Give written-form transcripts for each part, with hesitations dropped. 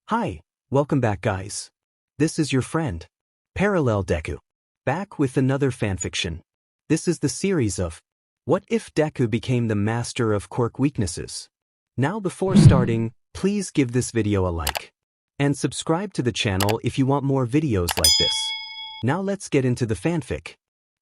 Hi, welcome back guys. This is your friend, Parallel Deku. Back with another fanfiction. This is the series of What if Deku became the master of quirk weaknesses? Now before starting, please give this video a like. And subscribe to the channel if you want more videos like this. Now let's get into the fanfic.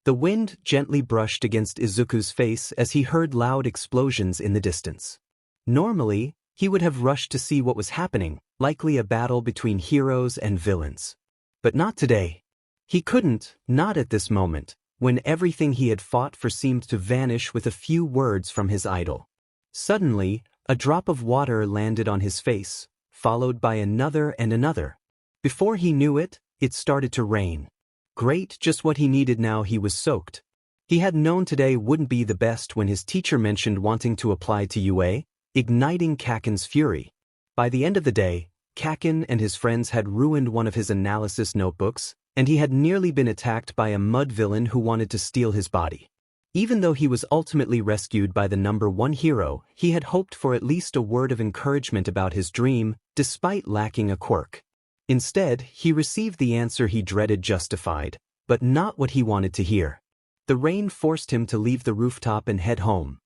The wind gently brushed against Izuku's face as he heard loud explosions in the distance. Normally, he would have rushed to see what was happening, likely a battle between heroes and villains. But not today. He couldn't, not at this moment, when everything he had fought for seemed to vanish with a few words from his idol. Suddenly, a drop of water landed on his face, followed by another and another. Before he knew it, it started to rain. Great, just what he needed now. He was soaked. He had known today wouldn't be the best when his teacher mentioned wanting to apply to UA, igniting Kaken's fury. By the end of the day, Kaken and his friends had ruined one of his analysis notebooks, and he had nearly been attacked by a mud villain who wanted to steal his body. Even though he was ultimately rescued by the #1 hero, he had hoped for at least a word of encouragement about his dream, despite lacking a quirk. Instead, he received the answer he dreaded justified, but not what he wanted to hear. The rain forced him to leave the rooftop and head home.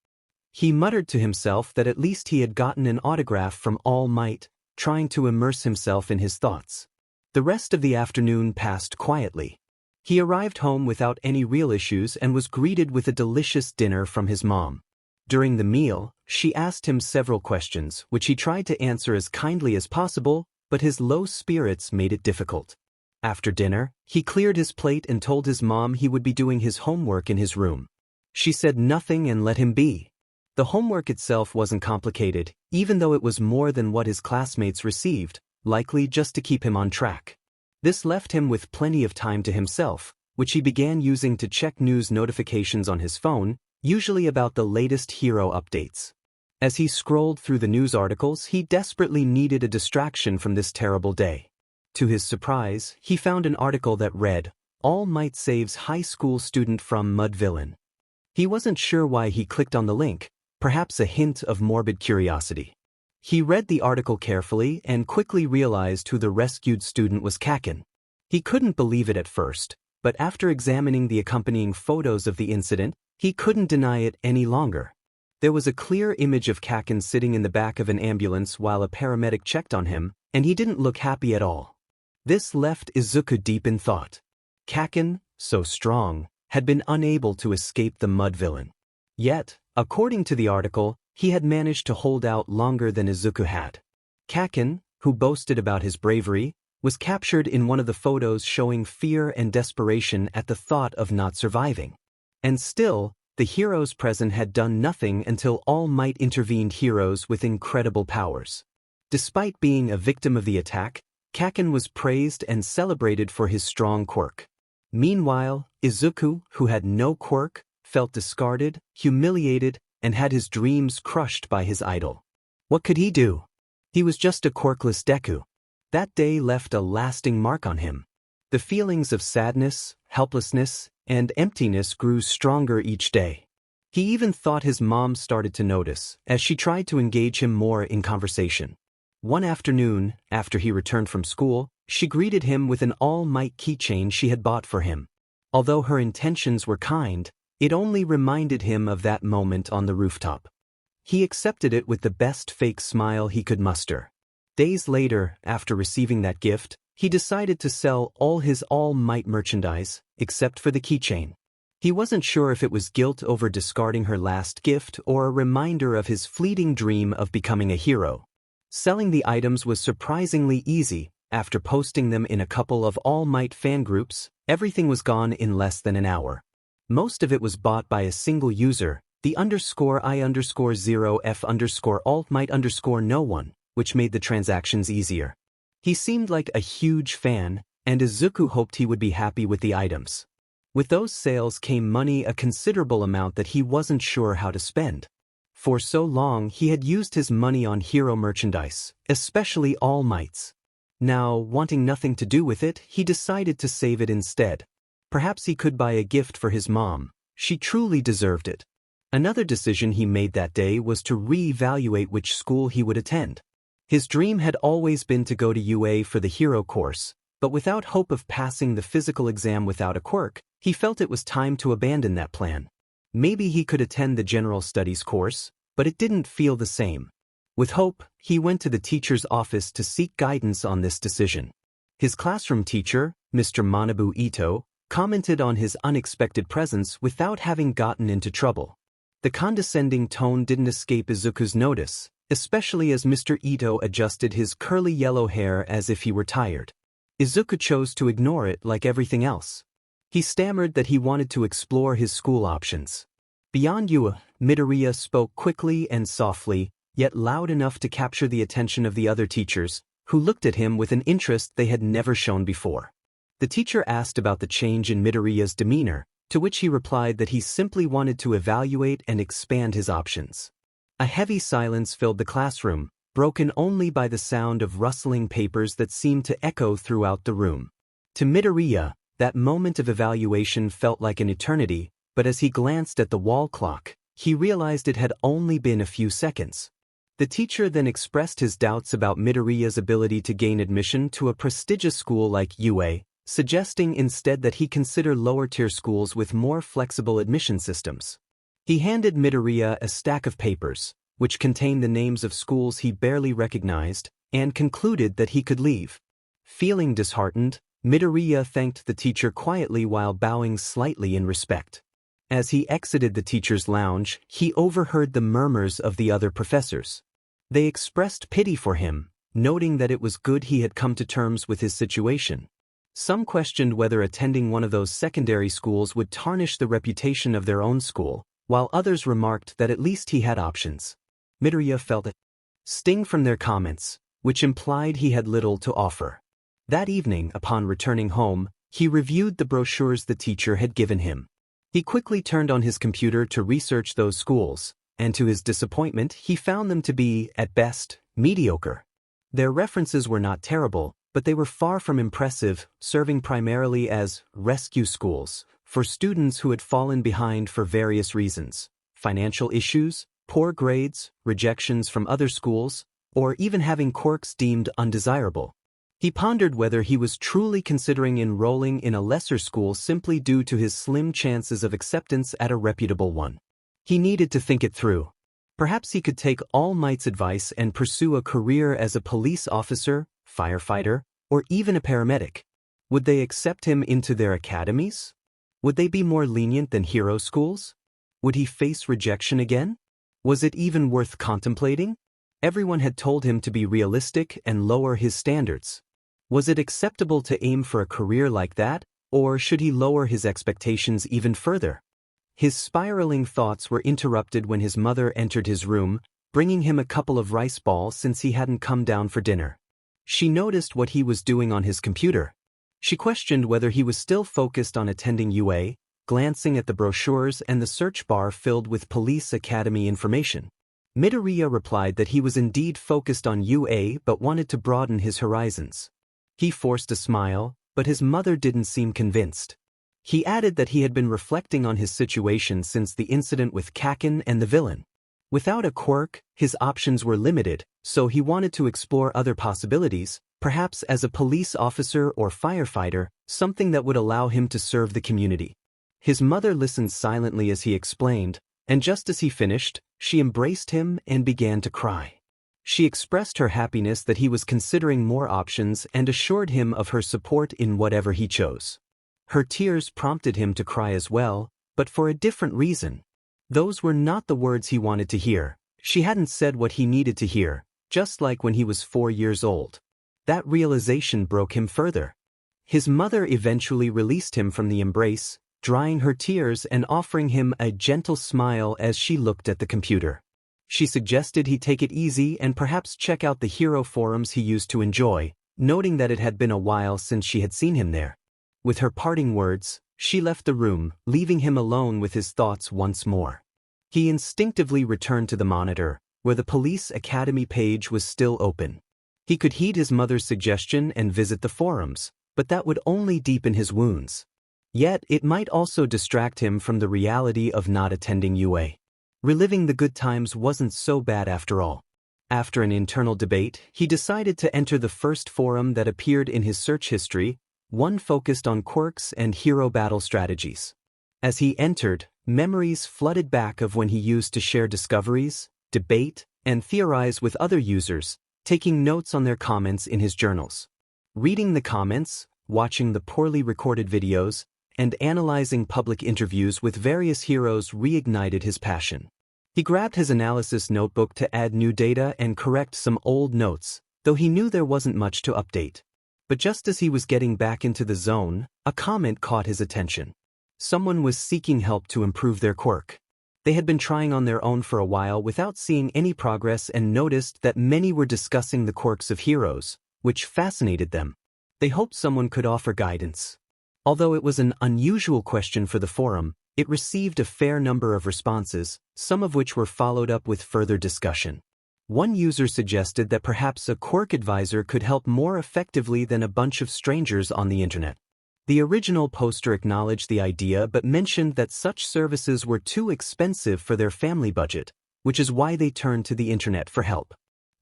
He muttered to himself that at least he had gotten an autograph from All Migth, trying to immerse himself in his thoughts. The rest of the afternoon passed quietly. He arrived home without any real issues and was greeted with a delicious dinner from his mom. During the meal, she asked him several questions, which he tried to answer as kindly as possible, but his low spirits made it difficult. After dinner, he cleared his plate and told his mom he would be doing his homework in his room. She said nothing and let him be. The homework itself wasn't complicated, even though it was more than what his classmates received, likely just to keep him on track. This left him with plenty of time to himself, which he began using to check news notifications on his phone, usually about the latest hero updates. As he scrolled through the news articles, he desperately needed a distraction from this terrible day. To his surprise, he found an article that read, "All Might saves high school student from mud villain." He wasn't sure why he clicked on the link, perhaps a hint of morbid curiosity. He read the article carefully and quickly realized who the rescued student was: Kaken. He couldn't believe it at first, but after examining the accompanying photos of the incident, he couldn't deny it any longer. There was a clear image of Kaken sitting in the back of an ambulance while a paramedic checked on him, and he didn't look happy at all. This left Izuku deep in thought. Kaken, so strong, had been unable to escape the mud villain. Yet, according to the article, he had managed to hold out longer than Izuku had. Kaken, who boasted about his bravery, was captured in one of the photos showing fear and desperation at the thought of not surviving. And still, the heroes present had done nothing until All Might intervened. Heroes with incredible powers. Despite being a victim of the attack, Kaken was praised and celebrated for his strong quirk. Meanwhile, Izuku, who had no quirk, felt discarded, humiliated, and had his dreams crushed by his idol. What could he do? He was just a quirkless Deku. That day left a lasting mark on him. The feelings of sadness, helplessness, and emptiness grew stronger each day. He even thought his mom started to notice, as she tried to engage him more in conversation. One afternoon, after he returned from school, she greeted him with an All Might keychain she had bought for him. Although her intentions were kind, it only reminded him of that moment on the rooftop. He accepted it with the best fake smile he could muster. Days later, after receiving that gift, he decided to sell all his All Might merchandise, except for the keychain. He wasn't sure if it was guilt over discarding her last gift or a reminder of his fleeting dream of becoming a hero. Selling the items was surprisingly easy. After posting them in a couple of All Might fan groups, everything was gone in less than an hour. Most of it was bought by a single user, the _I_0F_alt_might_no one, which made the transactions easier. He seemed like a huge fan, and Izuku hoped he would be happy with the items. With those sales came money, a considerable amount that he wasn't sure how to spend. For so long he had used his money on hero merchandise, especially All Might's. Now, wanting nothing to do with it, he decided to save it instead. Perhaps he could buy a gift for his mom. She truly deserved it. Another decision he made that day was to re-evaluate which school he would attend. His dream had always been to go to UA for the hero course, but without hope of passing the physical exam without a quirk, he felt it was time to abandon that plan. Maybe he could attend the general studies course, but it didn't feel the same. With hope, he went to the teacher's office to seek guidance on this decision. His classroom teacher, Mr. Manabu Ito, commented on his unexpected presence without having gotten into trouble. The condescending tone didn't escape Izuku's notice, especially as Mr. Ito adjusted his curly yellow hair as if he were tired. Izuku chose to ignore it like everything else. He stammered that he wanted to explore his school options. Beyond UA, Midoriya spoke quickly and softly, yet loud enough to capture the attention of the other teachers, who looked at him with an interest they had never shown before. The teacher asked about the change in Midoriya's demeanor, to which he replied that he simply wanted to evaluate and expand his options. A heavy silence filled the classroom, broken only by the sound of rustling papers that seemed to echo throughout the room. To Midoriya, that moment of evaluation felt like an eternity, but as he glanced at the wall clock, he realized it had only been a few seconds. The teacher then expressed his doubts about Midoriya's ability to gain admission to a prestigious school like UA, suggesting instead that he consider lower-tier schools with more flexible admission systems. He handed Midoriya a stack of papers, which contained the names of schools he barely recognized, and concluded that he could leave. Feeling disheartened, Midoriya thanked the teacher quietly while bowing slightly in respect. As he exited the teacher's lounge, he overheard the murmurs of the other professors. They expressed pity for him, noting that it was good he had come to terms with his situation. Some questioned whether attending one of those secondary schools would tarnish the reputation of their own school, while others remarked that at least he had options. Midoriya felt a sting from their comments, which implied he had little to offer. That evening, upon returning home, he reviewed the brochures the teacher had given him. He quickly turned on his computer to research those schools, and to his disappointment he found them to be, at best, mediocre. Their references were not terrible, but they were far from impressive, serving primarily as rescue schools for students who had fallen behind for various reasons: financial issues, poor grades, rejections from other schools, or even having quirks deemed undesirable. He pondered whether he was truly considering enrolling in a lesser school simply due to his slim chances of acceptance at a reputable one. He needed to think it through. Perhaps he could take All Might's advice and pursue a career as a police officer, firefighter, or even a paramedic. Would they accept him into their academies? Would they be more lenient than hero schools? Would he face rejection again? Was it even worth contemplating? Everyone had told him to be realistic and lower his standards. Was it acceptable to aim for a career like that, or should he lower his expectations even further? His spiraling thoughts were interrupted when his mother entered his room, bringing him a couple of rice balls since he hadn't come down for dinner. She noticed what he was doing on his computer. She questioned whether he was still focused on attending UA, glancing at the brochures and the search bar filled with police academy information. Midoriya replied that he was indeed focused on UA but wanted to broaden his horizons. He forced a smile, but his mother didn't seem convinced. He added that he had been reflecting on his situation since the incident with Kaken and the villain. Without a quirk, his options were limited, so he wanted to explore other possibilities, perhaps as a police officer or firefighter, something that would allow him to serve the community. His mother listened silently as he explained, and just as he finished, she embraced him and began to cry. She expressed her happiness that he was considering more options and assured him of her support in whatever he chose. Her tears prompted him to cry as well, but for a different reason. Those were not the words he wanted to hear. She hadn't said what he needed to hear, just like when he was 4 years old. That realization broke him further. His mother eventually released him from the embrace, drying her tears and offering him a gentle smile as she looked at the computer. She suggested he take it easy and perhaps check out the hero forums he used to enjoy, noting that it had been a while since she had seen him there. With her parting words, she left the room, leaving him alone with his thoughts once more. He instinctively returned to the monitor, where the police academy page was still open. He could heed his mother's suggestion and visit the forums, but that would only deepen his wounds. Yet it might also distract him from the reality of not attending UA. Reliving the good times wasn't so bad after all. After an internal debate, he decided to enter the first forum that appeared in his search history, one focused on quirks and hero battle strategies. As he entered, memories flooded back of when he used to share discoveries, debate, and theorize with other users, taking notes on their comments in his journals. Reading the comments, watching the poorly recorded videos, and analyzing public interviews with various heroes reignited his passion. He grabbed his analysis notebook to add new data and correct some old notes, though he knew there wasn't much to update. But just as he was getting back into the zone, a comment caught his attention. Someone was seeking help to improve their quirk. They had been trying on their own for a while without seeing any progress and noticed that many were discussing the quirks of heroes, which fascinated them. They hoped someone could offer guidance. Although it was an unusual question for the forum, it received a fair number of responses, some of which were followed up with further discussion. One user suggested that perhaps a quirk advisor could help more effectively than a bunch of strangers on the internet. The original poster acknowledged the idea but mentioned that such services were too expensive for their family budget, which is why they turned to the internet for help.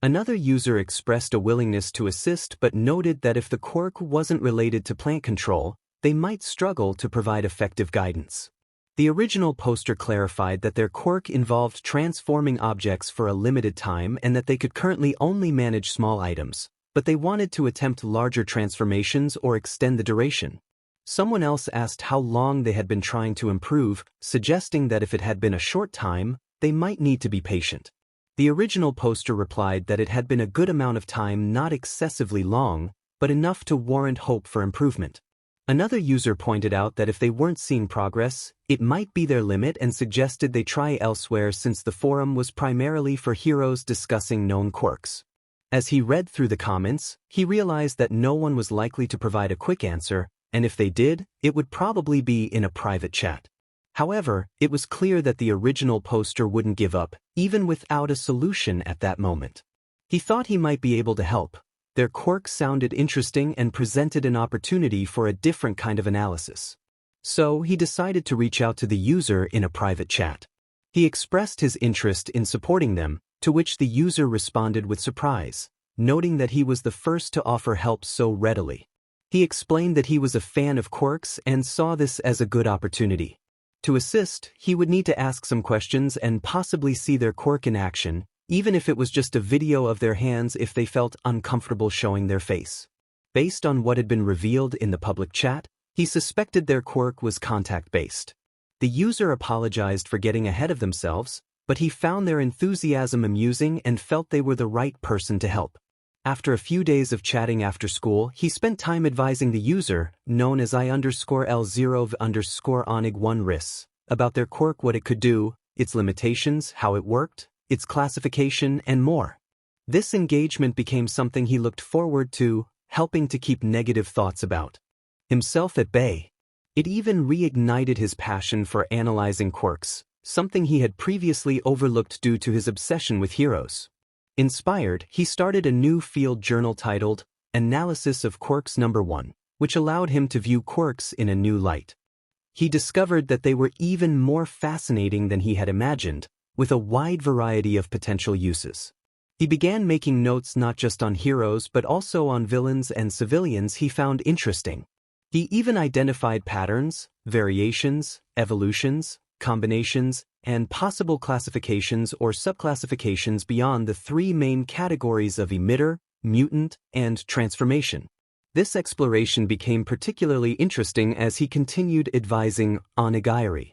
Another user expressed a willingness to assist but noted that if the quirk wasn't related to plant control, they might struggle to provide effective guidance. The original poster clarified that their quirk involved transforming objects for a limited time and that they could currently only manage small items, but they wanted to attempt larger transformations or extend the duration. Someone else asked how long they had been trying to improve, suggesting that if it had been a short time, they might need to be patient. The original poster replied that it had been a good amount of time, not excessively long, but enough to warrant hope for improvement. Another user pointed out that if they weren't seeing progress, it might be their limit and suggested they try elsewhere since the forum was primarily for heroes discussing known quirks. As he read through the comments, he realized that no one was likely to provide a quick answer, and if they did, it would probably be in a private chat. However, it was clear that the original poster wouldn't give up, even without a solution at that moment. He thought he might be able to help. Their quirk sounded interesting and presented an opportunity for a different kind of analysis. So he decided to reach out to the user in a private chat. He expressed his interest in supporting them, to which the user responded with surprise, noting that he was the first to offer help so readily. He explained that he was a fan of quirks and saw this as a good opportunity. To assist, he would need to ask some questions and possibly see their quirk in action, even if it was just a video of their hands if they felt uncomfortable showing their face. Based on what had been revealed in the public chat, he suspected their quirk was contact-based. The user apologized for getting ahead of themselves, but he found their enthusiasm amusing and felt they were the right person to help. After a few days of chatting after school, he spent time advising the user, known as I_L0_onig1ris, about their quirk, what it could do, its limitations, how it worked, its classification, and more. This engagement became something he looked forward to, helping to keep negative thoughts about himself at bay. It even reignited his passion for analyzing quirks, something he had previously overlooked due to his obsession with heroes. Inspired, he started a new field journal titled Analysis of Quirks No. 1, which allowed him to view quirks in a new light. He discovered that they were even more fascinating than he had imagined, with a wide variety of potential uses. He began making notes not just on heroes but also on villains and civilians he found interesting. He even identified patterns, variations, evolutions, combinations, and possible classifications or subclassifications beyond the three main categories of emitter, mutant, and transformation. This exploration became particularly interesting as he continued advising onigiri.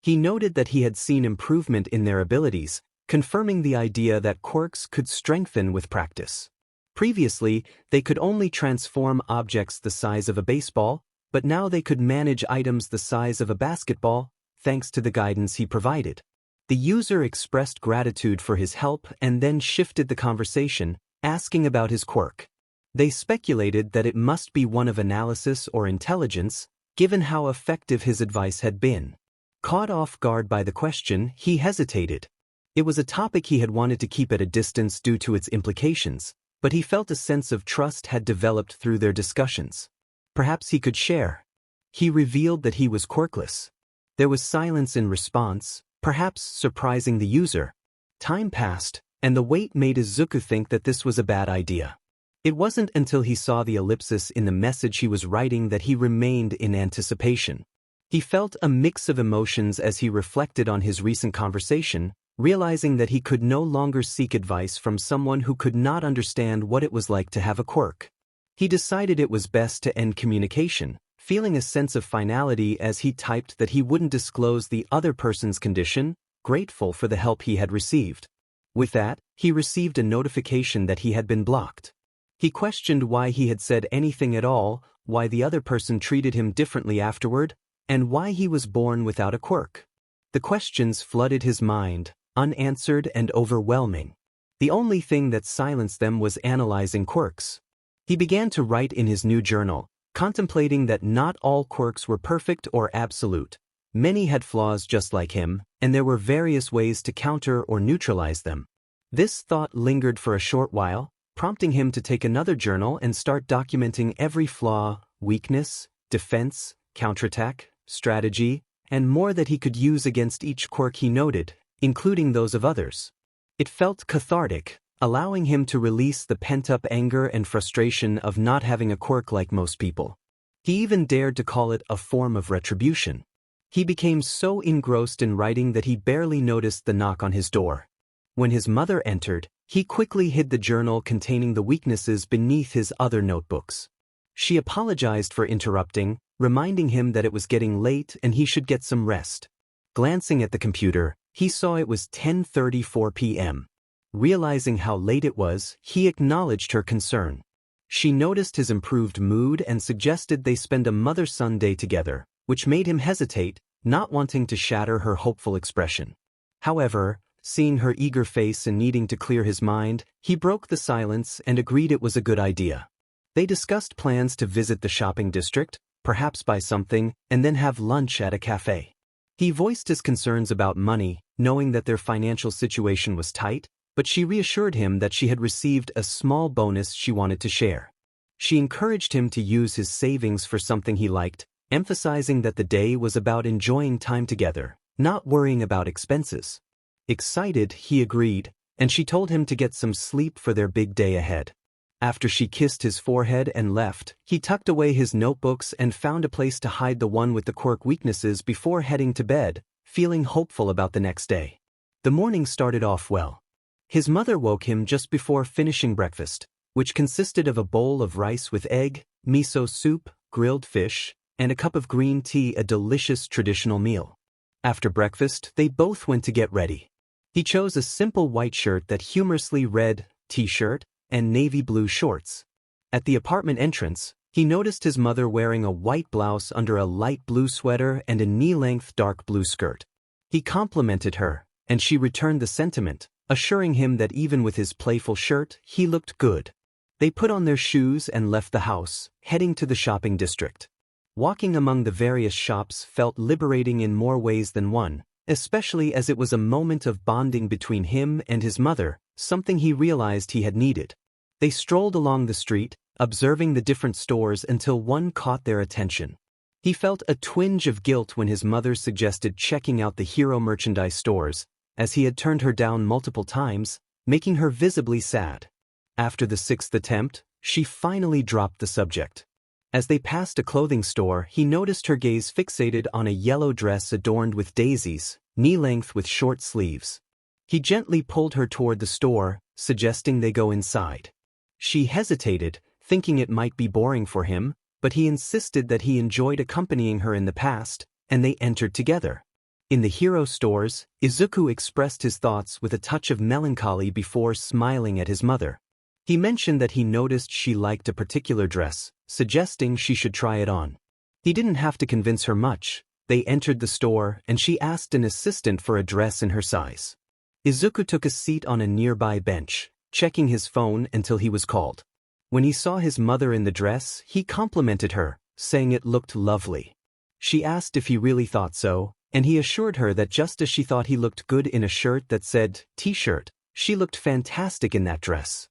He noted that he had seen improvement in their abilities, confirming the idea that quirks could strengthen with practice. Previously, they could only transform objects the size of a baseball, but now they could manage items the size of a basketball, thanks to the guidance he provided. The user expressed gratitude for his help and then shifted the conversation, asking about his quirk. They speculated that it must be one of analysis or intelligence, given how effective his advice had been. Caught off guard by the question, he hesitated. It was a topic he had wanted to keep at a distance due to its implications, but he felt a sense of trust had developed through their discussions. Perhaps he could share. He revealed that he was quirkless. There was silence in response, perhaps surprising the user. Time passed, and the weight made Izuku think that this was a bad idea. It wasn't until he saw the ellipsis in the message he was writing that he remained in anticipation. He felt a mix of emotions as he reflected on his recent conversation, realizing that he could no longer seek advice from someone who could not understand what it was like to have a quirk. He decided it was best to end communication, feeling a sense of finality as he typed that he wouldn't disclose the other person's condition, grateful for the help he had received. With that, he received a notification that he had been blocked. He questioned why he had said anything at all, why the other person treated him differently afterward, and why he was born without a quirk. The questions flooded his mind, unanswered and overwhelming. The only thing that silenced them was analyzing quirks. He began to write in his new journal, contemplating that not all quirks were perfect or absolute. Many had flaws just like him, and there were various ways to counter or neutralize them. This thought lingered for a short while, prompting him to take another journal and start documenting every flaw, weakness, defense, counterattack, strategy, and more that he could use against each quirk he noted, including those of others. It felt cathartic, allowing him to release the pent-up anger and frustration of not having a quirk like most people. He even dared to call it a form of retribution. He became so engrossed in writing that he barely noticed the knock on his door. When his mother entered, he quickly hid the journal containing the weaknesses beneath his other notebooks. She apologized for interrupting, reminding him that it was getting late and he should get some rest. Glancing at the computer, he saw it was 10:34 p.m. Realizing how late it was, he acknowledged her concern. She noticed his improved mood and suggested they spend a mother-son day together, which made him hesitate, not wanting to shatter her hopeful expression. However, seeing her eager face and needing to clear his mind, he broke the silence and agreed it was a good idea. They discussed plans to visit the shopping district, perhaps buy something, and then have lunch at a cafe. He voiced his concerns about money, knowing that their financial situation was tight, but she reassured him that she had received a small bonus she wanted to share. She encouraged him to use his savings for something he liked, emphasizing that the day was about enjoying time together, not worrying about expenses. Excited, he agreed, and she told him to get some sleep for their big day ahead. After she kissed his forehead and left, he tucked away his notebooks and found a place to hide the one with the quirk weaknesses before heading to bed, feeling hopeful about the next day. The morning started off well. His mother woke him just before finishing breakfast, which consisted of a bowl of rice with egg, miso soup, grilled fish, and a cup of green tea, a delicious traditional meal. After breakfast, they both went to get ready. He chose a simple white shirt that humorously read, t-shirt, and navy blue shorts. At the apartment entrance, he noticed his mother wearing a white blouse under a light blue sweater and a knee-length dark blue skirt. He complimented her, and she returned the sentiment, assuring him that even with his playful shirt, he looked good. They put on their shoes and left the house, heading to the shopping district. Walking among the various shops felt liberating in more ways than one, especially as it was a moment of bonding between him and his mother, something he realized he had needed. They strolled along the street, observing the different stores until one caught their attention. He felt a twinge of guilt when his mother suggested checking out the hero merchandise stores, as he had turned her down multiple times, making her visibly sad. After the sixth attempt, she finally dropped the subject. As they passed a clothing store, he noticed her gaze fixated on a yellow dress adorned with daisies, knee-length with short sleeves. He gently pulled her toward the store, suggesting they go inside. She hesitated, thinking it might be boring for him, but he insisted that he enjoyed accompanying her in the past, and they entered together. In the hero stores, Izuku expressed his thoughts with a touch of melancholy before smiling at his mother. He mentioned that he noticed she liked a particular dress, suggesting she should try it on. He didn't have to convince her much. They entered the store and she asked an assistant for a dress in her size. Izuku took a seat on a nearby bench, checking his phone until he was called. When he saw his mother in the dress, he complimented her, saying it looked lovely. She asked if he really thought so, and he assured her that just as she thought he looked good in a shirt that said t-shirt, she looked fantastic in that dress.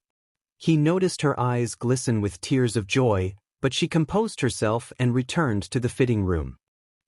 He noticed her eyes glisten with tears of joy, but she composed herself and returned to the fitting room.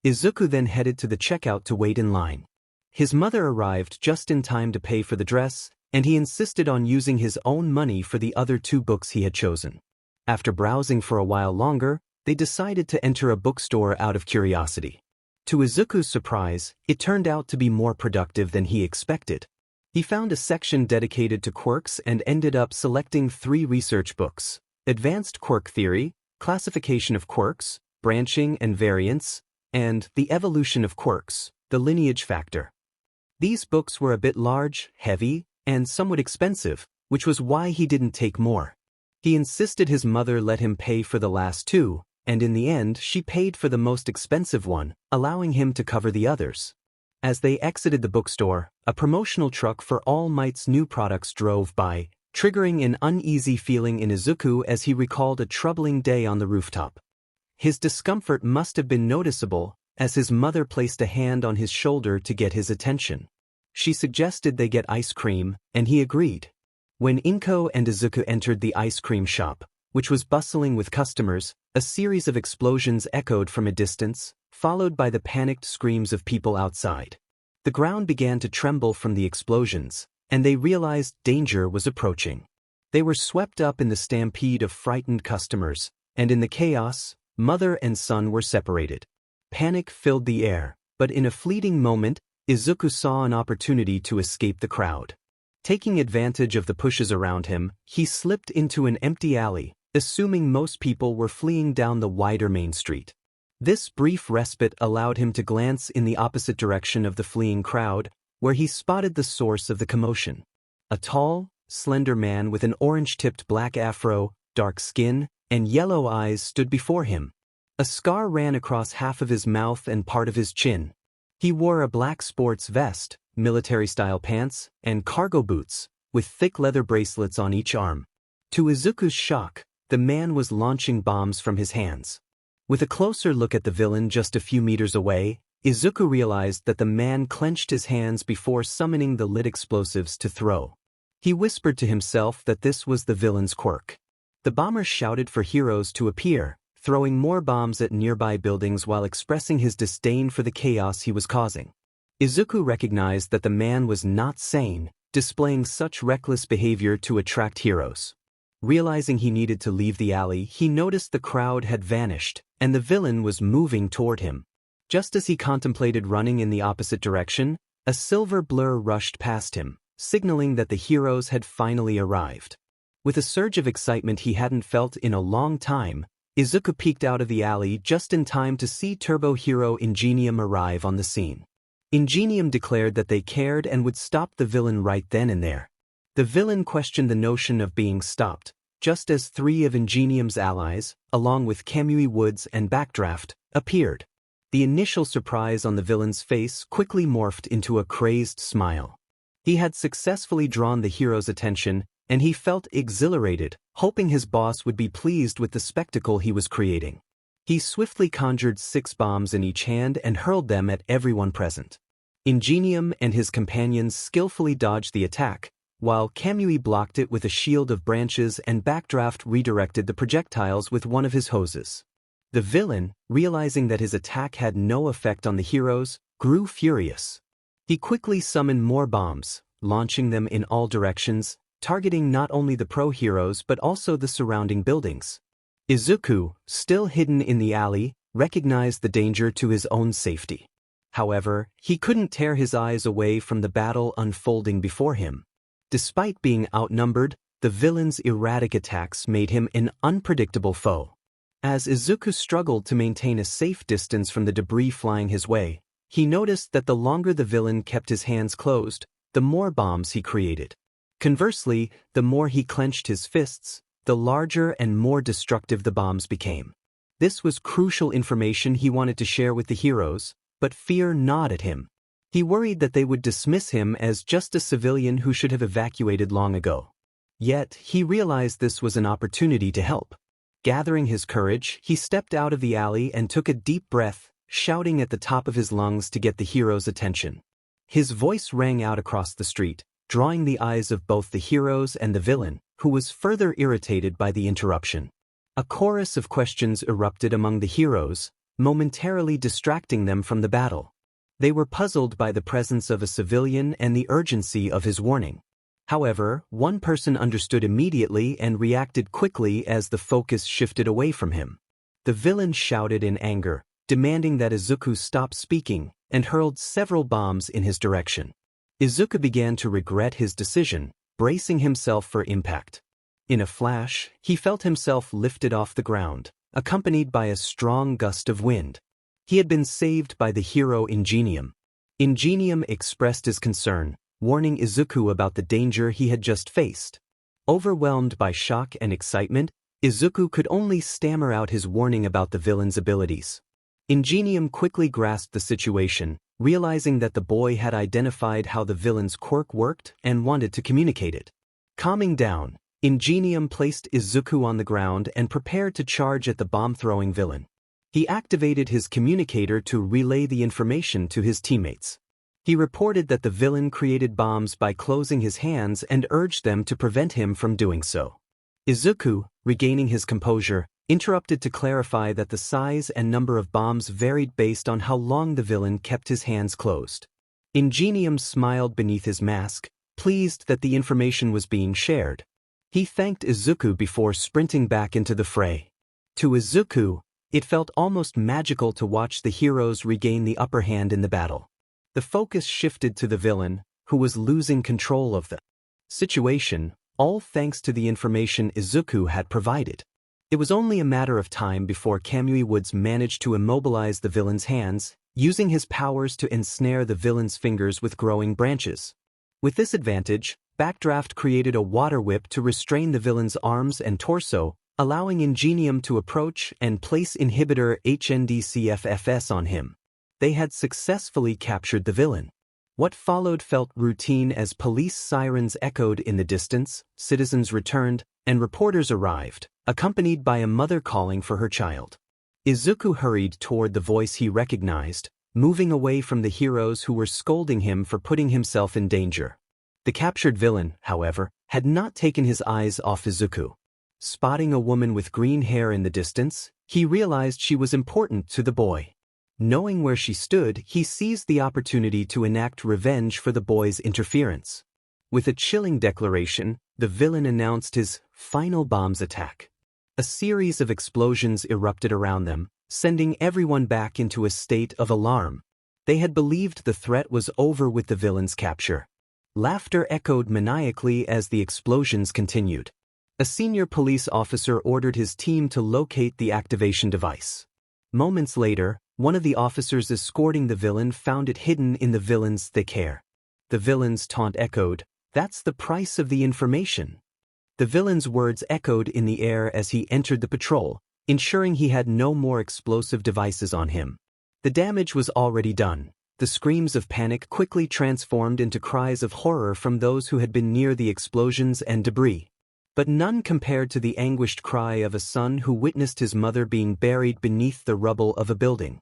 Izuku then headed to the checkout to wait in line. His mother arrived just in time to pay for the dress, and he insisted on using his own money for the other 2 books he had chosen. After browsing for a while longer, they decided to enter a bookstore out of curiosity. To Izuku's surprise, it turned out to be more productive than he expected. He found a section dedicated to quirks and ended up selecting 3 research books: Advanced Quirk Theory, Classification of Quirks, Branching and Variance, and The Evolution of Quirks, The Lineage Factor. These books were a bit large, heavy, and somewhat expensive, which was why he didn't take more. He insisted his mother let him pay for the last 2, and in the end she paid for the most expensive one, allowing him to cover the others. As they exited the bookstore, a promotional truck for All Might's new products drove by, triggering an uneasy feeling in Izuku as he recalled a troubling day on the rooftop. His discomfort must have been noticeable, as his mother placed a hand on his shoulder to get his attention. She suggested they get ice cream, and he agreed. When Inko and Izuku entered the ice cream shop, which was bustling with customers, a series of explosions echoed from a distance, followed by the panicked screams of people outside. The ground began to tremble from the explosions, and they realized danger was approaching. They were swept up in the stampede of frightened customers, and in the chaos, mother and son were separated. Panic filled the air, but in a fleeting moment, Izuku saw an opportunity to escape the crowd. Taking advantage of the pushes around him, he slipped into an empty alley, assuming most people were fleeing down the wider main street. This brief respite allowed him to glance in the opposite direction of the fleeing crowd, where he spotted the source of the commotion. A tall, slender man with an orange-tipped black afro, dark skin, and yellow eyes stood before him. A scar ran across half of his mouth and part of his chin. He wore a black sports vest, military-style pants, and cargo boots, with thick leather bracelets on each arm. To Izuku's shock, the man was launching bombs from his hands. With a closer look at the villain just a few meters away, Izuku realized that the man clenched his hands before summoning the lit explosives to throw. He whispered to himself that this was the villain's quirk. The bomber shouted for heroes to appear, throwing more bombs at nearby buildings while expressing his disdain for the chaos he was causing. Izuku recognized that the man was not sane, displaying such reckless behavior to attract heroes. Realizing he needed to leave the alley, he noticed the crowd had vanished, and the villain was moving toward him. Just as he contemplated running in the opposite direction, a silver blur rushed past him, signaling that the heroes had finally arrived. With a surge of excitement he hadn't felt in a long time, Izuku peeked out of the alley just in time to see Turbo Hero Ingenium arrive on the scene. Ingenium declared that they cared and would stop the villain right then and there. The villain questioned the notion of being stopped, just as 3 of Ingenium's allies, along with Kamui Woods and Backdraft, appeared. The initial surprise on the villain's face quickly morphed into a crazed smile. He had successfully drawn the hero's attention, and he felt exhilarated, hoping his boss would be pleased with the spectacle he was creating. He swiftly conjured 6 bombs in each hand and hurled them at everyone present. Ingenium and his companions skillfully dodged the attack, while Kamui blocked it with a shield of branches and Backdraft redirected the projectiles with one of his hoses. The villain, realizing that his attack had no effect on the heroes, grew furious. He quickly summoned more bombs, launching them in all directions, targeting not only the pro-heroes but also the surrounding buildings. Izuku, still hidden in the alley, recognized the danger to his own safety. However, he couldn't tear his eyes away from the battle unfolding before him. Despite being outnumbered, the villain's erratic attacks made him an unpredictable foe. As Izuku struggled to maintain a safe distance from the debris flying his way, he noticed that the longer the villain kept his hands closed, the more bombs he created. Conversely, the more he clenched his fists, the larger and more destructive the bombs became. This was crucial information he wanted to share with the heroes, but fear gnawed at him. He worried that they would dismiss him as just a civilian who should have evacuated long ago. Yet, he realized this was an opportunity to help. Gathering his courage, he stepped out of the alley and took a deep breath, shouting at the top of his lungs to get the heroes' attention. His voice rang out across the street, drawing the eyes of both the heroes and the villain, who was further irritated by the interruption. A chorus of questions erupted among the heroes, momentarily distracting them from the battle. They were puzzled by the presence of a civilian and the urgency of his warning. However, one person understood immediately and reacted quickly as the focus shifted away from him. The villain shouted in anger, demanding that Izuku stop speaking, and hurled several bombs in his direction. Izuku began to regret his decision, bracing himself for impact. In a flash, he felt himself lifted off the ground, accompanied by a strong gust of wind. He had been saved by the hero Ingenium. Ingenium expressed his concern, warning Izuku about the danger he had just faced. Overwhelmed by shock and excitement, Izuku could only stammer out his warning about the villain's abilities. Ingenium quickly grasped the situation, realizing that the boy had identified how the villain's quirk worked and wanted to communicate it. Calming down, Ingenium placed Izuku on the ground and prepared to charge at the bomb-throwing villain. He activated his communicator to relay the information to his teammates. He reported that the villain created bombs by closing his hands and urged them to prevent him from doing so. Izuku, regaining his composure, interrupted to clarify that the size and number of bombs varied based on how long the villain kept his hands closed. Ingenium smiled beneath his mask, pleased that the information was being shared. He thanked Izuku before sprinting back into the fray. To Izuku, it felt almost magical to watch the heroes regain the upper hand in the battle. The focus shifted to the villain, who was losing control of the situation, all thanks to the information Izuku had provided. It was only a matter of time before Kamui Woods managed to immobilize the villain's hands, using his powers to ensnare the villain's fingers with growing branches. With this advantage, Backdraft created a water whip to restrain the villain's arms and torso, allowing Ingenium to approach and place inhibitor HNDCFFS on him. They had successfully captured the villain. What followed felt routine as police sirens echoed in the distance, citizens returned, and reporters arrived, accompanied by a mother calling for her child. Izuku hurried toward the voice he recognized, moving away from the heroes who were scolding him for putting himself in danger. The captured villain, however, had not taken his eyes off Izuku. Spotting a woman with green hair in the distance, he realized she was important to the boy. Knowing where she stood, he seized the opportunity to enact revenge for the boy's interference. With a chilling declaration, the villain announced his final bombs attack. A series of explosions erupted around them, sending everyone back into a state of alarm. They had believed the threat was over with the villain's capture. Laughter echoed maniacally as the explosions continued. A senior police officer ordered his team to locate the activation device. Moments later, one of the officers escorting the villain found it hidden in the villain's thick hair. The villain's taunt echoed, "That's the price of the information." The villain's words echoed in the air as he entered the patrol, ensuring he had no more explosive devices on him. The damage was already done. The screams of panic quickly transformed into cries of horror from those who had been near the explosions and debris. But none compared to the anguished cry of a son who witnessed his mother being buried beneath the rubble of a building.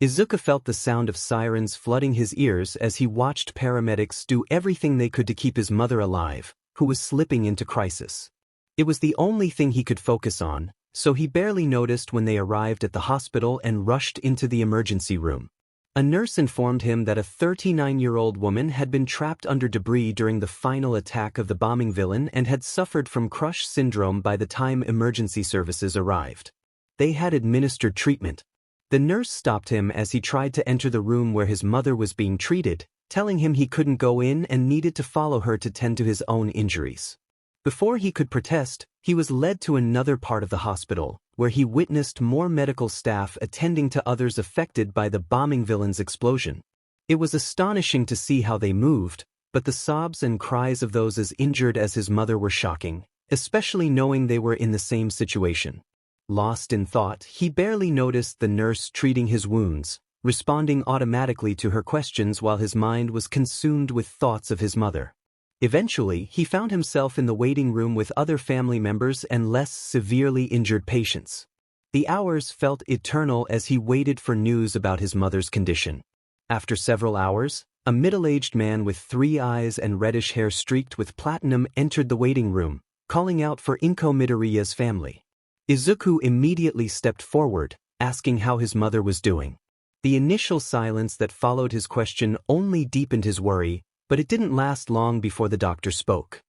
Izuku felt the sound of sirens flooding his ears as he watched paramedics do everything they could to keep his mother alive, who was slipping into crisis. It was the only thing he could focus on, so he barely noticed when they arrived at the hospital and rushed into the emergency room. A nurse informed him that a 39-year-old woman had been trapped under debris during the final attack of the bombing villain and had suffered from crush syndrome by the time emergency services arrived. They had administered treatment. The nurse stopped him as he tried to enter the room where his mother was being treated, telling him he couldn't go in and needed to follow her to tend to his own injuries. Before he could protest, he was led to another part of the hospital, where he witnessed more medical staff attending to others affected by the bombing villain's explosion. It was astonishing to see how they moved, but the sobs and cries of those as injured as his mother were shocking, especially knowing they were in the same situation. Lost in thought, he barely noticed the nurse treating his wounds, responding automatically to her questions while his mind was consumed with thoughts of his mother. Eventually, he found himself in the waiting room with other family members and less severely injured patients. The hours felt eternal as he waited for news about his mother's condition. After several hours, a middle-aged man with 3 eyes and reddish hair streaked with platinum entered the waiting room, calling out for Izuku Midoriya's family. Izuku immediately stepped forward, asking how his mother was doing. The initial silence that followed his question only deepened his worry, but it didn't last long before the doctor spoke.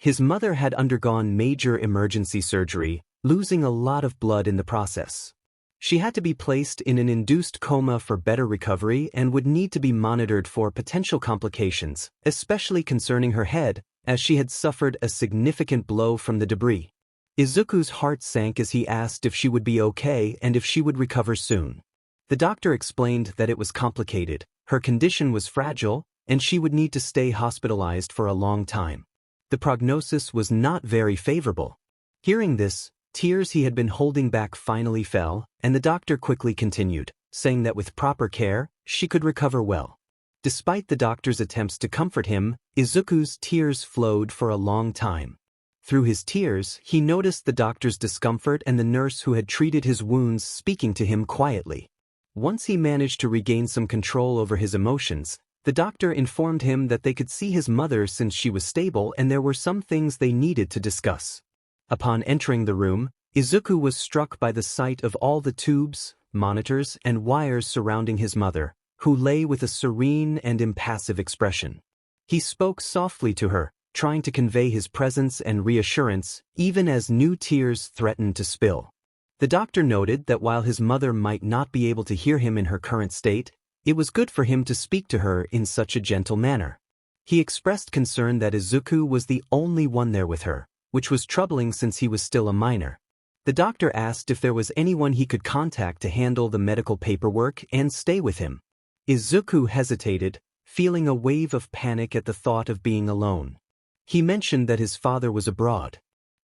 his mother had undergone major emergency surgery, losing a lot of blood in the process. She had to be placed in an induced coma for better recovery and would need to be monitored for potential complications, especially concerning her head, as she had suffered a significant blow from the debris. Izuku's heart sank as he asked if she would be okay and if she would recover soon. The doctor explained that it was complicated, her condition was fragile, and she would need to stay hospitalized for a long time. The prognosis was not very favorable. Hearing this, tears he had been holding back finally fell, and the doctor quickly continued, saying that with proper care, she could recover well. Despite the doctor's attempts to comfort him, Izuku's tears flowed for a long time. Through his tears, he noticed the doctor's discomfort and the nurse who had treated his wounds speaking to him quietly. Once he managed to regain some control over his emotions, the doctor informed him that they could see his mother since she was stable and there were some things they needed to discuss. Upon entering the room, Izuku was struck by the sight of all the tubes, monitors, and wires surrounding his mother, who lay with a serene and impassive expression. He spoke softly to her, trying to convey his presence and reassurance, even as new tears threatened to spill. The doctor noted that while his mother might not be able to hear him in her current state, it was good for him to speak to her in such a gentle manner. He expressed concern that Izuku was the only one there with her, which was troubling since he was still a minor. The doctor asked if there was anyone he could contact to handle the medical paperwork and stay with him. Izuku hesitated, feeling a wave of panic at the thought of being alone. He mentioned that his father was abroad.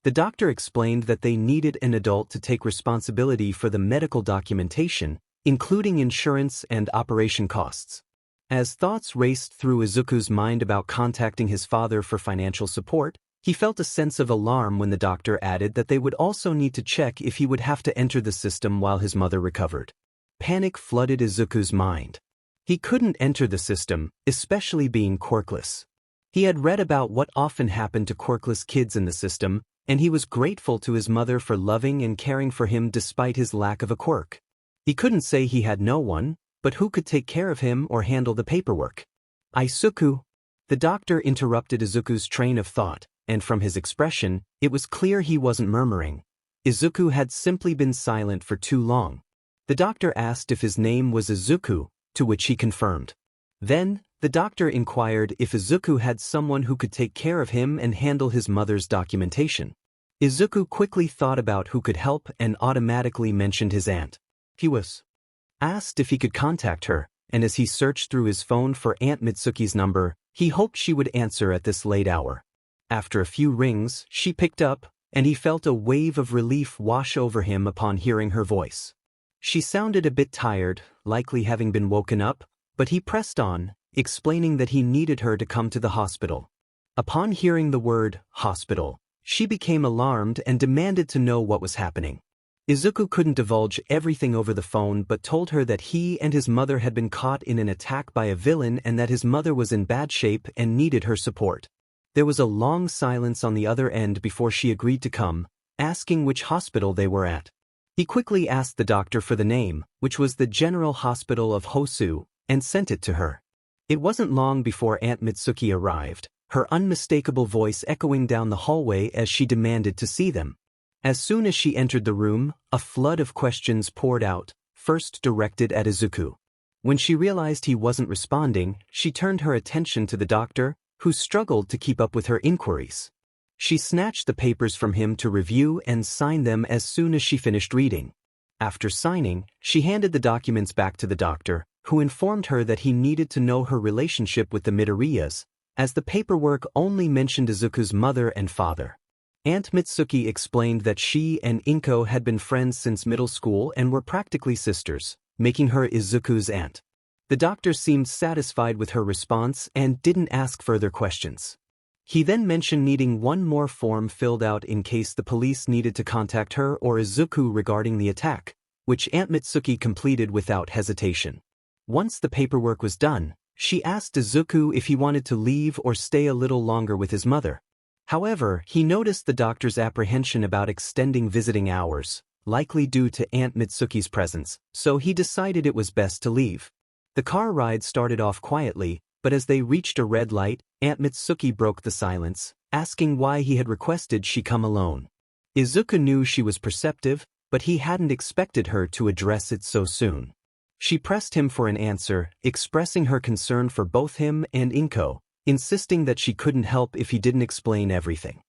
The doctor explained that they needed an adult to take responsibility for the medical documentation, including insurance and operation costs. As thoughts raced through Izuku's mind about contacting his father for financial support, he felt a sense of alarm when the doctor added that they would also need to check if he would have to enter the system while his mother recovered. Panic flooded Izuku's mind. He couldn't enter the system, especially being quirkless. He had read about what often happened to quirkless kids in the system, and he was grateful to his mother for loving and caring for him despite his lack of a quirk. He couldn't say he had no one, but who could take care of him or handle the paperwork? Izuku. The doctor interrupted Izuku's train of thought, and from his expression, it was clear he wasn't murmuring. Izuku had simply been silent for too long. The doctor asked if his name was Izuku, to which he confirmed. Then, the doctor inquired if Izuku had someone who could take care of him and handle his mother's documentation. Izuku quickly thought about who could help and automatically mentioned his aunt. He was asked if he could contact her, and as he searched through his phone for Aunt Mitsuki's number, he hoped she would answer at this late hour. After a few rings, she picked up, and he felt a wave of relief wash over him upon hearing her voice. She sounded a bit tired, likely having been woken up, but he pressed on, explaining that he needed her to come to the hospital. Upon hearing the word hospital, she became alarmed and demanded to know what was happening. Izuku couldn't divulge everything over the phone but told her that he and his mother had been caught in an attack by a villain and that his mother was in bad shape and needed her support. There was a long silence on the other end before she agreed to come, asking which hospital they were at. He quickly asked the doctor for the name, which was the General Hospital of Hosu, and sent it to her. It wasn't long before Aunt Mitsuki arrived, her unmistakable voice echoing down the hallway as she demanded to see them. As soon as she entered the room, a flood of questions poured out, first directed at Izuku. When she realized he wasn't responding, she turned her attention to the doctor, who struggled to keep up with her inquiries. She snatched the papers from him to review and sign them as soon as she finished reading. After signing, she handed the documents back to the doctor, who informed her that he needed to know her relationship with the Midoriyas, as the paperwork only mentioned Izuku's mother and father. Aunt Mitsuki explained that she and Inko had been friends since middle school and were practically sisters, making her Izuku's aunt. The doctor seemed satisfied with her response and didn't ask further questions. He then mentioned needing one more form filled out in case the police needed to contact her or Izuku regarding the attack, which Aunt Mitsuki completed without hesitation. Once the paperwork was done, she asked Izuku if he wanted to leave or stay a little longer with his mother. However, he noticed the doctor's apprehension about extending visiting hours, likely due to Aunt Mitsuki's presence, so he decided it was best to leave. The car ride started off quietly, but as they reached a red light, Aunt Mitsuki broke the silence, asking why he had requested she come alone. Izuku knew she was perceptive, but he hadn't expected her to address it so soon. She pressed him for an answer, expressing her concern for both him and Inko, insisting that she couldn't help if he didn't explain everything.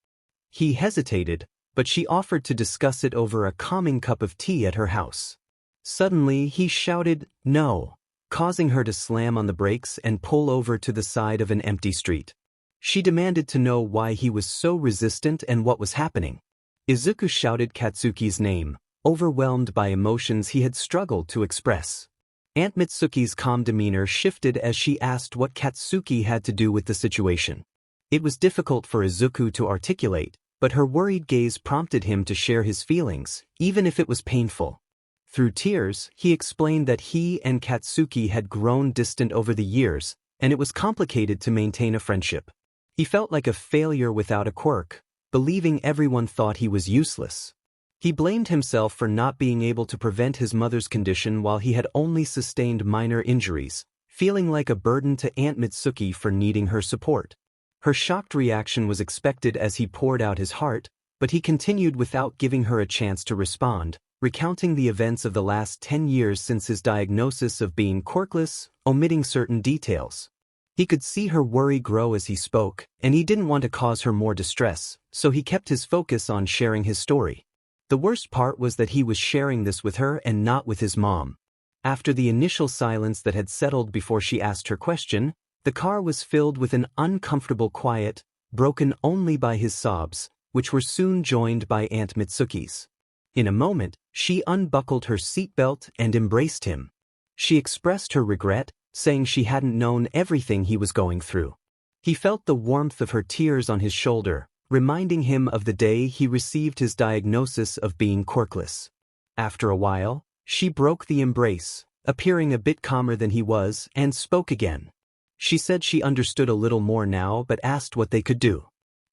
He hesitated, but she offered to discuss it over a calming cup of tea at her house. Suddenly, he shouted, "No," causing her to slam on the brakes and pull over to the side of an empty street. She demanded to know why he was so resistant and what was happening. Izuku shouted Katsuki's name, overwhelmed by emotions he had struggled to express. Aunt Mitsuki's calm demeanor shifted as she asked what Katsuki had to do with the situation. It was difficult for Izuku to articulate, but her worried gaze prompted him to share his feelings, even if it was painful. Through tears, he explained that he and Katsuki had grown distant over the years, and it was complicated to maintain a friendship. He felt like a failure without a quirk, believing everyone thought he was useless. He blamed himself for not being able to prevent his mother's condition while he had only sustained minor injuries, feeling like a burden to Aunt Mitsuki for needing her support. Her shocked reaction was expected as he poured out his heart, but he continued without giving her a chance to respond, recounting the events of the last 10 years since his diagnosis of being quirkless, omitting certain details. He could see her worry grow as he spoke, and he didn't want to cause her more distress, so he kept his focus on sharing his story. The worst part was that he was sharing this with her and not with his mom. After the initial silence that had settled before she asked her question, the car was filled with an uncomfortable quiet, broken only by his sobs, which were soon joined by Aunt Mitsuki's. In a moment, she unbuckled her seatbelt and embraced him. She expressed her regret, saying she hadn't known everything he was going through. He felt the warmth of her tears on his shoulder, reminding him of the day he received his diagnosis of being quirkless. After a while, she broke the embrace, appearing a bit calmer than he was, and spoke again. She said she understood a little more now but asked what they could do.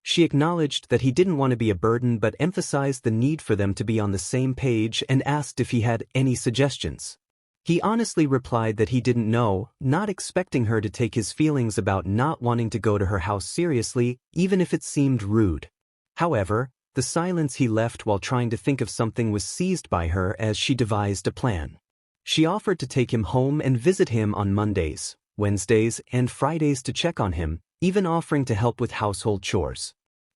She acknowledged that he didn't want to be a burden but emphasized the need for them to be on the same page and asked if he had any suggestions. He honestly replied that he didn't know, not expecting her to take his feelings about not wanting to go to her house seriously, even if it seemed rude. However, the silence he left while trying to think of something was seized by her as she devised a plan. She offered to take him home and visit him on Mondays, Wednesdays, and Fridays to check on him, even offering to help with household chores.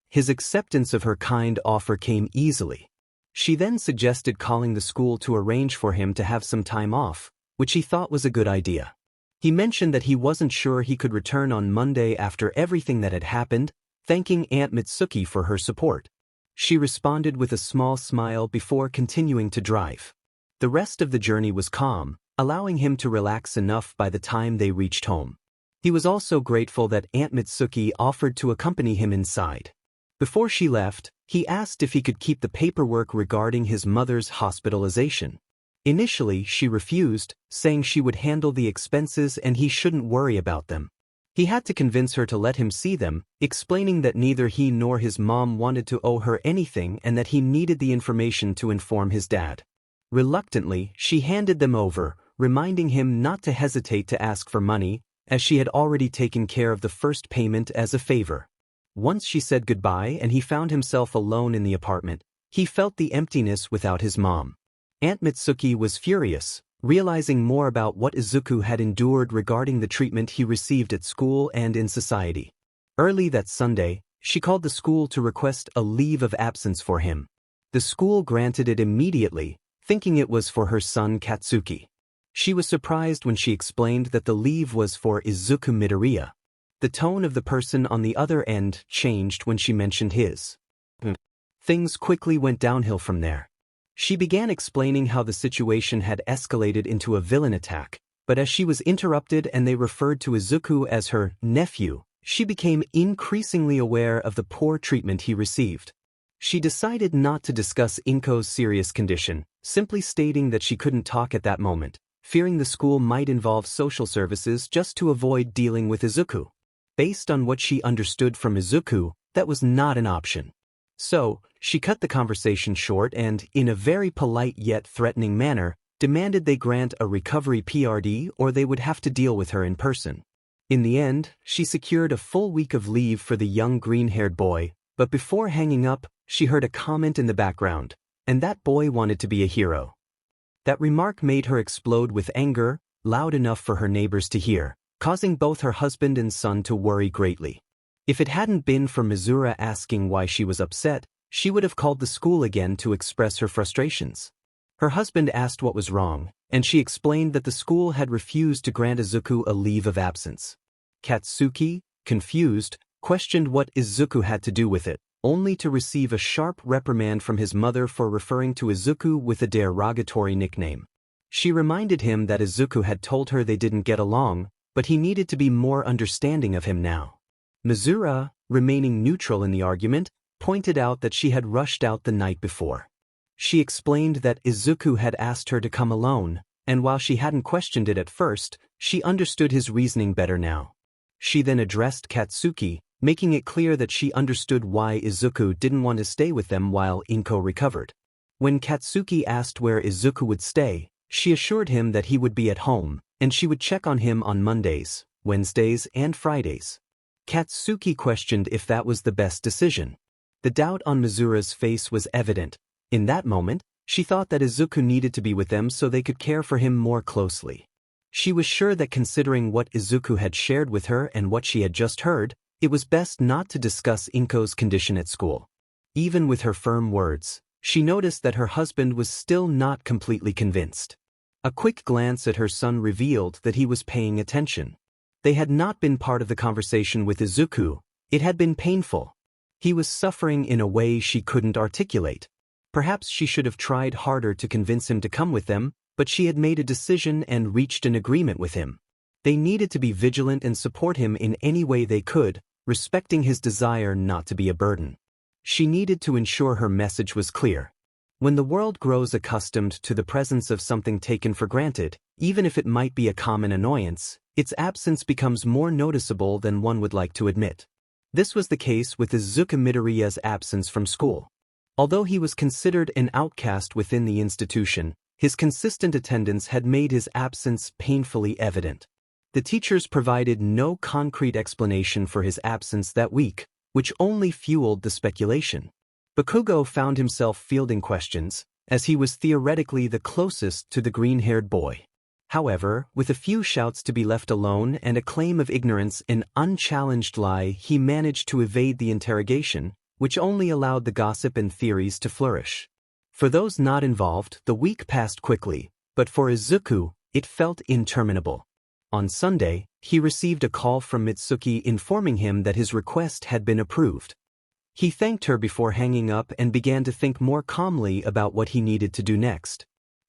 His acceptance of her kind offer came easily. She then suggested calling the school to arrange for him to have some time off, which he thought was a good idea. He mentioned that he wasn't sure he could return on Monday after everything that had happened, thanking Aunt Mitsuki for her support. She responded with a small smile before continuing to drive. The rest of the journey was calm, allowing him to relax enough by the time they reached home. He was also grateful that Aunt Mitsuki offered to accompany him inside. Before she left, he asked if he could keep the paperwork regarding his mother's hospitalization. Initially, she refused, saying she would handle the expenses and he shouldn't worry about them. He had to convince her to let him see them, explaining that neither he nor his mom wanted to owe her anything and that he needed the information to inform his dad. Reluctantly, she handed them over, reminding him not to hesitate to ask for money, as she had already taken care of the first payment as a favor. Once she said goodbye and he found himself alone in the apartment, he felt the emptiness without his mom. Aunt Mitsuki was furious, realizing more about what Izuku had endured regarding the treatment he received at school and in society. Early that Sunday, she called the school to request a leave of absence for him. The school granted it immediately, thinking it was for her son Katsuki. She was surprised when she explained that the leave was for Izuku Midoriya. The tone of the person on the other end changed when she mentioned his. Things quickly went downhill from there. She began explaining how the situation had escalated into a villain attack, but as she was interrupted and they referred to Izuku as her nephew, she became increasingly aware of the poor treatment he received. She decided not to discuss Inko's serious condition, simply stating that she couldn't talk at that moment, fearing the school might involve social services just to avoid dealing with Izuku. Based on what she understood from Izuku, that was not an option. So, she cut the conversation short and, in a very polite yet threatening manner, demanded they grant a recovery PRD or they would have to deal with her in person. In the end, she secured a full week of leave for the young green-haired boy, but before hanging up, she heard a comment in the background, and that boy wanted to be a hero. That remark made her explode with anger, loud enough for her neighbors to hear, causing both her husband and son to worry greatly. If it hadn't been for Mizura asking why she was upset, she would have called the school again to express her frustrations. Her husband asked what was wrong, and she explained that the school had refused to grant Izuku a leave of absence. Katsuki, confused, questioned what Izuku had to do with it, only to receive a sharp reprimand from his mother for referring to Izuku with a derogatory nickname. She reminded him that Izuku had told her they didn't get along, but he needed to be more understanding of him now. Mizura, remaining neutral in the argument, pointed out that she had rushed out the night before. She explained that Izuku had asked her to come alone, and while she hadn't questioned it at first, she understood his reasoning better now. She then addressed Katsuki, making it clear that she understood why Izuku didn't want to stay with them while Inko recovered. When Katsuki asked where Izuku would stay, she assured him that he would be at home, and she would check on him on Mondays, Wednesdays, and Fridays. Katsuki questioned if that was the best decision. The doubt on Mizura's face was evident. In that moment, she thought that Izuku needed to be with them so they could care for him more closely. She was sure that considering what Izuku had shared with her and what she had just heard, it was best not to discuss Inko's condition at school. Even with her firm words, she noticed that her husband was still not completely convinced. A quick glance at her son revealed that he was paying attention. They had not been part of the conversation with Izuku. It had been painful. He was suffering in a way she couldn't articulate. Perhaps she should have tried harder to convince him to come with them, but she had made a decision and reached an agreement with him. They needed to be vigilant and support him in any way they could, respecting his desire not to be a burden. She needed to ensure her message was clear. When the world grows accustomed to the presence of something taken for granted, even if it might be a common annoyance, its absence becomes more noticeable than one would like to admit. This was the case with Izuku Midoriya's absence from school. Although he was considered an outcast within the institution, his consistent attendance had made his absence painfully evident. The teachers provided no concrete explanation for his absence that week, which only fueled the speculation. Bakugo found himself fielding questions, as he was theoretically the closest to the green-haired boy. However, with a few shouts to be left alone and a claim of ignorance, an unchallenged lie, he managed to evade the interrogation, which only allowed the gossip and theories to flourish. For those not involved, the week passed quickly, but for Izuku, it felt interminable. On Sunday, he received a call from Mitsuki informing him that his request had been approved. He thanked her before hanging up and began to think more calmly about what he needed to do next.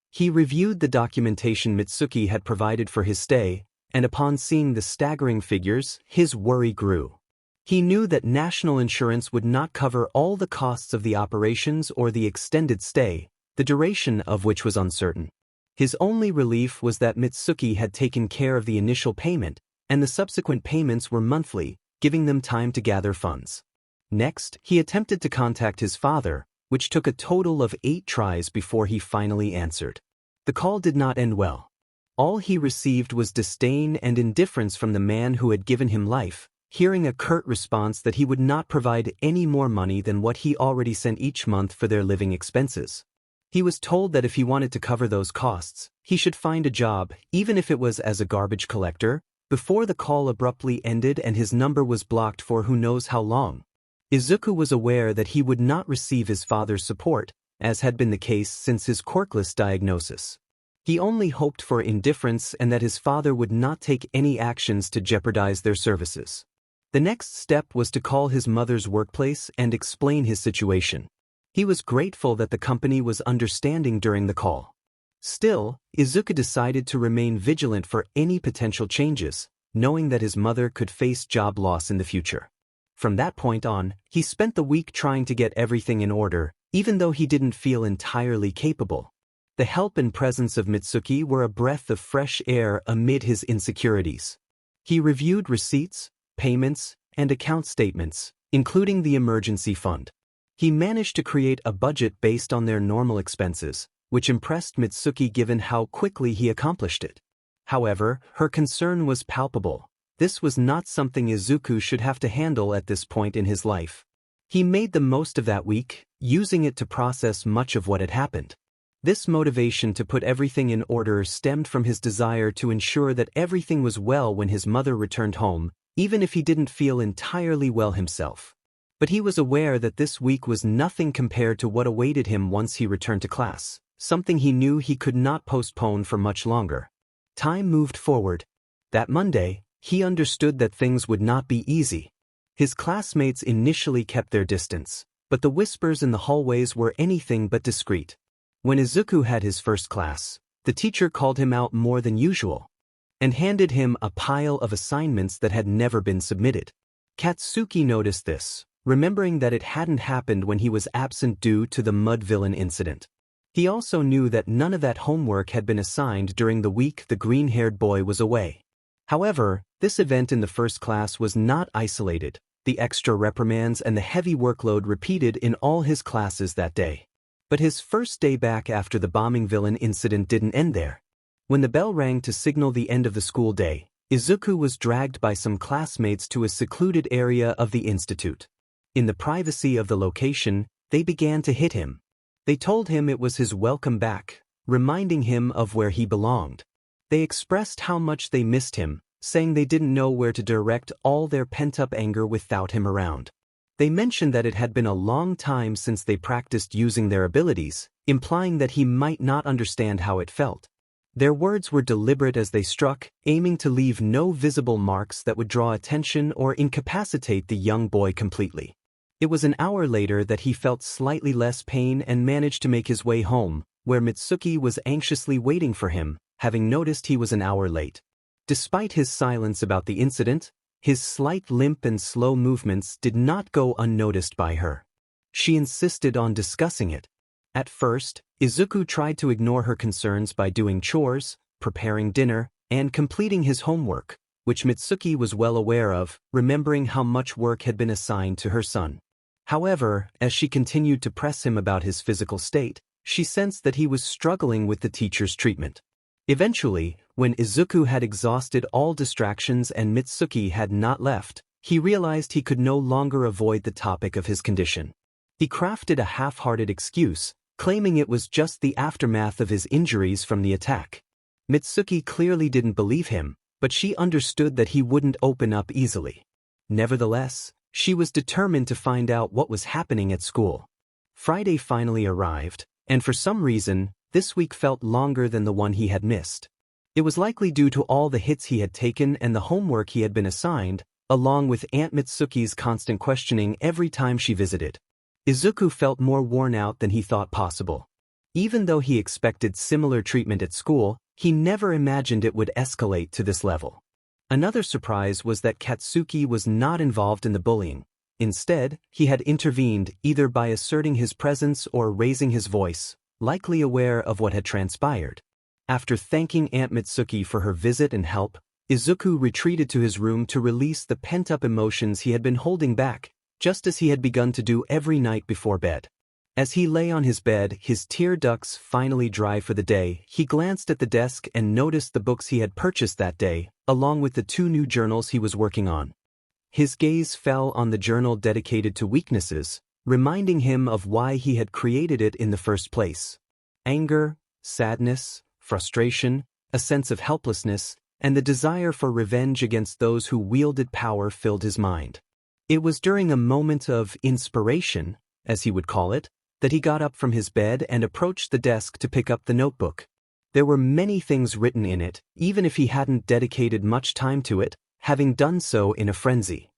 He reviewed the documentation Mitsuki had provided for his stay, and upon seeing the staggering figures, his worry grew. He knew that national insurance would not cover all the costs of the operations or the extended stay, the duration of which was uncertain. His only relief was that Mitsuki had taken care of the initial payment, and the subsequent payments were monthly, giving them time to gather funds. Next, he attempted to contact his father, which took a total of 8 tries before he finally answered. The call did not end well. All he received was disdain and indifference from the man who had given him life, hearing a curt response that he would not provide any more money than what he already sent each month for their living expenses. He was told that if he wanted to cover those costs, he should find a job, even if it was as a garbage collector, before the call abruptly ended and his number was blocked for who knows how long. Izuku was aware that he would not receive his father's support, as had been the case since his Quirkless diagnosis. He only hoped for indifference and that his father would not take any actions to jeopardize their services. The next step was to call his mother's workplace and explain his situation. He was grateful that the company was understanding during the call. Still, Izuku decided to remain vigilant for any potential changes, knowing that his mother could face job loss in the future. From that point on, he spent the week trying to get everything in order, even though he didn't feel entirely capable. The help and presence of Mitsuki were a breath of fresh air amid his insecurities. He reviewed receipts, payments, and account statements, including the emergency fund. He managed to create a budget based on their normal expenses, which impressed Mitsuki given how quickly he accomplished it. However, her concern was palpable. This was not something Izuku should have to handle at this point in his life. He made the most of that week, using it to process much of what had happened. This motivation to put everything in order stemmed from his desire to ensure that everything was well when his mother returned home, even if he didn't feel entirely well himself. But he was aware that this week was nothing compared to what awaited him once he returned to class, something he knew he could not postpone for much longer. Time moved forward. That Monday, he understood that things would not be easy. His classmates initially kept their distance, but the whispers in the hallways were anything but discreet. When Izuku had his first class, the teacher called him out more than usual and handed him a pile of assignments that had never been submitted. Katsuki noticed this, remembering that it hadn't happened when he was absent due to the mud villain incident. He also knew that none of that homework had been assigned during the week the green-haired boy was away. However, this event in the first class was not isolated. The extra reprimands and the heavy workload repeated in all his classes that day. But his first day back after the bombing villain incident didn't end there. When the bell rang to signal the end of the school day, Izuku was dragged by some classmates to a secluded area of the institute. In the privacy of the location, they began to hit him. They told him it was his welcome back, reminding him of where he belonged. They expressed how much they missed him, saying they didn't know where to direct all their pent-up anger without him around. They mentioned that it had been a long time since they practiced using their abilities, implying that he might not understand how it felt. Their words were deliberate as they struck, aiming to leave no visible marks that would draw attention or incapacitate the young boy completely. It was an hour later that he felt slightly less pain and managed to make his way home, where Mitsuki was anxiously waiting for him, having noticed he was an hour late. Despite his silence about the incident, his slight limp and slow movements did not go unnoticed by her. She insisted on discussing it. At first, Izuku tried to ignore her concerns by doing chores, preparing dinner, and completing his homework, which Mitsuki was well aware of, remembering how much work had been assigned to her son. However, as she continued to press him about his physical state, she sensed that he was struggling with the teacher's treatment. Eventually, when Izuku had exhausted all distractions and Mitsuki had not left, he realized he could no longer avoid the topic of his condition. He crafted a half-hearted excuse, claiming it was just the aftermath of his injuries from the attack. Mitsuki clearly didn't believe him, but she understood that he wouldn't open up easily. Nevertheless, she was determined to find out what was happening at school. Friday finally arrived, and for some reason, this week felt longer than the one he had missed. It was likely due to all the hits he had taken and the homework he had been assigned, along with Aunt Mitsuki's constant questioning every time she visited. Izuku felt more worn out than he thought possible. Even though he expected similar treatment at school, he never imagined it would escalate to this level. Another surprise was that Katsuki was not involved in the bullying. Instead, he had intervened either by asserting his presence or raising his voice, likely aware of what had transpired. After thanking Aunt Mitsuki for her visit and help, Izuku retreated to his room to release the pent-up emotions he had been holding back, just as he had begun to do every night before bed. As he lay on his bed, his tear ducts finally dry for the day, he glanced at the desk and noticed the books he had purchased that day, along with the 2 new journals he was working on. His gaze fell on the journal dedicated to weaknesses, reminding him of why he had created it in the first place. Anger, sadness, frustration, a sense of helplessness, and the desire for revenge against those who wielded power filled his mind. It was during a moment of inspiration, as he would call it, that he got up from his bed and approached the desk to pick up the notebook. There were many things written in it, even if he hadn't dedicated much time to it, having done so in a frenzy.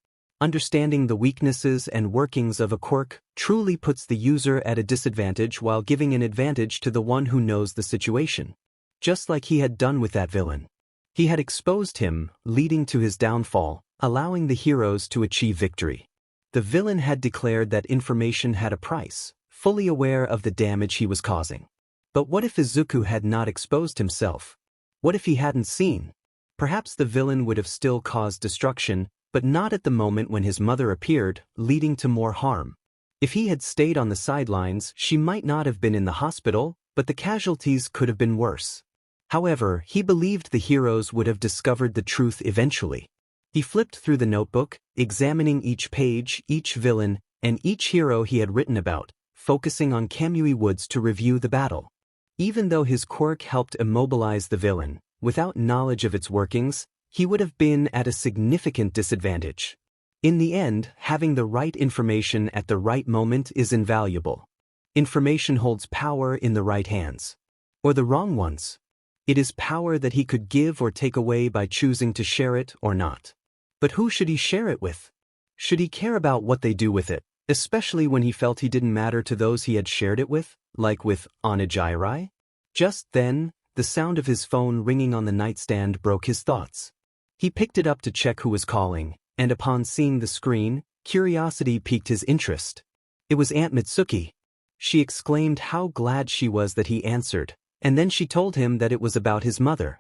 Understanding the weaknesses and workings of a quirk truly puts the user at a disadvantage while giving an advantage to the one who knows the situation. Just like he had done with that villain. He had exposed him, leading to his downfall, allowing the heroes to achieve victory. The villain had declared that information had a price, fully aware of the damage he was causing. But what if Izuku had not exposed himself? What if he hadn't seen? Perhaps the villain would have still caused destruction, but not at the moment when his mother appeared, leading to more harm. If he had stayed on the sidelines, she might not have been in the hospital, but the casualties could have been worse. However, he believed the heroes would have discovered the truth eventually. He flipped through the notebook, examining each page, each villain, and each hero he had written about, focusing on Kamui Woods to review the battle. Even though his quirk helped immobilize the villain, without knowledge of its workings, he would have been at a significant disadvantage. In the end, having the right information at the right moment is invaluable. Information holds power in the right hands. Or the wrong ones. It is power that he could give or take away by choosing to share it or not. But who should he share it with? Should he care about what they do with it, especially when he felt he didn't matter to those he had shared it with, like with Onigiri? Just then, the sound of his phone ringing on the nightstand broke his thoughts. He picked it up to check who was calling, and upon seeing the screen, curiosity piqued his interest. It was Aunt Mitsuki. She exclaimed how glad she was that he answered, and then she told him that it was about his mother.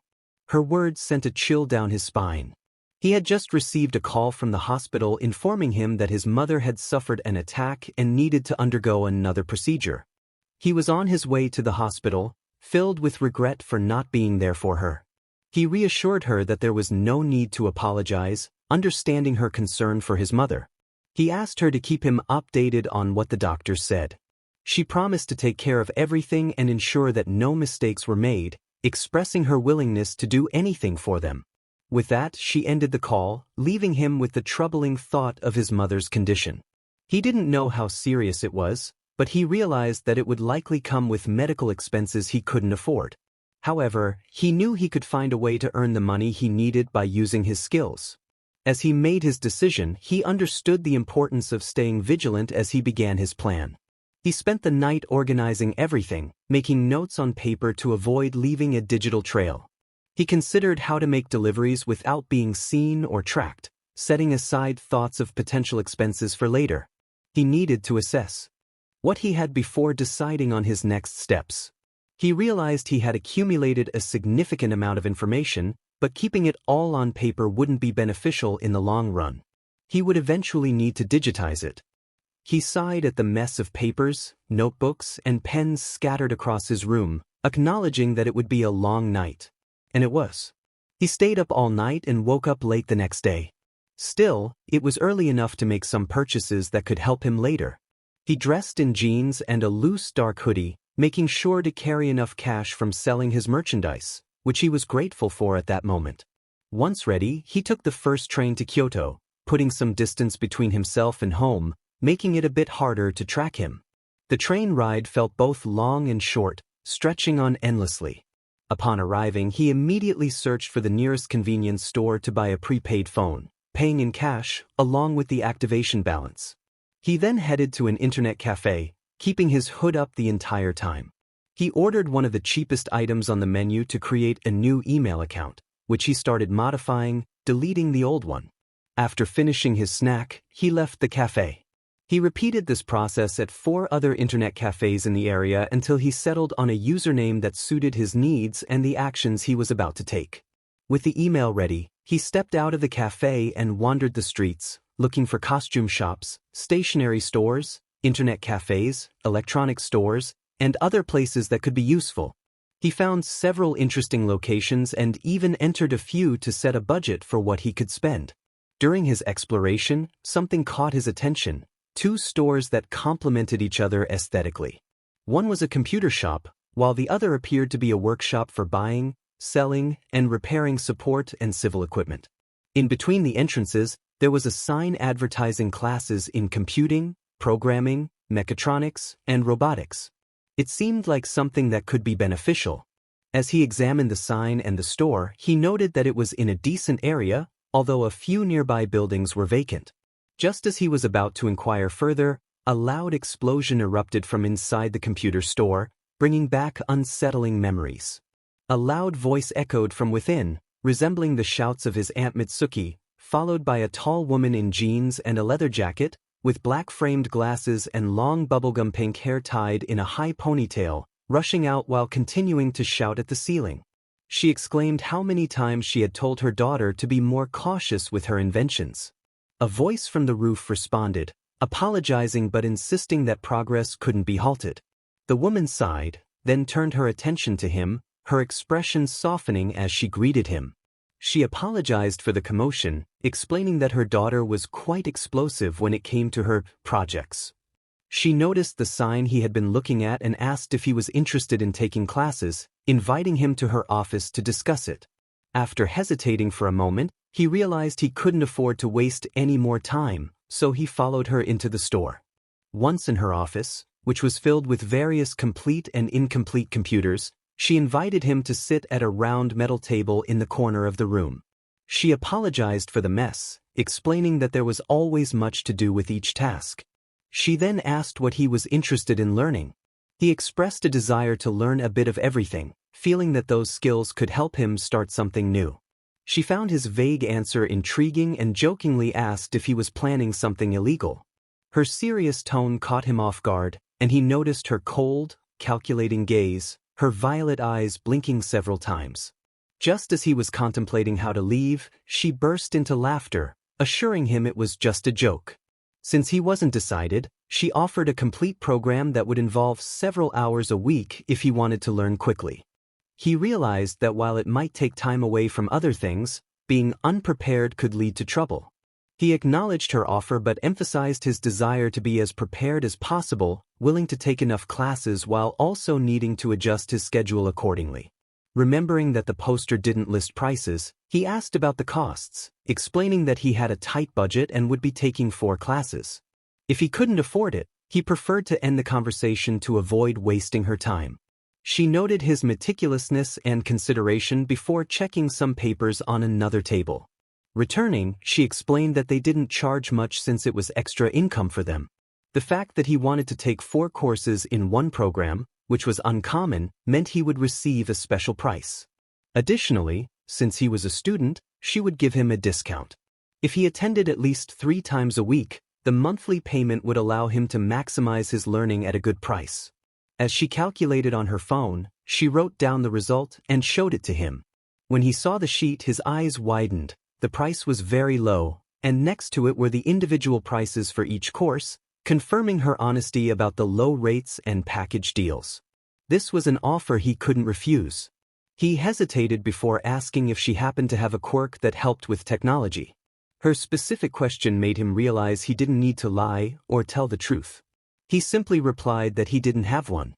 Her words sent a chill down his spine. He had just received a call from the hospital informing him that his mother had suffered an attack and needed to undergo another procedure. He was on his way to the hospital, filled with regret for not being there for her. He reassured her that there was no need to apologize, understanding her concern for his mother. He asked her to keep him updated on what the doctors said. She promised to take care of everything and ensure that no mistakes were made, expressing her willingness to do anything for them. With that, she ended the call, leaving him with the troubling thought of his mother's condition. He didn't know how serious it was, but he realized that it would likely come with medical expenses he couldn't afford. However, he knew he could find a way to earn the money he needed by using his skills. As he made his decision, he understood the importance of staying vigilant as he began his plan. He spent the night organizing everything, making notes on paper to avoid leaving a digital trail. He considered how to make deliveries without being seen or tracked, setting aside thoughts of potential expenses for later. He needed to assess what he had before deciding on his next steps. He realized he had accumulated a significant amount of information, but keeping it all on paper wouldn't be beneficial in the long run. He would eventually need to digitize it. He sighed at the mess of papers, notebooks, and pens scattered across his room, acknowledging that it would be a long night. And it was. He stayed up all night and woke up late the next day. Still, it was early enough to make some purchases that could help him later. He dressed in jeans and a loose dark hoodie, making sure to carry enough cash from selling his merchandise, which he was grateful for at that moment. Once ready, he took the first train to Kyoto, putting some distance between himself and home, making it a bit harder to track him. The train ride felt both long and short, stretching on endlessly. Upon arriving, he immediately searched for the nearest convenience store to buy a prepaid phone, paying in cash, along with the activation balance. He then headed to an internet cafe, keeping his hood up the entire time. He ordered one of the cheapest items on the menu to create a new email account, which he started modifying, deleting the old one. After finishing his snack, he left the cafe. He repeated this process at 4 other internet cafes in the area until he settled on a username that suited his needs and the actions he was about to take. With the email ready, he stepped out of the cafe and wandered the streets, looking for costume shops, stationery stores, internet cafes, electronic stores, and other places that could be useful. He found several interesting locations and even entered a few to set a budget for what he could spend. During his exploration, something caught his attention. 2 stores that complemented each other aesthetically. One was a computer shop, while the other appeared to be a workshop for buying, selling, and repairing support and civil equipment. In between the entrances, there was a sign advertising classes in computing, programming, mechatronics, and robotics. It seemed like something that could be beneficial. As he examined the sign and the store, he noted that it was in a decent area, although a few nearby buildings were vacant. Just as he was about to inquire further, a loud explosion erupted from inside the computer store, bringing back unsettling memories. A loud voice echoed from within, resembling the shouts of his Aunt Mitsuki, followed by a tall woman in jeans and a leather jacket, with black-framed glasses and long bubblegum pink hair tied in a high ponytail, rushing out while continuing to shout at the ceiling. She exclaimed how many times she had told her daughter to be more cautious with her inventions. A voice from the roof responded, apologizing but insisting that progress couldn't be halted. The woman sighed, then turned her attention to him, her expression softening as she greeted him. She apologized for the commotion, explaining that her daughter was quite explosive when it came to her projects. She noticed the sign he had been looking at and asked if he was interested in taking classes, inviting him to her office to discuss it. After hesitating for a moment, he realized he couldn't afford to waste any more time, so he followed her into the store. Once in her office, which was filled with various complete and incomplete computers, she invited him to sit at a round metal table in the corner of the room. She apologized for the mess, explaining that there was always much to do with each task. She then asked what he was interested in learning. He expressed a desire to learn a bit of everything, feeling that those skills could help him start something new. She found his vague answer intriguing and jokingly asked if he was planning something illegal. Her serious tone caught him off guard, and he noticed her cold, calculating gaze, her violet eyes blinking several times. Just as he was contemplating how to leave, she burst into laughter, assuring him it was just a joke. Since he wasn't decided, she offered a complete program that would involve several hours a week if he wanted to learn quickly. He realized that while it might take time away from other things, being unprepared could lead to trouble. He acknowledged her offer but emphasized his desire to be as prepared as possible, willing to take enough classes while also needing to adjust his schedule accordingly. Remembering that the poster didn't list prices, he asked about the costs, explaining that he had a tight budget and would be taking 4 classes. If he couldn't afford it, he preferred to end the conversation to avoid wasting her time. She noted his meticulousness and consideration before checking some papers on another table. Returning, she explained that they didn't charge much since it was extra income for them. The fact that he wanted to take 4 courses in one program, which was uncommon, meant he would receive a special price. Additionally, since he was a student, she would give him a discount. If he attended at least 3 times a week, the monthly payment would allow him to maximize his learning at a good price. As she calculated on her phone, she wrote down the result and showed it to him. When he saw the sheet, his eyes widened. The price was very low, and next to it were the individual prices for each course, confirming her honesty about the low rates and package deals. This was an offer he couldn't refuse. He hesitated before asking if she happened to have a quirk that helped with technology. Her specific question made him realize he didn't need to lie or tell the truth. He simply replied that he didn't have one.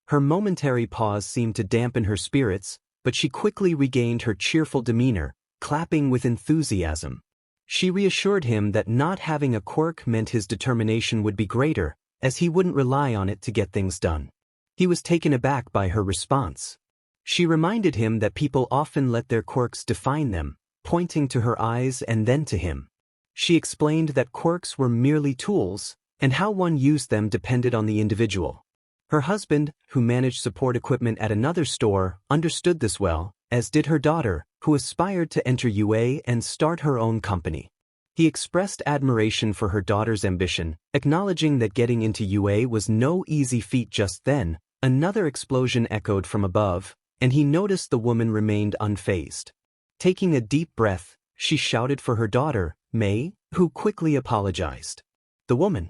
Her momentary pause seemed to dampen her spirits, but she quickly regained her cheerful demeanor, clapping with enthusiasm. She reassured him that not having a quirk meant his determination would be greater, as he wouldn't rely on it to get things done. He was taken aback by her response. She reminded him that people often let their quirks define them, pointing to her eyes and then to him. She explained that quirks were merely tools, and how one used them depended on the individual. Her husband, who managed support equipment at another store, understood this well, as did her daughter, who aspired to enter UA and start her own company. He expressed admiration for her daughter's ambition, acknowledging that getting into UA was no easy feat. Just then, another explosion echoed from above, and he noticed the woman remained unfazed. Taking a deep breath, she shouted for her daughter, May, who quickly apologized. The woman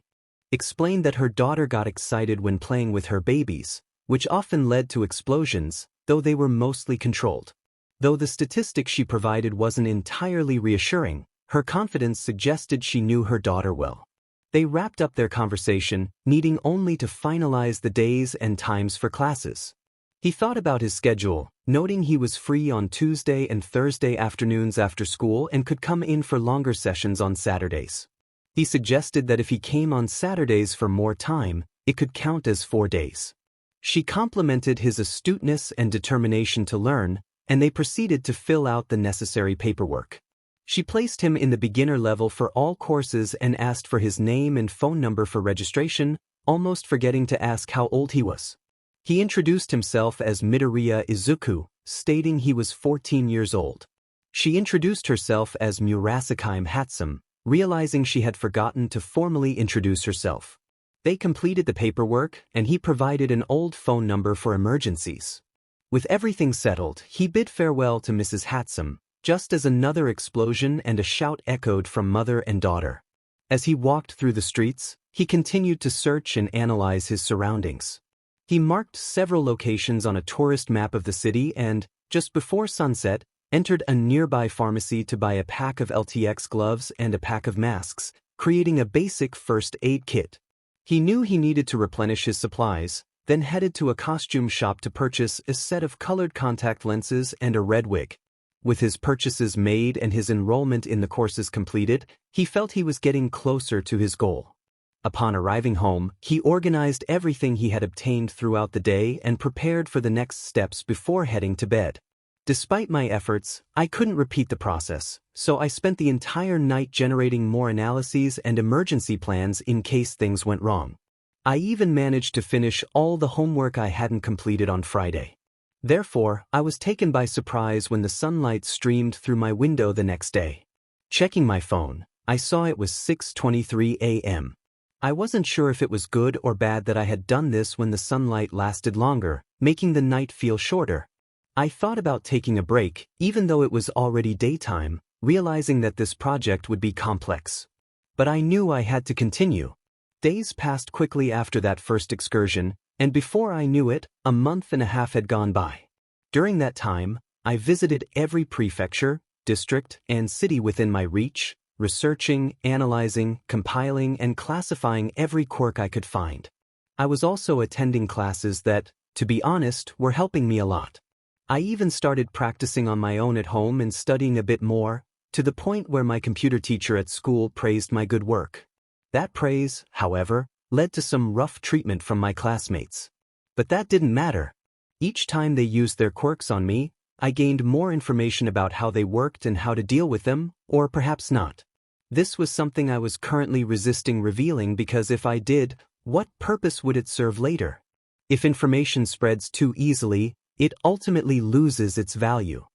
explained that her daughter got excited when playing with her babies, which often led to explosions, though they were mostly controlled. Though the statistic she provided wasn't entirely reassuring, her confidence suggested she knew her daughter well. They wrapped up their conversation, needing only to finalize the days and times for classes. He thought about his schedule, noting he was free on Tuesday and Thursday afternoons after school and could come in for longer sessions on Saturdays. He suggested that if he came on Saturdays for more time, it could count as 4 days. She complimented his astuteness and determination to learn, and they proceeded to fill out the necessary paperwork. She placed him in the beginner level for all courses and asked for his name and phone number for registration, almost forgetting to ask how old he was. He introduced himself as Midoriya Izuku, stating he was 14 years old. She introduced herself as Murasaki Hatsum, realizing she had forgotten to formally introduce herself. They completed the paperwork, and he provided an old phone number for emergencies. With everything settled, he bid farewell to Mrs. Hatsum, just as another explosion and a shout echoed from mother and daughter. As he walked through the streets, he continued to search and analyze his surroundings. He marked several locations on a tourist map of the city and, just before sunset, entered a nearby pharmacy to buy a pack of LTX gloves and a pack of masks, creating a basic first aid kit. He knew he needed to replenish his supplies, then headed to a costume shop to purchase a set of colored contact lenses and a red wig. With his purchases made and his enrollment in the courses completed, he felt he was getting closer to his goal. Upon arriving home, he organized everything he had obtained throughout the day and prepared for the next steps before heading to bed. Despite my efforts, I couldn't repeat the process, so I spent the entire night generating more analyses and emergency plans in case things went wrong. I even managed to finish all the homework I hadn't completed on Friday. Therefore, I was taken by surprise when the sunlight streamed through my window the next day. Checking my phone, I saw it was 6:23 a.m. I wasn't sure if it was good or bad that I had done this when the sunlight lasted longer, making the night feel shorter. I thought about taking a break, even though it was already daytime, realizing that this project would be complex. But I knew I had to continue. Days passed quickly after that first excursion, and before I knew it, a month and a half had gone by. During that time, I visited every prefecture, district, and city within my reach, researching, analyzing, compiling, and classifying every quirk I could find. I was also attending classes that, to be honest, were helping me a lot. I even started practicing on my own at home and studying a bit more, to the point where my computer teacher at school praised my good work. That praise, however, led to some rough treatment from my classmates. But that didn't matter. Each time they used their quirks on me, I gained more information about how they worked and how to deal with them, or perhaps not. This was something I was currently resisting revealing because if I did, what purpose would it serve later? If information spreads too easily, it ultimately loses its value.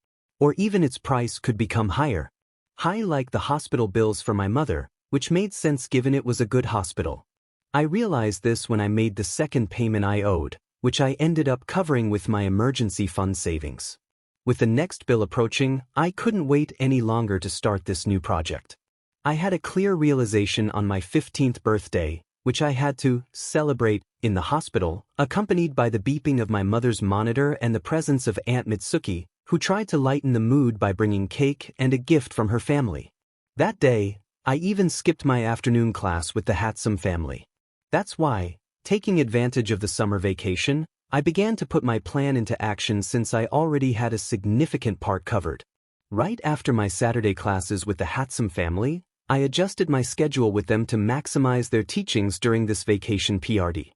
Or even its price could become higher. High like the hospital bills for my mother, which made sense given it was a good hospital. I realized this when I made the second payment I owed, which I ended up covering with my emergency fund savings. With the next bill approaching, I couldn't wait any longer to start this new project. I had a clear realization on my 15th birthday, which I had to celebrate in the hospital, accompanied by the beeping of my mother's monitor and the presence of Aunt Mitsuki, who tried to lighten the mood by bringing cake and a gift from her family. That day, I even skipped my afternoon class with the Hatsum family. That's why, taking advantage of the summer vacation, I began to put my plan into action since I already had a significant part covered. Right after my Saturday classes with the Hatsum family, I adjusted my schedule with them to maximize their teachings during this vacation PRD.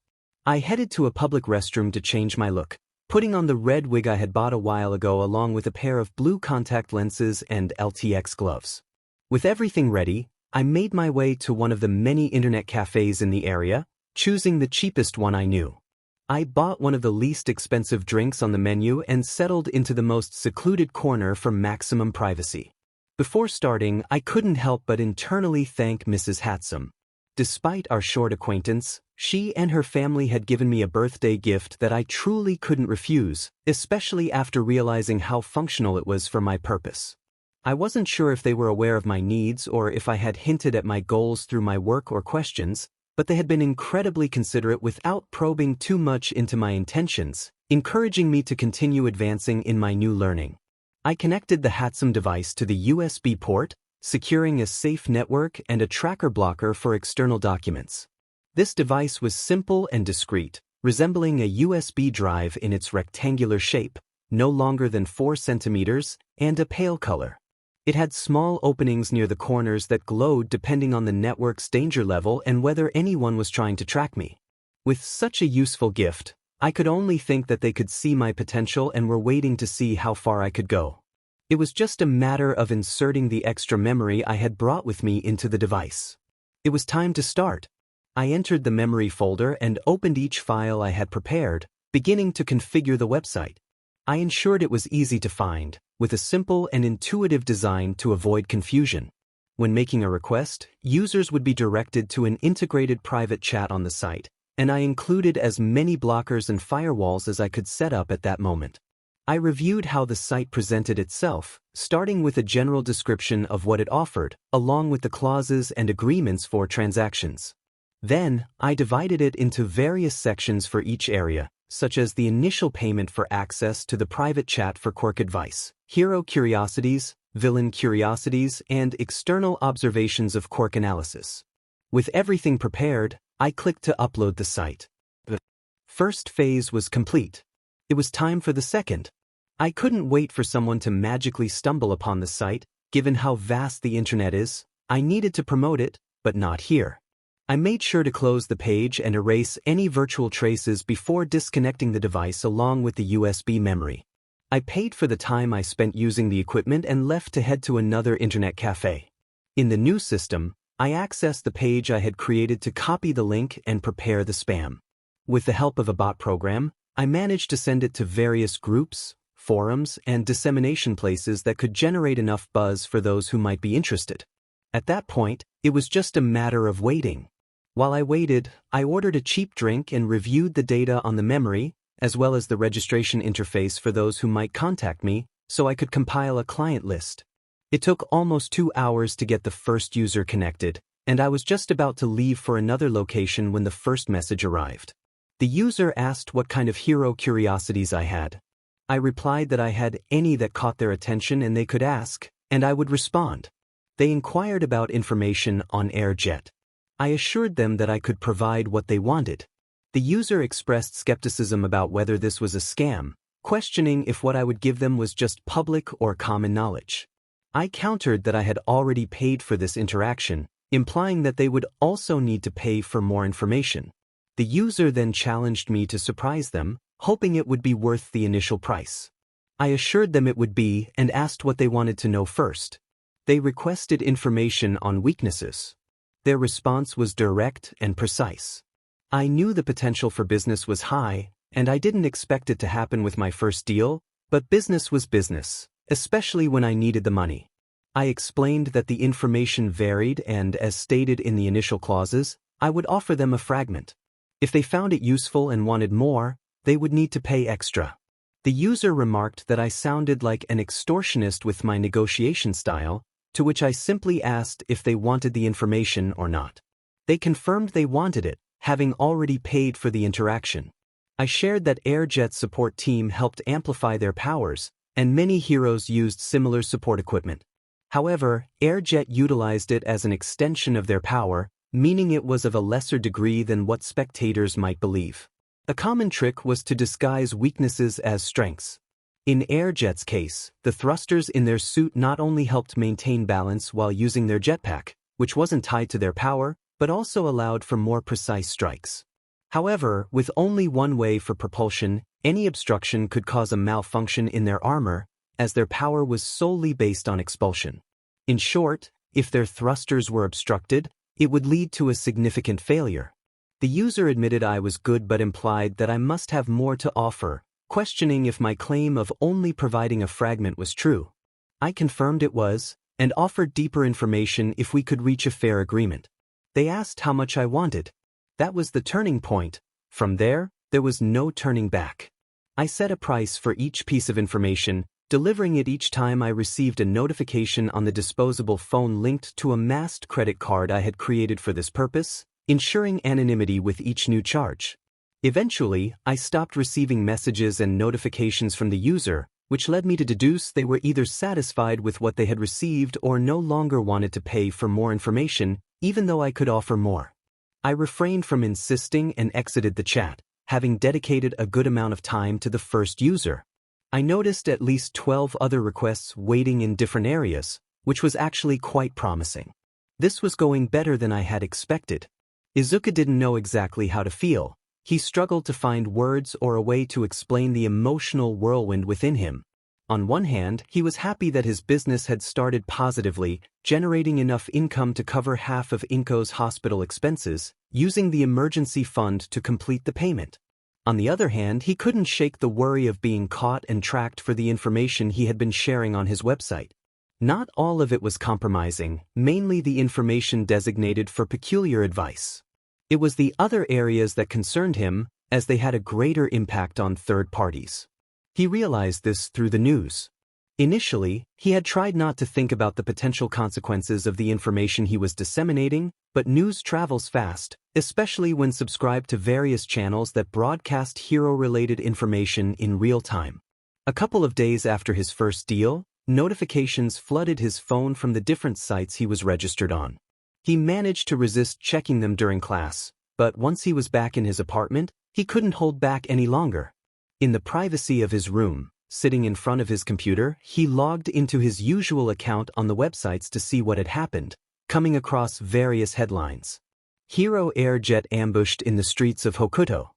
I headed to a public restroom to change my look, putting on the red wig I had bought a while ago along with a pair of blue contact lenses and LTX gloves. With everything ready, I made my way to one of the many internet cafes in the area, choosing the cheapest one I knew. I bought one of the least expensive drinks on the menu and settled into the most secluded corner for maximum privacy. Before starting, I couldn't help but internally thank Mrs. Hatsum. Despite our short acquaintance, she and her family had given me a birthday gift that I truly couldn't refuse, especially after realizing how functional it was for my purpose. I wasn't sure if they were aware of my needs or if I had hinted at my goals through my work or questions, but they had been incredibly considerate without probing too much into my intentions, encouraging me to continue advancing in my new learning. I connected the Hatsum device to the USB port, securing a safe network and a tracker blocker for external documents. This device was simple and discreet, resembling a USB drive in its rectangular shape, no longer than 4 centimeters, and a pale color. It had small openings near the corners that glowed depending on the network's danger level and whether anyone was trying to track me. With such a useful gift, I could only think that they could see my potential and were waiting to see how far I could go. It was just a matter of inserting the extra memory I had brought with me into the device. It was time to start. I entered the memory folder and opened each file I had prepared, beginning to configure the website. I ensured it was easy to find, with a simple and intuitive design to avoid confusion. When making a request, users would be directed to an integrated private chat on the site, and I included as many blockers and firewalls as I could set up at that moment. I reviewed how the site presented itself, starting with a general description of what it offered, along with the clauses and agreements for transactions. Then, I divided it into various sections for each area, such as the initial payment for access to the private chat for Quirk advice, hero curiosities, villain curiosities, and external observations of Quirk analysis. With everything prepared, I clicked to upload the site. The first phase was complete. It was time for the second. I couldn't wait for someone to magically stumble upon the site. Given how vast the internet is, I needed to promote it, but not here. I made sure to close the page and erase any virtual traces before disconnecting the device along with the USB memory. I paid for the time I spent using the equipment and left to head to another internet cafe. In the new system, I accessed the page I had created to copy the link and prepare the spam. With the help of a bot program, I managed to send it to various groups, forums, and dissemination places that could generate enough buzz for those who might be interested. At that point, it was just a matter of waiting. While I waited, I ordered a cheap drink and reviewed the data on the memory, as well as the registration interface for those who might contact me, so I could compile a client list. It took almost 2 hours to get the first user connected, and I was just about to leave for another location when the first message arrived. The user asked what kind of hero curiosities I had. I replied that I had any that caught their attention and they could ask, and I would respond. They inquired about information on AirJet. I assured them that I could provide what they wanted. The user expressed skepticism about whether this was a scam, questioning if what I would give them was just public or common knowledge. I countered that I had already paid for this interaction, implying that they would also need to pay for more information. The user then challenged me to surprise them, hoping it would be worth the initial price. I assured them it would be and asked what they wanted to know first. They requested information on weaknesses. Their response was direct and precise. I knew the potential for business was high, and I didn't expect it to happen with my first deal, but business was business, especially when I needed the money. I explained that the information varied and, as stated in the initial clauses, I would offer them a fragment. If they found it useful and wanted more, they would need to pay extra. The user remarked that I sounded like an extortionist with my negotiation style, to which I simply asked if they wanted the information or not. They confirmed they wanted it, having already paid for the interaction. I shared that AirJet's support team helped amplify their powers, and many heroes used similar support equipment. However, AirJet utilized it as an extension of their power, meaning it was of a lesser degree than what spectators might believe. A common trick was to disguise weaknesses as strengths. In AirJet's case, the thrusters in their suit not only helped maintain balance while using their jetpack, which wasn't tied to their power, but also allowed for more precise strikes. However, with only one way for propulsion, any obstruction could cause a malfunction in their armor, as their power was solely based on expulsion. In short, if their thrusters were obstructed, it would lead to a significant failure. The user admitted I was good but implied that I must have more to offer, questioning if my claim of only providing a fragment was true. I confirmed it was, and offered deeper information if we could reach a fair agreement. They asked how much I wanted. That was the turning point. From there was no turning back. I set a price for each piece of information, delivering it each time I received a notification on the disposable phone linked to a masked credit card I had created for this purpose, ensuring anonymity with each new charge. Eventually, I stopped receiving messages and notifications from the user, which led me to deduce they were either satisfied with what they had received or no longer wanted to pay for more information, even though I could offer more. I refrained from insisting and exited the chat, having dedicated a good amount of time to the first user. I noticed at least 12 other requests waiting in different areas, which was actually quite promising. This was going better than I had expected. Izuku didn't know exactly how to feel. He struggled to find words or a way to explain the emotional whirlwind within him. On one hand, he was happy that his business had started positively, generating enough income to cover half of Inko's hospital expenses, using the emergency fund to complete the payment. On the other hand, he couldn't shake the worry of being caught and tracked for the information he had been sharing on his website. Not all of it was compromising, mainly the information designated for peculiar advice. It was the other areas that concerned him, as they had a greater impact on third parties. He realized this through the news. Initially, he had tried not to think about the potential consequences of the information he was disseminating, but news travels fast, especially when subscribed to various channels that broadcast hero-related information in real time. A couple of days after his first deal, notifications flooded his phone from the different sites he was registered on. He managed to resist checking them during class, but once he was back in his apartment, he couldn't hold back any longer. In the privacy of his room, sitting in front of his computer, he logged into his usual account on the websites to see what had happened, coming across various headlines. Hero air jet ambushed in the streets of Hokuto.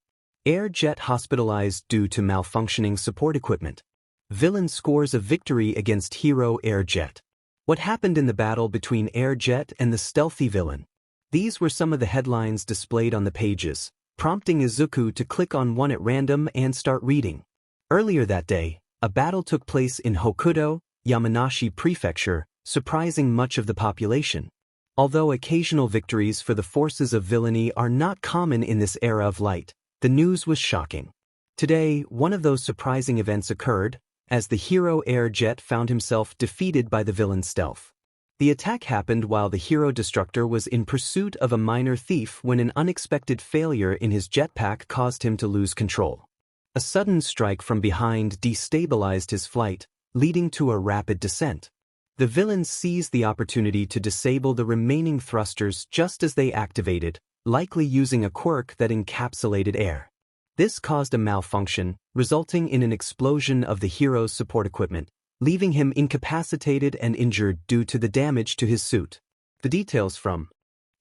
Air jet hospitalized due to malfunctioning support equipment. Villain scores a victory against hero air jet. What happened in the battle between air jet and the stealthy villain? These were some of the headlines displayed on the pages, prompting Izuku to click on one at random and start reading. Earlier that day, a battle took place in Hokuto, Yamanashi Prefecture, surprising much of the population. Although occasional victories for the forces of villainy are not common in this era of light, the news was shocking. Today, one of those surprising events occurred, as the hero air jet found himself defeated by the villain's stealth. The attack happened while the hero destructor was in pursuit of a minor thief when an unexpected failure in his jetpack caused him to lose control. A sudden strike from behind destabilized his flight, leading to a rapid descent. The villain seized the opportunity to disable the remaining thrusters just as they activated, likely using a quirk that encapsulated air. This caused a malfunction, resulting in an explosion of the hero's support equipment, leaving him incapacitated and injured due to the damage to his suit. The details from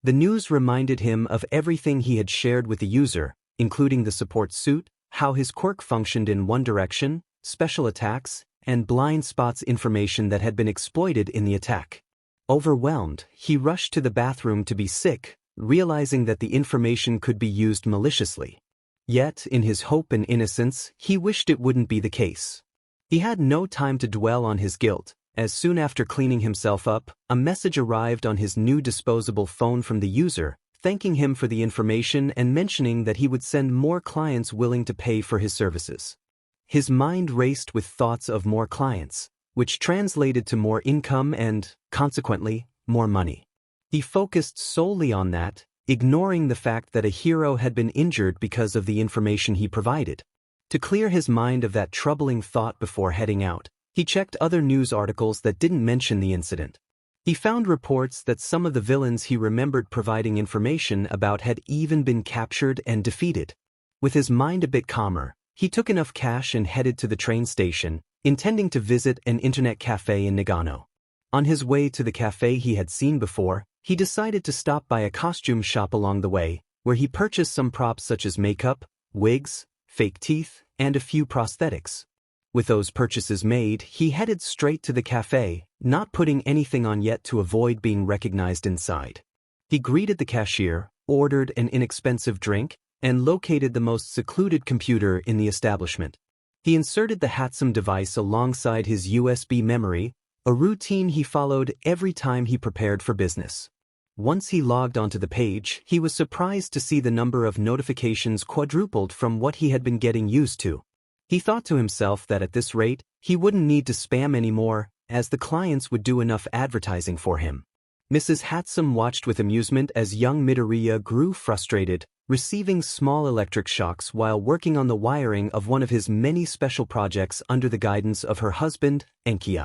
the news reminded him of everything he had shared with the user, including the support suit, how his quirk functioned in one direction, special attacks, and blind spots information that had been exploited in the attack. Overwhelmed, he rushed to the bathroom to be sick, realizing that the information could be used maliciously. Yet, in his hope and innocence, he wished it wouldn't be the case. He had no time to dwell on his guilt, as soon after cleaning himself up, a message arrived on his new disposable phone from the user, thanking him for the information and mentioning that he would send more clients willing to pay for his services. His mind raced with thoughts of more clients, which translated to more income and, consequently, more money. He focused solely on that, ignoring the fact that a hero had been injured because of the information he provided. To clear his mind of that troubling thought before heading out, he checked other news articles that didn't mention the incident. He found reports that some of the villains he remembered providing information about had even been captured and defeated. With his mind a bit calmer, he took enough cash and headed to the train station, intending to visit an internet cafe in Nagano. On his way to the cafe he had seen before, he decided to stop by a costume shop along the way, where he purchased some props such as makeup, wigs, fake teeth, and a few prosthetics. With those purchases made, he headed straight to the cafe, not putting anything on yet to avoid being recognized inside. He greeted the cashier, ordered an inexpensive drink, and located the most secluded computer in the establishment. He inserted the Hatsum device alongside his USB memory, a routine he followed every time he prepared for business. Once he logged onto the page, he was surprised to see the number of notifications quadrupled from what he had been getting used to. He thought to himself that at this rate, he wouldn't need to spam anymore, as the clients would do enough advertising for him. Mrs. Hatsum watched with amusement as young Midoriya grew frustrated, receiving small electric shocks while working on the wiring of one of his many special projects under the guidance of her husband, Enki.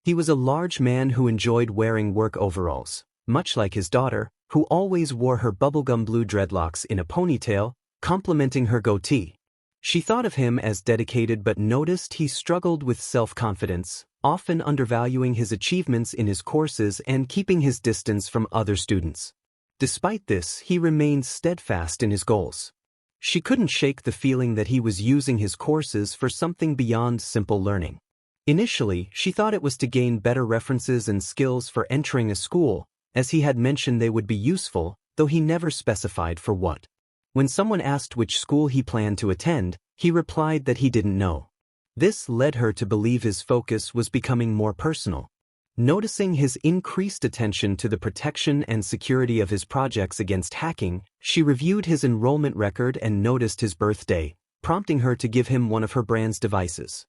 He was a large man who enjoyed wearing work overalls, much like his daughter, who always wore her bubblegum blue dreadlocks in a ponytail, complementing her goatee. She thought of him as dedicated but noticed he struggled with self-confidence, often undervaluing his achievements in his courses and keeping his distance from other students. Despite this, he remained steadfast in his goals. She couldn't shake the feeling that he was using his courses for something beyond simple learning. Initially, she thought it was to gain better references and skills for entering a school, as he had mentioned they would be useful, though he never specified for what. When someone asked which school he planned to attend, he replied that he didn't know. This led her to believe his focus was becoming more personal. Noticing his increased attention to the protection and security of his projects against hacking, she reviewed his enrollment record and noticed his birthday, prompting her to give him one of her brand's devices.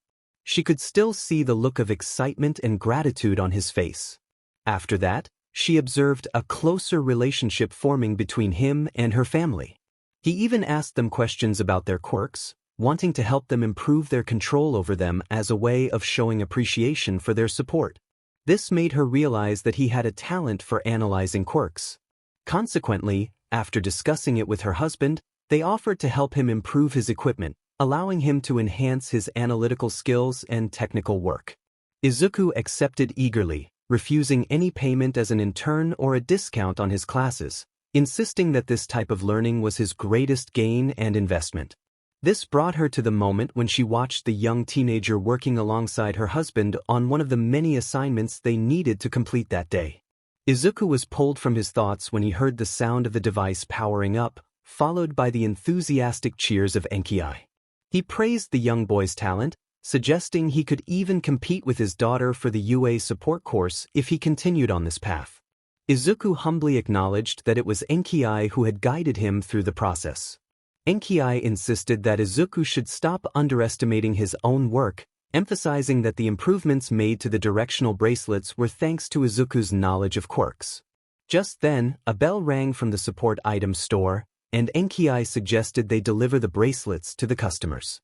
she could still see the look of excitement and gratitude on his face. After that, she observed a closer relationship forming between him and her family. He even asked them questions about their quirks, wanting to help them improve their control over them as a way of showing appreciation for their support. This made her realize that he had a talent for analyzing quirks. Consequently, after discussing it with her husband, they offered to help him improve his equipment, allowing him to enhance his analytical skills and technical work. Izuku accepted eagerly, refusing any payment as an intern or a discount on his classes, insisting that this type of learning was his greatest gain and investment. This brought her to the moment when she watched the young teenager working alongside her husband on one of the many assignments they needed to complete that day. Izuku was pulled from his thoughts when he heard the sound of the device powering up, followed by the enthusiastic cheers of Enki. He praised the young boy's talent, suggesting he could even compete with his daughter for the UA support course if he continued on this path. Izuku humbly acknowledged that it was Enki who had guided him through the process. Enki insisted that Izuku should stop underestimating his own work, emphasizing that the improvements made to the directional bracelets were thanks to Izuku's knowledge of quirks. Just then, a bell rang from the support items store, and Enki suggested they deliver the bracelets to the customers.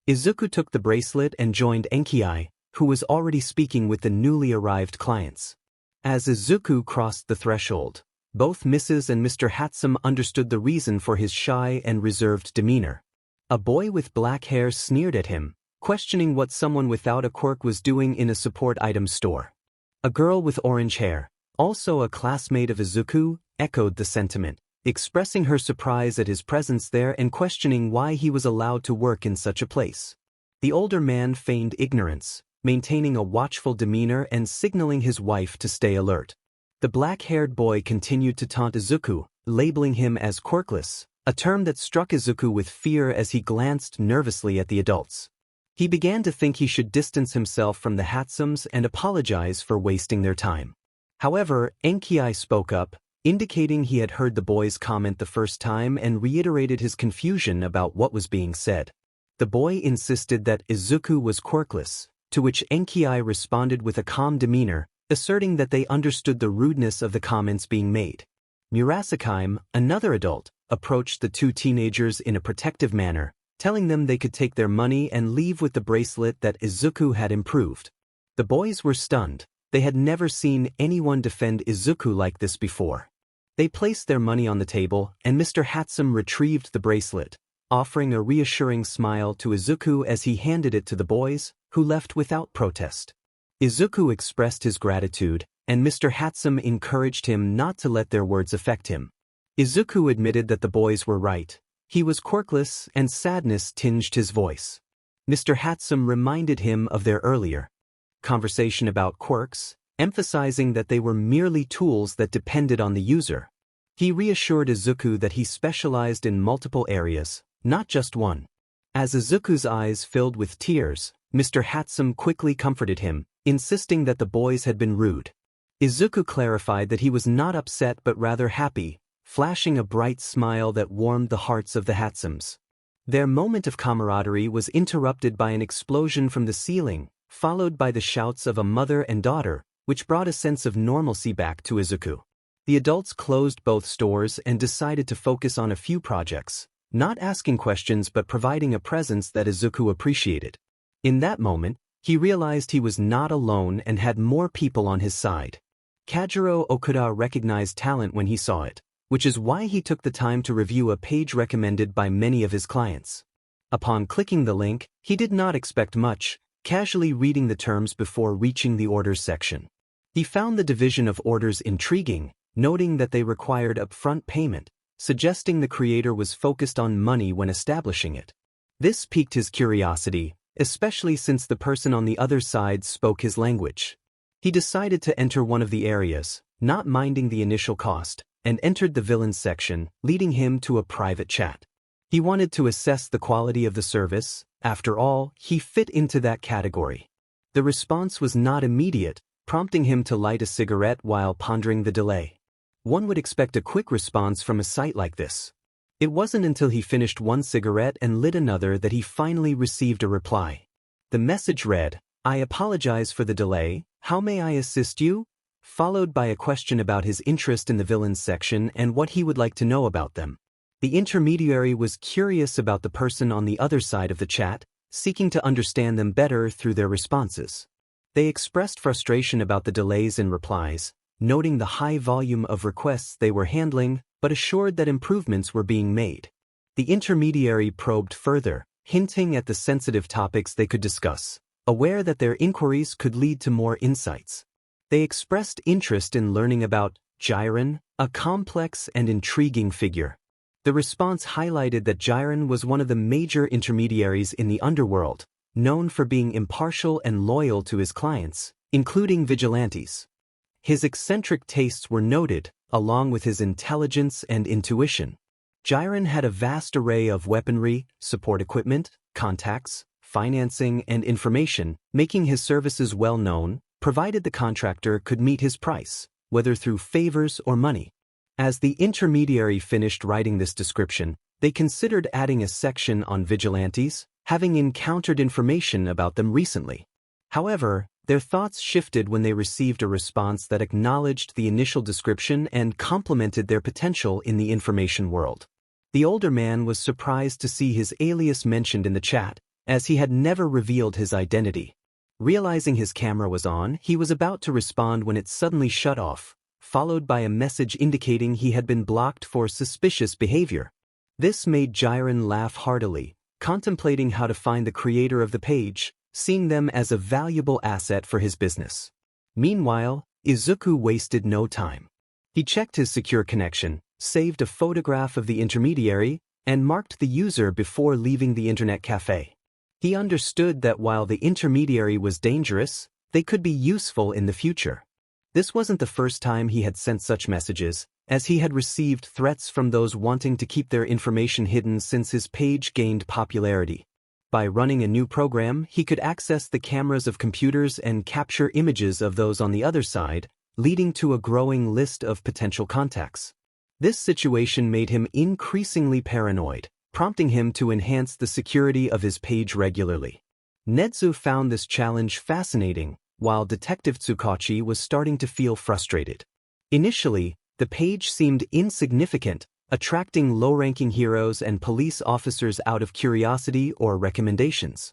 Izuku took the bracelet and joined Enki, who was already speaking with the newly arrived clients. As Izuku crossed the threshold, both Mrs. and Mr. Hatsum understood the reason for his shy and reserved demeanor. A boy with black hair sneered at him, questioning what someone without a quirk was doing in a support items store. A girl with orange hair, also a classmate of Izuku, echoed the sentiment, expressing her surprise at his presence there and questioning why he was allowed to work in such a place. The older man feigned ignorance, maintaining a watchful demeanor and signaling his wife to stay alert. The black-haired boy continued to taunt Izuku, labeling him as Quirkless, a term that struck Izuku with fear as he glanced nervously at the adults. He began to think he should distance himself from the Hatsums and apologize for wasting their time. However, Enki spoke up, indicating he had heard the boy's comment the first time and reiterated his confusion about what was being said. The boy insisted that Izuku was quirkless, to which Enki responded with a calm demeanor, asserting that they understood the rudeness of the comments being made. Murasaki, another adult, approached the two teenagers in a protective manner, telling them they could take their money and leave with the bracelet that Izuku had improved. The boys were stunned. They had never seen anyone defend Izuku like this before. They placed their money on the table, and Mr. Hatsum retrieved the bracelet, offering a reassuring smile to Izuku as he handed it to the boys, who left without protest. Izuku expressed his gratitude, and Mr. Hatsum encouraged him not to let their words affect him. Izuku admitted that the boys were right. He was quirkless, and sadness tinged his voice. Mr. Hatsum reminded him of their earlier conversation about quirks, emphasizing that they were merely tools that depended on the user. He reassured Izuku that he specialized in multiple areas, not just one. As Izuku's eyes filled with tears, Mr. Hatsum quickly comforted him, insisting that the boys had been rude. Izuku clarified that he was not upset but rather happy, flashing a bright smile that warmed the hearts of the Hatsums. Their moment of camaraderie was interrupted by an explosion from the ceiling, followed by the shouts of a mother and daughter, which brought a sense of normalcy back to Izuku. The adults closed both stores and decided to focus on a few projects, not asking questions but providing a presence that Izuku appreciated. In that moment, he realized he was not alone and had more people on his side. Kajiro Okuda recognized talent when he saw it, which is why he took the time to review a page recommended by many of his clients. Upon clicking the link, he did not expect much, casually reading the terms before reaching the orders section. He found the division of orders intriguing, noting that they required upfront payment, suggesting the creator was focused on money when establishing it. This piqued his curiosity, especially since the person on the other side spoke his language. He decided to enter one of the areas, not minding the initial cost, and entered the villains section, leading him to a private chat. He wanted to assess the quality of the service. After all, he fit into that category. The response was not immediate, prompting him to light a cigarette while pondering the delay. One would expect a quick response from a site like this. It wasn't until he finished one cigarette and lit another that he finally received a reply. The message read, "I apologize for the delay, how may I assist you?" Followed by a question about his interest in the villains section and what he would like to know about them. The intermediary was curious about the person on the other side of the chat, seeking to understand them better through their responses. They expressed frustration about the delays in replies, noting the high volume of requests they were handling, but assured that improvements were being made. The intermediary probed further, hinting at the sensitive topics they could discuss, aware that their inquiries could lead to more insights. They expressed interest in learning about Jiren, a complex and intriguing figure. The response highlighted that Jiren was one of the major intermediaries in the underworld, known for being impartial and loyal to his clients, including vigilantes. His eccentric tastes were noted, along with his intelligence and intuition. Jiren had a vast array of weaponry, support equipment, contacts, financing, and information, making his services well known, provided the contractor could meet his price, whether through favors or money. As the intermediary finished writing this description, they considered adding a section on vigilantes, having encountered information about them recently. However, their thoughts shifted when they received a response that acknowledged the initial description and complimented their potential in the information world. The older man was surprised to see his alias mentioned in the chat, as he had never revealed his identity. Realizing his camera was on, he was about to respond when it suddenly shut off, followed by a message indicating he had been blocked for suspicious behavior. This made Jiren laugh heartily, contemplating how to find the creator of the page, seeing them as a valuable asset for his business. Meanwhile, Izuku wasted no time. He checked his secure connection, saved a photograph of the intermediary, and marked the user before leaving the internet cafe. He understood that while the intermediary was dangerous, they could be useful in the future. This wasn't the first time he had sent such messages, as he had received threats from those wanting to keep their information hidden since his page gained popularity. By running a new program, he could access the cameras of computers and capture images of those on the other side, leading to a growing list of potential contacts. This situation made him increasingly paranoid, prompting him to enhance the security of his page regularly. Netsu found this challenge fascinating, while Detective Tsukachi was starting to feel frustrated. Initially, the page seemed insignificant, attracting low-ranking heroes and police officers out of curiosity or recommendations.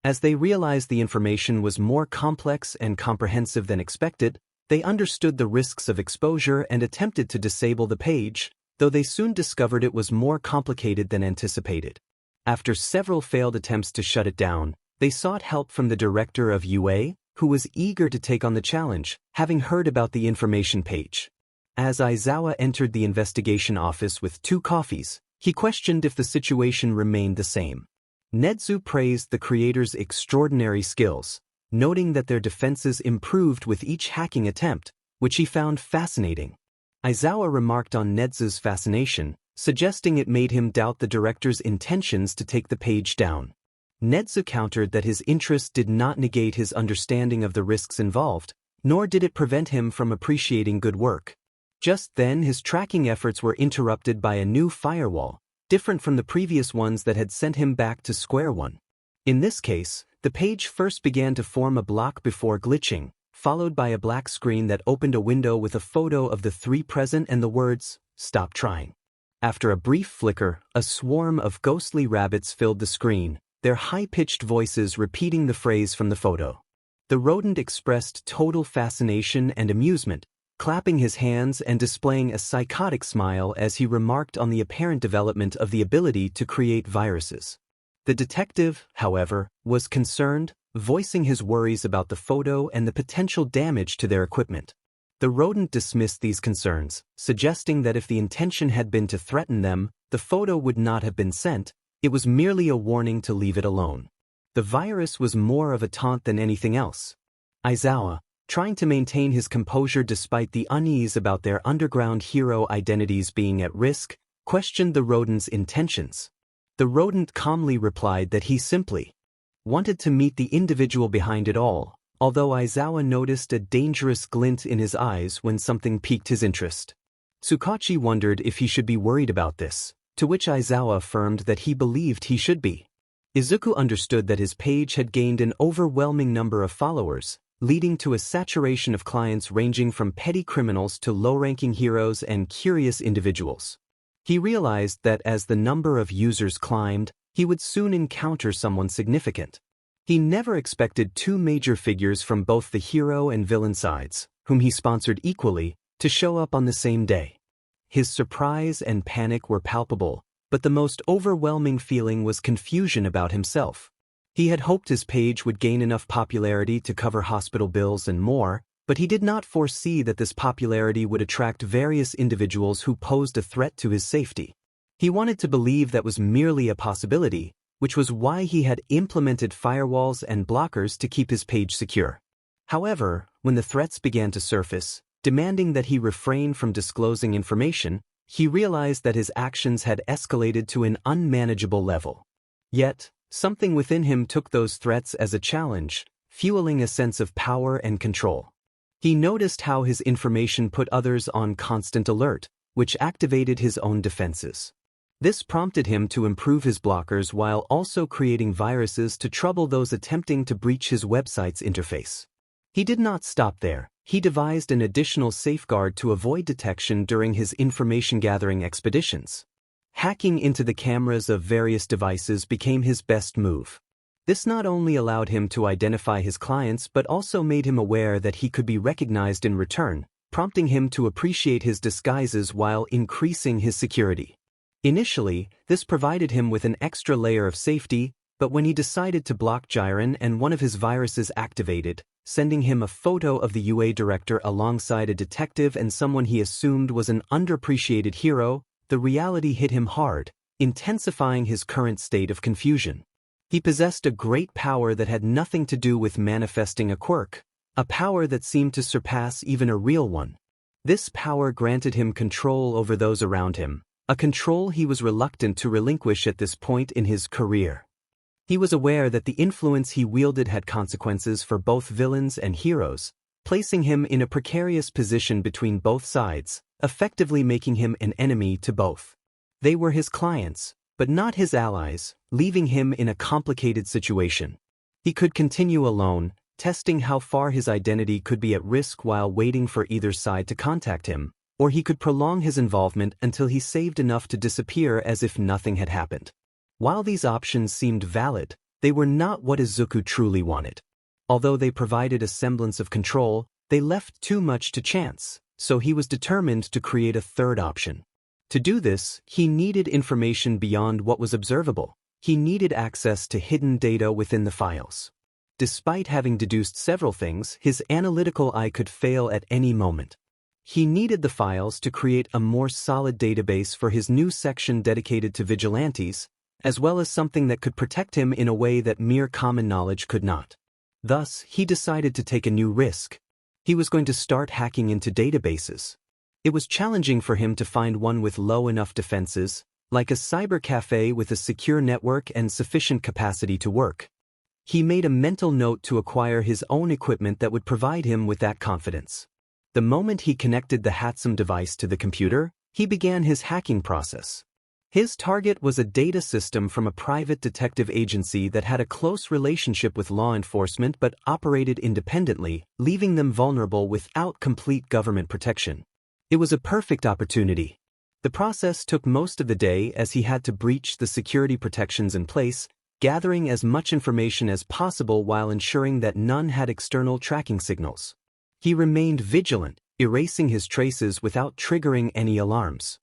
As they realized the information was more complex and comprehensive than expected, they understood the risks of exposure and attempted to disable the page, though they soon discovered it was more complicated than anticipated. After several failed attempts to shut it down, they sought help from the director of UA, who was eager to take on the challenge, having heard about the information page. As Aizawa entered the investigation office with 2 coffees, he questioned if the situation remained the same. Netsu praised the creators' extraordinary skills, noting that their defenses improved with each hacking attempt, which he found fascinating. Aizawa remarked on Netsu's fascination, suggesting it made him doubt the director's intentions to take the page down. Netsu countered that his interest did not negate his understanding of the risks involved, nor did it prevent him from appreciating good work. Just then his tracking efforts were interrupted by a new firewall, different from the previous ones that had sent him back to square one. In this case, the page first began to form a block before glitching, followed by a black screen that opened a window with a photo of the 3 present and the words, "Stop trying." After a brief flicker, a swarm of ghostly rabbits filled the screen, their high-pitched voices repeating the phrase from the photo. The rodent expressed total fascination and amusement, clapping his hands and displaying a psychotic smile as he remarked on the apparent development of the ability to create viruses. The detective, however, was concerned, voicing his worries about the photo and the potential damage to their equipment. The rodent dismissed these concerns, suggesting that if the intention had been to threaten them, the photo would not have been sent, it was merely a warning to leave it alone. The virus was more of a taunt than anything else. Aizawa, trying to maintain his composure despite the unease about their underground hero identities being at risk, questioned the rodent's intentions. The rodent calmly replied that he simply wanted to meet the individual behind it all, although Aizawa noticed a dangerous glint in his eyes when something piqued his interest. Tsukachi wondered if he should be worried about this, to which Aizawa affirmed that he believed he should be. Izuku understood that his page had gained an overwhelming number of followers, leading to a saturation of clients ranging from petty criminals to low-ranking heroes and curious individuals. He realized that as the number of users climbed, he would soon encounter someone significant. He never expected two major figures from both the hero and villain sides, whom he sponsored equally, to show up on the same day. His surprise and panic were palpable, but the most overwhelming feeling was confusion about himself. He had hoped his page would gain enough popularity to cover hospital bills and more, but he did not foresee that this popularity would attract various individuals who posed a threat to his safety. He wanted to believe that was merely a possibility, which was why he had implemented firewalls and blockers to keep his page secure. However, when the threats began to surface, demanding that he refrain from disclosing information, he realized that his actions had escalated to an unmanageable level. Yet, something within him took those threats as a challenge, fueling a sense of power and control. He noticed how his information put others on constant alert, which activated his own defenses. This prompted him to improve his blockers while also creating viruses to trouble those attempting to breach his website's interface. He did not stop there. He devised an additional safeguard to avoid detection during his information-gathering expeditions. Hacking into the cameras of various devices became his best move. This not only allowed him to identify his clients but also made him aware that he could be recognized in return, prompting him to appreciate his disguises while increasing his security. Initially, this provided him with an extra layer of safety, but when he decided to block Jiren and one of his viruses activated, sending him a photo of the UA director alongside a detective and someone he assumed was an underappreciated hero, the reality hit him hard, intensifying his current state of confusion. He possessed a great power that had nothing to do with manifesting a quirk, a power that seemed to surpass even a real one. This power granted him control over those around him, a control he was reluctant to relinquish at this point in his career. He was aware that the influence he wielded had consequences for both villains and heroes, placing him in a precarious position between both sides, effectively making him an enemy to both. They were his clients, but not his allies, leaving him in a complicated situation. He could continue alone, testing how far his identity could be at risk while waiting for either side to contact him, or he could prolong his involvement until he saved enough to disappear as if nothing had happened. While these options seemed valid, they were not what Izuku truly wanted. Although they provided a semblance of control, they left too much to chance, so he was determined to create a third option. To do this, he needed information beyond what was observable. He needed access to hidden data within the files. Despite having deduced several things, his analytical eye could fail at any moment. He needed the files to create a more solid database for his new section dedicated to vigilantes, as well as something that could protect him in a way that mere common knowledge could not. Thus, he decided to take a new risk. He was going to start hacking into databases. It was challenging for him to find one with low enough defenses, like a cyber cafe with a secure network and sufficient capacity to work. He made a mental note to acquire his own equipment that would provide him with that confidence. The moment he connected the Hatsum device to the computer, he began his hacking process. His target was a data system from a private detective agency that had a close relationship with law enforcement but operated independently, leaving them vulnerable without complete government protection. It was a perfect opportunity. The process took most of the day as he had to breach the security protections in place, gathering as much information as possible while ensuring that none had external tracking signals. He remained vigilant, erasing his traces without triggering any alarms.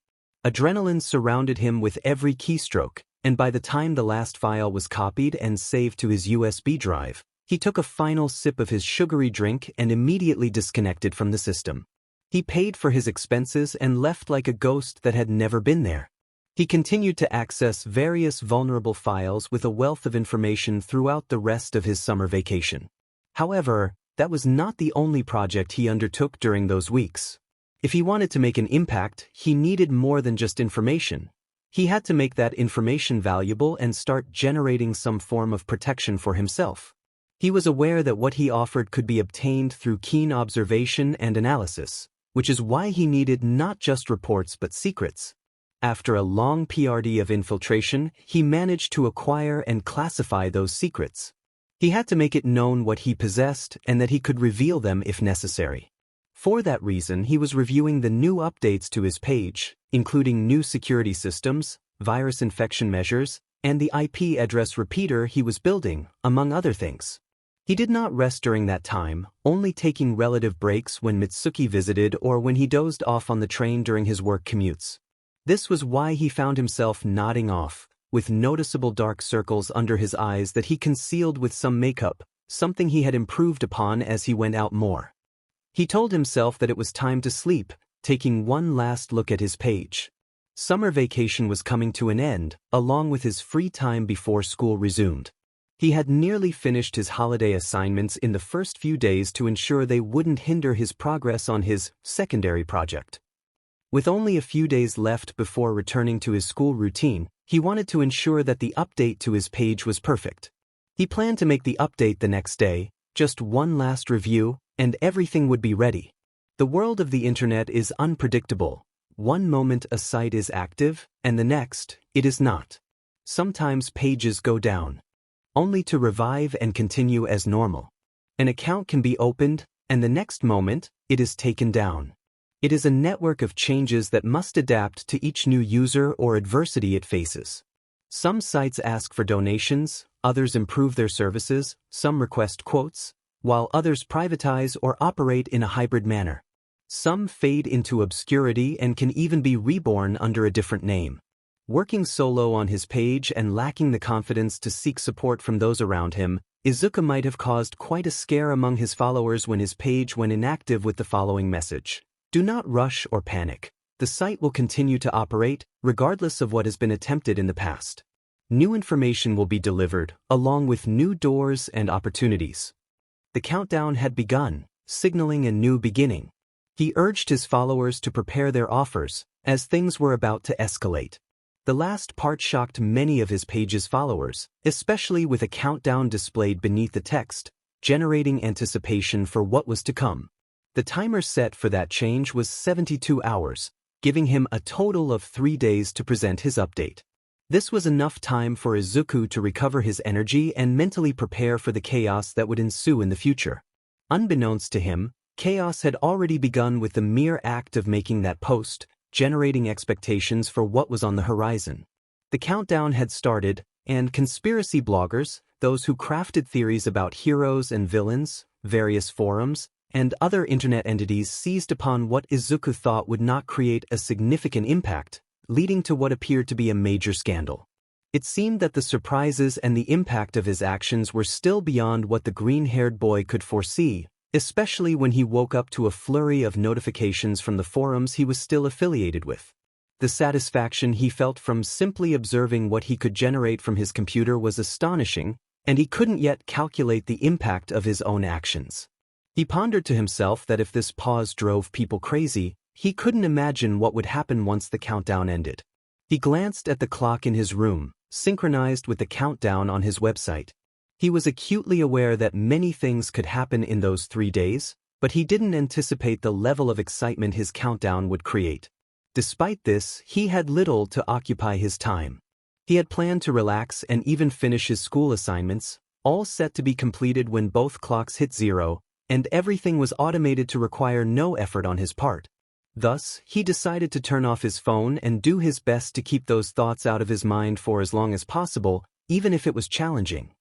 Adrenaline surrounded him with every keystroke, and by the time the last file was copied and saved to his USB drive, he took a final sip of his sugary drink and immediately disconnected from the system. He paid for his expenses and left like a ghost that had never been there. He continued to access various vulnerable files with a wealth of information throughout the rest of his summer vacation. However, that was not the only project he undertook during those weeks. If he wanted to make an impact, he needed more than just information. He had to make that information valuable and start generating some form of protection for himself. He was aware that what he offered could be obtained through keen observation and analysis, which is why he needed not just reports but secrets. After a long period of infiltration, he managed to acquire and classify those secrets. He had to make it known what he possessed and that he could reveal them if necessary. For that reason, he was reviewing the new updates to his page, including new security systems, virus infection measures, and the IP address repeater he was building, among other things. He did not rest during that time, only taking relative breaks when Mitsuki visited or when he dozed off on the train during his work commutes. This was why he found himself nodding off, with noticeable dark circles under his eyes that he concealed with some makeup, something he had improved upon as he went out more. He told himself that it was time to sleep, taking one last look at his page. Summer vacation was coming to an end, along with his free time before school resumed. He had nearly finished his holiday assignments in the first few days to ensure they wouldn't hinder his progress on his secondary project. With only a few days left before returning to his school routine, he wanted to ensure that the update to his page was perfect. He planned to make the update the next day, just one last review, and everything would be ready. The world of the internet is unpredictable. One moment a site is active, and the next, it is not. Sometimes pages go down, only to revive and continue as normal. An account can be opened, and the next moment, it is taken down. It is a network of changes that must adapt to each new user or adversity it faces. Some sites ask for donations, others improve their services, some request quotes, while others privatize or operate in a hybrid manner. Some fade into obscurity and can even be reborn under a different name. Working solo on his page and lacking the confidence to seek support from those around him, Izuku might have caused quite a scare among his followers when his page went inactive with the following message: "Do not rush or panic. The site will continue to operate, regardless of what has been attempted in the past. New information will be delivered, along with new doors and opportunities." The countdown had begun, signaling a new beginning. He urged his followers to prepare their offers, as things were about to escalate. The last part shocked many of his page's followers, especially with a countdown displayed beneath the text, generating anticipation for what was to come. The timer set for that change was 72 hours, giving him a total of 3 days to present his update. This was enough time for Izuku to recover his energy and mentally prepare for the chaos that would ensue in the future. Unbeknownst to him, chaos had already begun with the mere act of making that post, generating expectations for what was on the horizon. The countdown had started, and conspiracy bloggers, those who crafted theories about heroes and villains, various forums, and other internet entities seized upon what Izuku thought would not create a significant impact, leading to what appeared to be a major scandal. It seemed that the surprises and the impact of his actions were still beyond what the green-haired boy could foresee, especially when he woke up to a flurry of notifications from the forums he was still affiliated with. The satisfaction he felt from simply observing what he could generate from his computer was astonishing, and he couldn't yet calculate the impact of his own actions. He pondered to himself that if this pause drove people crazy, he couldn't imagine what would happen once the countdown ended. He glanced at the clock in his room, synchronized with the countdown on his website. He was acutely aware that many things could happen in those 3 days, but he didn't anticipate the level of excitement his countdown would create. Despite this, he had little to occupy his time. He had planned to relax and even finish his school assignments, all set to be completed when both clocks hit 0, and everything was automated to require no effort on his part. Thus, he decided to turn off his phone and do his best to keep those thoughts out of his mind for as long as possible, even if it was challenging.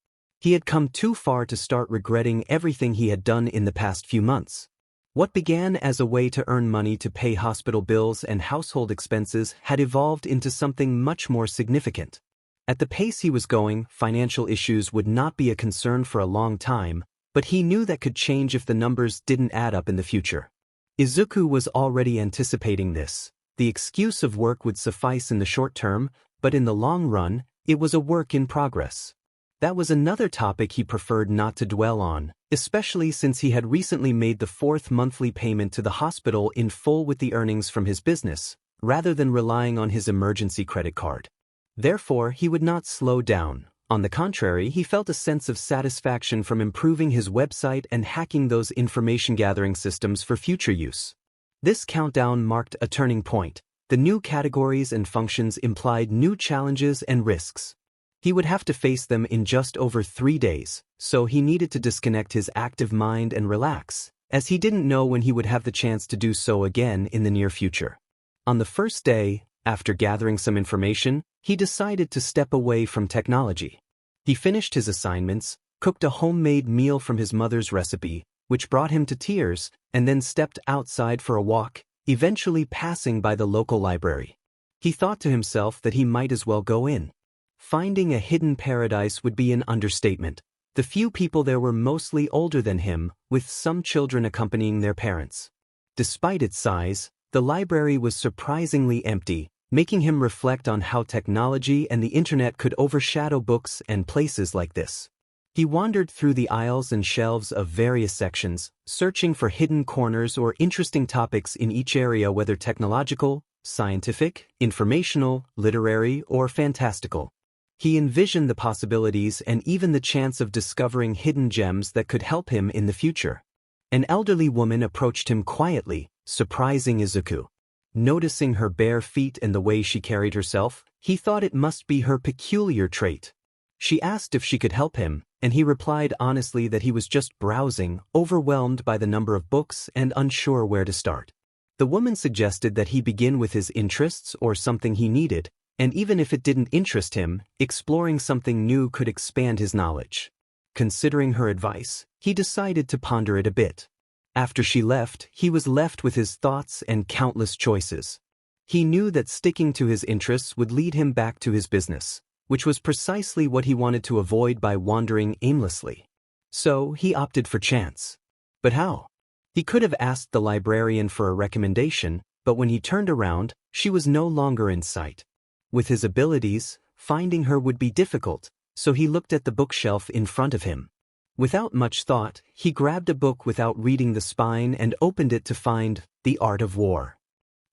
He had come too far to start regretting everything he had done in the past few months. What began as a way to earn money to pay hospital bills and household expenses had evolved into something much more significant. At the pace he was going, financial issues would not be a concern for a long time, but he knew that could change if the numbers didn't add up in the future. Izuku was already anticipating this. The excuse of work would suffice in the short term, but in the long run, it was a work in progress. That was another topic he preferred not to dwell on, especially since he had recently made the 4th monthly payment to the hospital in full with the earnings from his business, rather than relying on his emergency credit card. Therefore, he would not slow down. On the contrary, he felt a sense of satisfaction from improving his website and hacking those information-gathering systems for future use. This countdown marked a turning point. The new categories and functions implied new challenges and risks. He would have to face them in just over 3 days, so he needed to disconnect his active mind and relax, as he didn't know when he would have the chance to do so again in the near future. On the first day, after gathering some information, he decided to step away from technology. He finished his assignments, cooked a homemade meal from his mother's recipe, which brought him to tears, and then stepped outside for a walk, eventually passing by the local library. He thought to himself that he might as well go in. Finding a hidden paradise would be an understatement. The few people there were mostly older than him, with some children accompanying their parents. Despite its size, the library was surprisingly empty, making him reflect on how technology and the internet could overshadow books and places like this. He wandered through the aisles and shelves of various sections, searching for hidden corners or interesting topics in each area, whether technological, scientific, informational, literary, or fantastical. He envisioned the possibilities and even the chance of discovering hidden gems that could help him in the future. An elderly woman approached him quietly, surprising Izuku. Noticing her bare feet and the way she carried herself, he thought it must be her peculiar trait. She asked if she could help him, and he replied honestly that he was just browsing, overwhelmed by the number of books and unsure where to start. The woman suggested that he begin with his interests or something he needed, and even if it didn't interest him, exploring something new could expand his knowledge. Considering her advice, he decided to ponder it a bit. After she left, he was left with his thoughts and countless choices. He knew that sticking to his interests would lead him back to his business, which was precisely what he wanted to avoid by wandering aimlessly. So he opted for chance. But how? He could have asked the librarian for a recommendation, but when he turned around, she was no longer in sight. With his abilities, finding her would be difficult, so he looked at the bookshelf in front of him. Without much thought, he grabbed a book without reading the spine and opened it to find The Art of War.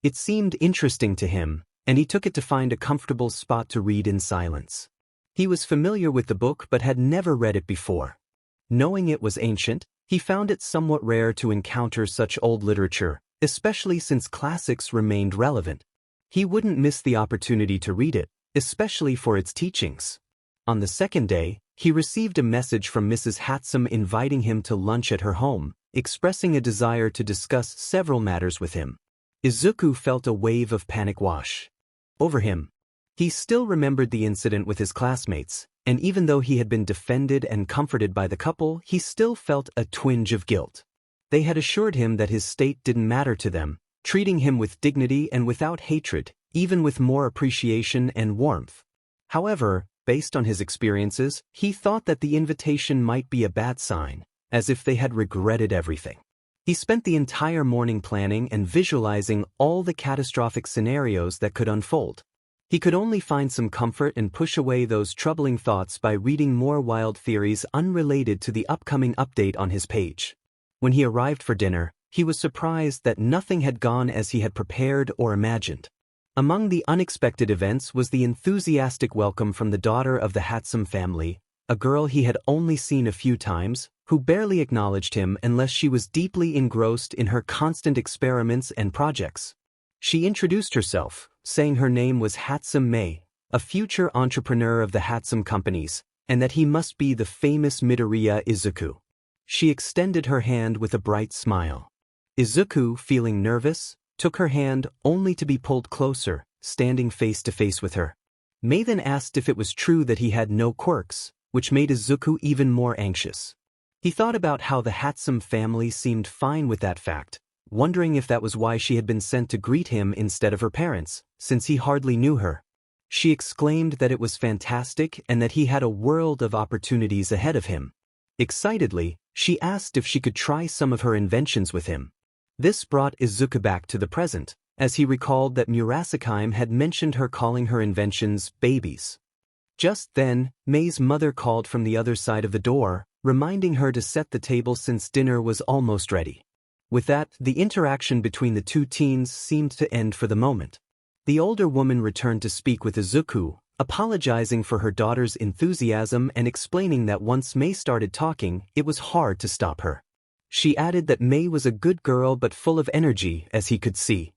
It seemed interesting to him, and he took it to find a comfortable spot to read in silence. He was familiar with the book but had never read it before. Knowing it was ancient, he found it somewhat rare to encounter such old literature, especially since classics remained relevant. He wouldn't miss the opportunity to read it, especially for its teachings. On the second day, he received a message from Mrs. Hatsum inviting him to lunch at her home, expressing a desire to discuss several matters with him. Izuku felt a wave of panic wash over him. He still remembered the incident with his classmates, and even though he had been defended and comforted by the couple, he still felt a twinge of guilt. They had assured him that his state didn't matter to them, treating him with dignity and without hatred, even with more appreciation and warmth. However, based on his experiences, he thought that the invitation might be a bad sign, as if they had regretted everything. He spent the entire morning planning and visualizing all the catastrophic scenarios that could unfold. He could only find some comfort and push away those troubling thoughts by reading more wild theories unrelated to the upcoming update on his page. When he arrived for dinner, he was surprised that nothing had gone as he had prepared or imagined. Among the unexpected events was the enthusiastic welcome from the daughter of the Hatsum family, a girl he had only seen a few times, who barely acknowledged him unless she was deeply engrossed in her constant experiments and projects. She introduced herself, saying her name was Hatsum Mei, a future entrepreneur of the Hatsum companies, and that he must be the famous Midoriya Izuku. She extended her hand with a bright smile. Izuku, feeling nervous, took her hand only to be pulled closer, standing face to face with her. Mei then asked if it was true that he had no quirks, which made Izuku even more anxious. He thought about how the Hatsum family seemed fine with that fact, wondering if that was why she had been sent to greet him instead of her parents, since he hardly knew her. She exclaimed that it was fantastic and that he had a world of opportunities ahead of him. Excitedly, she asked if she could try some of her inventions with him. This brought Izuku back to the present, as he recalled that Murasakime had mentioned her calling her inventions babies. Just then, Mei's mother called from the other side of the door, reminding her to set the table since dinner was almost ready. With that, the interaction between the two teens seemed to end for the moment. The older woman returned to speak with Izuku, apologizing for her daughter's enthusiasm and explaining that once Mei started talking, it was hard to stop her. She added that Mei was a good girl but full of energy, as he could see.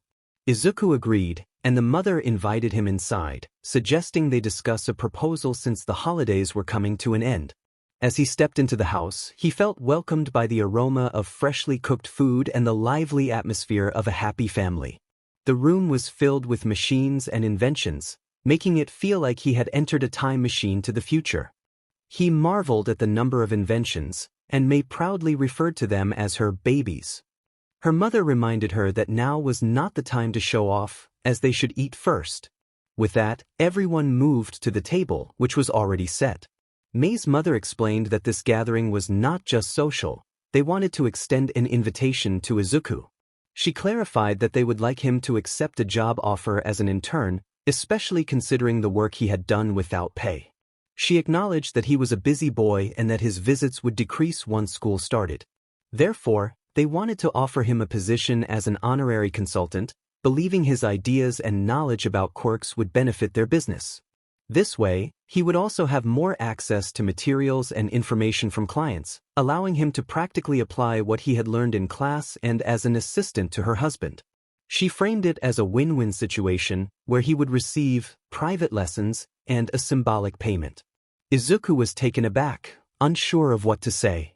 Izuku agreed, and the mother invited him inside, suggesting they discuss a proposal since the holidays were coming to an end. As he stepped into the house, he felt welcomed by the aroma of freshly cooked food and the lively atmosphere of a happy family. The room was filled with machines and inventions, making it feel like he had entered a time machine to the future. He marveled at the number of inventions, and May proudly referred to them as her babies. Her mother reminded her that now was not the time to show off, as they should eat first. With that, everyone moved to the table, which was already set. May's mother explained that this gathering was not just social, they wanted to extend an invitation to Izuku. She clarified that they would like him to accept a job offer as an intern, especially considering the work he had done without pay. She acknowledged that he was a busy boy and that his visits would decrease once school started. Therefore, they wanted to offer him a position as an honorary consultant, believing his ideas and knowledge about quirks would benefit their business. This way, he would also have more access to materials and information from clients, allowing him to practically apply what he had learned in class and as an assistant to her husband. She framed it as a win-win situation where he would receive private lessons and a symbolic payment. Izuku was taken aback, unsure of what to say.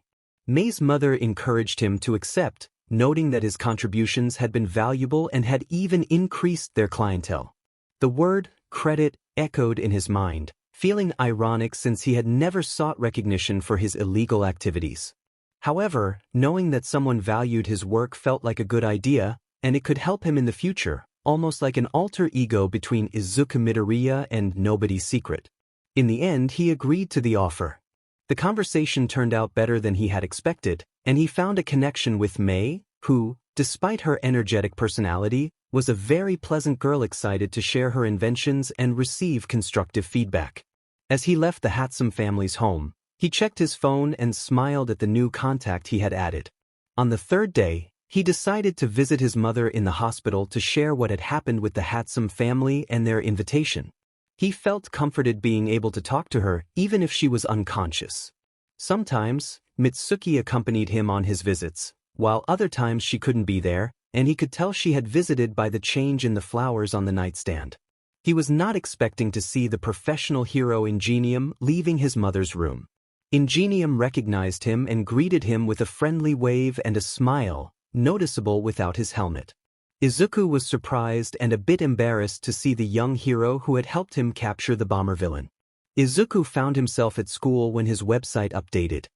May's mother encouraged him to accept, noting that his contributions had been valuable and had even increased their clientele. The word credit echoed in his mind, feeling ironic since he had never sought recognition for his illegal activities. However, knowing that someone valued his work felt like a good idea, and it could help him in the future, almost like an alter ego between Izuku Midoriya and Nobody's Secret. In the end, he agreed to the offer. The conversation turned out better than he had expected, and he found a connection with May, who, despite her energetic personality, was a very pleasant girl excited to share her inventions and receive constructive feedback. As he left the Hatsum family's home, he checked his phone and smiled at the new contact he had added. On the third day, he decided to visit his mother in the hospital to share what had happened with the Hatsum family and their invitation. He felt comforted being able to talk to her even if she was unconscious. Sometimes, Mitsuki accompanied him on his visits, while other times she couldn't be there, and he could tell she had visited by the change in the flowers on the nightstand. He was not expecting to see the professional hero Ingenium leaving his mother's room. Ingenium recognized him and greeted him with a friendly wave and a smile, noticeable without his helmet. Izuku was surprised and a bit embarrassed to see the young hero who had helped him capture the bomber villain. Izuku found himself at school when his website updated.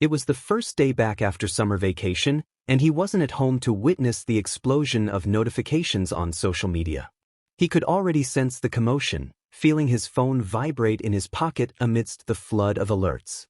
It was the first day back after summer vacation, and he wasn't at home to witness the explosion of notifications on social media. He could already sense the commotion, feeling his phone vibrate in his pocket amidst the flood of alerts.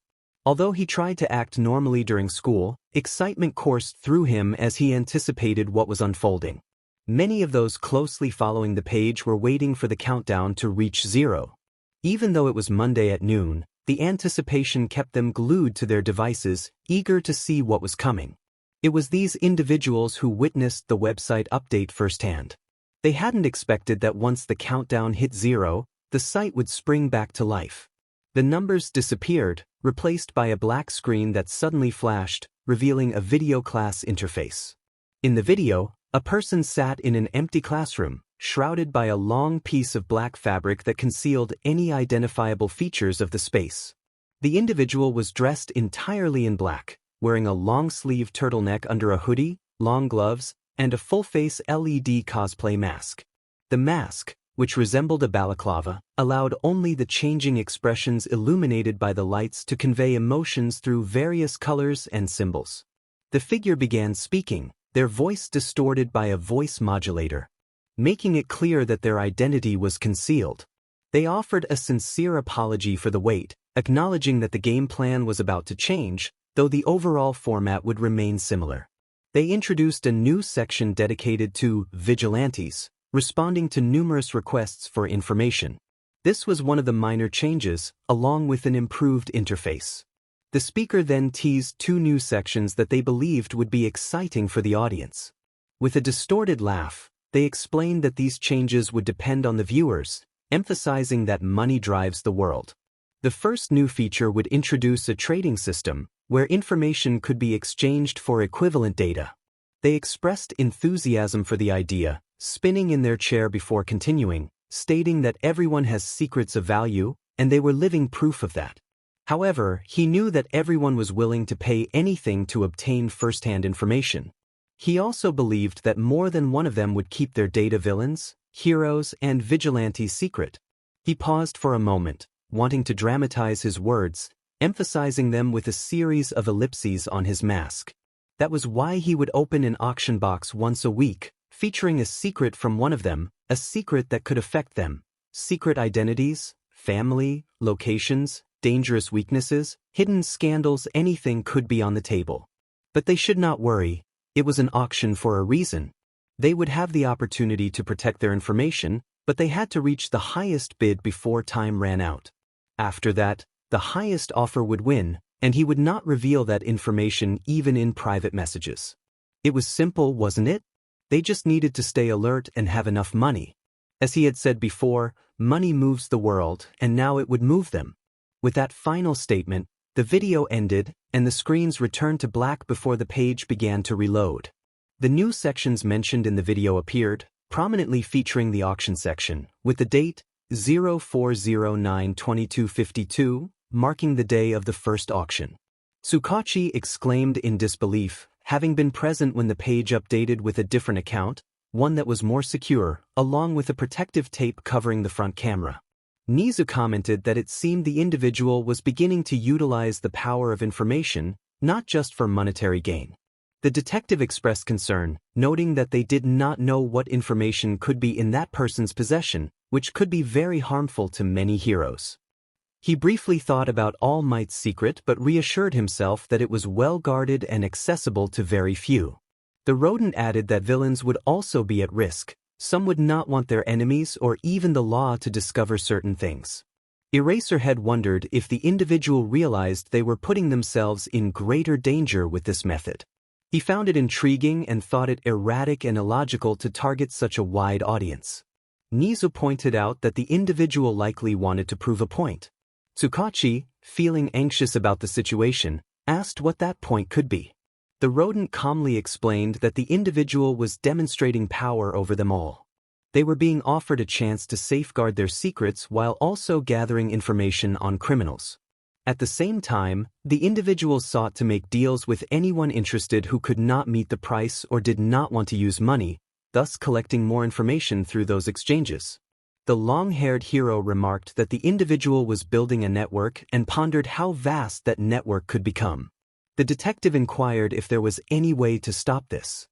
Although he tried to act normally during school, excitement coursed through him as he anticipated what was unfolding. Many of those closely following the page were waiting for the countdown to reach 0. Even though it was Monday at noon, the anticipation kept them glued to their devices, eager to see what was coming. It was these individuals who witnessed the website update firsthand. They hadn't expected that once the countdown hit 0, the site would spring back to life. The numbers disappeared, replaced by a black screen that suddenly flashed, revealing a video class interface. In the video, a person sat in an empty classroom, shrouded by a long piece of black fabric that concealed any identifiable features of the space. The individual was dressed entirely in black, wearing a long-sleeved turtleneck under a hoodie, long gloves, and a full-face LED cosplay mask. The mask, which resembled a balaclava, allowed only the changing expressions illuminated by the lights to convey emotions through various colors and symbols. The figure began speaking, their voice distorted by a voice modulator, making it clear that their identity was concealed. They offered a sincere apology for the wait, acknowledging that the game plan was about to change, though the overall format would remain similar. They introduced a new section dedicated to vigilantes, responding to numerous requests for information. This was one of the minor changes, along with an improved interface. The speaker then teased 2 new sections that they believed would be exciting for the audience. With a distorted laugh, they explained that these changes would depend on the viewers, emphasizing that money drives the world. The first new feature would introduce a trading system, where information could be exchanged for equivalent data. They expressed enthusiasm for the idea, spinning in their chair before continuing, stating that everyone has secrets of value, and they were living proof of that. However, he knew that everyone was willing to pay anything to obtain first-hand information. He also believed that more than one of them would keep their data villains, heroes, and vigilantes secret. He paused for a moment, wanting to dramatize his words, emphasizing them with a series of ellipses on his mask. That was why he would open an auction box once a week, featuring a secret from one of them, a secret that could affect them. Secret identities, family, locations, dangerous weaknesses, hidden scandals, anything could be on the table. But they should not worry, it was an auction for a reason. They would have the opportunity to protect their information, but they had to reach the highest bid before time ran out. After that, the highest offer would win, and he would not reveal that information even in private messages. It was simple, wasn't it? They just needed to stay alert and have enough money. As he had said before, money moves the world, and now it would move them. With that final statement, the video ended, and the screens returned to black before the page began to reload. The new sections mentioned in the video appeared, prominently featuring the auction section, with the date 0409-2252, marking the day of the first auction. Tsukachi exclaimed in disbelief, having been present when the page updated with a different account, one that was more secure, along with a protective tape covering the front camera. Nizu commented that it seemed the individual was beginning to utilize the power of information, not just for monetary gain. The detective expressed concern, noting that they did not know what information could be in that person's possession, which could be very harmful to many heroes. He briefly thought about All Might's secret but reassured himself that it was well guarded and accessible to very few. The rodent added that villains would also be at risk. Some would not want their enemies or even the law to discover certain things. Eraserhead wondered if the individual realized they were putting themselves in greater danger with this method. He found it intriguing and thought it erratic and illogical to target such a wide audience. Nizu pointed out that the individual likely wanted to prove a point. Tsukachi, feeling anxious about the situation, asked what that point could be. The rodent calmly explained that the individual was demonstrating power over them all. They were being offered a chance to safeguard their secrets while also gathering information on criminals. At the same time, the individual sought to make deals with anyone interested who could not meet the price or did not want to use money, thus collecting more information through those exchanges. The long-haired hero remarked that the individual was building a network and pondered how vast that network could become. The detective inquired if there was any way to stop this.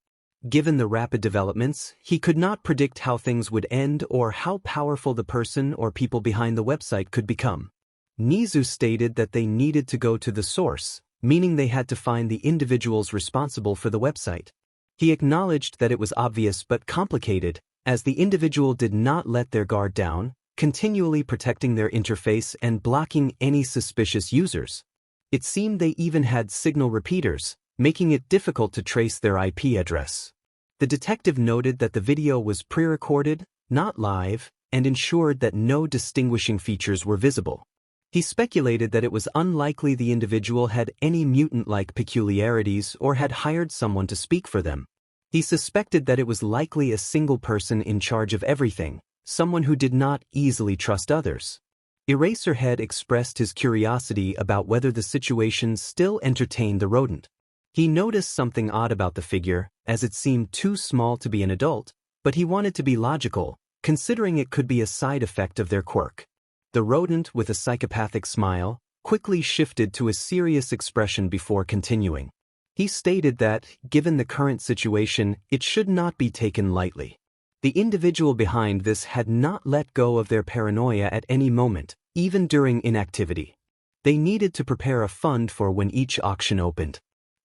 Given the rapid developments, he could not predict how things would end or how powerful the person or people behind the website could become. Nizu stated that they needed to go to the source, meaning they had to find the individuals responsible for the website. He acknowledged that it was obvious but complicated, as the individual did not let their guard down, continually protecting their interface and blocking any suspicious users. It seemed they even had signal repeaters, making it difficult to trace their IP address. The detective noted that the video was pre-recorded, not live, and ensured that no distinguishing features were visible. He speculated that it was unlikely the individual had any mutant-like peculiarities or had hired someone to speak for them. He suspected that it was likely a single person in charge of everything, someone who did not easily trust others. Eraserhead expressed his curiosity about whether the situation still entertained the rodent. He noticed something odd about the figure, as it seemed too small to be an adult, but he wanted to be logical, considering it could be a side effect of their quirk. The rodent, with a psychopathic smile, quickly shifted to a serious expression before continuing. He stated that, given the current situation, it should not be taken lightly. The individual behind this had not let go of their paranoia at any moment, even during inactivity. They needed to prepare a fund for when each auction opened.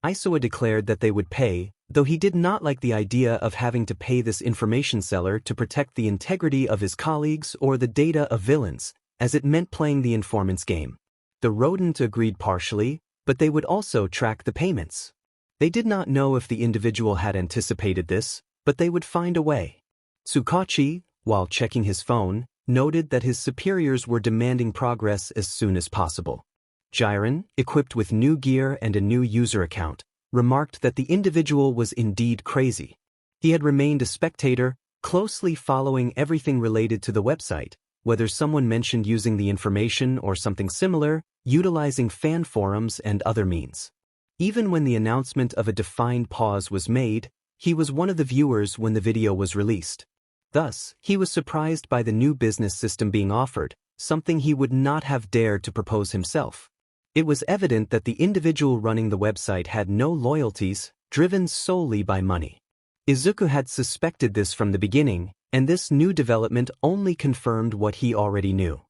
Izuku declared that they would pay, though he did not like the idea of having to pay this information seller to protect the integrity of his colleagues or the data of villains, as it meant playing the informant's game. The rodent agreed partially, but they would also track the payments. They did not know if the individual had anticipated this, but they would find a way. Tsukachi, while checking his phone, noted that his superiors were demanding progress as soon as possible. Jiren, equipped with new gear and a new user account, remarked that the individual was indeed crazy. He had remained a spectator, closely following everything related to the website, whether someone mentioned using the information or something similar, utilizing fan forums and other means. Even when the announcement of a defined pause was made, he was one of the viewers when the video was released. Thus, he was surprised by the new business system being offered, something he would not have dared to propose himself. It was evident that the individual running the website had no loyalties, driven solely by money. Izuku had suspected this from the beginning, and this new development only confirmed what he already knew.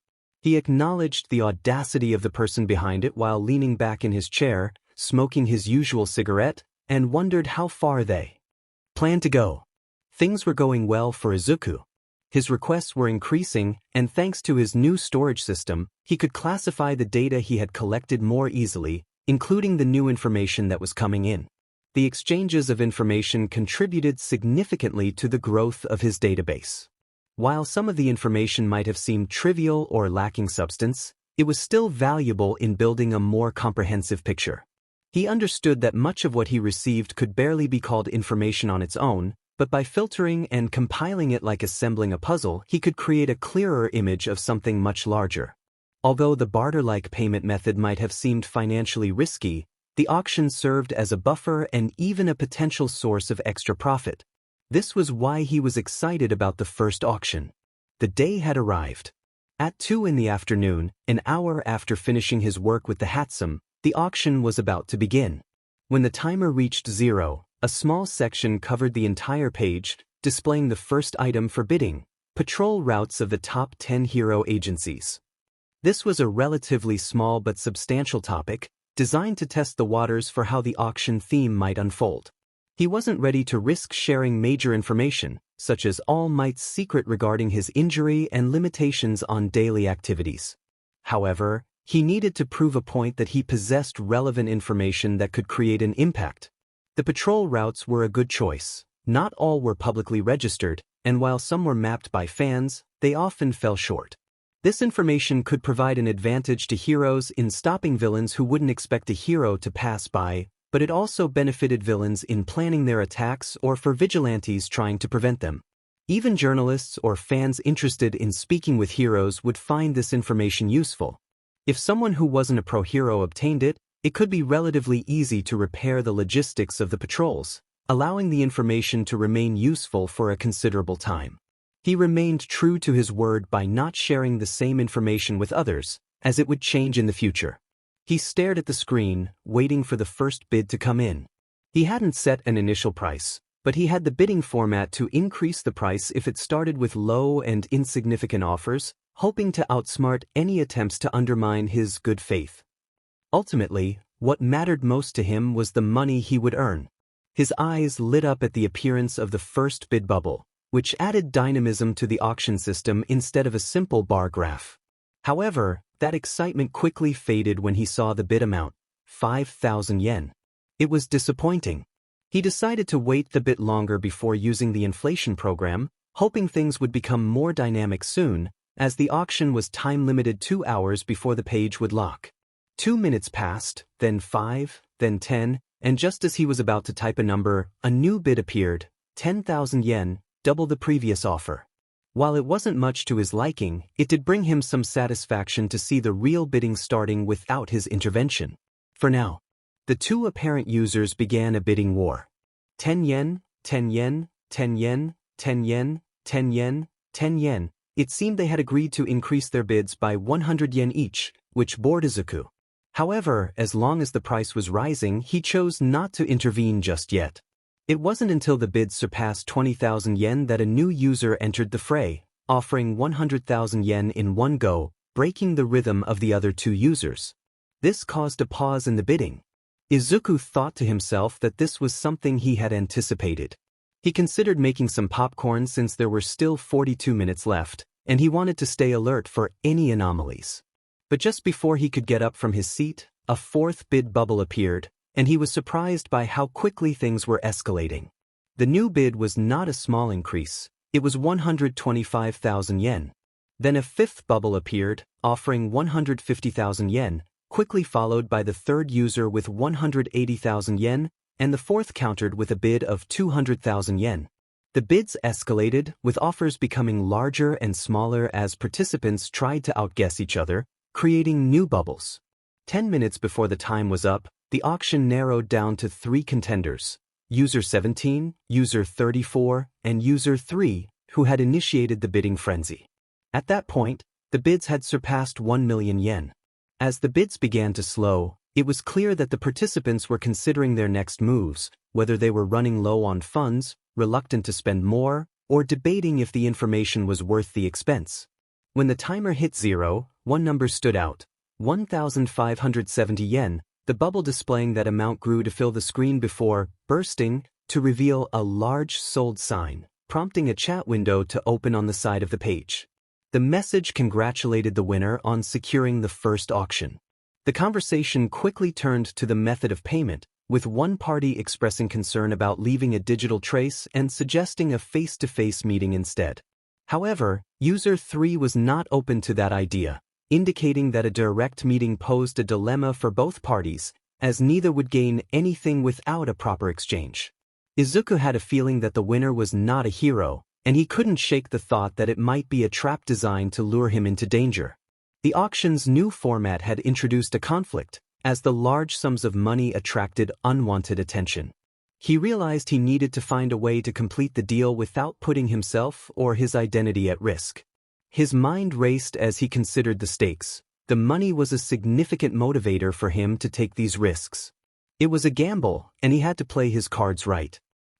He acknowledged the audacity of the person behind it while leaning back in his chair, smoking his usual cigarette, and wondered how far they planned to go. Things were going well for Izuku. His requests were increasing, and thanks to his new storage system, he could classify the data he had collected more easily, including the new information that was coming in. The exchanges of information contributed significantly to the growth of his database. While some of the information might have seemed trivial or lacking substance, it was still valuable in building a more comprehensive picture. He understood that much of what he received could barely be called information on its own, but by filtering and compiling it like assembling a puzzle, he could create a clearer image of something much larger. Although the barter-like payment method might have seemed financially risky, the auction served as a buffer and even a potential source of extra profit. This was why he was excited about the first auction. The day had arrived. At 2 in the afternoon, an hour after finishing his work with the Hatsum, the auction was about to begin. When the timer reached 0, a small section covered the entire page, displaying the first item for bidding: patrol routes of the top 10 hero agencies. This was a relatively small but substantial topic, designed to test the waters for how the auction theme might unfold. He wasn't ready to risk sharing major information, such as All Might's secret regarding his injury and limitations on daily activities. However, he needed to prove a point that he possessed relevant information that could create an impact. The patrol routes were a good choice. Not all were publicly registered, and while some were mapped by fans, they often fell short. This information could provide an advantage to heroes in stopping villains who wouldn't expect a hero to pass by, but it also benefited villains in planning their attacks or for vigilantes trying to prevent them. Even journalists or fans interested in speaking with heroes would find this information useful. If someone who wasn't a pro-hero obtained it, it could be relatively easy to repair the logistics of the patrols, allowing the information to remain useful for a considerable time. He remained true to his word by not sharing the same information with others, as it would change in the future. He stared at the screen, waiting for the first bid to come in. He hadn't set an initial price, but he had the bidding format to increase the price if it started with low and insignificant offers, hoping to outsmart any attempts to undermine his good faith. Ultimately, what mattered most to him was the money he would earn. His eyes lit up at the appearance of the first bid bubble, which added dynamism to the auction system instead of a simple bar graph. However, that excitement quickly faded when he saw the bid amount, 5,000 yen. It was disappointing. He decided to wait a bit longer before using the inflation program, hoping things would become more dynamic soon, as the auction was time-limited 2 hours before the page would lock. 2 minutes passed, then 5, then 10, and just as he was about to type a number, a new bid appeared, 10,000 yen, double the previous offer. While it wasn't much to his liking, it did bring him some satisfaction to see the real bidding starting without his intervention. For now, the two apparent users began a bidding war. 10 yen, 10 yen, 10 yen, 10 yen, 10 yen, 10 yen. It seemed they had agreed to increase their bids by 100 yen each, which bored Izuku. However, as long as the price was rising, he chose not to intervene just yet. It wasn't until the bids surpassed 20,000 yen that a new user entered the fray, offering 100,000 yen in one go, breaking the rhythm of the other two users. This caused a pause in the bidding. Izuku thought to himself that this was something he had anticipated. He considered making some popcorn since there were still 42 minutes left, and he wanted to stay alert for any anomalies. But just before he could get up from his seat, a fourth bid bubble appeared, and he was surprised by how quickly things were escalating. The new bid was not a small increase. It was 125,000 yen. Then a fifth bubble appeared, offering 150,000 yen, quickly followed by the third user with 180,000 yen, and the fourth countered with a bid of 200,000 yen. The bids escalated, with offers becoming larger and smaller as participants tried to outguess each other, creating new bubbles. 10 minutes before the time was up, the auction narrowed down to 3 contenders: User 17, User 34, and User 3, who had initiated the bidding frenzy. At that point, the bids had surpassed 1 million yen. As the bids began to slow, it was clear that the participants were considering their next moves, whether they were running low on funds, reluctant to spend more, or debating if the information was worth the expense. When the timer hit 0, one number stood out: 1,570 yen. The bubble displaying that amount grew to fill the screen before bursting to reveal a large sold sign, prompting a chat window to open on the side of the page. The message congratulated the winner on securing the first auction. The conversation quickly turned to the method of payment, with one party expressing concern about leaving a digital trace and suggesting a face-to-face meeting instead. However, User 3 was not open to that idea, indicating that a direct meeting posed a dilemma for both parties, as neither would gain anything without a proper exchange. Izuku had a feeling that the winner was not a hero, and he couldn't shake the thought that it might be a trap designed to lure him into danger. The auction's new format had introduced a conflict, as the large sums of money attracted unwanted attention. He realized he needed to find a way to complete the deal without putting himself or his identity at risk. His mind raced as he considered the stakes. The money was a significant motivator for him to take these risks. It was a gamble, and he had to play his cards right.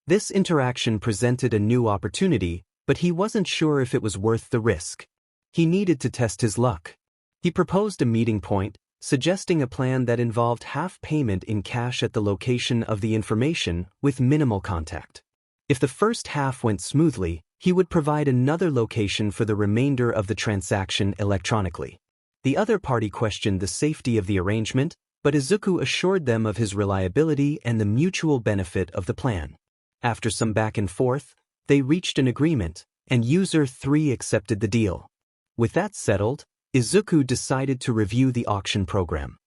This interaction presented a new opportunity, but he wasn't sure if it was worth the risk. He needed to test his luck. He proposed a meeting point, suggesting a plan that involved half payment in cash at the location of the information with minimal contact. If the first half went smoothly, he would provide another location for the remainder of the transaction electronically. The other party questioned the safety of the arrangement, but Izuku assured them of his reliability and the mutual benefit of the plan. After some back and forth, they reached an agreement, and User 3 accepted the deal. With that settled, Izuku decided to review the auction program.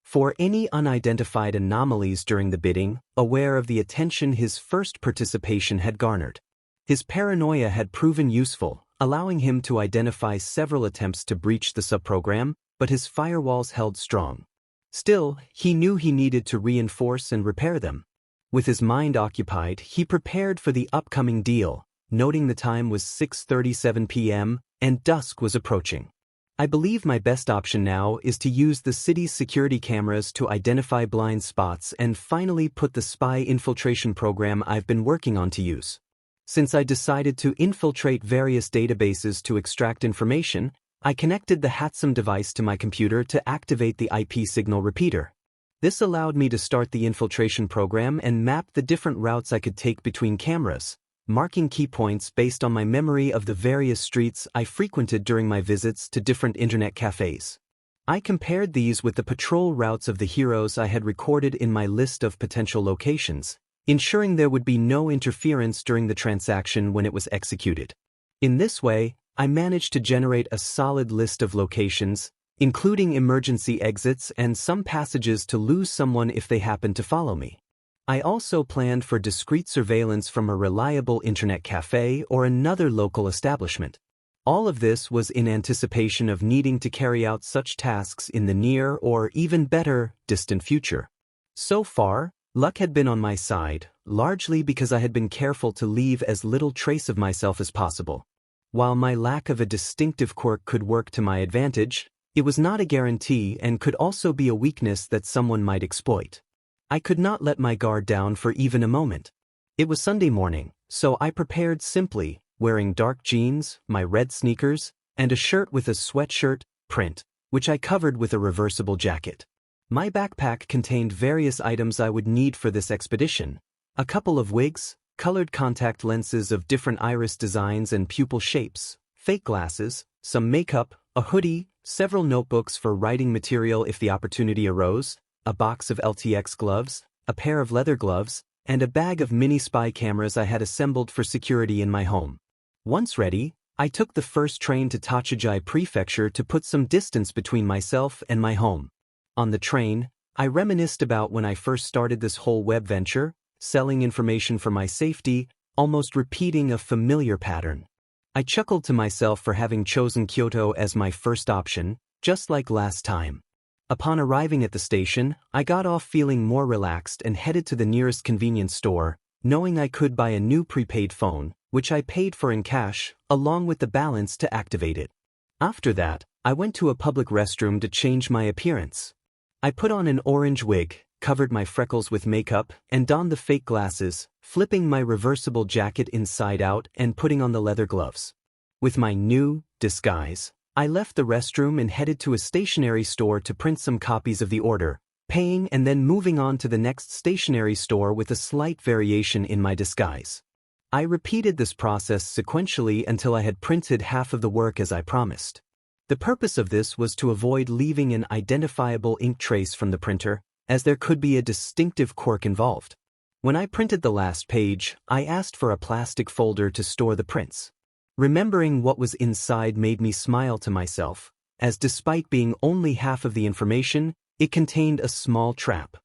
For any unidentified anomalies during the bidding, aware of the attention his first participation had garnered. His paranoia had proven useful, allowing him to identify several attempts to breach the subprogram, but his firewalls held strong. Still, he knew he needed to reinforce and repair them. With his mind occupied, he prepared for the upcoming deal, noting the time was 6:37 p.m. and dusk was approaching. I believe my best option now is to use the city's security cameras to identify blind spots and finally put the spy infiltration program I've been working on to use. Since I decided to infiltrate various databases to extract information, I connected the Hatsum device to my computer to activate the IP signal repeater. This allowed me to start the infiltration program and map the different routes I could take between cameras, marking key points based on my memory of the various streets I frequented during my visits to different internet cafes. I compared these with the patrol routes of the heroes I had recorded in my list of potential locations, ensuring there would be no interference during the transaction when it was executed. In this way, I managed to generate a solid list of locations, including emergency exits and some passages to lose someone if they happened to follow me. I also planned for discreet surveillance from a reliable internet cafe or another local establishment. All of this was in anticipation of needing to carry out such tasks in the near or even better, distant future. So far, luck had been on my side, largely because I had been careful to leave as little trace of myself as possible. While my lack of a distinctive quirk could work to my advantage, it was not a guarantee and could also be a weakness that someone might exploit. I could not let my guard down for even a moment. It was Sunday morning, so I prepared simply, wearing dark jeans, my red sneakers, and a shirt with a sweatshirt print, which I covered with a reversible jacket. My backpack contained various items I would need for this expedition: a couple of wigs, colored contact lenses of different iris designs and pupil shapes, fake glasses, some makeup, a hoodie, several notebooks for writing material if the opportunity arose, a box of LTX gloves, a pair of leather gloves, and a bag of mini spy cameras I had assembled for security in my home. Once ready, I took the first train to Tachijai Prefecture to put some distance between myself and my home. On the train, I reminisced about when I first started this whole web venture, selling information for my safety, almost repeating a familiar pattern. I chuckled to myself for having chosen Kyoto as my first option, just like last time. Upon arriving at the station, I got off feeling more relaxed and headed to the nearest convenience store, knowing I could buy a new prepaid phone, which I paid for in cash, along with the balance to activate it. After that, I went to a public restroom to change my appearance. I put on an orange wig, covered my freckles with makeup, and donned the fake glasses, flipping my reversible jacket inside out and putting on the leather gloves. With my new disguise, I left the restroom and headed to a stationery store to print some copies of the order, paying and then moving on to the next stationery store with a slight variation in my disguise. I repeated this process sequentially until I had printed half of the work as I promised. The purpose of this was to avoid leaving an identifiable ink trace from the printer, as there could be a distinctive quirk involved. When I printed the last page, I asked for a plastic folder to store the prints. Remembering what was inside made me smile to myself, as despite being only half of the information, it contained a small trap.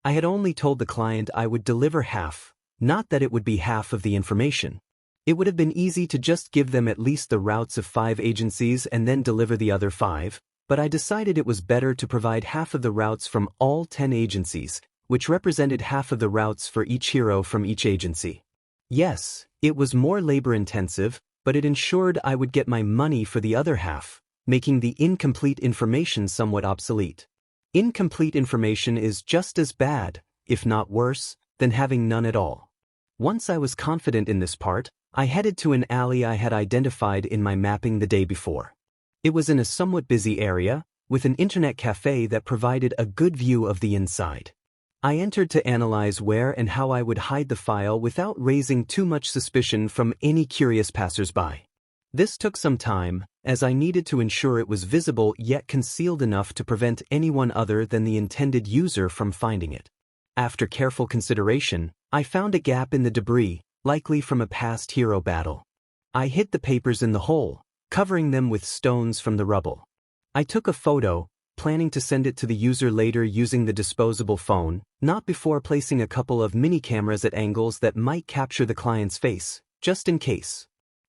I had only told the client I would deliver half, not that it would be half of the information. It would have been easy to just give them at least the routes of 5 agencies and then deliver the other 5, but I decided it was better to provide half of the routes from all 10 agencies, which represented half of the routes for each hero from each agency. Yes, it was more labor-intensive, but it ensured I would get my money for the other half, making the incomplete information somewhat obsolete. Incomplete information is just as bad, if not worse, than having none at all. Once I was confident in this part, I headed to an alley I had identified in my mapping the day before. It was in a somewhat busy area, with an internet cafe that provided a good view of the inside. I entered to analyze where and how I would hide the file without raising too much suspicion from any curious passersby. This took some time, as I needed to ensure it was visible yet concealed enough to prevent anyone other than the intended user from finding it. After careful consideration, I found a gap in the debris, likely from a past hero battle. I hid the papers in the hole, covering them with stones from the rubble. I took a photo, planning to send it to the user later using the disposable phone, not before placing a couple of mini cameras at angles that might capture the client's face, just in case.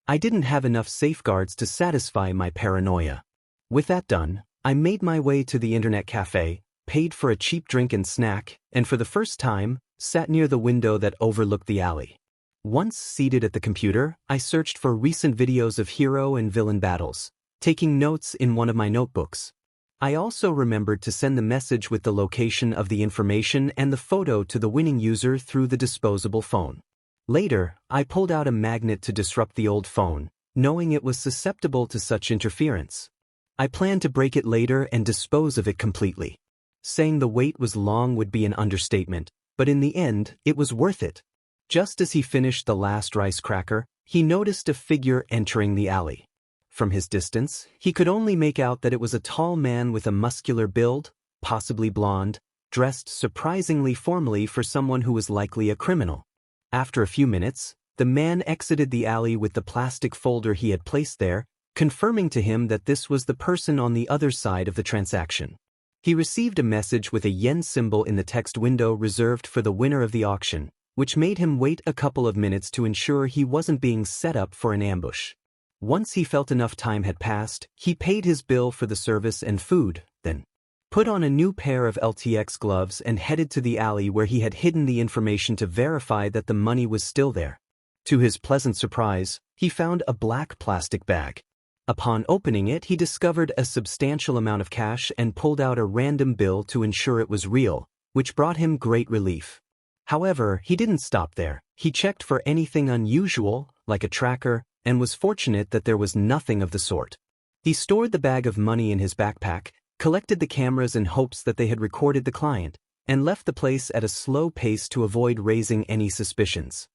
I didn't have enough safeguards to satisfy my paranoia. With that done, I made my way to the internet cafe, paid for a cheap drink and snack, and for the first time, sat near the window that overlooked the alley. Once seated at the computer, I searched for recent videos of hero and villain battles, taking notes in one of my notebooks. I also remembered to send the message with the location of the information and the photo to the winning user through the disposable phone. Later, I pulled out a magnet to disrupt the old phone, knowing it was susceptible to such interference. I planned to break it later and dispose of it completely. Saying the wait was long would be an understatement, but in the end, it was worth it. Just as he finished the last rice cracker, he noticed a figure entering the alley. From his distance, he could only make out that it was a tall man with a muscular build, possibly blonde, dressed surprisingly formally for someone who was likely a criminal. After a few minutes, the man exited the alley with the plastic folder he had placed there, confirming to him that this was the person on the other side of the transaction. He received a message with a yen symbol in the text window reserved for the winner of the auction, which made him wait a couple of minutes to ensure he wasn't being set up for an ambush. Once he felt enough time had passed, he paid his bill for the service and food, then put on a new pair of LTX gloves and headed to the alley where he had hidden the information to verify that the money was still there. To his pleasant surprise, he found a black plastic bag. Upon opening it, he discovered a substantial amount of cash and pulled out a random bill to ensure it was real, which brought him great relief. However, he didn't stop there. He checked for anything unusual, like a tracker, and was fortunate that there was nothing of the sort. He stored the bag of money in his backpack, collected the cameras in hopes that they had recorded the client, and left the place at a slow pace to avoid raising any suspicions.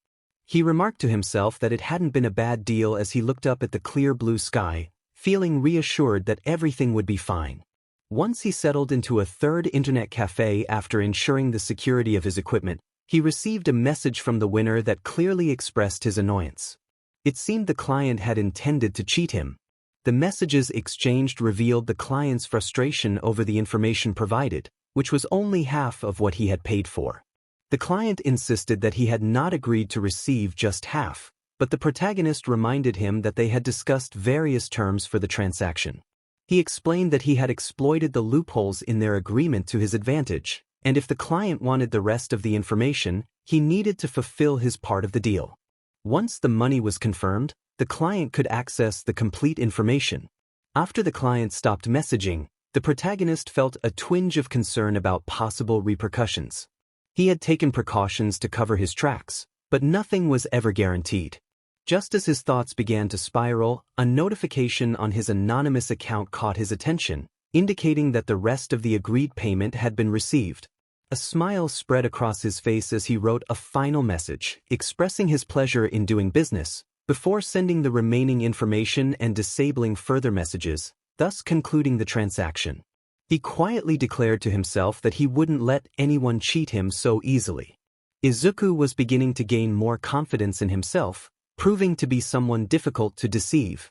He remarked to himself that it hadn't been a bad deal as he looked up at the clear blue sky, feeling reassured that everything would be fine. Once he settled into a third internet cafe after ensuring the security of his equipment, he received a message from the winner that clearly expressed his annoyance. It seemed the client had intended to cheat him. The messages exchanged revealed the client's frustration over the information provided, which was only half of what he had paid for. The client insisted that he had not agreed to receive just half, but the protagonist reminded him that they had discussed various terms for the transaction. He explained that he had exploited the loopholes in their agreement to his advantage, and if the client wanted the rest of the information, he needed to fulfill his part of the deal. Once the money was confirmed, the client could access the complete information. After the client stopped messaging, the protagonist felt a twinge of concern about possible repercussions. He had taken precautions to cover his tracks, but nothing was ever guaranteed. Just as his thoughts began to spiral, a notification on his anonymous account caught his attention, indicating that the rest of the agreed payment had been received. A smile spread across his face as he wrote a final message, expressing his pleasure in doing business, before sending the remaining information and disabling further messages, thus concluding the transaction. He quietly declared to himself that he wouldn't let anyone cheat him so easily. Izuku was beginning to gain more confidence in himself, proving to be someone difficult to deceive.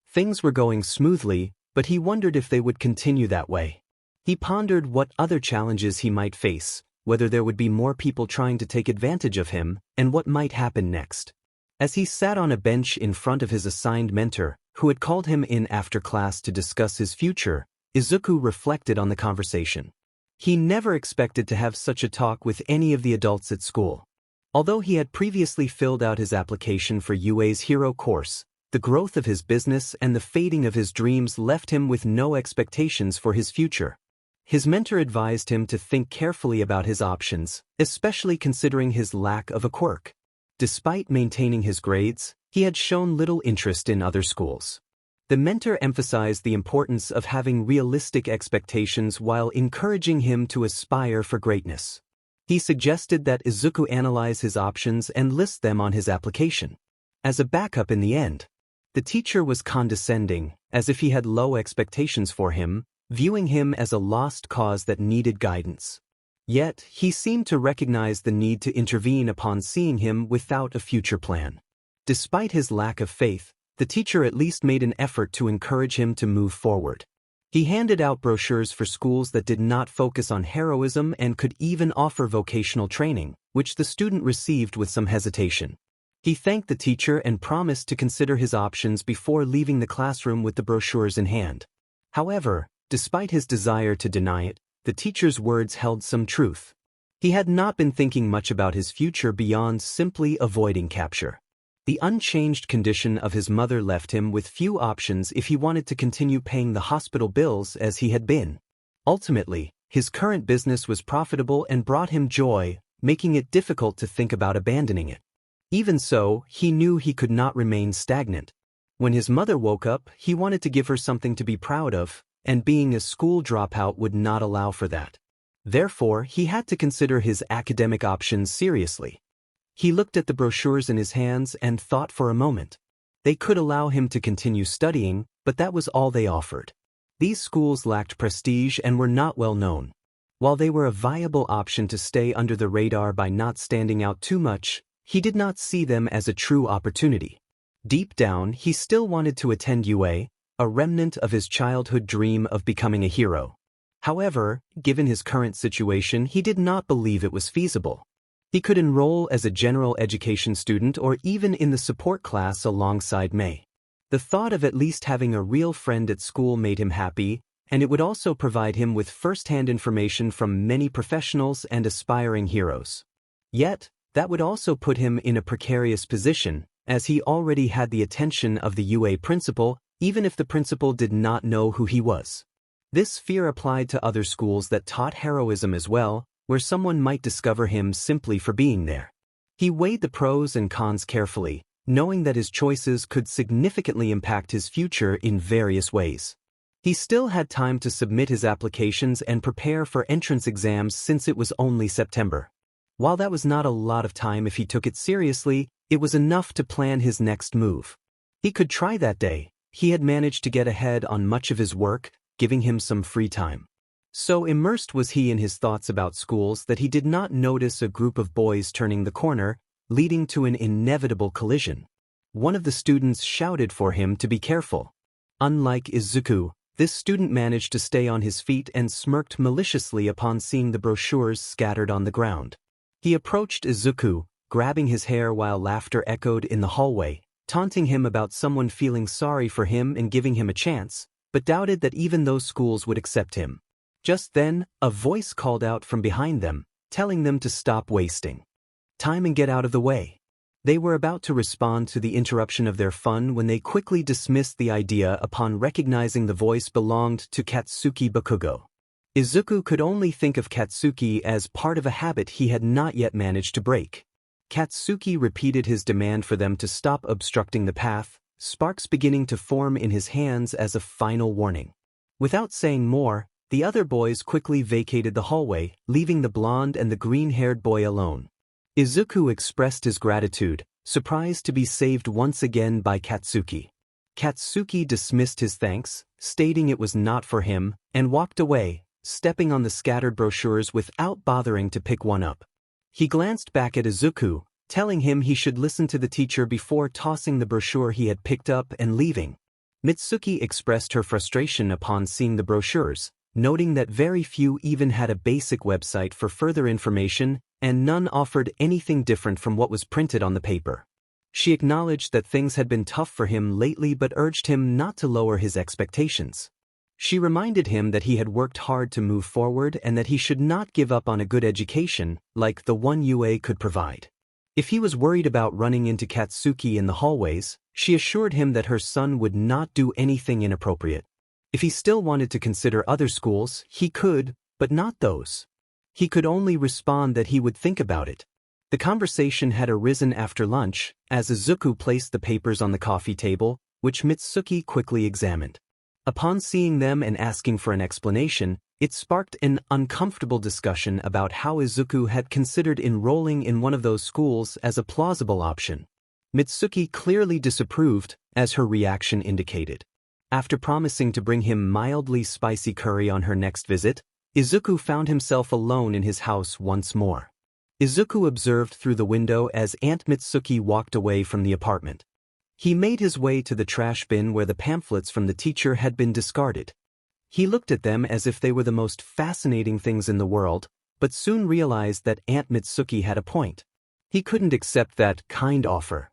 Things were going smoothly, but he wondered if they would continue that way. He pondered what other challenges he might face, whether there would be more people trying to take advantage of him, and what might happen next. As he sat on a bench in front of his assigned mentor, who had called him in after class to discuss his future, Izuku reflected on the conversation. He never expected to have such a talk with any of the adults at school. Although he had previously filled out his application for UA's hero course, the growth of his business and the fading of his dreams left him with no expectations for his future. His mentor advised him to think carefully about his options, especially considering his lack of a quirk. Despite maintaining his grades, he had shown little interest in other schools. The mentor emphasized the importance of having realistic expectations while encouraging him to aspire for greatness. He suggested that Izuku analyze his options and list them on his application. As a backup in the end, the teacher was condescending, as if he had low expectations for him, viewing him as a lost cause that needed guidance. Yet, he seemed to recognize the need to intervene upon seeing him without a future plan. Despite his lack of faith, the teacher at least made an effort to encourage him to move forward. He handed out brochures for schools that did not focus on heroism and could even offer vocational training, which the student received with some hesitation. He thanked the teacher and promised to consider his options before leaving the classroom with the brochures in hand. However, despite his desire to deny it, the teacher's words held some truth. He had not been thinking much about his future beyond simply avoiding capture. The unchanged condition of his mother left him with few options if he wanted to continue paying the hospital bills as he had been. Ultimately, his current business was profitable and brought him joy, making it difficult to think about abandoning it. Even so, he knew he could not remain stagnant. When his mother woke up, he wanted to give her something to be proud of, and being a school dropout would not allow for that. Therefore, he had to consider his academic options seriously. He looked at the brochures in his hands and thought for a moment. They could allow him to continue studying, but that was all they offered. These schools lacked prestige and were not well known. While they were a viable option to stay under the radar by not standing out too much, he did not see them as a true opportunity. Deep down, he still wanted to attend UA, a remnant of his childhood dream of becoming a hero. However, given his current situation, he did not believe it was feasible. He could enroll as a general education student or even in the support class alongside May. The thought of at least having a real friend at school made him happy, and it would also provide him with first-hand information from many professionals and aspiring heroes. Yet, that would also put him in a precarious position, as he already had the attention of the UA principal, even if the principal did not know who he was. This fear applied to other schools that taught heroism as well, where someone might discover him simply for being there. He weighed the pros and cons carefully, knowing that his choices could significantly impact his future in various ways. He still had time to submit his applications and prepare for entrance exams since it was only September. While that was not a lot of time if he took it seriously, it was enough to plan his next move. He could try that day. He had managed to get ahead on much of his work, giving him some free time. So immersed was he in his thoughts about schools that he did not notice a group of boys turning the corner, leading to an inevitable collision. One of the students shouted for him to be careful. Unlike Izuku, this student managed to stay on his feet and smirked maliciously upon seeing the brochures scattered on the ground. He approached Izuku, grabbing his hair while laughter echoed in the hallway, taunting him about someone feeling sorry for him and giving him a chance, but doubted that even those schools would accept him. Just then, a voice called out from behind them, telling them to stop wasting time and get out of the way. They were about to respond to the interruption of their fun when they quickly dismissed the idea upon recognizing the voice belonged to Katsuki Bakugo. Izuku could only think of Katsuki as part of a habit he had not yet managed to break. Katsuki repeated his demand for them to stop obstructing the path, sparks beginning to form in his hands as a final warning. Without saying more, the other boys quickly vacated the hallway, leaving the blonde and the green-haired boy alone. Izuku expressed his gratitude, surprised to be saved once again by Katsuki. Katsuki dismissed his thanks, stating it was not for him, and walked away, stepping on the scattered brochures without bothering to pick one up. He glanced back at Izuku, telling him he should listen to the teacher before tossing the brochure he had picked up and leaving. Mitsuki expressed her frustration upon seeing the brochures, noting that very few even had a basic website for further information, and none offered anything different from what was printed on the paper. She acknowledged that things had been tough for him lately but urged him not to lower his expectations. She reminded him that he had worked hard to move forward and that he should not give up on a good education, like the one UA could provide. If he was worried about running into Katsuki in the hallways, she assured him that her son would not do anything inappropriate. If he still wanted to consider other schools, he could, but not those. He could only respond that he would think about it. The conversation had arisen after lunch, as Izuku placed the papers on the coffee table, which Mitsuki quickly examined. Upon seeing them and asking for an explanation, it sparked an uncomfortable discussion about how Izuku had considered enrolling in one of those schools as a plausible option. Mitsuki clearly disapproved, as her reaction indicated. After promising to bring him mildly spicy curry on her next visit, Izuku found himself alone in his house once more. Izuku observed through the window as Aunt Mitsuki walked away from the apartment. He made his way to the trash bin where the pamphlets from the teacher had been discarded. He looked at them as if they were the most fascinating things in the world, but soon realized that Aunt Mitsuki had a point. He couldn't accept that kind offer.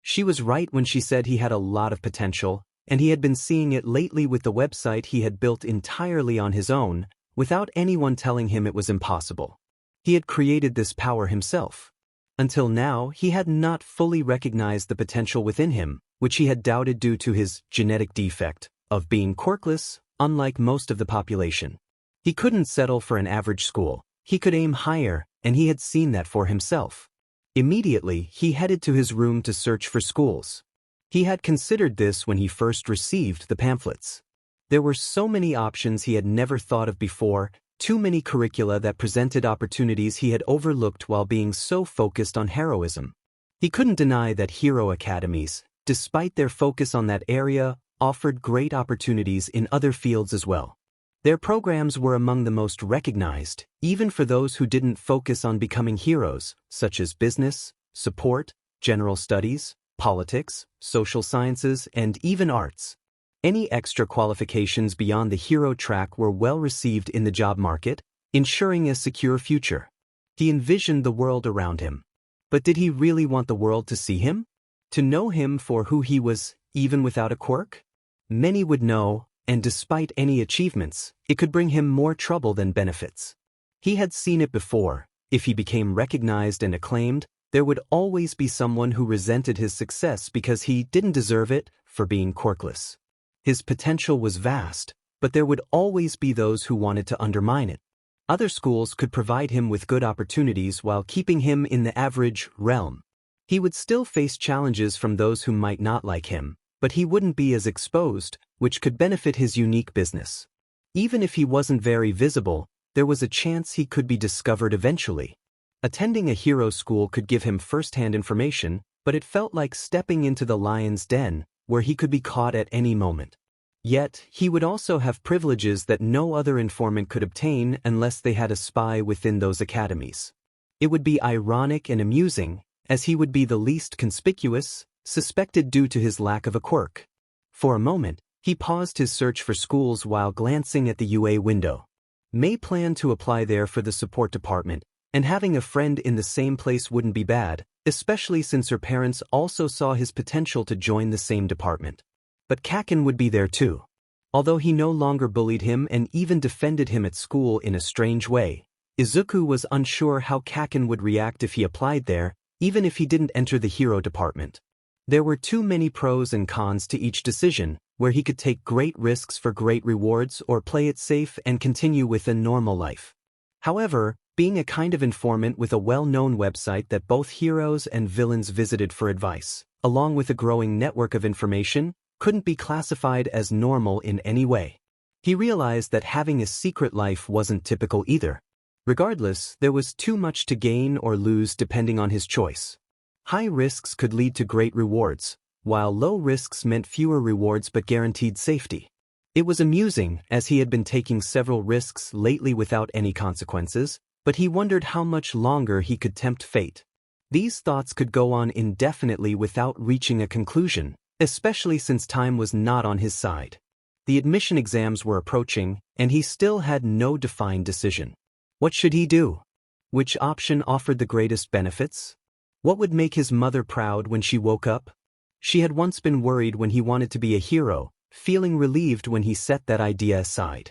She was right when she said he had a lot of potential, and he had been seeing it lately with the website he had built entirely on his own, without anyone telling him it was impossible. He had created this power himself. Until now, he had not fully recognized the potential within him, which he had doubted due to his genetic defect of being quirkless, unlike most of the population. He couldn't settle for an average school. He could aim higher, and he had seen that for himself. Immediately, he headed to his room to search for schools. He had considered this when he first received the pamphlets. There were so many options he had never thought of before, too many curricula that presented opportunities he had overlooked while being so focused on heroism. He couldn't deny that hero academies, despite their focus on that area, offered great opportunities in other fields as well. Their programs were among the most recognized, even for those who didn't focus on becoming heroes, such as business, support, general studies, politics, social sciences, and even arts. Any extra qualifications beyond the hero track were well received in the job market, ensuring a secure future. He envisioned the world around him. But did he really want the world to see him? To know him for who he was, even without a quirk? Many would know, and despite any achievements, it could bring him more trouble than benefits. He had seen it before. If he became recognized and acclaimed, there would always be someone who resented his success because he didn't deserve it for being quirkless. His potential was vast, but there would always be those who wanted to undermine it. Other schools could provide him with good opportunities while keeping him in the average realm. He would still face challenges from those who might not like him, but he wouldn't be as exposed, which could benefit his unique business. Even if he wasn't very visible, there was a chance he could be discovered eventually. Attending a hero school could give him first-hand information, but it felt like stepping into the lion's den, where he could be caught at any moment. Yet, he would also have privileges that no other informant could obtain unless they had a spy within those academies. It would be ironic and amusing, as he would be the least conspicuous, suspected due to his lack of a quirk. For a moment, he paused his search for schools while glancing at the UA window. May planned to apply there for the support department, And having a friend in the same place wouldn't be bad, especially since her parents also saw his potential to join the same department. But Kaken would be there too. Although he no longer bullied him and even defended him at school in a strange way, Izuku was unsure how Kaken would react if he applied there, even if he didn't enter the hero department. There were too many pros and cons to each decision, where he could take great risks for great rewards or play it safe and continue with a normal life. However, being a kind of informant with a well-known website that both heroes and villains visited for advice, along with a growing network of information, couldn't be classified as normal in any way. He realized that having a secret life wasn't typical either. Regardless, there was too much to gain or lose depending on his choice. High risks could lead to great rewards, while low risks meant fewer rewards but guaranteed safety. It was amusing, as he had been taking several risks lately without any consequences, but he wondered how much longer he could tempt fate. These thoughts could go on indefinitely without reaching a conclusion, especially since time was not on his side. The admission exams were approaching, and he still had no defined decision. What should he do? Which option offered the greatest benefits? What would make his mother proud when she woke up? She had once been worried when he wanted to be a hero, feeling relieved when he set that idea aside.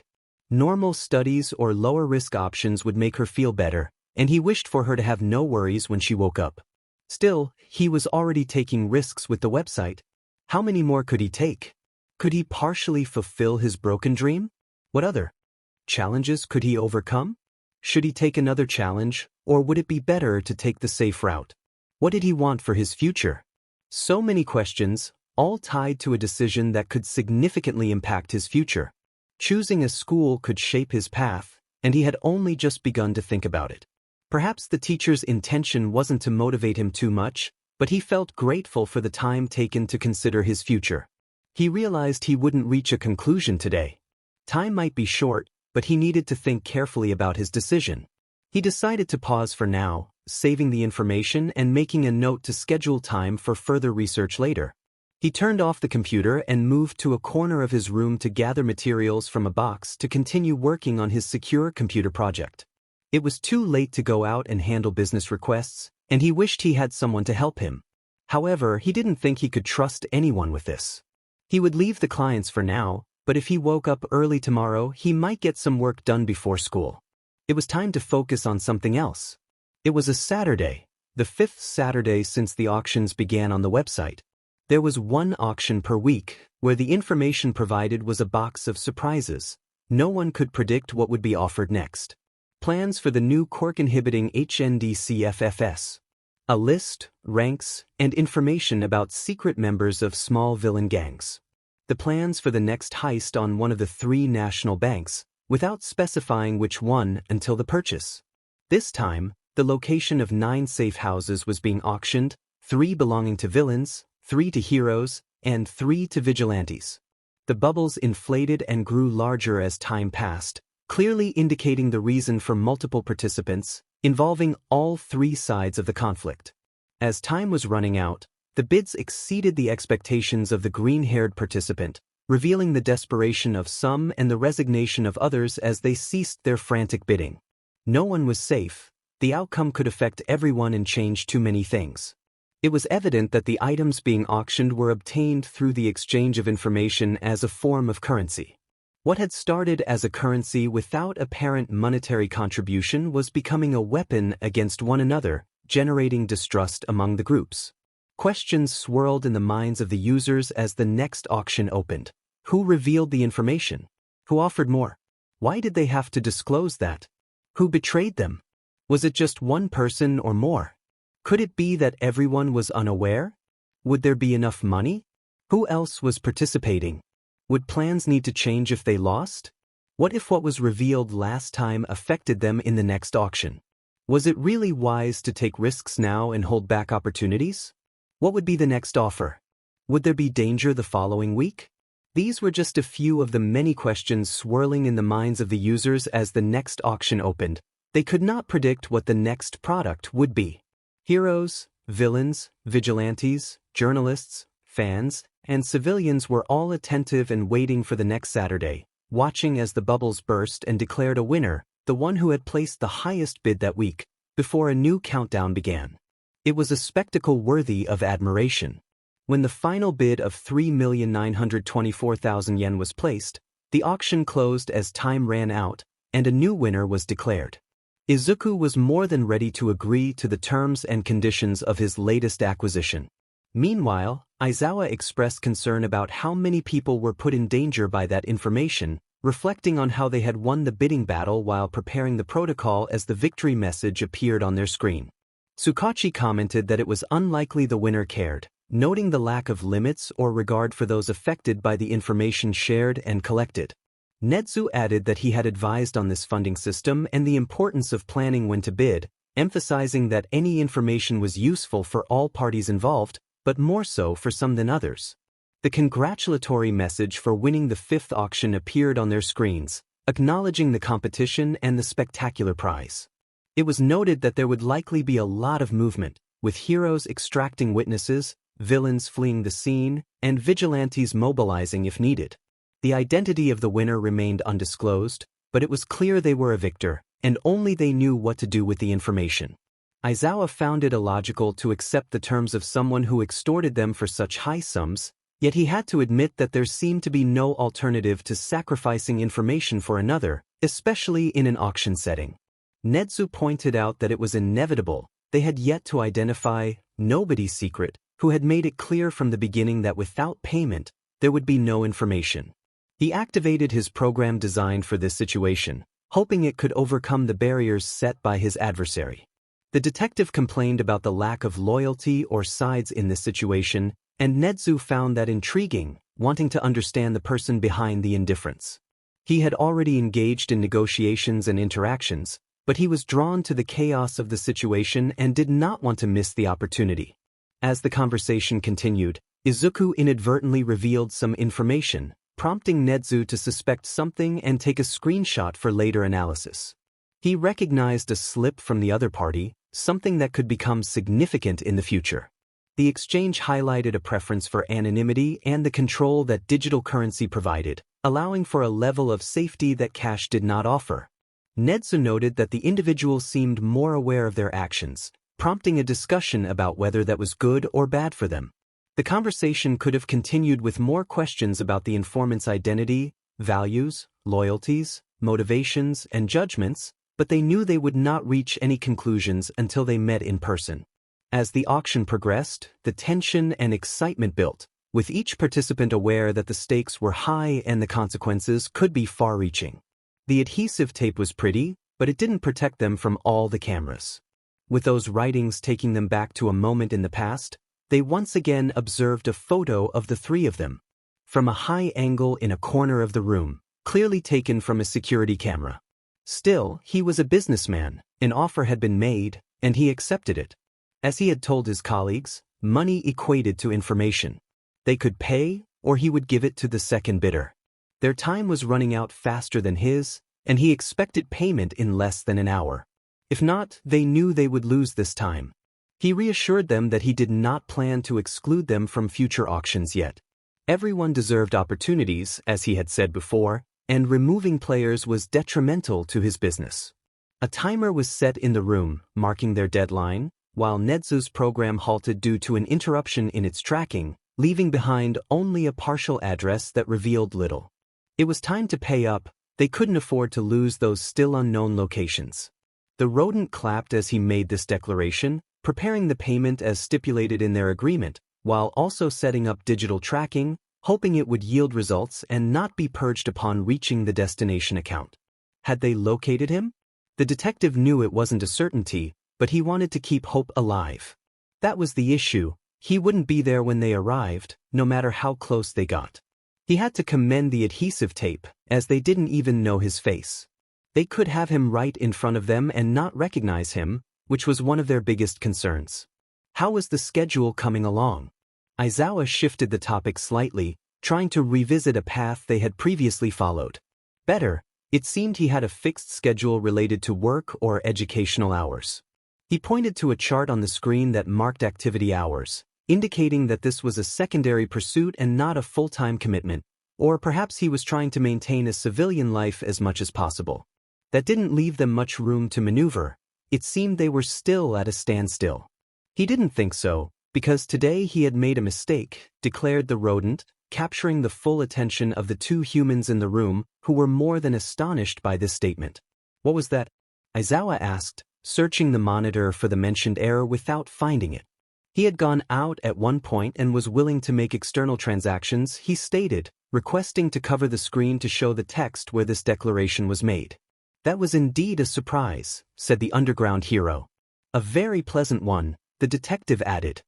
Normal studies or lower-risk options would make her feel better, and he wished for her to have no worries when she woke up. Still, he was already taking risks with the website. How many more could he take? Could he partially fulfill his broken dream? What other challenges could he overcome? Should he take another challenge, or would it be better to take the safe route? What did he want for his future? So many questions, all tied to a decision that could significantly impact his future. Choosing a school could shape his path, and he had only just begun to think about it. Perhaps the teacher's intention wasn't to motivate him too much, but he felt grateful for the time taken to consider his future. He realized he wouldn't reach a conclusion today. Time might be short, but he needed to think carefully about his decision. He decided to pause for now, saving the information and making a note to schedule time for further research later. He turned off the computer and moved to a corner of his room to gather materials from a box to continue working on his secure computer project. It was too late to go out and handle business requests, and he wished he had someone to help him. However, he didn't think he could trust anyone with this. He would leave the clients for now, but if he woke up early tomorrow, he might get some work done before school. It was time to focus on something else. It was a Saturday, the 5th Saturday since the auctions began on the website. There was one auction per week, where the information provided was a box of surprises. No one could predict what would be offered next. Plans for the new Quirk-inhibiting HNDCFFS. A list, ranks, and information about secret members of small villain gangs. The plans for the next heist on one of the 3 national banks, without specifying which one until the purchase. This time, the location of 9 safe houses was being auctioned, 3 belonging to villains, 3 to heroes, and 3 to vigilantes. The bubbles inflated and grew larger as time passed, clearly indicating the reason for multiple participants, involving all 3 sides of the conflict. As time was running out, the bids exceeded the expectations of the green-haired participant, revealing the desperation of some and the resignation of others as they ceased their frantic bidding. No one was safe. The outcome could affect everyone and change too many things. It was evident that the items being auctioned were obtained through the exchange of information as a form of currency. What had started as a currency without apparent monetary contribution was becoming a weapon against one another, generating distrust among the groups. Questions swirled in the minds of the users as the next auction opened. Who revealed the information? Who offered more? Why did they have to disclose that? Who betrayed them? Was it just one person or more? Could it be that everyone was unaware? Would there be enough money? Who else was participating? Would plans need to change if they lost? What if what was revealed last time affected them in the next auction? Was it really wise to take risks now and hold back opportunities? What would be the next offer? Would there be danger the following week? These were just a few of the many questions swirling in the minds of the users as the next auction opened. They could not predict what the next product would be. Heroes, villains, vigilantes, journalists, fans, and civilians were all attentive and waiting for the next Saturday, watching as the bubbles burst and declared a winner, the one who had placed the highest bid that week. before a new countdown began. It was a spectacle worthy of admiration. When the final bid of 3,924,000 yen was placed, the auction closed as time ran out, and a new winner was declared. Izuku was more than ready to agree to the terms and conditions of his latest acquisition. Meanwhile, Aizawa expressed concern about how many people were put in danger by that information, reflecting on how they had won the bidding battle while preparing the protocol as the victory message appeared on their screen. Tsukachi commented that it was unlikely the winner cared, noting the lack of limits or regard for those affected by the information shared and collected. Netsu added that he had advised on this funding system and the importance of planning when to bid, emphasizing that any information was useful for all parties involved, but more so for some than others. The congratulatory message for winning the fifth auction appeared on their screens, acknowledging the competition and the spectacular prize. It was noted that there would likely be a lot of movement, with heroes extracting witnesses, villains fleeing the scene, and vigilantes mobilizing if needed. The identity of the winner remained undisclosed, but it was clear they were a victor, and only they knew what to do with the information. Aizawa found it illogical to accept the terms of someone who extorted them for such high sums, yet he had to admit that there seemed to be no alternative to sacrificing information for another, especially in an auction setting. Netsu pointed out that it was inevitable, they had yet to identify nobody's secret, who had made it clear from the beginning that without payment, there would be no information. He activated his program designed for this situation, hoping it could overcome the barriers set by his adversary. The detective complained about the lack of loyalty or sides in this situation, and Netsu found that intriguing, wanting to understand the person behind the indifference. He had already engaged in negotiations and interactions, but he was drawn to the chaos of the situation and did not want to miss the opportunity. As the conversation continued, Izuku inadvertently revealed some information, prompting Netsu to suspect something and take a screenshot for later analysis. He recognized a slip from the other party, something that could become significant in the future. The exchange highlighted a preference for anonymity and the control that digital currency provided, allowing for a level of safety that cash did not offer. Netsu noted that the individual seemed more aware of their actions, prompting a discussion about whether that was good or bad for them. The conversation could have continued with more questions about the informant's identity, values, loyalties, motivations, and judgments, but they knew they would not reach any conclusions until they met in person. As the auction progressed, the tension and excitement built, with each participant aware that the stakes were high and the consequences could be far-reaching. The adhesive tape was pretty, but it didn't protect them from all the cameras. With those writings taking them back to a moment in the past, they once again observed a photo of the three of them. From a high angle in a corner of the room, clearly taken from a security camera. Still, he was a businessman, an offer had been made, and he accepted it. As he had told his colleagues, money equated to information. They could pay, or he would give it to the second bidder. Their time was running out faster than his, and he expected payment in less than an hour. If not, they knew they would lose this time. He reassured them that he did not plan to exclude them from future auctions yet. Everyone deserved opportunities, as he had said before, and removing players was detrimental to his business. A timer was set in the room, marking their deadline, while Netsu's program halted due to an interruption in its tracking, leaving behind only a partial address that revealed little. It was time to pay up, they couldn't afford to lose those still unknown locations. The rodent clapped as he made this declaration, preparing the payment as stipulated in their agreement, while also setting up digital tracking, hoping it would yield results and not be purged upon reaching the destination account. Had they located him? The detective knew it wasn't a certainty, but he wanted to keep hope alive. That was the issue, he wouldn't be there when they arrived, no matter how close they got. He had to commend the adhesive tape, as they didn't even know his face. They could have him right in front of them and not recognize him, which was one of their biggest concerns. How was the schedule coming along? Aizawa shifted the topic slightly, trying to revisit a path they had previously followed. Better, it seemed he had a fixed schedule related to work or educational hours. He pointed to a chart on the screen that marked activity hours, indicating that this was a secondary pursuit and not a full-time commitment, or perhaps he was trying to maintain a civilian life as much as possible. That didn't leave them much room to maneuver. It seemed they were still at a standstill. He didn't think so, because today he had made a mistake, declared the rodent, capturing the full attention of the two humans in the room who were more than astonished by this statement. What was that? Izawa asked, searching the monitor for the mentioned error without finding it. He had gone out at one point and was willing to make external transactions, he stated, requesting to cover the screen to show the text where this declaration was made. That was indeed a surprise, said the underground hero. A very pleasant one, the detective added.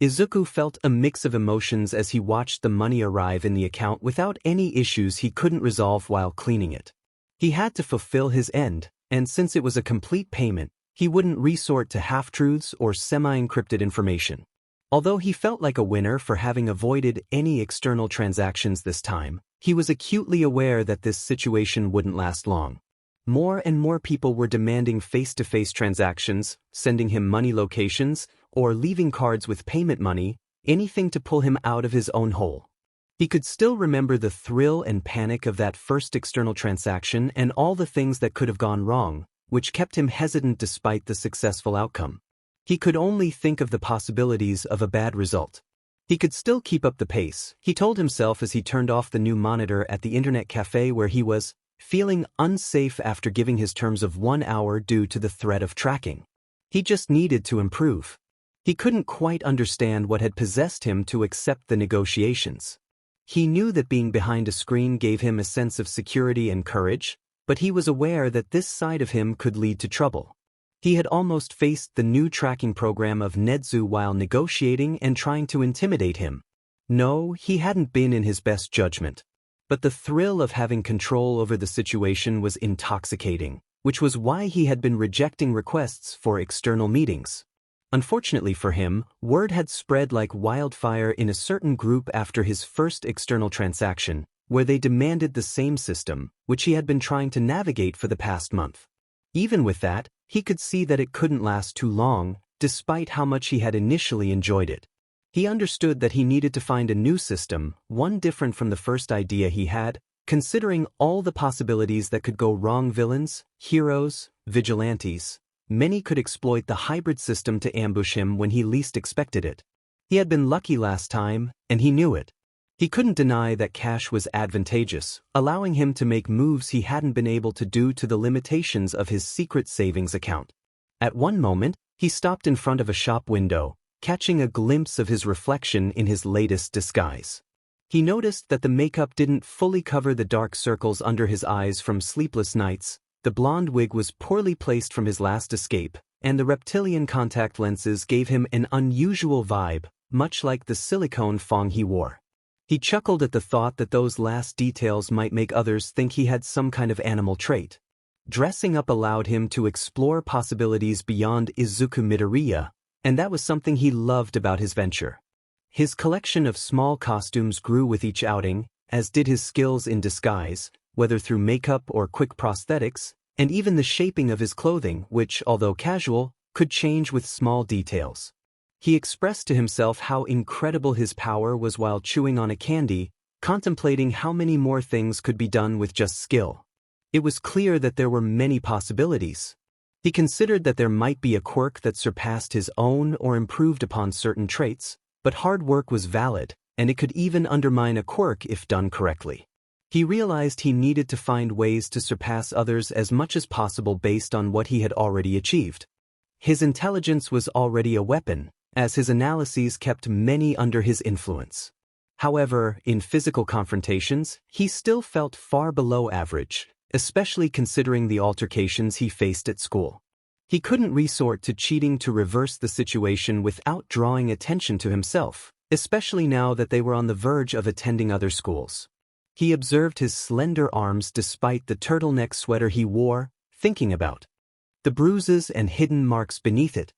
Izuku felt a mix of emotions as he watched the money arrive in the account without any issues he couldn't resolve while cleaning it. He had to fulfill his end, and since it was a complete payment, he wouldn't resort to half-truths or semi-encrypted information. Although he felt like a winner for having avoided any external transactions this time, he was acutely aware that this situation wouldn't last long. More and more people were demanding face-to-face transactions, sending him money locations, or leaving cards with payment money, anything to pull him out of his own hole. He could still remember the thrill and panic of that first external transaction and all the things that could have gone wrong, which kept him hesitant despite the successful outcome. He could only think of the possibilities of a bad result. He could still keep up the pace, he told himself as he turned off the new monitor at the internet cafe where he was, feeling unsafe after giving his terms of 1 hour due to the threat of tracking. He just needed to improve. He couldn't quite understand what had possessed him to accept the negotiations. He knew that being behind a screen gave him a sense of security and courage, but he was aware that this side of him could lead to trouble. He had almost faced the new tracking program of Nedzu while negotiating and trying to intimidate him. No, he hadn't been in his best judgment. But the thrill of having control over the situation was intoxicating, which was why he had been rejecting requests for external meetings. Unfortunately for him, word had spread like wildfire in a certain group after his first external transaction, where they demanded the same system, which he had been trying to navigate for the past month. Even with that, he could see that it couldn't last too long, despite how much he had initially enjoyed it. He understood that he needed to find a new system, one different from the first idea he had, considering all the possibilities that could go wrong. Villains, heroes, vigilantes. Many could exploit the hybrid system to ambush him when he least expected it. He had been lucky last time, and he knew it. He couldn't deny that cash was advantageous, allowing him to make moves he hadn't been able to due to the limitations of his secret savings account. At one moment, he stopped in front of a shop window, catching a glimpse of his reflection in his latest disguise. He noticed that the makeup didn't fully cover the dark circles under his eyes from sleepless nights, the blonde wig was poorly placed from his last escape, and the reptilian contact lenses gave him an unusual vibe, much like the silicone fong he wore. He chuckled at the thought that those last details might make others think he had some kind of animal trait. Dressing up allowed him to explore possibilities beyond Izuku Midoriya, and that was something he loved about his venture. His collection of small costumes grew with each outing, as did his skills in disguise, whether through makeup or quick prosthetics, and even the shaping of his clothing, which, although casual, could change with small details. He expressed to himself how incredible his power was while chewing on a candy, contemplating how many more things could be done with just skill. It was clear that there were many possibilities. He considered that there might be a quirk that surpassed his own or improved upon certain traits, but hard work was valid, and it could even undermine a quirk if done correctly. He realized he needed to find ways to surpass others as much as possible based on what he had already achieved. His intelligence was already a weapon, as his analyses kept many under his influence. However, in physical confrontations, he still felt far below average, especially considering the altercations he faced at school. He couldn't resort to cheating to reverse the situation without drawing attention to himself, especially now that they were on the verge of attending other schools. He observed his slender arms despite the turtleneck sweater he wore, thinking about the bruises and hidden marks beneath it.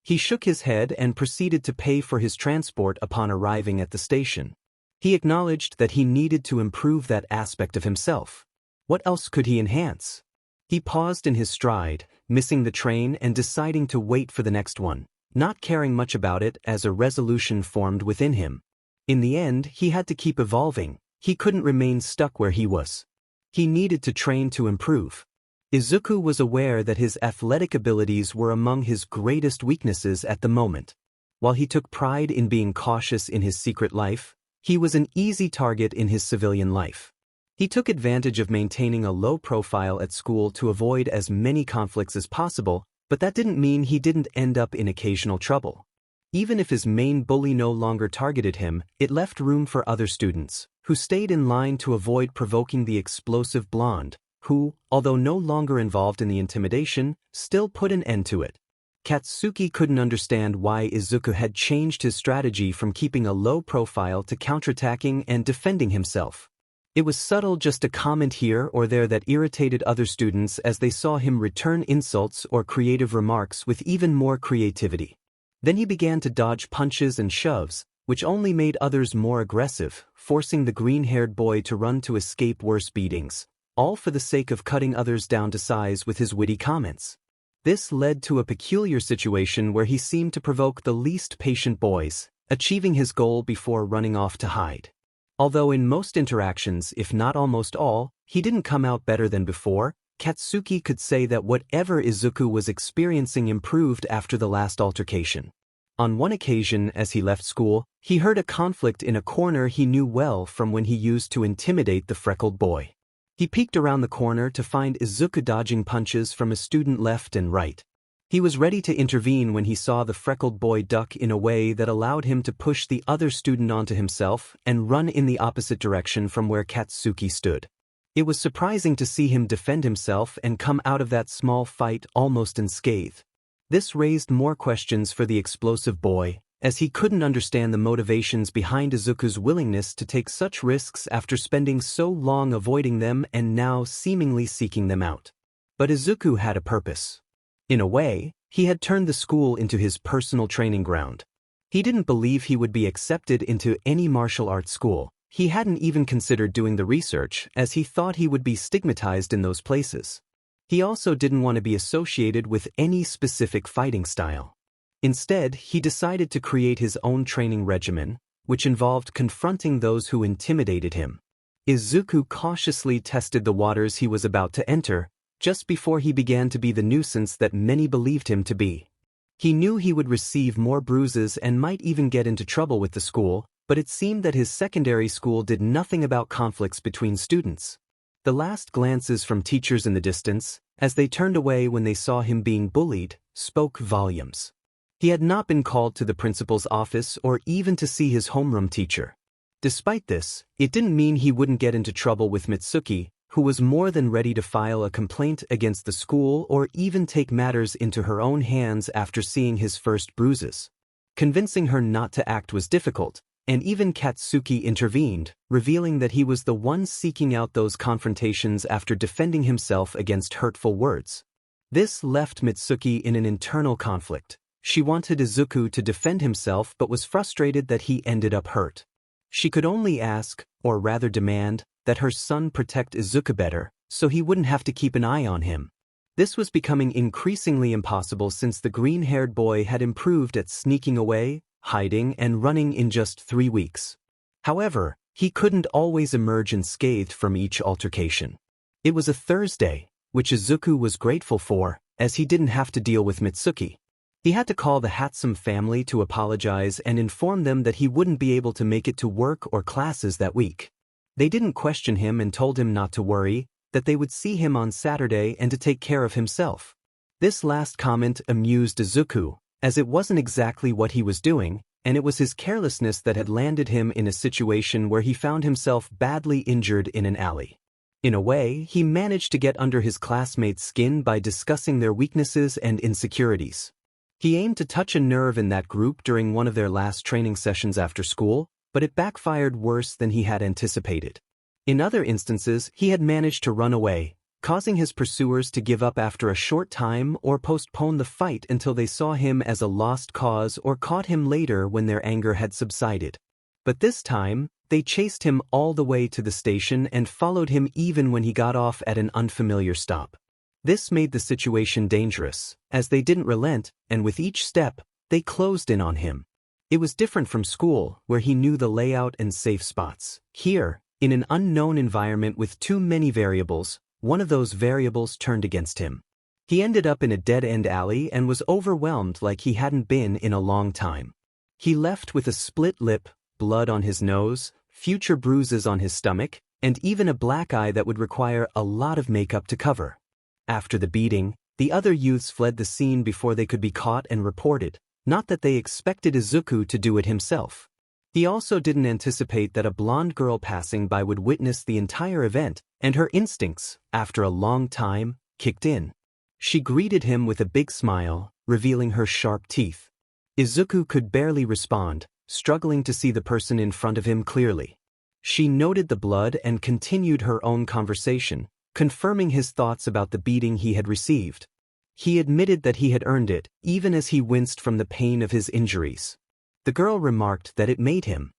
He shook his head and proceeded to pay for his transport upon arriving at the station. He acknowledged that he needed to improve that aspect of himself. What else could he enhance? He paused in his stride, missing the train and deciding to wait for the next one, not caring much about it as a resolution formed within him. In the end, he had to keep evolving. He couldn't remain stuck where he was. He needed to train to improve. Izuku was aware that his athletic abilities were among his greatest weaknesses at the moment. While he took pride in being cautious in his secret life, he was an easy target in his civilian life. He took advantage of maintaining a low profile at school to avoid as many conflicts as possible, but that didn't mean he didn't end up in occasional trouble. Even if his main bully no longer targeted him, it left room for other students, who stayed in line to avoid provoking the explosive blonde, who, although no longer involved in the intimidation, still put an end to it. Katsuki couldn't understand why Izuku had changed his strategy from keeping a low profile to counterattacking and defending himself. It was subtle, just a comment here or there that irritated other students as they saw him return insults or creative remarks with even more creativity. Then he began to dodge punches and shoves, which only made others more aggressive, forcing the green-haired boy to run to escape worse beatings, all for the sake of cutting others down to size with his witty comments. This led to a peculiar situation where he seemed to provoke the least patient boys, achieving his goal before running off to hide. Although in most interactions, if not almost all, he didn't come out better than before, Katsuki could say that whatever Izuku was experiencing improved after the last altercation. On one occasion as he left school, he heard a conflict in a corner he knew well from when he used to intimidate the freckled boy. He peeked around the corner to find Izuku dodging punches from a student left and right. He was ready to intervene when he saw the freckled boy duck in a way that allowed him to push the other student onto himself and run in the opposite direction from where Katsuki stood. It was surprising to see him defend himself and come out of that small fight almost unscathed. This raised more questions for the explosive boy, as he couldn't understand the motivations behind Izuku's willingness to take such risks after spending so long avoiding them and now seemingly seeking them out. But Izuku had a purpose. In a way, he had turned the school into his personal training ground. He didn't believe he would be accepted into any martial arts school. He hadn't even considered doing the research, as he thought he would be stigmatized in those places. He also didn't want to be associated with any specific fighting style. Instead, he decided to create his own training regimen, which involved confronting those who intimidated him. Izuku cautiously tested the waters he was about to enter, just before he began to be the nuisance that many believed him to be. He knew he would receive more bruises and might even get into trouble with the school, but it seemed that his secondary school did nothing about conflicts between students. The last glances from teachers in the distance, as they turned away when they saw him being bullied, spoke volumes. He had not been called to the principal's office or even to see his homeroom teacher. Despite this, it didn't mean he wouldn't get into trouble with Mitsuki, who was more than ready to file a complaint against the school or even take matters into her own hands after seeing his first bruises. Convincing her not to act was difficult, and even Katsuki intervened, revealing that he was the one seeking out those confrontations after defending himself against hurtful words. This left Mitsuki in an internal conflict. She wanted Izuku to defend himself but was frustrated that he ended up hurt. She could only ask, or rather demand, that her son protect Izuku better, so he wouldn't have to keep an eye on him. This was becoming increasingly impossible since the green-haired boy had improved at sneaking away, hiding, and running in just 3 weeks. However, he couldn't always emerge unscathed from each altercation. It was a Thursday, which Izuku was grateful for, as he didn't have to deal with Mitsuki. He had to call the Hatsum family to apologize and inform them that he wouldn't be able to make it to work or classes that week. They didn't question him and told him not to worry, that they would see him on Saturday and to take care of himself. This last comment amused Izuku, as it wasn't exactly what he was doing, and it was his carelessness that had landed him in a situation where he found himself badly injured in an alley. In a way, he managed to get under his classmates' skin by discussing their weaknesses and insecurities. He aimed to touch a nerve in that group during one of their last training sessions after school, but it backfired worse than he had anticipated. In other instances, he had managed to run away, causing his pursuers to give up after a short time or postpone the fight until they saw him as a lost cause or caught him later when their anger had subsided. But this time, they chased him all the way to the station and followed him even when he got off at an unfamiliar stop. This made the situation dangerous, as they didn't relent, and with each step, they closed in on him. It was different from school, where he knew the layout and safe spots. Here, in an unknown environment with too many variables, one of those variables turned against him. He ended up in a dead-end alley and was overwhelmed like he hadn't been in a long time. He left with a split lip, blood on his nose, future bruises on his stomach, and even a black eye that would require a lot of makeup to cover. After the beating, the other youths fled the scene before they could be caught and reported, not that they expected Izuku to do it himself. He also didn't anticipate that a blonde girl passing by would witness the entire event, and her instincts, after a long time, kicked in. She greeted him with a big smile, revealing her sharp teeth. Izuku could barely respond, struggling to see the person in front of him clearly. She noted the blood and continued her own conversation, confirming his thoughts about the beating he had received. He admitted that he had earned it, even as he winced from the pain of his injuries. The girl remarked that it made him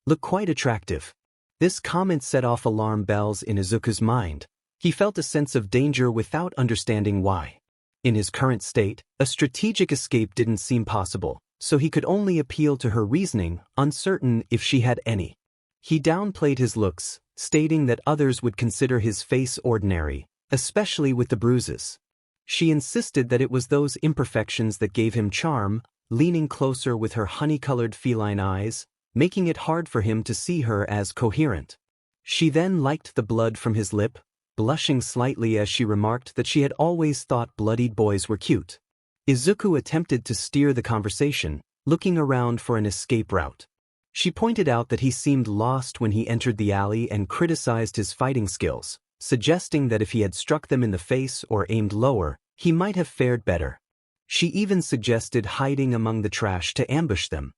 look quite attractive. This comment set off alarm bells in Izuku's mind. He felt a sense of danger without understanding why. In his current state, a strategic escape didn't seem possible, so he could only appeal to her reasoning, uncertain if she had any. He downplayed his looks, stating that others would consider his face ordinary, especially with the bruises. She insisted that it was those imperfections that gave him charm, leaning closer with her honey-colored feline eyes, making it hard for him to see her as coherent. She then liked the blood from his lip, blushing slightly as she remarked that she had always thought bloodied boys were cute. Izuku attempted to steer the conversation, looking around for an escape route. She pointed out that he seemed lost when he entered the alley and criticized his fighting skills, suggesting that if he had struck them in the face or aimed lower, he might have fared better. She even suggested hiding among the trash to ambush them.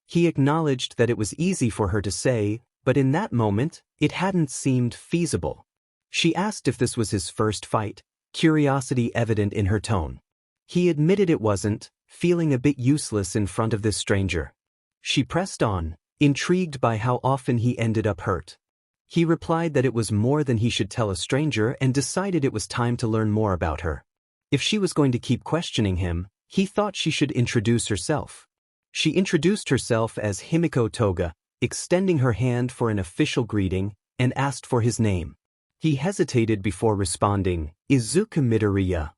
He acknowledged that it was easy for her to say, but in that moment, it hadn't seemed feasible. She asked if this was his first fight, curiosity evident in her tone. He admitted it wasn't, feeling a bit useless in front of this stranger. She pressed on, intrigued by how often he ended up hurt. He replied that it was more than he should tell a stranger and decided it was time to learn more about her. If she was going to keep questioning him, he thought she should introduce herself. She introduced herself as Himiko Toga, extending her hand for an official greeting, and asked for his name. He hesitated before responding, Izuku Midoriya.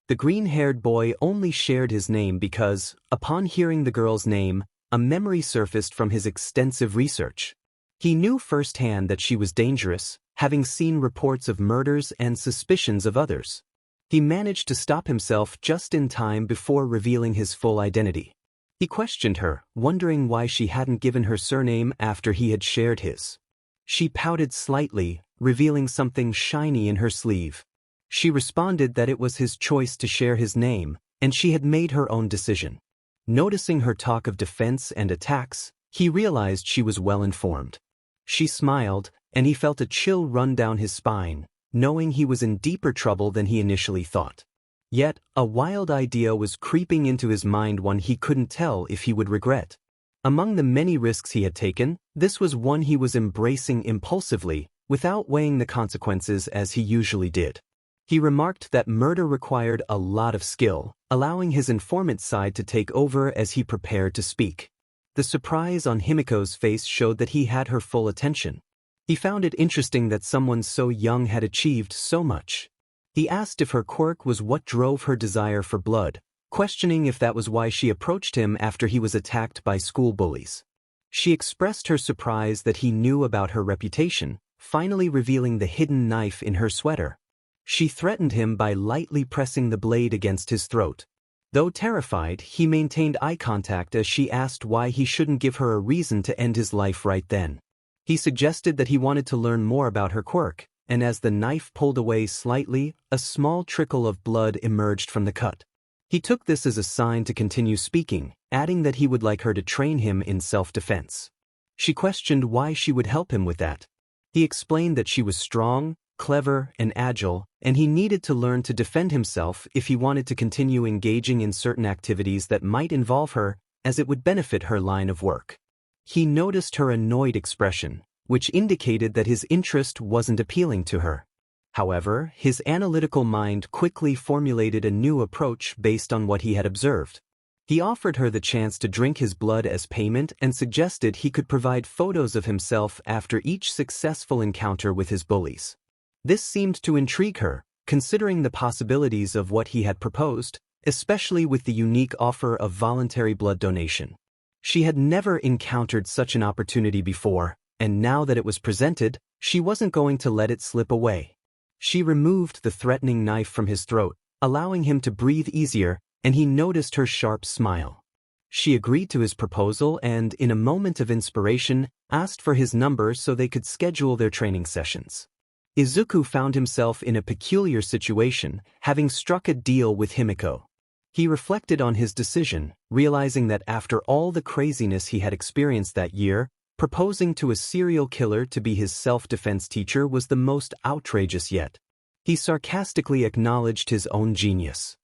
The green-haired boy only shared his name because, upon hearing the girl's name, a memory surfaced from his extensive research. He knew firsthand that she was dangerous, having seen reports of murders and suspicions of others. He managed to stop himself just in time before revealing his full identity. He questioned her, wondering why she hadn't given her surname after he had shared his. She pouted slightly, revealing something shiny in her sleeve. She responded that it was his choice to share his name, and she had made her own decision. Noticing her talk of defense and attacks, he realized she was well informed. She smiled, and he felt a chill run down his spine, knowing he was in deeper trouble than he initially thought. Yet, a wild idea was creeping into his mind, one he couldn't tell if he would regret. Among the many risks he had taken, this was one he was embracing impulsively, without weighing the consequences as he usually did. He remarked that murder required a lot of skill, allowing his informant side to take over as he prepared to speak. The surprise on Himiko's face showed that he had her full attention. He found it interesting that someone so young had achieved so much. He asked if her quirk was what drove her desire for blood, questioning if that was why she approached him after he was attacked by school bullies. She expressed her surprise that he knew about her reputation, finally revealing the hidden knife in her sweater. She threatened him by lightly pressing the blade against his throat. Though terrified, he maintained eye contact as she asked why he shouldn't give her a reason to end his life right then. He suggested that he wanted to learn more about her quirk, and as the knife pulled away slightly, a small trickle of blood emerged from the cut. He took this as a sign to continue speaking, adding that he would like her to train him in self-defense. She questioned why she would help him with that. He explained that she was strong, clever, and agile, and he needed to learn to defend himself if he wanted to continue engaging in certain activities that might involve her, as it would benefit her line of work. He noticed her annoyed expression, which indicated that his interest wasn't appealing to her. However, his analytical mind quickly formulated a new approach based on what he had observed. He offered her the chance to drink his blood as payment and suggested he could provide photos of himself after each successful encounter with his bullies. This seemed to intrigue her, considering the possibilities of what he had proposed, especially with the unique offer of voluntary blood donation. She had never encountered such an opportunity before, and now that it was presented, she wasn't going to let it slip away. She removed the threatening knife from his throat, allowing him to breathe easier, and he noticed her sharp smile. She agreed to his proposal and, in a moment of inspiration, asked for his number so they could schedule their training sessions. Izuku found himself in a peculiar situation, having struck a deal with Himiko. He reflected on his decision, realizing that after all the craziness he had experienced that year, proposing to a serial killer to be his self-defense teacher was the most outrageous yet. He sarcastically acknowledged his own genius.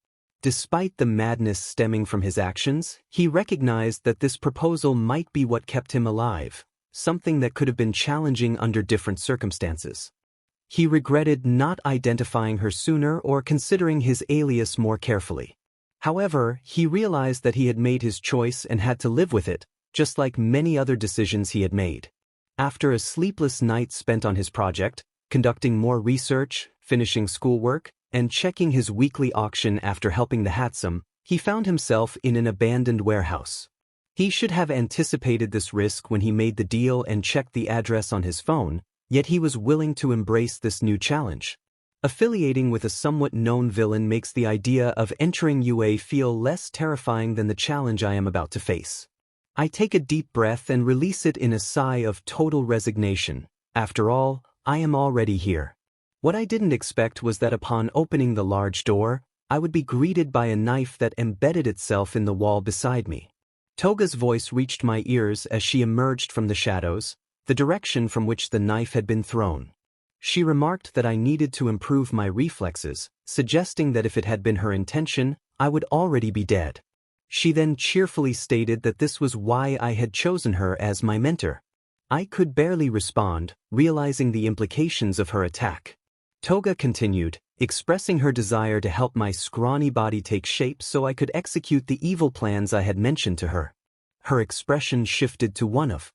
Despite the madness stemming from his actions, he recognized that this proposal might be what kept him alive, something that could have been challenging under different circumstances. He regretted not identifying her sooner or considering his alias more carefully. However, he realized that he had made his choice and had to live with it, just like many other decisions he had made. After a sleepless night spent on his project, conducting more research, finishing schoolwork, and checking his weekly auction after helping the Hatsum, he found himself in an abandoned warehouse. He should have anticipated this risk when he made the deal and checked the address on his phone, yet he was willing to embrace this new challenge. Affiliating with a somewhat known villain makes the idea of entering UA feel less terrifying than the challenge I am about to face. I take a deep breath and release it in a sigh of total resignation. After all, I am already here. What I didn't expect was that upon opening the large door, I would be greeted by a knife that embedded itself in the wall beside me. Toga's voice reached my ears as she emerged from the shadows, the direction from which the knife had been thrown. She remarked that I needed to improve my reflexes, suggesting that if it had been her intention, I would already be dead. She then cheerfully stated that this was why I had chosen her as my mentor. I could barely respond, realizing the implications of her attack. Toga continued, expressing her desire to help my scrawny body take shape so I could execute the evil plans I had mentioned to her. Her expression shifted to one of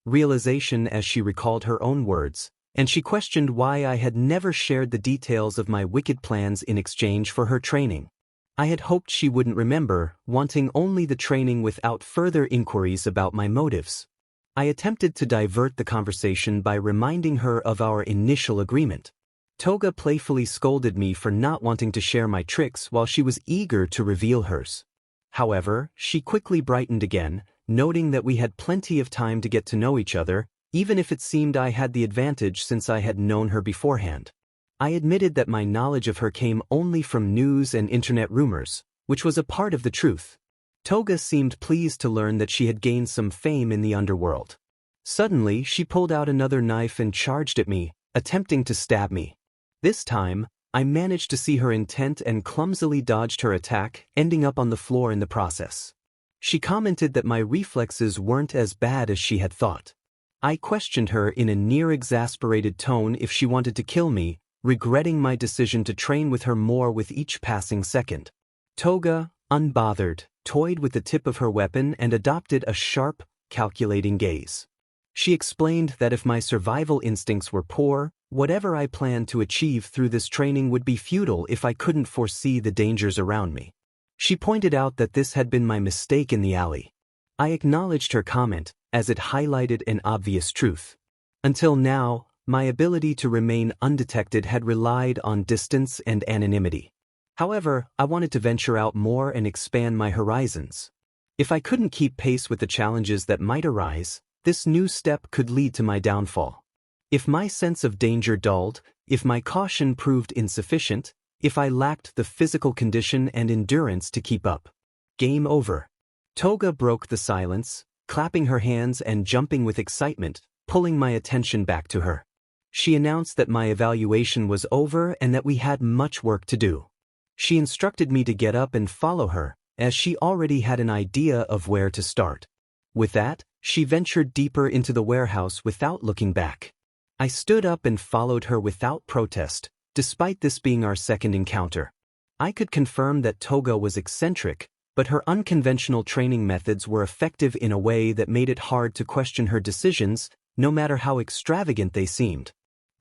realization as she recalled her own words, and she questioned why I had never shared the details of my wicked plans in exchange for her training. I had hoped she wouldn't remember, wanting only the training without further inquiries about my motives. I attempted to divert the conversation by reminding her of our initial agreement. Toga playfully scolded me for not wanting to share my tricks while she was eager to reveal hers. However, she quickly brightened again, noting that we had plenty of time to get to know each other, even if it seemed I had the advantage since I had known her beforehand. I admitted that my knowledge of her came only from news and internet rumors, which was a part of the truth. Toga seemed pleased to learn that she had gained some fame in the underworld. Suddenly, she pulled out another knife and charged at me, attempting to stab me. This time, I managed to see her intent and clumsily dodged her attack, ending up on the floor in the process. She commented that my reflexes weren't as bad as she had thought. I questioned her in a near-exasperated tone if she wanted to kill me, regretting my decision to train with her more with each passing second. Toga, unbothered, toyed with the tip of her weapon and adopted a sharp, calculating gaze. She explained that if my survival instincts were poor, whatever I planned to achieve through this training would be futile if I couldn't foresee the dangers around me. She pointed out that this had been my mistake in the alley. I acknowledged her comment, as it highlighted an obvious truth. Until now, my ability to remain undetected had relied on distance and anonymity. However, I wanted to venture out more and expand my horizons. If I couldn't keep pace with the challenges that might arise, this new step could lead to my downfall. If my sense of danger dulled, if my caution proved insufficient, if I lacked the physical condition and endurance to keep up. Game over. Toga broke the silence, clapping her hands and jumping with excitement, pulling my attention back to her. She announced that my evaluation was over and that we had much work to do. She instructed me to get up and follow her, as she already had an idea of where to start. With that, she ventured deeper into the warehouse without looking back. I stood up and followed her without protest, despite this being our second encounter. I could confirm that Toga was eccentric, but her unconventional training methods were effective in a way that made it hard to question her decisions, no matter how extravagant they seemed.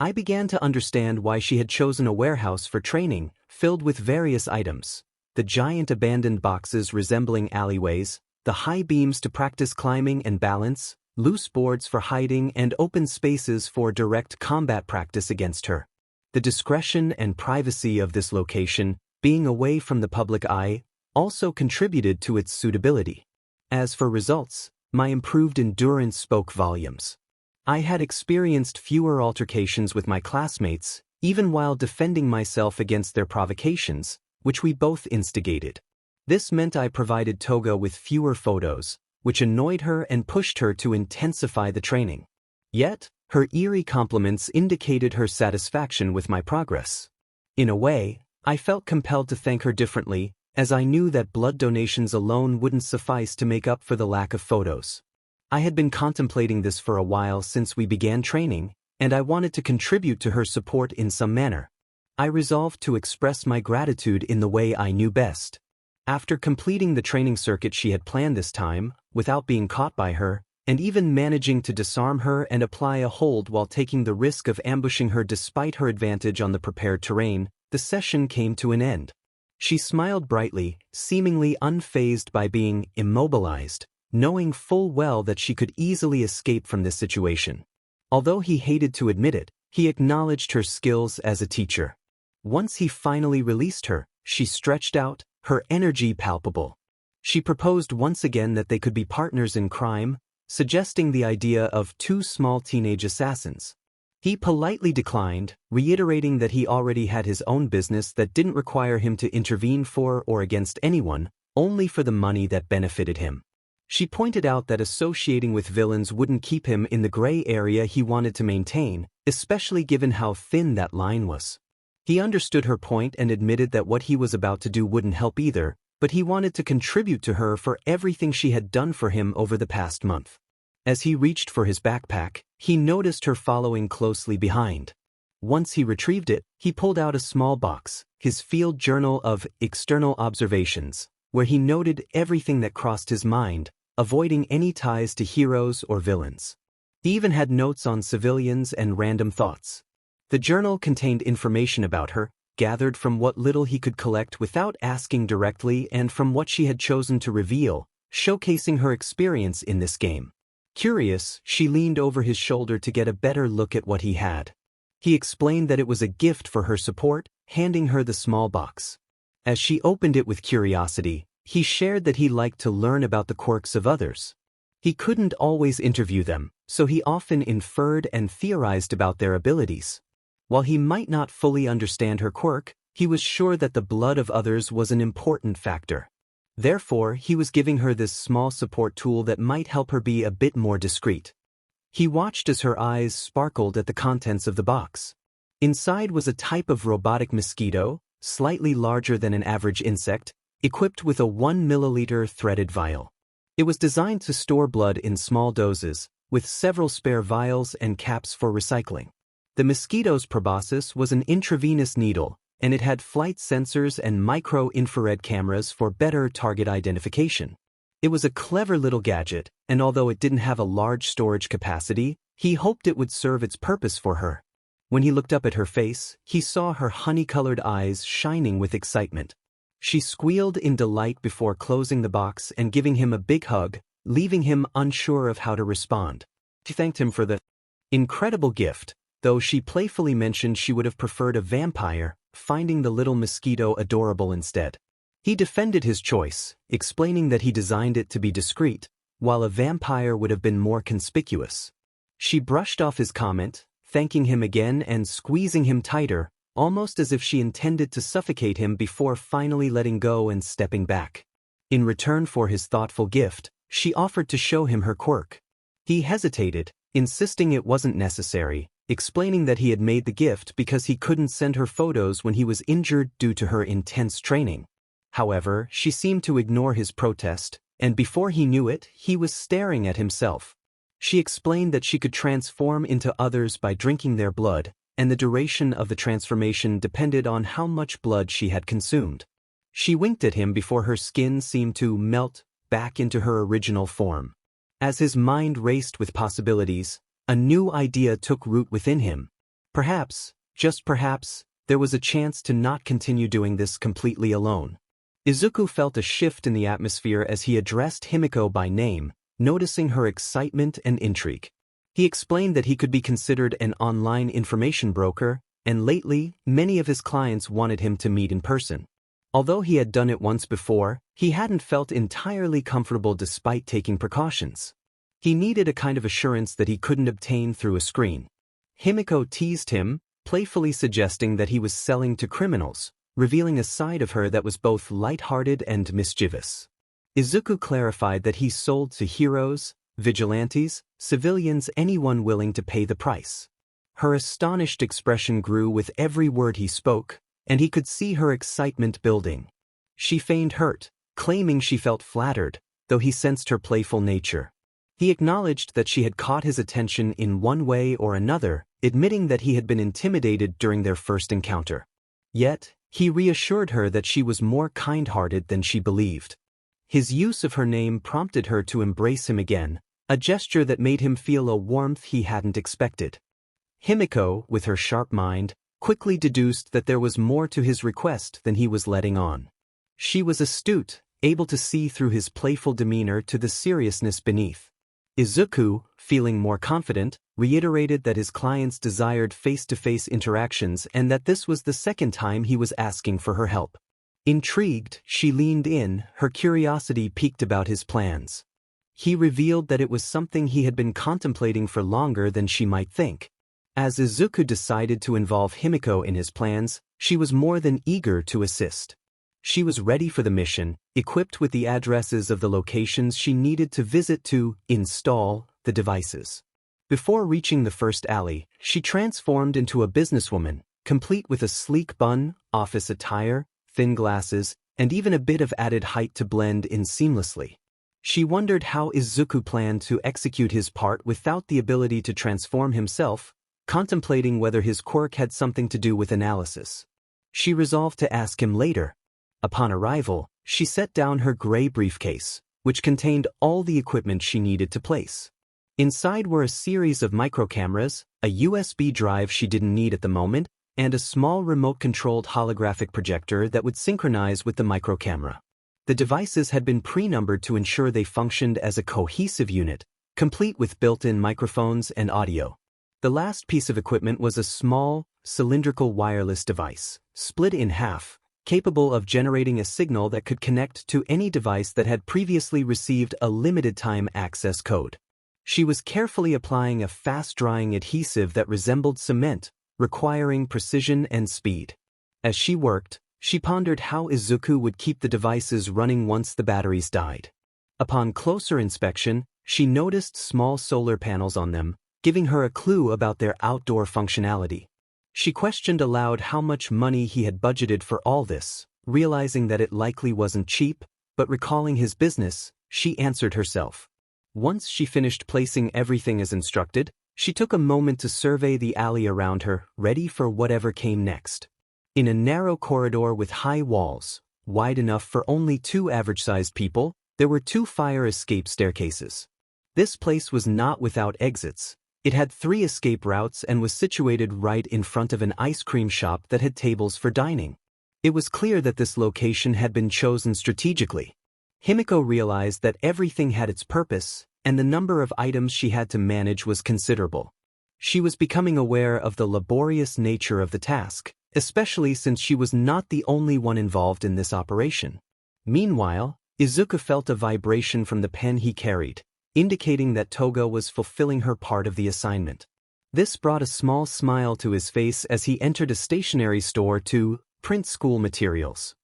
I began to understand why she had chosen a warehouse for training, filled with various items. The giant abandoned boxes resembling alleyways, the high beams to practice climbing and balance, loose boards for hiding and open spaces for direct combat practice against her. The discretion and privacy of this location, being away from the public eye, also contributed to its suitability. As for results, my improved endurance spoke volumes. I had experienced fewer altercations with my classmates, even while defending myself against their provocations, which we both instigated. This meant I provided Toga with fewer photos, which annoyed her and pushed her to intensify the training. Yet, her eerie compliments indicated her satisfaction with my progress. In a way, I felt compelled to thank her differently, as I knew that blood donations alone wouldn't suffice to make up for the lack of photos. I had been contemplating this for a while since we began training, and I wanted to contribute to her support in some manner. I resolved to express my gratitude in the way I knew best. After completing the training circuit she had planned this time, without being caught by her, and even managing to disarm her and apply a hold while taking the risk of ambushing her despite her advantage on the prepared terrain, the session came to an end. She smiled brightly, seemingly unfazed by being immobilized, knowing full well that she could easily escape from this situation. Although he hated to admit it, he acknowledged her skills as a teacher. Once he finally released her, she stretched out, her energy palpable. She proposed once again that they could be partners in crime, suggesting the idea of two small teenage assassins. He politely declined, reiterating that he already had his own business that didn't require him to intervene for or against anyone, only for the money that benefited him. She pointed out that associating with villains wouldn't keep him in the gray area he wanted to maintain, especially given how thin that line was. He understood her point and admitted that what he was about to do wouldn't help either, but he wanted to contribute to her for everything she had done for him over the past month. As he reached for his backpack, he noticed her following closely behind. Once he retrieved it, he pulled out a small box, his field journal of external observations, where he noted everything that crossed his mind, avoiding any ties to heroes or villains. He even had notes on civilians and random thoughts. The journal contained information about her, gathered from what little he could collect without asking directly and from what she had chosen to reveal, showcasing her experience in this game. Curious, she leaned over his shoulder to get a better look at what he had. He explained that it was a gift for her support, handing her the small box. As she opened it with curiosity, he shared that he liked to learn about the quirks of others. He couldn't always interview them, so he often inferred and theorized about their abilities. While he might not fully understand her quirk, he was sure that the blood of others was an important factor. Therefore, he was giving her this small support tool that might help her be a bit more discreet. He watched as her eyes sparkled at the contents of the box. Inside was a type of robotic mosquito, slightly larger than an average insect, equipped with a 1 milliliter threaded vial. It was designed to store blood in small doses, with several spare vials and caps for recycling. The mosquito's proboscis was an intravenous needle, and it had flight sensors and micro-infrared cameras for better target identification. It was a clever little gadget, and although it didn't have a large storage capacity, he hoped it would serve its purpose for her. When he looked up at her face, he saw her honey-colored eyes shining with excitement. She squealed in delight before closing the box and giving him a big hug, leaving him unsure of how to respond. She thanked him for the incredible gift, though she playfully mentioned she would have preferred a vampire, finding the little mosquito adorable instead. He defended his choice, explaining that he designed it to be discreet, while a vampire would have been more conspicuous. She brushed off his comment, thanking him again and squeezing him tighter, almost as if she intended to suffocate him before finally letting go and stepping back. In return for his thoughtful gift, she offered to show him her quirk. He hesitated, insisting it wasn't necessary, explaining that he had made the gift because he couldn't send her photos when he was injured due to her intense training. However, she seemed to ignore his protest, and before he knew it, he was staring at himself. She explained that she could transform into others by drinking their blood, and the duration of the transformation depended on how much blood she had consumed. She winked at him before her skin seemed to melt back into her original form. As his mind raced with possibilities, a new idea took root within him. Perhaps, just perhaps, there was a chance to not continue doing this completely alone. Izuku felt a shift in the atmosphere as he addressed Himiko by name, noticing her excitement and intrigue. He explained that he could be considered an online information broker, and lately, many of his clients wanted him to meet in person. Although he had done it once before, he hadn't felt entirely comfortable despite taking precautions. He needed a kind of assurance that he couldn't obtain through a screen. Himiko teased him, playfully suggesting that he was selling to criminals, revealing a side of her that was both light-hearted and mischievous. Izuku clarified that he sold to heroes, vigilantes, civilians, anyone willing to pay the price. Her astonished expression grew with every word he spoke, and he could see her excitement building. She feigned hurt, claiming she felt flattered, though he sensed her playful nature. He acknowledged that she had caught his attention in one way or another, admitting that he had been intimidated during their first encounter. Yet, he reassured her that she was more kind-hearted than she believed. His use of her name prompted her to embrace him again, a gesture that made him feel a warmth he hadn't expected. Himiko, with her sharp mind, quickly deduced that there was more to his request than he was letting on. She was astute, able to see through his playful demeanor to the seriousness beneath. Izuku, feeling more confident, reiterated that his clients desired face-to-face interactions and that this was the second time he was asking for her help. Intrigued, she leaned in, her curiosity piqued about his plans. He revealed that it was something he had been contemplating for longer than she might think. As Izuku decided to involve Himiko in his plans, she was more than eager to assist. She was ready for the mission, equipped with the addresses of the locations she needed to visit to install the devices. Before reaching the first alley, she transformed into a businesswoman, complete with a sleek bun, office attire, thin glasses, and even a bit of added height to blend in seamlessly. She wondered how Izuku planned to execute his part without the ability to transform himself, contemplating whether his quirk had something to do with analysis. She resolved to ask him later. Upon arrival, she set down her gray briefcase, which contained all the equipment she needed to place. Inside were a series of microcameras, a USB drive she didn't need at the moment, and a small remote-controlled holographic projector that would synchronize with the microcamera. The devices had been pre-numbered to ensure they functioned as a cohesive unit, complete with built-in microphones and audio. The last piece of equipment was a small, cylindrical wireless device, split in half, capable of generating a signal that could connect to any device that had previously received a limited-time access code. She was carefully applying a fast-drying adhesive that resembled cement, requiring precision and speed. As she worked, she pondered how Izuku would keep the devices running once the batteries died. Upon closer inspection, she noticed small solar panels on them, giving her a clue about their outdoor functionality. She questioned aloud how much money he had budgeted for all this, realizing that it likely wasn't cheap, but recalling his business, she answered herself. Once she finished placing everything as instructed, she took a moment to survey the alley around her, ready for whatever came next. In a narrow corridor with high walls, wide enough for only 2 average-sized people, there were 2 fire escape staircases. This place was not without exits. It had 3 escape routes and was situated right in front of an ice cream shop that had tables for dining. It was clear that this location had been chosen strategically. Himiko realized that everything had its purpose, and the number of items she had to manage was considerable. She was becoming aware of the laborious nature of the task, especially since she was not the only one involved in this operation. Meanwhile, Izuku felt a vibration from the pen he carried, indicating that Toga was fulfilling her part of the assignment. This brought a small smile to his face as he entered a stationery store to print school materials.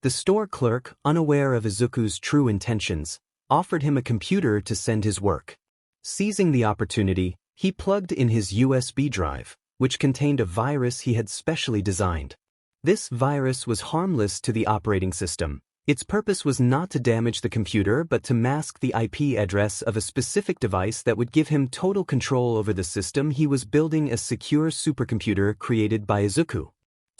The store clerk, unaware of Izuku's true intentions, offered him a computer to send his work. Seizing the opportunity, he plugged in his USB drive, which contained a virus he had specially designed. This virus was harmless to the operating system. Its purpose was not to damage the computer but to mask the IP address of a specific device that would give him total control over the system. He was building a secure supercomputer created by Izuku.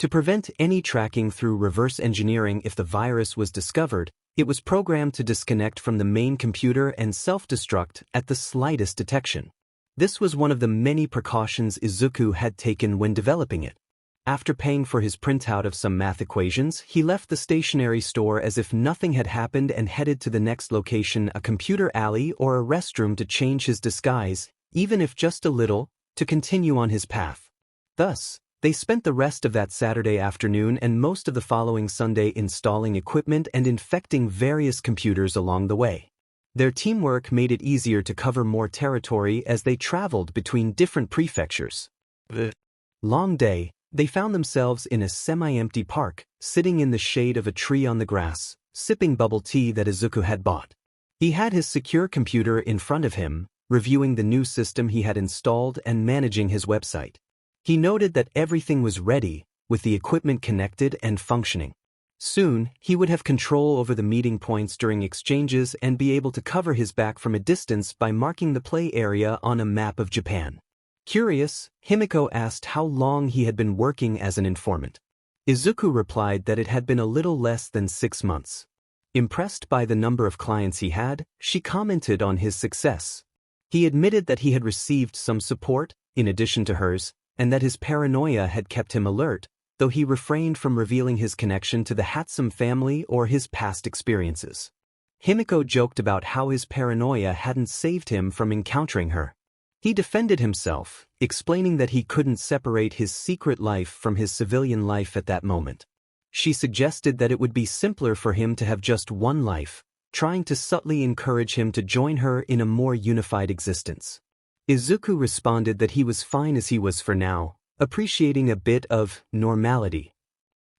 To prevent any tracking through reverse engineering if the virus was discovered, it was programmed to disconnect from the main computer and self-destruct at the slightest detection. This was one of the many precautions Izuku had taken when developing it. After paying for his printout of some math equations, he left the stationery store as if nothing had happened and headed to the next location, a computer alley or a restroom, to change his disguise, even if just a little, to continue on his path. Thus, they spent the rest of that Saturday afternoon and most of the following Sunday installing equipment and infecting various computers along the way. Their teamwork made it easier to cover more territory as they traveled between different prefectures. The long day, they found themselves in a semi-empty park, sitting in the shade of a tree on the grass, sipping bubble tea that Izuku had bought. He had his secure computer in front of him, reviewing the new system he had installed and managing his website. He noted that everything was ready, with the equipment connected and functioning. Soon, he would have control over the meeting points during exchanges and be able to cover his back from a distance by marking the play area on a map of Japan. Curious, Himiko asked how long he had been working as an informant. Izuku replied that it had been a little less than 6 months. Impressed by the number of clients he had, she commented on his success. He admitted that he had received some support, in addition to hers, and that his paranoia had kept him alert, though he refrained from revealing his connection to the Hatsum family or his past experiences. Himiko joked about how his paranoia hadn't saved him from encountering her. He defended himself, explaining that he couldn't separate his secret life from his civilian life at that moment. She suggested that it would be simpler for him to have just one life, trying to subtly encourage him to join her in a more unified existence. Izuku responded that he was fine as he was for now, appreciating a bit of normality.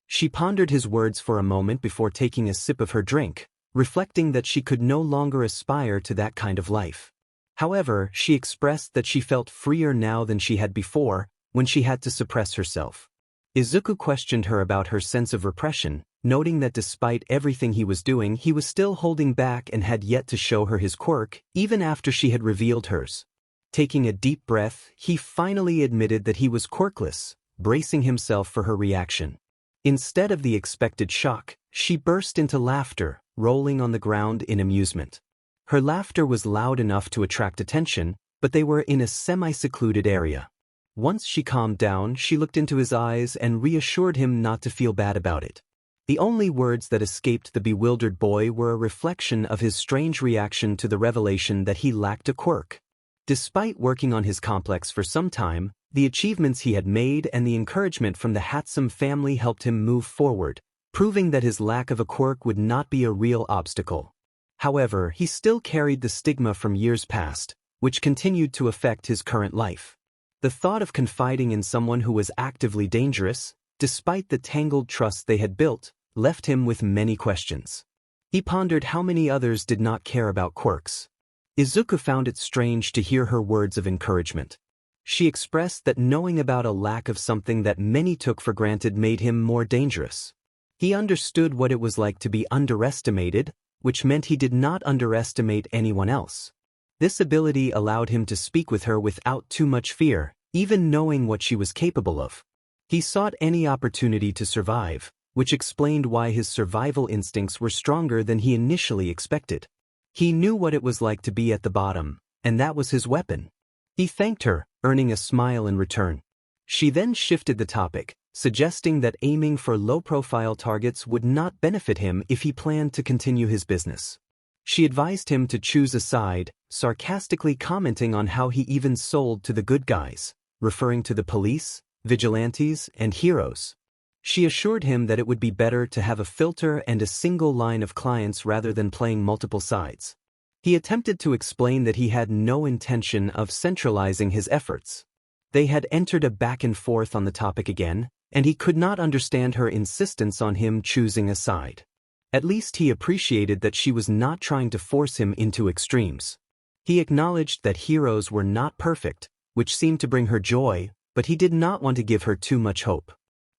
She pondered his words for a moment before taking a sip of her drink, reflecting that she could no longer aspire to that kind of life. However, she expressed that she felt freer now than she had before, when she had to suppress herself. Izuku questioned her about her sense of repression, noting that despite everything he was doing, he was still holding back and had yet to show her his quirk, even after she had revealed hers. Taking a deep breath, he finally admitted that he was quirkless, bracing himself for her reaction. Instead of the expected shock, she burst into laughter, rolling on the ground in amusement. Her laughter was loud enough to attract attention, but they were in a semi-secluded area. Once she calmed down, she looked into his eyes and reassured him not to feel bad about it. The only words that escaped the bewildered boy were a reflection of his strange reaction to the revelation that he lacked a quirk. Despite working on his complex for some time, the achievements he had made and the encouragement from the Hatsum family helped him move forward, proving that his lack of a quirk would not be a real obstacle. However, he still carried the stigma from years past, which continued to affect his current life. The thought of confiding in someone who was actively dangerous, despite the tangled trust they had built, left him with many questions. He pondered how many others did not care about quirks. Izuku found it strange to hear her words of encouragement. She expressed that knowing about a lack of something that many took for granted made him more dangerous. He understood what it was like to be underestimated, which meant he did not underestimate anyone else. This ability allowed him to speak with her without too much fear, even knowing what she was capable of. He sought any opportunity to survive, which explained why his survival instincts were stronger than he initially expected. He knew what it was like to be at the bottom, and that was his weapon. He thanked her, earning a smile in return. She then shifted the topic, suggesting that aiming for low-profile targets would not benefit him if he planned to continue his business. She advised him to choose a side, sarcastically commenting on how he even sold to the good guys, referring to the police, vigilantes, and heroes. She assured him that it would be better to have a filter and a single line of clients rather than playing multiple sides. He attempted to explain that he had no intention of centralizing his efforts. They had entered a back and forth on the topic again, and he could not understand her insistence on him choosing a side. At least he appreciated that she was not trying to force him into extremes. He acknowledged that heroes were not perfect, which seemed to bring her joy, but he did not want to give her too much hope.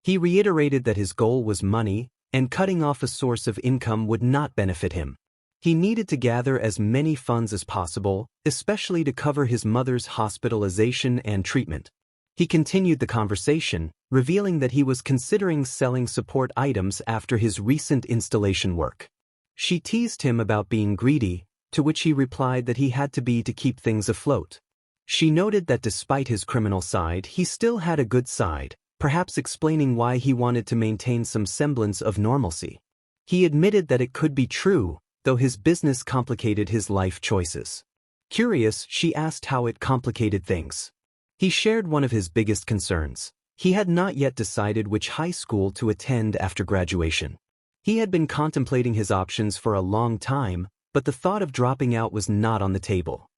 He reiterated that his goal was money, and cutting off a source of income would not benefit him. He needed to gather as many funds as possible, especially to cover his mother's hospitalization and treatment. He continued the conversation, revealing that he was considering selling support items after his recent installation work. She teased him about being greedy, to which he replied that he had to be to keep things afloat. She noted that despite his criminal side, he still had a good side, perhaps explaining why he wanted to maintain some semblance of normalcy. He admitted that it could be true, though his business complicated his life choices. Curious, she asked how it complicated things. He shared one of his biggest concerns. He had not yet decided which high school to attend after graduation. He had been contemplating his options for a long time, but the thought of dropping out was not on the table.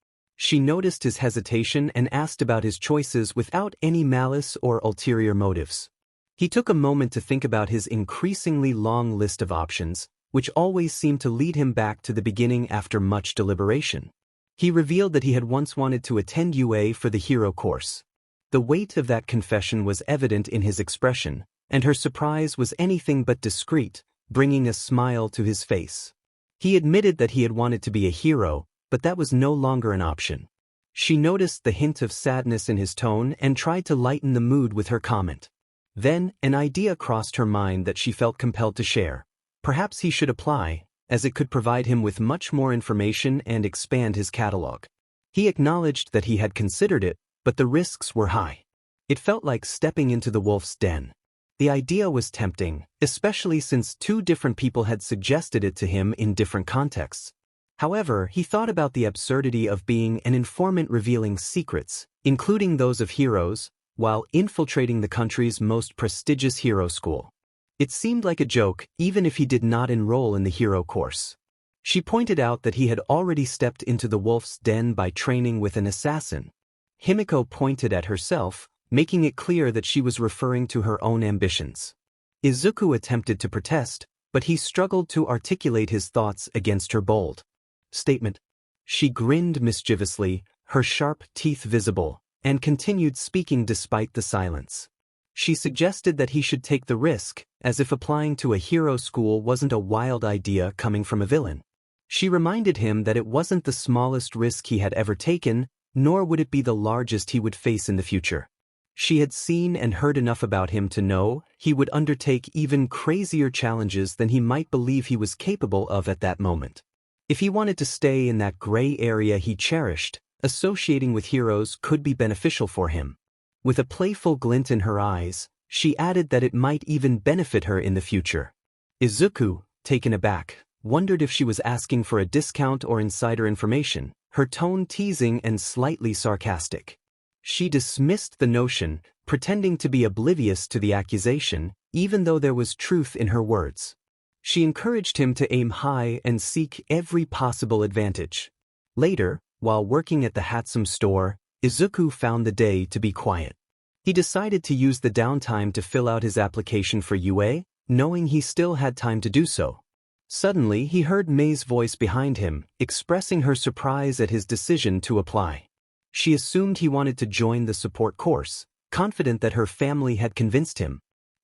She noticed his hesitation and asked about his choices without any malice or ulterior motives. He took a moment to think about his increasingly long list of options, which always seemed to lead him back to the beginning after much deliberation. He revealed that he had once wanted to attend UA for the hero course. The weight of that confession was evident in his expression, and her surprise was anything but discreet, bringing a smile to his face. He admitted that he had wanted to be a hero, but that was no longer an option. She noticed the hint of sadness in his tone and tried to lighten the mood with her comment. Then, an idea crossed her mind that she felt compelled to share. Perhaps he should apply, as it could provide him with much more information and expand his catalog. He acknowledged that he had considered it, but the risks were high. It felt like stepping into the wolf's den. The idea was tempting, especially since two different people had suggested it to him in different contexts. However, he thought about the absurdity of being an informant revealing secrets, including those of heroes, while infiltrating the country's most prestigious hero school. It seemed like a joke, even if he did not enroll in the hero course. She pointed out that he had already stepped into the wolf's den by training with an assassin. Himiko pointed at herself, making it clear that she was referring to her own ambitions. Izuku attempted to protest, but he struggled to articulate his thoughts against her bold statement. She grinned mischievously, her sharp teeth visible, and continued speaking despite the silence. She suggested that he should take the risk, as if applying to a hero school wasn't a wild idea coming from a villain. She reminded him that it wasn't the smallest risk he had ever taken, nor would it be the largest he would face in the future. She had seen and heard enough about him to know he would undertake even crazier challenges than he might believe he was capable of at that moment. If he wanted to stay in that gray area he cherished, associating with heroes could be beneficial for him. With a playful glint in her eyes, she added that it might even benefit her in the future. Izuku, taken aback, wondered if she was asking for a discount or insider information, her tone teasing and slightly sarcastic. She dismissed the notion, pretending to be oblivious to the accusation, even though there was truth in her words. She encouraged him to aim high and seek every possible advantage. Later, while working at the Hatsum store, Izuku found the day to be quiet. He decided to use the downtime to fill out his application for UA, knowing he still had time to do so. Suddenly, he heard Mei's voice behind him, expressing her surprise at his decision to apply. She assumed he wanted to join the support course, confident that her family had convinced him.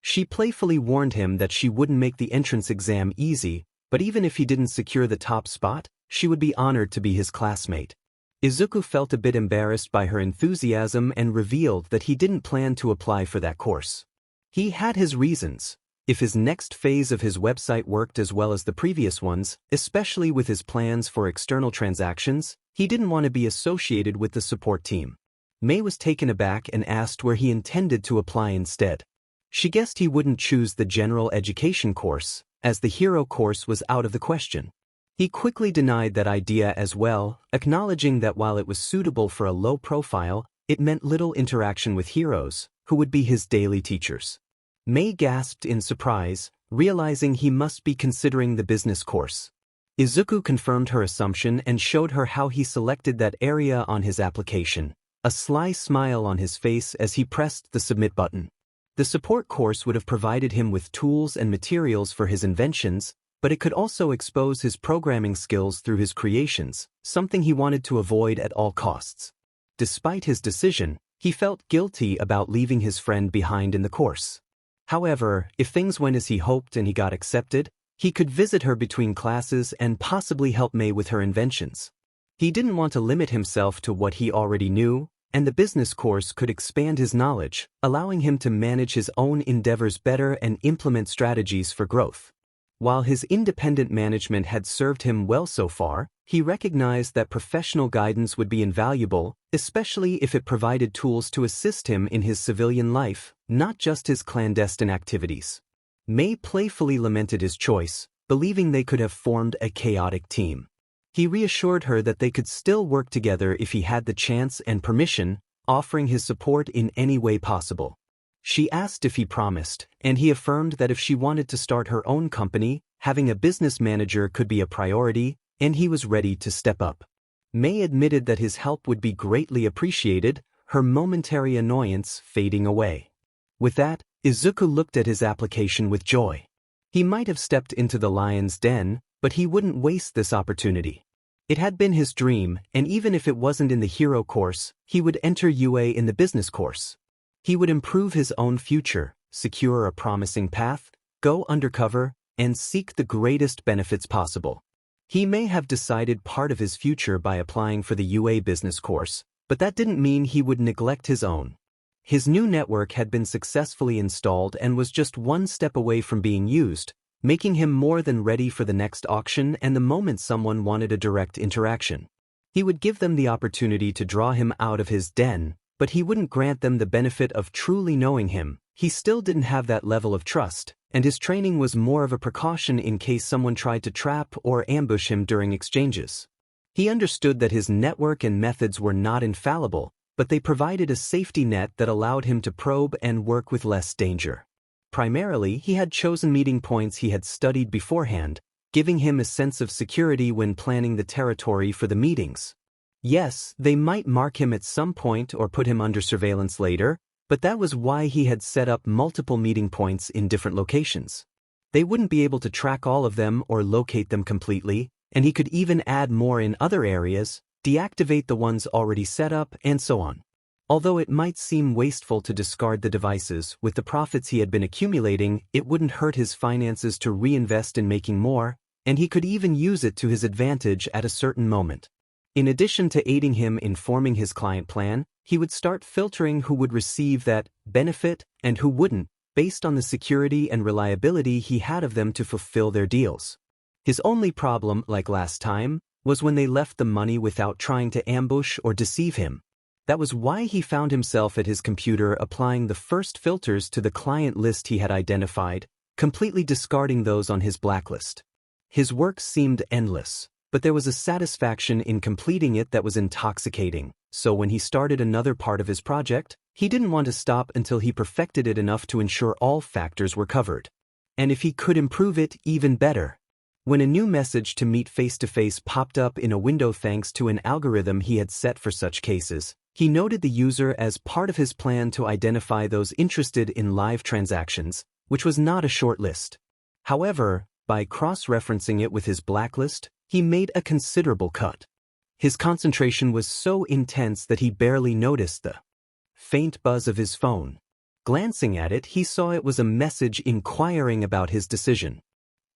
She playfully warned him that she wouldn't make the entrance exam easy, but even if he didn't secure the top spot, she would be honored to be his classmate. Izuku felt a bit embarrassed by her enthusiasm and revealed that he didn't plan to apply for that course. He had his reasons. If his next phase of his website worked as well as the previous ones, especially with his plans for external transactions, he didn't want to be associated with the support team. Mei was taken aback and asked where he intended to apply instead. She guessed he wouldn't choose the general education course, as the hero course was out of the question. He quickly denied that idea as well, acknowledging that while it was suitable for a low profile, it meant little interaction with heroes, who would be his daily teachers. Mei gasped in surprise, realizing he must be considering the business course. Izuku confirmed her assumption and showed her how he selected that area on his application, a sly smile on his face as he pressed the submit button. The support course would have provided him with tools and materials for his inventions, but it could also expose his programming skills through his creations, something he wanted to avoid at all costs. Despite his decision, he felt guilty about leaving his friend behind in the course. However, if things went as he hoped and he got accepted, he could visit her between classes and possibly help Mei with her inventions. He didn't want to limit himself to what he already knew, and the business course could expand his knowledge, allowing him to manage his own endeavors better and implement strategies for growth. While his independent management had served him well so far, he recognized that professional guidance would be invaluable, especially if it provided tools to assist him in his civilian life, not just his clandestine activities. May playfully lamented his choice, believing they could have formed a chaotic team. He reassured her that they could still work together if he had the chance and permission, offering his support in any way possible. She asked if he promised, and he affirmed that if she wanted to start her own company, having a business manager could be a priority, and he was ready to step up. May admitted that his help would be greatly appreciated, her momentary annoyance fading away. With that, Izuku looked at his application with joy. He might have stepped into the lion's den, but he wouldn't waste this opportunity. It had been his dream, and even if it wasn't in the hero course, he would enter UA in the business course. He would improve his own future, secure a promising path, go undercover, and seek the greatest benefits possible. He may have decided part of his future by applying for the UA business course, but that didn't mean he would neglect his own. His new network had been successfully installed and was just one step away from being used, making him more than ready for the next auction and the moment someone wanted a direct interaction. He would give them the opportunity to draw him out of his den, but he wouldn't grant them the benefit of truly knowing him. He still didn't have that level of trust, and his training was more of a precaution in case someone tried to trap or ambush him during exchanges. He understood that his network and methods were not infallible, but they provided a safety net that allowed him to probe and work with less danger. Primarily, he had chosen meeting points he had studied beforehand, giving him a sense of security when planning the territory for the meetings. Yes, they might mark him at some point or put him under surveillance later, but that was why he had set up multiple meeting points in different locations. They wouldn't be able to track all of them or locate them completely, and he could even add more in other areas, deactivate the ones already set up, and so on. Although it might seem wasteful to discard the devices, with the profits he had been accumulating, it wouldn't hurt his finances to reinvest in making more, and he could even use it to his advantage at a certain moment. In addition to aiding him in forming his client plan, he would start filtering who would receive that benefit and who wouldn't, based on the security and reliability he had of them to fulfill their deals. His only problem, like last time, was when they left the money without trying to ambush or deceive him. That was why he found himself at his computer applying the first filters to the client list he had identified, completely discarding those on his blacklist. His work seemed endless, but there was a satisfaction in completing it that was intoxicating, so when he started another part of his project, he didn't want to stop until he perfected it enough to ensure all factors were covered. And if he could improve it, even better. When a new message to meet face-to-face popped up in a window thanks to an algorithm he had set for such cases, he noted the user as part of his plan to identify those interested in live transactions, which was not a short list. However, by cross-referencing it with his blacklist, he made a considerable cut. His concentration was so intense that he barely noticed the faint buzz of his phone. Glancing at it, he saw it was a message inquiring about his decision.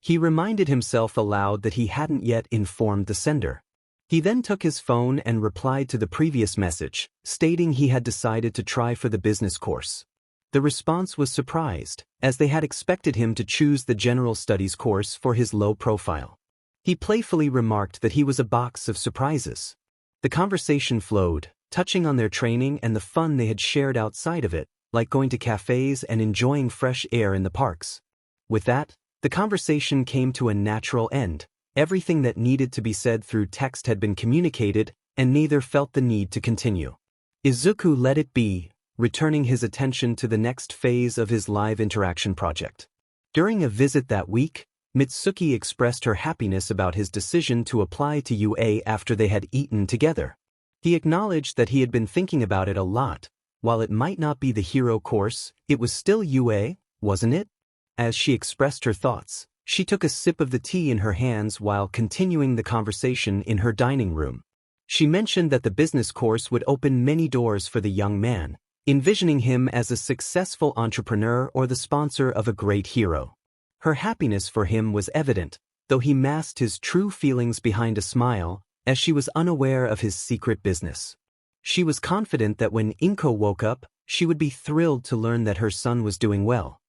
He reminded himself aloud that he hadn't yet informed the sender. He then took his phone and replied to the previous message, stating he had decided to try for the business course. The response was surprised, as they had expected him to choose the general studies course for his low profile. He playfully remarked that he was a box of surprises. The conversation flowed, touching on their training and the fun they had shared outside of it, like going to cafes and enjoying fresh air in the parks. With that, the conversation came to a natural end. Everything that needed to be said through text had been communicated, and neither felt the need to continue. Izuku let it be, returning his attention to the next phase of his live interaction project. During a visit that week, Mitsuki expressed her happiness about his decision to apply to UA after they had eaten together. He acknowledged that he had been thinking about it a lot. While it might not be the hero course, it was still UA, wasn't it? As she expressed her thoughts, she took a sip of the tea in her hands while continuing the conversation in her dining room. She mentioned that the business course would open many doors for the young man, envisioning him as a successful entrepreneur or the sponsor of a great hero. Her happiness for him was evident, though he masked his true feelings behind a smile, as she was unaware of his secret business. She was confident that when Inko woke up, she would be thrilled to learn that her son was doing well.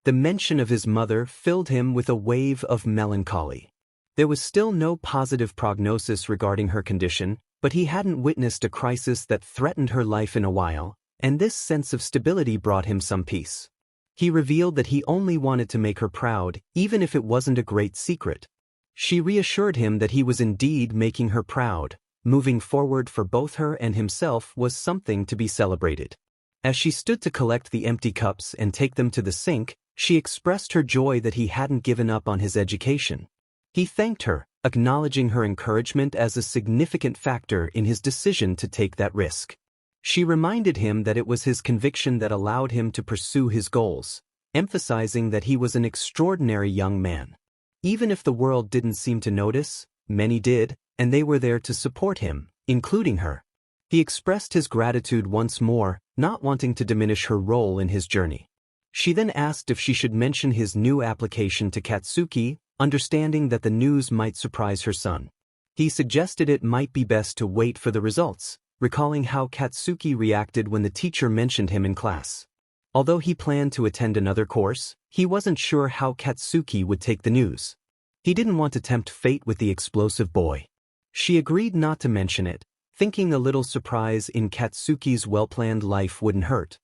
The mention of his mother filled him with a wave of melancholy. There was still no positive prognosis regarding her condition, but he hadn't witnessed a crisis that threatened her life in a while, and this sense of stability brought him some peace. He revealed that he only wanted to make her proud, even if it wasn't a great secret. She reassured him that he was indeed making her proud. Moving forward for both her and himself was something to be celebrated. As she stood to collect the empty cups and take them to the sink, she expressed her joy that he hadn't given up on his education. He thanked her, acknowledging her encouragement as a significant factor in his decision to take that risk. She reminded him that it was his conviction that allowed him to pursue his goals, emphasizing that he was an extraordinary young man. Even if the world didn't seem to notice, many did, and they were there to support him, including her. He expressed his gratitude once more, not wanting to diminish her role in his journey. She then asked if she should mention his new application to Katsuki, understanding that the news might surprise her son. He suggested it might be best to wait for the results, recalling how Katsuki reacted when the teacher mentioned him in class. Although he planned to attend another course, he wasn't sure how Katsuki would take the news. He didn't want to tempt fate with the explosive boy. She agreed not to mention it, thinking a little surprise in Katsuki's well-planned life wouldn't hurt.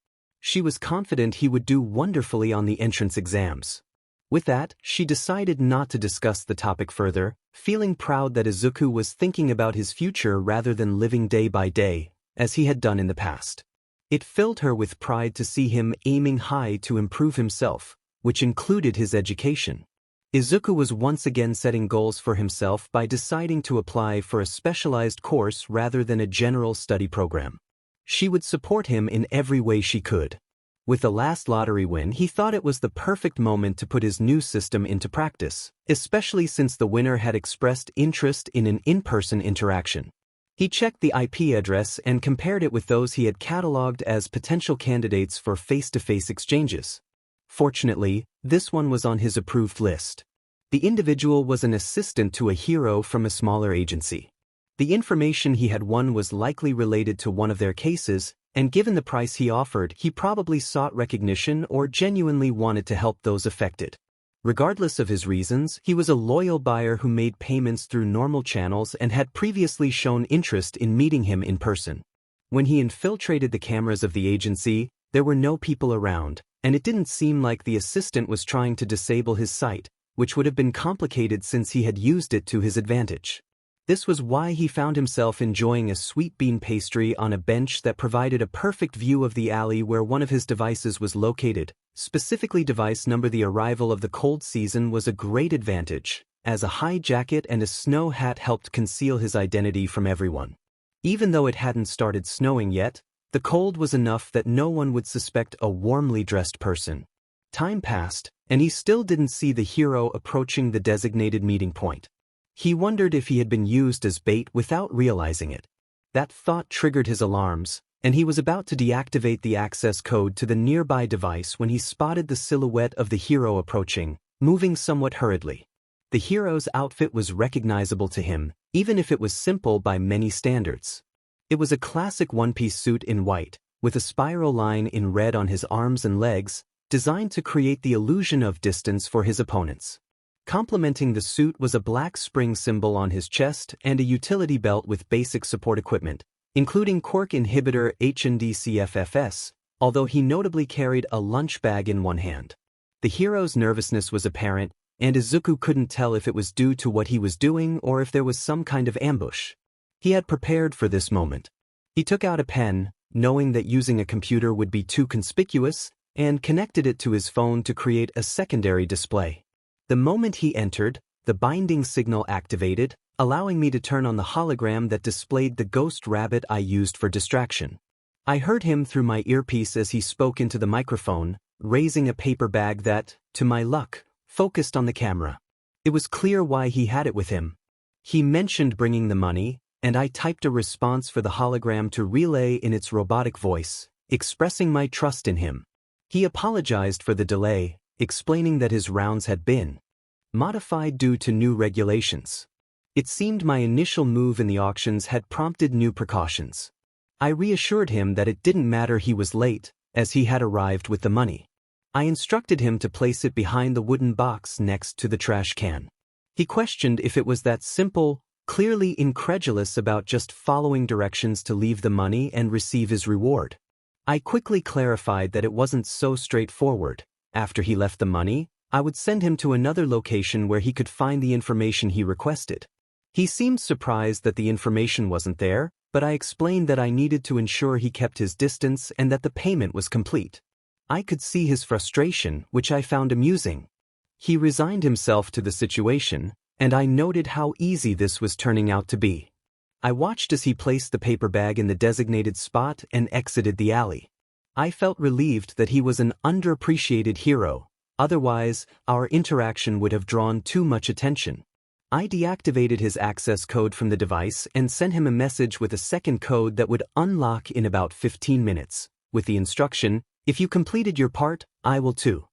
She was confident he would do wonderfully on the entrance exams. With that, she decided not to discuss the topic further, feeling proud that Izuku was thinking about his future rather than living day by day, as he had done in the past. It filled her with pride to see him aiming high to improve himself, which included his education. Izuku was once again setting goals for himself by deciding to apply for a specialized course rather than a general study program. She would support him in every way she could. With the last lottery win, he thought it was the perfect moment to put his new system into practice, especially since the winner had expressed interest in an in-person interaction. He checked the IP address and compared it with those he had cataloged as potential candidates for face-to-face exchanges. Fortunately, this one was on his approved list. The individual was an assistant to a hero from a smaller agency. The information he had won was likely related to one of their cases, and given the price he offered, he probably sought recognition or genuinely wanted to help those affected. Regardless of his reasons, he was a loyal buyer who made payments through normal channels and had previously shown interest in meeting him in person. When he infiltrated the cameras of the agency, there were no people around, and it didn't seem like the assistant was trying to disable his sight, which would have been complicated since he had used it to his advantage. This was why he found himself enjoying a sweet bean pastry on a bench that provided a perfect view of the alley where one of his devices was located. Specifically device number. The arrival of the cold season was a great advantage, as a high jacket and a snow hat helped conceal his identity from everyone. Even though it hadn't started snowing yet, the cold was enough that no one would suspect a warmly dressed person. Time passed, and he still didn't see the hero approaching the designated meeting point. He wondered if he had been used as bait without realizing it. That thought triggered his alarms, and he was about to deactivate the access code to the nearby device when he spotted the silhouette of the hero approaching, moving somewhat hurriedly. The hero's outfit was recognizable to him, even if it was simple by many standards. It was a classic one-piece suit in white, with a spiral line in red on his arms and legs, designed to create the illusion of distance for his opponents. Complementing the suit was a black spring symbol on his chest and a utility belt with basic support equipment, including Quirk inhibitor HNDCFFS, although he notably carried a lunch bag in one hand. The hero's nervousness was apparent, and Izuku couldn't tell if it was due to what he was doing or if there was some kind of ambush. He had prepared for this moment. He took out a pen, knowing that using a computer would be too conspicuous, and connected it to his phone to create a secondary display. The moment he entered, the binding signal activated, allowing me to turn on the hologram that displayed the ghost rabbit I used for distraction. I heard him through my earpiece as he spoke into the microphone, raising a paper bag that, to my luck, focused on the camera. It was clear why he had it with him. He mentioned bringing the money, and I typed a response for the hologram to relay in its robotic voice, expressing my trust in him. He apologized for the delay, explaining that his rounds had been modified due to new regulations. It seemed my initial move in the auctions had prompted new precautions. I reassured him that it didn't matter he was late, as he had arrived with the money. I instructed him to place it behind the wooden box next to the trash can. He questioned if it was that simple, clearly incredulous about just following directions to leave the money and receive his reward. I quickly clarified that it wasn't so straightforward. After he left the money, I would send him to another location where he could find the information he requested. He seemed surprised that the information wasn't there, but I explained that I needed to ensure he kept his distance and that the payment was complete. I could see his frustration, which I found amusing. He resigned himself to the situation, and I noted how easy this was turning out to be. I watched as he placed the paper bag in the designated spot and exited the alley. I felt relieved that he was an underappreciated hero, otherwise, our interaction would have drawn too much attention. I deactivated his access code from the device and sent him a message with a second code that would unlock in about 15 minutes, with the instruction, "If you completed your part, I will too."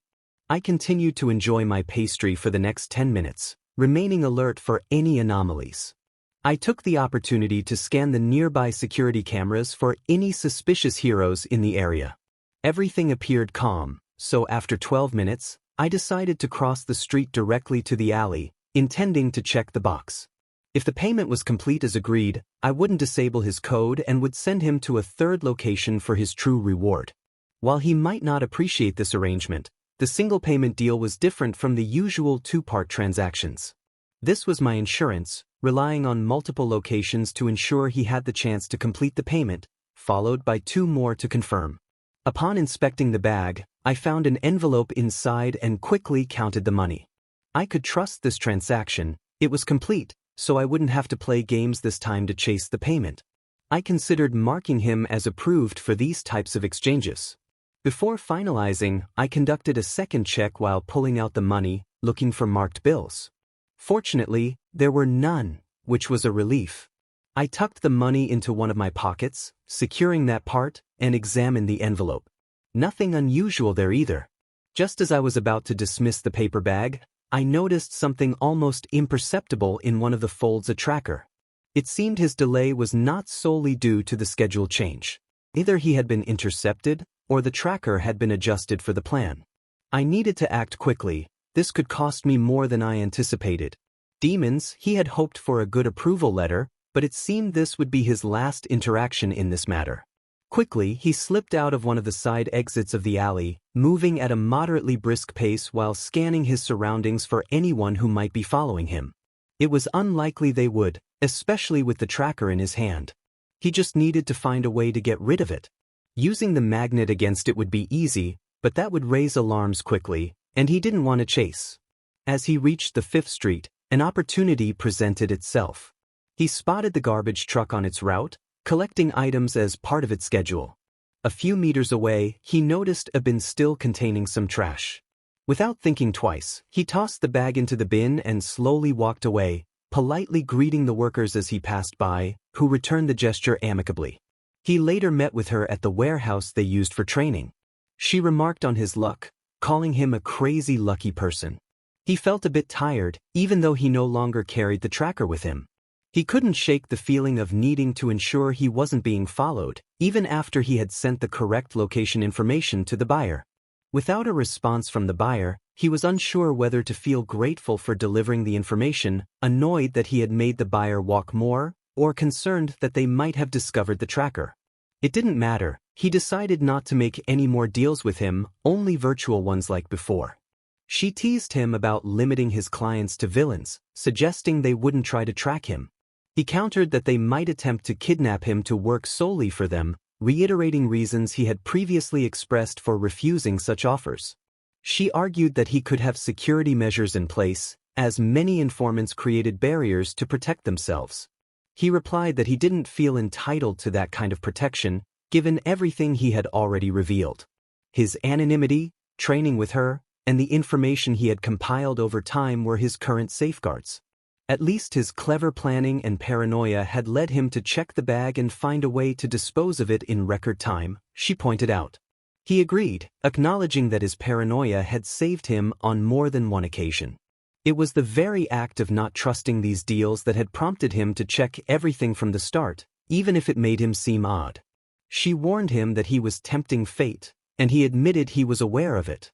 I continued to enjoy my pastry for the next 10 minutes, remaining alert for any anomalies. I took the opportunity to scan the nearby security cameras for any suspicious heroes in the area. Everything appeared calm, so after 12 minutes, I decided to cross the street directly to the alley, intending to check the box. If the payment was complete as agreed, I wouldn't disable his code and would send him to a third location for his true reward. While he might not appreciate this arrangement, the single payment deal was different from the usual two-part transactions. This was my insurance, relying on multiple locations to ensure he had the chance to complete the payment, followed by 2 more to confirm. Upon inspecting the bag, I found an envelope inside and quickly counted the money. I could trust this transaction, it was complete, so I wouldn't have to play games this time to chase the payment. I considered marking him as approved for these types of exchanges. Before finalizing, I conducted a second check while pulling out the money, looking for marked bills. Fortunately, there were none, which was a relief. I tucked the money into one of my pockets, securing that part, and examined the envelope. Nothing unusual there either. Just as I was about to dismiss the paper bag, I noticed something almost imperceptible in one of the folds, a tracker. It seemed his delay was not solely due to the schedule change. Either he had been intercepted, or the tracker had been adjusted for the plan. I needed to act quickly. This could cost me more than I anticipated. Demons, he had hoped for a good approval letter, but it seemed this would be his last interaction in this matter. Quickly, he slipped out of one of the side exits of the alley, moving at a moderately brisk pace while scanning his surroundings for anyone who might be following him. It was unlikely they would, especially with the tracker in his hand. He just needed to find a way to get rid of it. Using the magnet against it would be easy, but that would raise alarms quickly, and he didn't want to chase. As he reached the 5th Street, an opportunity presented itself. He spotted the garbage truck on its route, collecting items as part of its schedule. A few meters away, he noticed a bin still containing some trash. Without thinking twice, he tossed the bag into the bin and slowly walked away, politely greeting the workers as he passed by, who returned the gesture amicably. He later met with her at the warehouse they used for training. She remarked on his luck, calling him a crazy lucky person. He felt a bit tired, even though he no longer carried the tracker with him. He couldn't shake the feeling of needing to ensure he wasn't being followed, even after he had sent the correct location information to the buyer. Without a response from the buyer, he was unsure whether to feel grateful for delivering the information, annoyed that he had made the buyer walk more, or concerned that they might have discovered the tracker. It didn't matter. He decided not to make any more deals with him, only virtual ones like before. She teased him about limiting his clients to villains, suggesting they wouldn't try to track him. He countered that they might attempt to kidnap him to work solely for them, reiterating reasons he had previously expressed for refusing such offers. She argued that he could have security measures in place, as many informants created barriers to protect themselves. He replied that he didn't feel entitled to that kind of protection, given everything he had already revealed. His anonymity, training with her, and the information he had compiled over time were his current safeguards. At least his clever planning and paranoia had led him to check the bag and find a way to dispose of it in record time, she pointed out. He agreed, acknowledging that his paranoia had saved him on more than one occasion. It was the very act of not trusting these deals that had prompted him to check everything from the start, even if it made him seem odd. She warned him that he was tempting fate, and he admitted he was aware of it.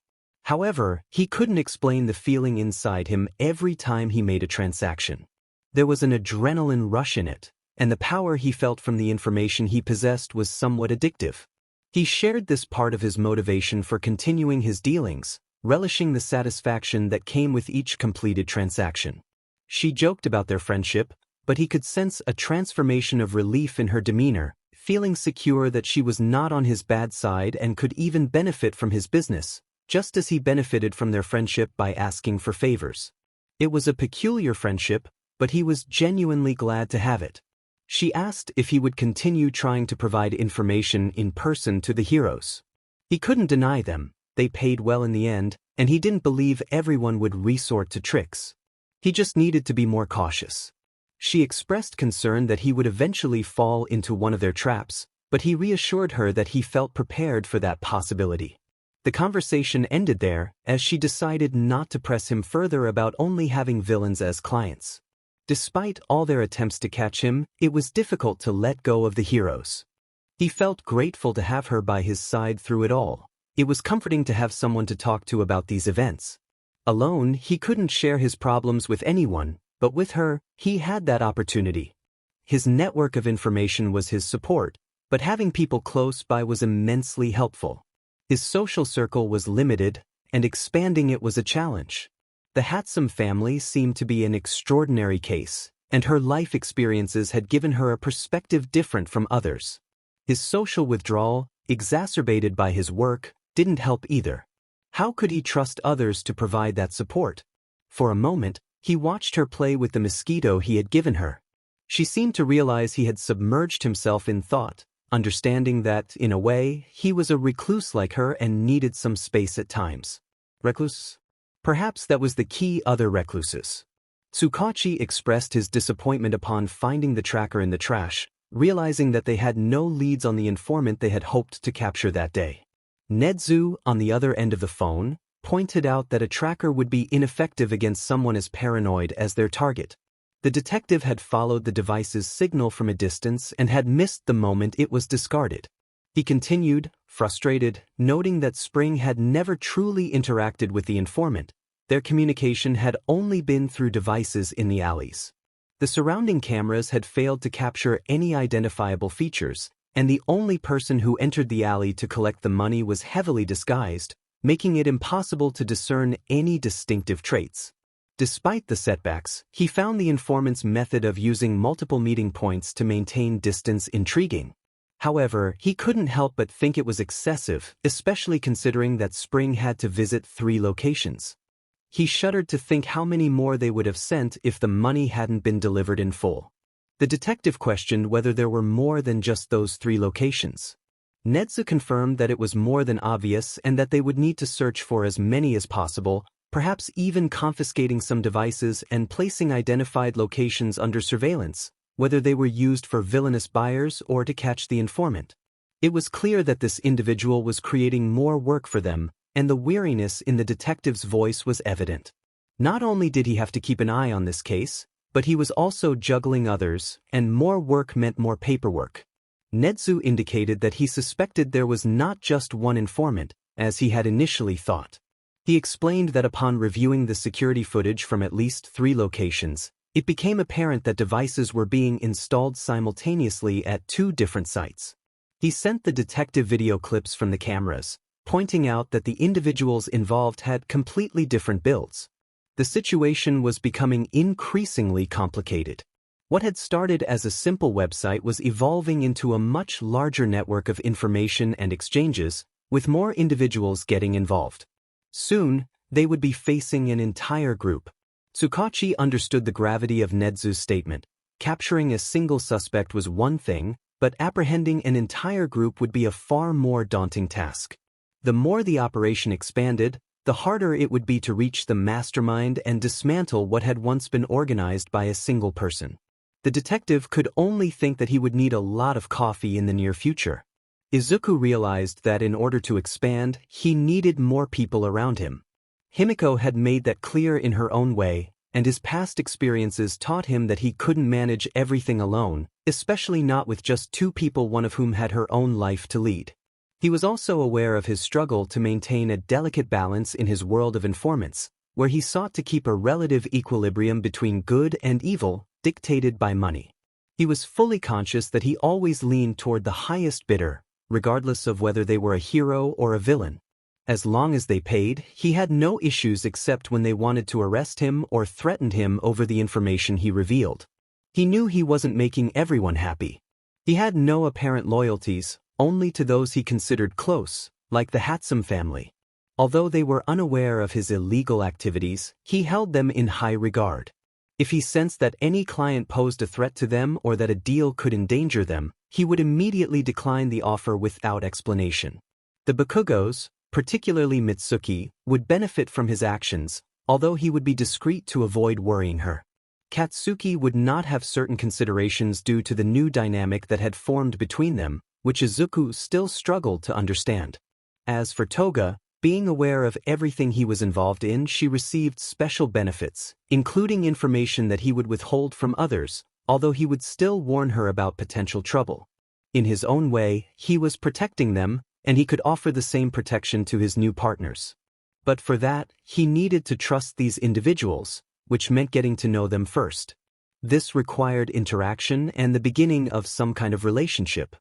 However, he couldn't explain the feeling inside him every time he made a transaction. There was an adrenaline rush in it, and the power he felt from the information he possessed was somewhat addictive. He shared this part of his motivation for continuing his dealings, relishing the satisfaction that came with each completed transaction. She joked about their friendship, but he could sense a transformation of relief in her demeanor, feeling secure that she was not on his bad side and could even benefit from his business, just as he benefited from their friendship by asking for favors. It was a peculiar friendship, but he was genuinely glad to have it. She asked if he would continue trying to provide information in person to the heroes. He couldn't deny them, they paid well in the end, and he didn't believe everyone would resort to tricks. He just needed to be more cautious. She expressed concern that he would eventually fall into one of their traps, but he reassured her that he felt prepared for that possibility. The conversation ended there, as she decided not to press him further about only having villains as clients. Despite all their attempts to catch him, it was difficult to let go of the heroes. He felt grateful to have her by his side through it all. It was comforting to have someone to talk to about these events. Alone, he couldn't share his problems with anyone, but with her, he had that opportunity. His network of information was his support, but having people close by was immensely helpful. His social circle was limited, and expanding it was a challenge. The Hatsum family seemed to be an extraordinary case, and her life experiences had given her a perspective different from others. His social withdrawal, exacerbated by his work, didn't help either. How could he trust others to provide that support? For a moment, he watched her play with the mosquito he had given her. She seemed to realize he had submerged himself in thought, understanding that, in a way, he was a recluse like her and needed some space at times. Recluse? Perhaps that was the key other recluses. Tsukachi expressed his disappointment upon finding the tracker in the trash, realizing that they had no leads on the informant they had hoped to capture that day. Nedzu, on the other end of the phone, pointed out that a tracker would be ineffective against someone as paranoid as their target. The detective had followed the device's signal from a distance and had missed the moment it was discarded. He continued, frustrated, noting that Spring had never truly interacted with the informant. Their communication had only been through devices in the alleys. The surrounding cameras had failed to capture any identifiable features, and the only person who entered the alley to collect the money was heavily disguised, making it impossible to discern any distinctive traits. Despite the setbacks, he found the informant's method of using multiple meeting points to maintain distance intriguing. However, he couldn't help but think it was excessive, especially considering that Spring had to visit 3 locations. He shuddered to think how many more they would have sent if the money hadn't been delivered in full. The detective questioned whether there were more than just those 3 locations. Nedzu confirmed that it was more than obvious and that they would need to search for as many as possible, perhaps even confiscating some devices and placing identified locations under surveillance, whether they were used for villainous buyers or to catch the informant. It was clear that this individual was creating more work for them, and the weariness in the detective's voice was evident. Not only did he have to keep an eye on this case, but he was also juggling others, and more work meant more paperwork. Nedzu indicated that he suspected there was not just one informant, as he had initially thought. He explained that upon reviewing the security footage from at least 3 locations, it became apparent that devices were being installed simultaneously at 2 different sites. He sent the detective video clips from the cameras, pointing out that the individuals involved had completely different builds. The situation was becoming increasingly complicated. What had started as a simple website was evolving into a much larger network of information and exchanges, with more individuals getting involved. Soon, they would be facing an entire group. Tsukachi understood the gravity of Nedzu's statement. Capturing a single suspect was one thing, but apprehending an entire group would be a far more daunting task. The more the operation expanded, the harder it would be to reach the mastermind and dismantle what had once been organized by a single person. The detective could only think that he would need a lot of coffee in the near future. Izuku realized that in order to expand, he needed more people around him. Himiko had made that clear in her own way, and his past experiences taught him that he couldn't manage everything alone, especially not with just 2 people, one of whom had her own life to lead. He was also aware of his struggle to maintain a delicate balance in his world of informants, where he sought to keep a relative equilibrium between good and evil, dictated by money. He was fully conscious that he always leaned toward the highest bidder, regardless of whether they were a hero or a villain. As long as they paid, he had no issues except when they wanted to arrest him or threatened him over the information he revealed. He knew he wasn't making everyone happy. He had no apparent loyalties, only to those he considered close, like the Hatsum family. Although they were unaware of his illegal activities, he held them in high regard. If he sensed that any client posed a threat to them or that a deal could endanger them, he would immediately decline the offer without explanation. The Bakugos, particularly Mitsuki, would benefit from his actions, although he would be discreet to avoid worrying her. Katsuki would not have certain considerations due to the new dynamic that had formed between them, which Izuku still struggled to understand. As for Toga, being aware of everything he was involved in, she received special benefits, including information that he would withhold from others, although he would still warn her about potential trouble. In his own way, he was protecting them, and he could offer the same protection to his new partners. But for that, he needed to trust these individuals, which meant getting to know them first. This required interaction and the beginning of some kind of relationship.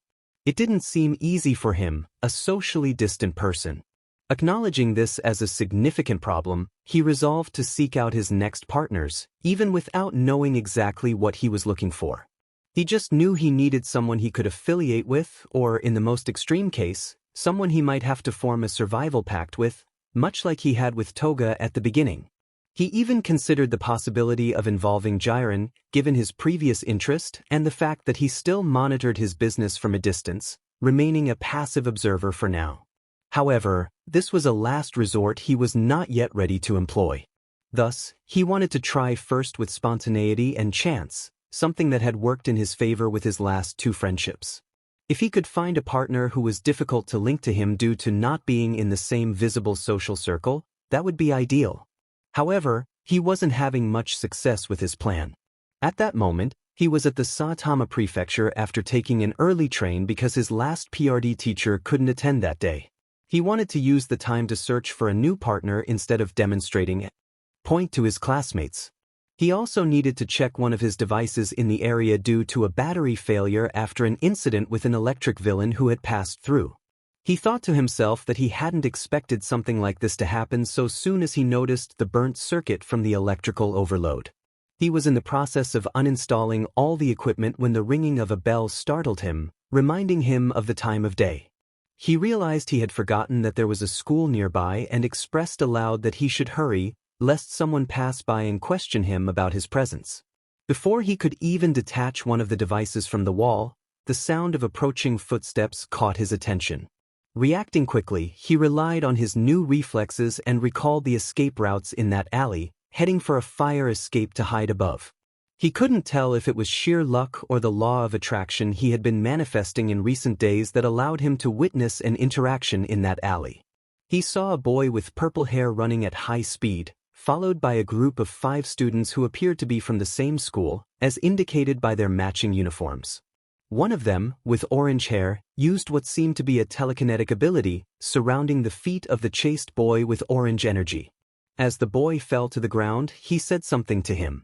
It didn't seem easy for him, a socially distant person. Acknowledging this as a significant problem, he resolved to seek out his next partners, even without knowing exactly what he was looking for. He just knew he needed someone he could affiliate with, or in the most extreme case, someone he might have to form a survival pact with, much like he had with Toga at the beginning. He even considered the possibility of involving Jiren, given his previous interest and the fact that he still monitored his business from a distance, remaining a passive observer for now. However, this was a last resort he was not yet ready to employ. Thus, he wanted to try first with spontaneity and chance, something that had worked in his favor with his last two friendships. If he could find a partner who was difficult to link to him due to not being in the same visible social circle, that would be ideal. However, he wasn't having much success with his plan. At that moment, he was at the Saitama Prefecture after taking an early train because his last PRD teacher couldn't attend that day. He wanted to use the time to search for a new partner instead of demonstrating a point to his classmates. He also needed to check one of his devices in the area due to a battery failure after an incident with an electric villain who had passed through. He thought to himself that he hadn't expected something like this to happen so soon as he noticed the burnt circuit from the electrical overload. He was in the process of uninstalling all the equipment when the ringing of a bell startled him, reminding him of the time of day. He realized he had forgotten that there was a school nearby and expressed aloud that he should hurry, lest someone pass by and question him about his presence. Before he could even detach one of the devices from the wall, the sound of approaching footsteps caught his attention. Reacting quickly, he relied on his new reflexes and recalled the escape routes in that alley, heading for a fire escape to hide above. He couldn't tell if it was sheer luck or the law of attraction he had been manifesting in recent days that allowed him to witness an interaction in that alley. He saw a boy with purple hair running at high speed, followed by a group of 5 students who appeared to be from the same school, as indicated by their matching uniforms. One of them, with orange hair, used what seemed to be a telekinetic ability, surrounding the feet of the chased boy with orange energy. As the boy fell to the ground, he said something to him.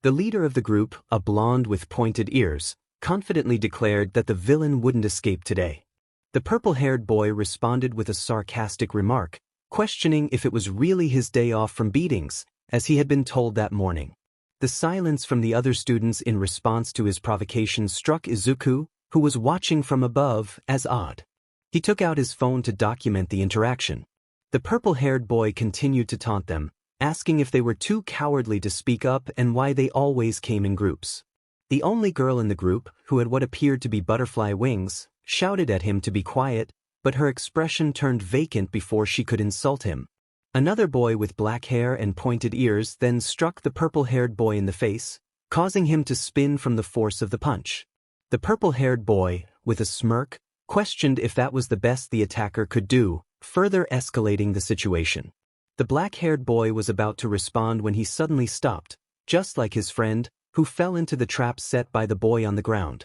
The leader of the group, a blonde with pointed ears, confidently declared that the villain wouldn't escape today. The purple-haired boy responded with a sarcastic remark, questioning if it was really his day off from beatings, as he had been told that morning. The silence from the other students in response to his provocation struck Izuku, who was watching from above, as odd. He took out his phone to document the interaction. The purple-haired boy continued to taunt them, asking if they were too cowardly to speak up and why they always came in groups. The only girl in the group, who had what appeared to be butterfly wings, shouted at him to be quiet, but her expression turned vacant before she could insult him. Another boy with black hair and pointed ears then struck the purple-haired boy in the face, causing him to spin from the force of the punch. The purple-haired boy, with a smirk, questioned if that was the best the attacker could do, further escalating the situation. The black-haired boy was about to respond when he suddenly stopped, just like his friend, who fell into the trap set by the boy on the ground.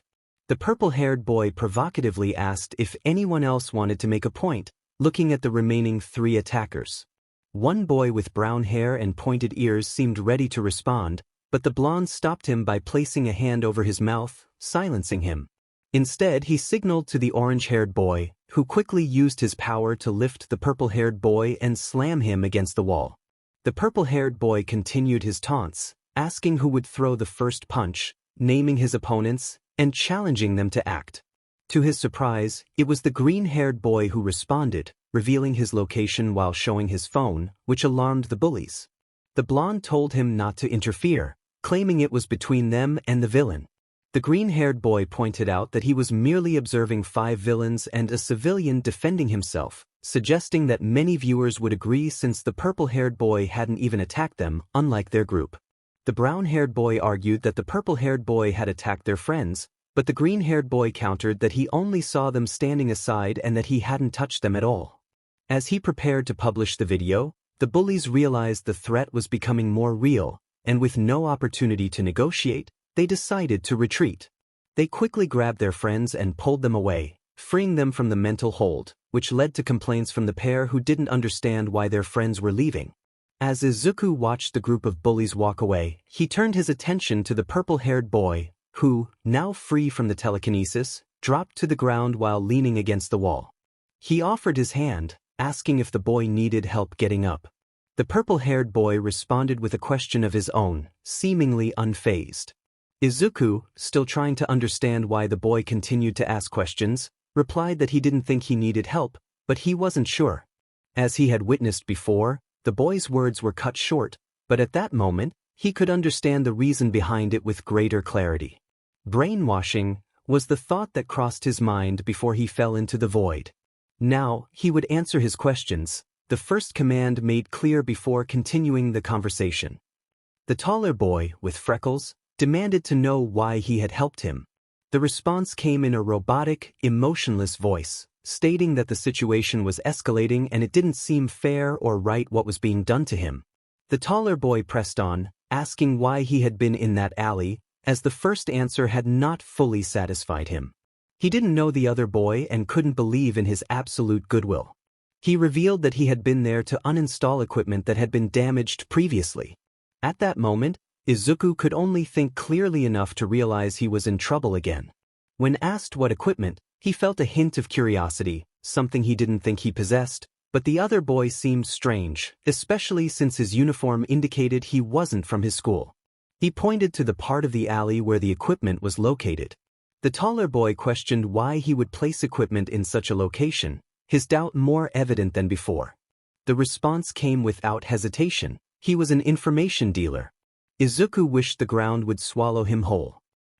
The purple-haired boy provocatively asked if anyone else wanted to make a point, looking at the remaining 3 attackers. One boy with brown hair and pointed ears seemed ready to respond, but the blonde stopped him by placing a hand over his mouth, silencing him. Instead, he signaled to the orange-haired boy, who quickly used his power to lift the purple-haired boy and slam him against the wall. The purple-haired boy continued his taunts, asking who would throw the first punch, naming his opponents, and challenging them to act. To his surprise, it was the green-haired boy who responded, revealing his location while showing his phone, which alarmed the bullies. The blonde told him not to interfere, claiming it was between them and the villain. The green-haired boy pointed out that he was merely observing 5 villains and a civilian defending himself, suggesting that many viewers would agree since the purple-haired boy hadn't even attacked them, unlike their group. The brown-haired boy argued that the purple-haired boy had attacked their friends, but the green-haired boy countered that he only saw them standing aside and that he hadn't touched them at all. As he prepared to publish the video, the bullies realized the threat was becoming more real, and with no opportunity to negotiate, they decided to retreat. They quickly grabbed their friends and pulled them away, freeing them from the mental hold, which led to complaints from the pair who didn't understand why their friends were leaving. As Izuku watched the group of bullies walk away, he turned his attention to the purple-haired boy, who, now free from the telekinesis, dropped to the ground while leaning against the wall. He offered his hand, asking if the boy needed help getting up. The purple-haired boy responded with a question of his own, seemingly unfazed. Izuku, still trying to understand why the boy continued to ask questions, replied that he didn't think he needed help, but he wasn't sure. As he had witnessed before, the boy's words were cut short, but at that moment, he could understand the reason behind it with greater clarity. Brainwashing was the thought that crossed his mind before he fell into the void. Now, he would answer his questions, the first command made clear before continuing the conversation. The taller boy, with freckles, demanded to know why he had helped him. The response came in a robotic, emotionless voice, stating that the situation was escalating and it didn't seem fair or right what was being done to him. The taller boy pressed on, asking why he had been in that alley, as the first answer had not fully satisfied him. He didn't know the other boy and couldn't believe in his absolute goodwill. He revealed that he had been there to uninstall equipment that had been damaged previously. At that moment, Izuku could only think clearly enough to realize he was in trouble again. When asked what equipment, he felt a hint of curiosity, something he didn't think he possessed, but the other boy seemed strange, especially since his uniform indicated he wasn't from his school. He pointed to the part of the alley where the equipment was located. The taller boy questioned why he would place equipment in such a location, his doubt more evident than before. The response came without hesitation. He was an information dealer. Izuku wished the ground would swallow him whole.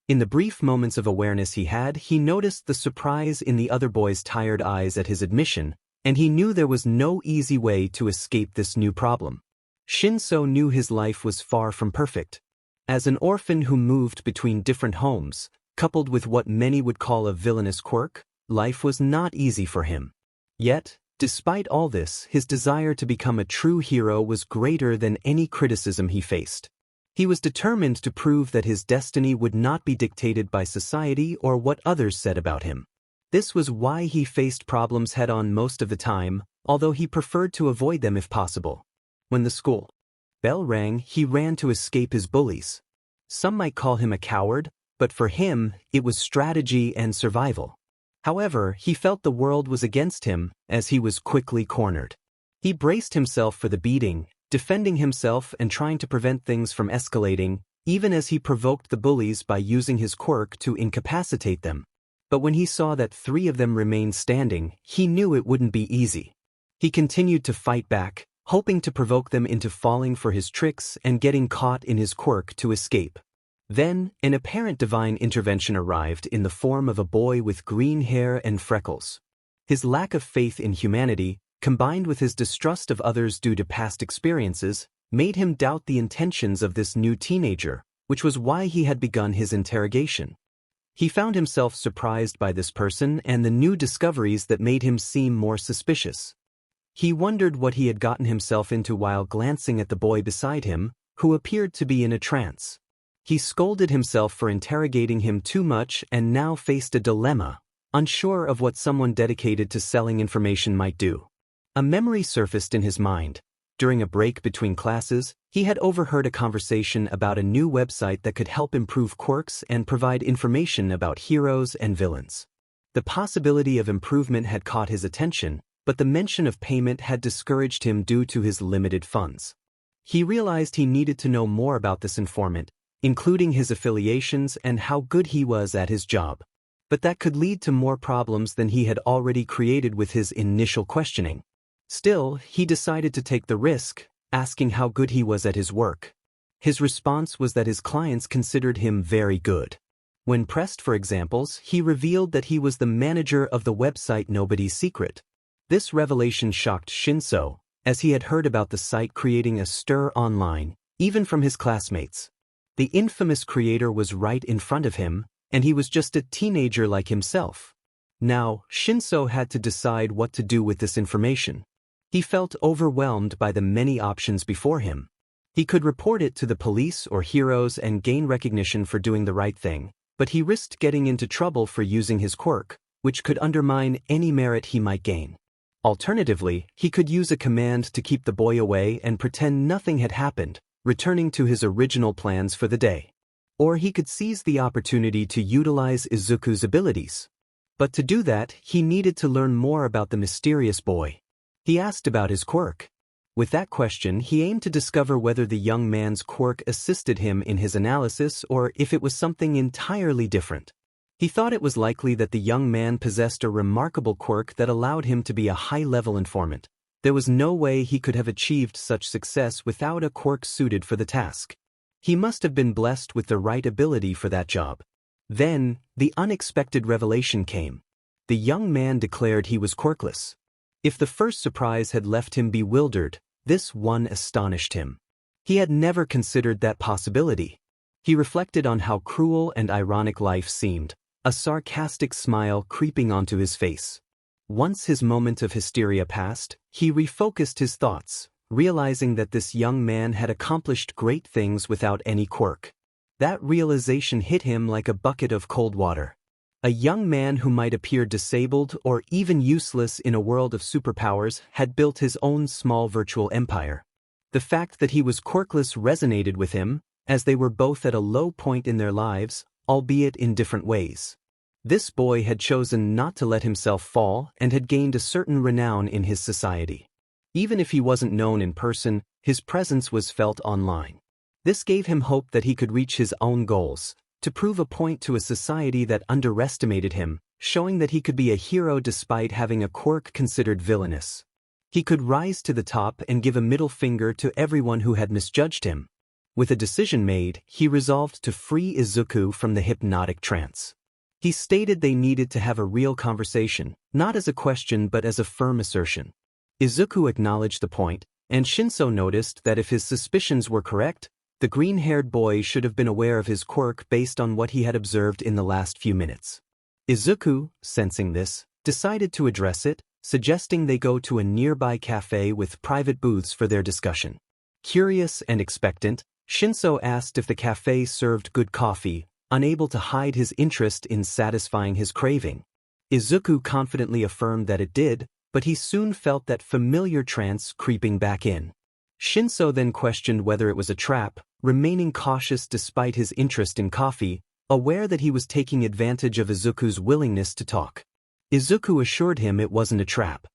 In the brief moments of awareness he had, he noticed the surprise in the other boy's tired eyes at his admission, and he knew there was no easy way to escape this new problem. Shinso knew his life was far from perfect. As an orphan who moved between different homes, coupled with what many would call a villainous quirk, life was not easy for him. Yet, despite all this, his desire to become a true hero was greater than any criticism he faced. He was determined to prove that his destiny would not be dictated by society or what others said about him. This was why he faced problems head-on most of the time, although he preferred to avoid them if possible. When the school bell rang, he ran to escape his bullies. Some might call him a coward, but for him, it was strategy and survival. However, he felt the world was against him, as he was quickly cornered. He braced himself for the beating, defending himself and trying to prevent things from escalating, even as he provoked the bullies by using his quirk to incapacitate them. But when he saw that 3 of them remained standing, he knew it wouldn't be easy. He continued to fight back, hoping to provoke them into falling for his tricks and getting caught in his quirk to escape. Then, an apparent divine intervention arrived in the form of a boy with green hair and freckles. His lack of faith in humanity, combined with his distrust of others due to past experiences, made him doubt the intentions of this new teenager, which was why he had begun his interrogation. He found himself surprised by this person and the new discoveries that made him seem more suspicious. He wondered what he had gotten himself into while glancing at the boy beside him, who appeared to be in a trance. He scolded himself for interrogating him too much and now faced a dilemma, unsure of what someone dedicated to selling information might do. A memory surfaced in his mind. During a break between classes, he had overheard a conversation about a new website that could help improve quirks and provide information about heroes and villains. The possibility of improvement had caught his attention, but the mention of payment had discouraged him due to his limited funds. He realized he needed to know more about this informant, including his affiliations and how good he was at his job. But that could lead to more problems than he had already created with his initial questioning. Still, he decided to take the risk, asking how good he was at his work. His response was that his clients considered him very good. When pressed for examples, he revealed that he was the manager of the website Nobody's Secret. This revelation shocked Shinso, as he had heard about the site creating a stir online, even from his classmates. The infamous creator was right in front of him, and he was just a teenager like himself. Now, Shinso had to decide what to do with this information. He felt overwhelmed by the many options before him. He could report it to the police or heroes and gain recognition for doing the right thing, but he risked getting into trouble for using his quirk, which could undermine any merit he might gain. Alternatively, he could use a command to keep the boy away and pretend nothing had happened, returning to his original plans for the day. Or he could seize the opportunity to utilize Izuku's abilities. But to do that, he needed to learn more about the mysterious boy. He asked about his quirk. With that question, he aimed to discover whether the young man's quirk assisted him in his analysis or if it was something entirely different. He thought it was likely that the young man possessed a remarkable quirk that allowed him to be a high-level informant. There was no way he could have achieved such success without a quirk suited for the task. He must have been blessed with the right ability for that job. Then, the unexpected revelation came. The young man declared he was quirkless. If the first surprise had left him bewildered, this one astonished him. He had never considered that possibility. He reflected on how cruel and ironic life seemed, a sarcastic smile creeping onto his face. Once his moment of hysteria passed, he refocused his thoughts, realizing that this young man had accomplished great things without any quirk. That realization hit him like a bucket of cold water. A young man who might appear disabled or even useless in a world of superpowers had built his own small virtual empire. The fact that he was quirkless resonated with him, as they were both at a low point in their lives, albeit in different ways. This boy had chosen not to let himself fall and had gained a certain renown in his society. Even if he wasn't known in person, his presence was felt online. This gave him hope that he could reach his own goals, to prove a point to a society that underestimated him, showing that he could be a hero despite having a quirk considered villainous. He could rise to the top and give a middle finger to everyone who had misjudged him. With a decision made, he resolved to free Izuku from the hypnotic trance. He stated they needed to have a real conversation, not as a question but as a firm assertion. Izuku acknowledged the point, and Shinso noticed that if his suspicions were correct, the green-haired boy should have been aware of his quirk based on what he had observed in the last few minutes. Izuku, sensing this, decided to address it, suggesting they go to a nearby cafe with private booths for their discussion. Curious and expectant, Shinso asked if the cafe served good coffee, unable to hide his interest in satisfying his craving. Izuku confidently affirmed that it did, but he soon felt that familiar trance creeping back in. Shinso then questioned whether it was a trap, remaining cautious despite his interest in coffee, aware that he was taking advantage of Izuku's willingness to talk. Izuku assured him it wasn't a trap.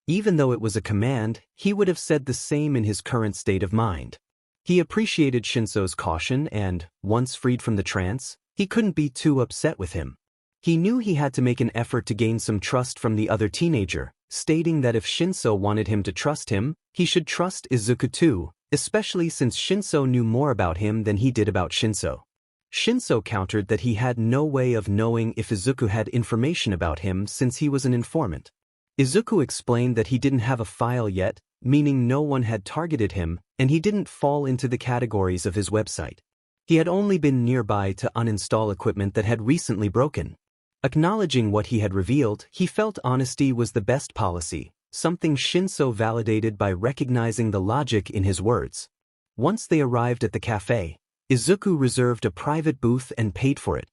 Even though it was a command, he would have said the same in his current state of mind. He appreciated Shinso's caution and, once freed from the trance, he couldn't be too upset with him. He knew he had to make an effort to gain some trust from the other teenager, stating that if Shinso wanted him to trust him, he should trust Izuku too, especially since Shinso knew more about him than he did about Shinso. Shinso countered that he had no way of knowing if Izuku had information about him since he was an informant. Izuku explained that he didn't have a file yet, meaning no one had targeted him, and he didn't fall into the categories of his website. He had only been nearby to uninstall equipment that had recently broken. Acknowledging what he had revealed, he felt honesty was the best policy, something Shinso validated by recognizing the logic in his words. Once they arrived at the cafe, Izuku reserved a private booth and paid for it.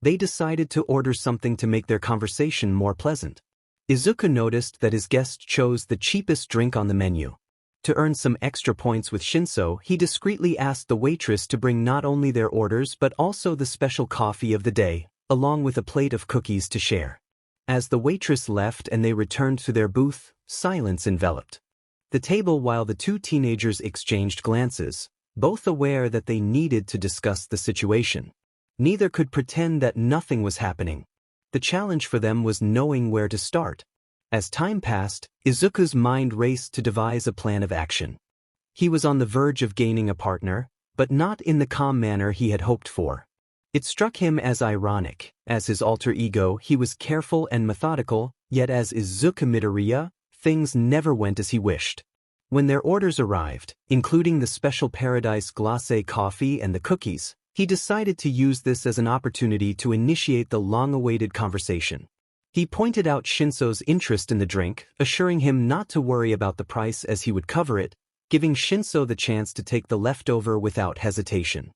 They decided to order something to make their conversation more pleasant. Izuku noticed that his guest chose the cheapest drink on the menu. To earn some extra points with Shinso, he discreetly asked the waitress to bring not only their orders but also the special coffee of the day, along with a plate of cookies to share. As the waitress left and they returned to their booth, silence enveloped the table while the two teenagers exchanged glances, both aware that they needed to discuss the situation. Neither could pretend that nothing was happening. The challenge for them was knowing where to start. As time passed, Izuku's mind raced to devise a plan of action. He was on the verge of gaining a partner, but not in the calm manner he had hoped for. It struck him as ironic. As his alter ego, he was careful and methodical, yet as Izuku Midoriya, things never went as he wished. When their orders arrived, including the special paradise glacé coffee and the cookies, he decided to use this as an opportunity to initiate the long-awaited conversation. He pointed out Shinso's interest in the drink, assuring him not to worry about the price as he would cover it, giving Shinso the chance to take the leftover without hesitation.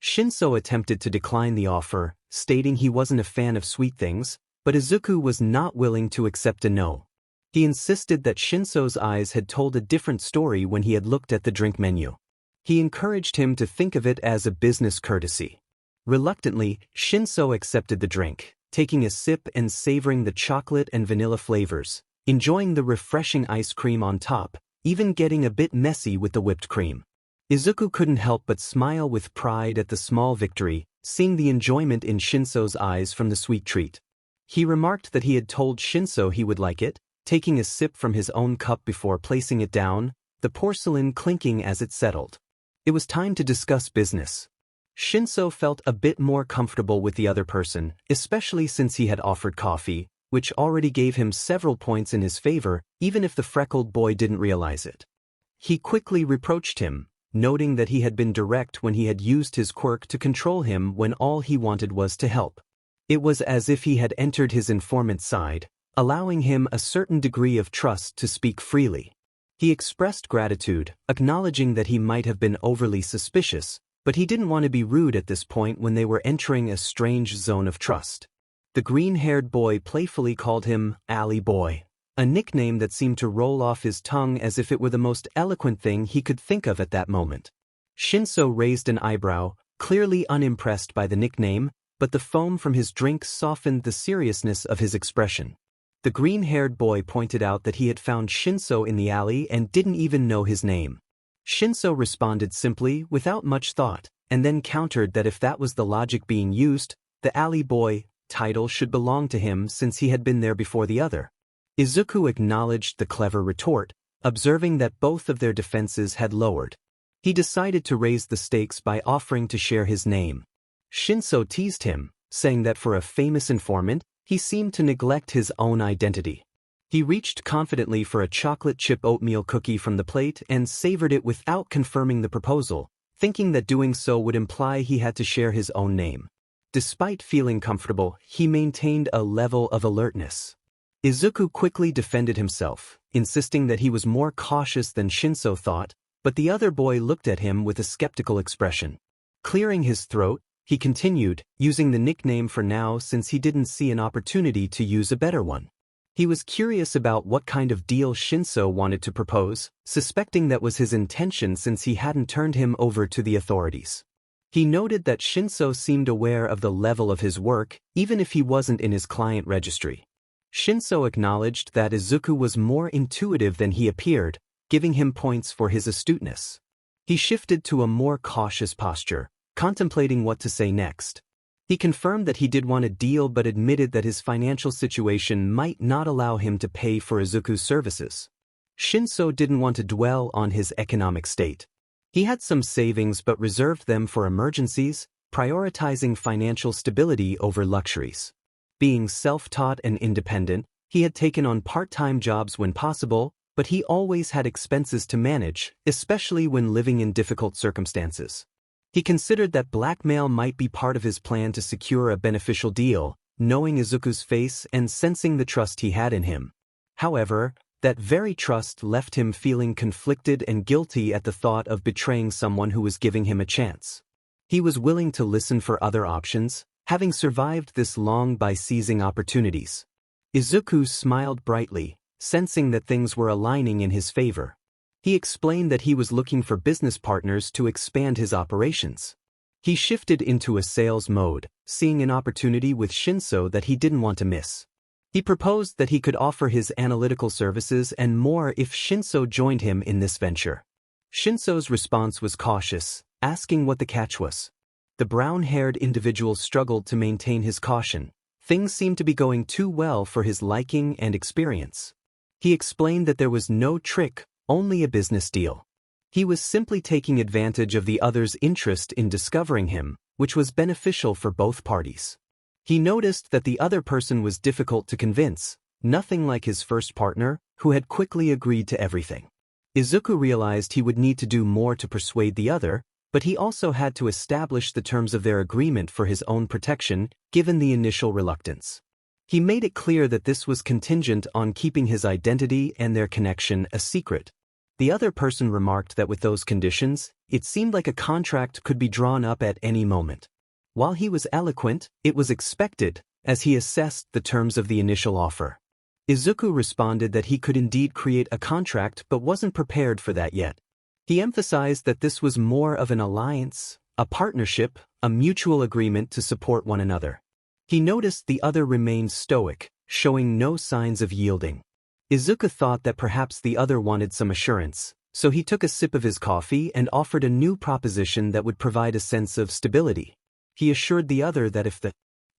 Shinso attempted to decline the offer, stating he wasn't a fan of sweet things, but Izuku was not willing to accept a no. He insisted that Shinso's eyes had told a different story when he had looked at the drink menu. He encouraged him to think of it as a business courtesy. Reluctantly, Shinso accepted the drink, taking a sip and savoring the chocolate and vanilla flavors, enjoying the refreshing ice cream on top, even getting a bit messy with the whipped cream. Izuku couldn't help but smile with pride at the small victory, seeing the enjoyment in Shinso's eyes from the sweet treat. He remarked that he had told Shinso he would like it, taking a sip from his own cup before placing it down, the porcelain clinking as it settled. It was time to discuss business. Shinso felt a bit more comfortable with the other person, especially since he had offered coffee, which already gave him several points in his favor, even if the freckled boy didn't realize it. He quickly reproached him, noting that he had been direct when he had used his quirk to control him when all he wanted was to help. It was as if he had entered his informant's side, allowing him a certain degree of trust to speak freely. He expressed gratitude, acknowledging that he might have been overly suspicious, but he didn't want to be rude at this point when they were entering a strange zone of trust. The green-haired boy playfully called him Alley Boy, a nickname that seemed to roll off his tongue as if it were the most eloquent thing he could think of at that moment. Shinso raised an eyebrow, clearly unimpressed by the nickname, but the foam from his drink softened the seriousness of his expression. The green-haired boy pointed out that he had found Shinso in the alley and didn't even know his name. Shinso responded simply, without much thought, and then countered that if that was the logic being used, the alley boy title should belong to him since he had been there before the other. Izuku acknowledged the clever retort, observing that both of their defenses had lowered. He decided to raise the stakes by offering to share his name. Shinso teased him, saying that for a famous informant, he seemed to neglect his own identity. He reached confidently for a chocolate chip oatmeal cookie from the plate and savored it without confirming the proposal, thinking that doing so would imply he had to share his own name. Despite feeling comfortable, he maintained a level of alertness. Izuku quickly defended himself, insisting that he was more cautious than Shinso thought, but the other boy looked at him with a skeptical expression. Clearing his throat, he continued, using the nickname for now since he didn't see an opportunity to use a better one. He was curious about what kind of deal Shinso wanted to propose, suspecting that was his intention since he hadn't turned him over to the authorities. He noted that Shinso seemed aware of the level of his work, even if he wasn't in his client registry. Shinso acknowledged that Izuku was more intuitive than he appeared, giving him points for his astuteness. He shifted to a more cautious posture, contemplating what to say next. He confirmed that he did want a deal but admitted that his financial situation might not allow him to pay for Izuku's services. Shinso didn't want to dwell on his economic state. He had some savings but reserved them for emergencies, prioritizing financial stability over luxuries. Being self-taught and independent, he had taken on part-time jobs when possible, but he always had expenses to manage, especially when living in difficult circumstances. He considered that blackmail might be part of his plan to secure a beneficial deal, knowing Izuku's face and sensing the trust he had in him. However, that very trust left him feeling conflicted and guilty at the thought of betraying someone who was giving him a chance. He was willing to listen for other options, having survived this long by seizing opportunities. Izuku smiled brightly, sensing that things were aligning in his favor. He explained that he was looking for business partners to expand his operations. He shifted into a sales mode, seeing an opportunity with Shinso that he didn't want to miss. He proposed that he could offer his analytical services and more if Shinso joined him in this venture. Shinso's response was cautious, asking what the catch was. The brown-haired individual struggled to maintain his caution. Things seemed to be going too well for his liking and experience. He explained that there was no trick, only a business deal. He was simply taking advantage of the other's interest in discovering him, which was beneficial for both parties. He noticed that the other person was difficult to convince, nothing like his first partner, who had quickly agreed to everything. Izuku realized he would need to do more to persuade the other, but he also had to establish the terms of their agreement for his own protection, given the initial reluctance. He made it clear that this was contingent on keeping his identity and their connection a secret. The other person remarked that with those conditions, it seemed like a contract could be drawn up at any moment. While he was eloquent, it was expected, as he assessed the terms of the initial offer. Izuku responded that he could indeed create a contract but wasn't prepared for that yet. He emphasized that this was more of an alliance, a partnership, a mutual agreement to support one another. He noticed the other remained stoic, showing no signs of yielding. Izuku thought that perhaps the other wanted some assurance, so he took a sip of his coffee and offered a new proposition that would provide a sense of stability. He assured the other that if the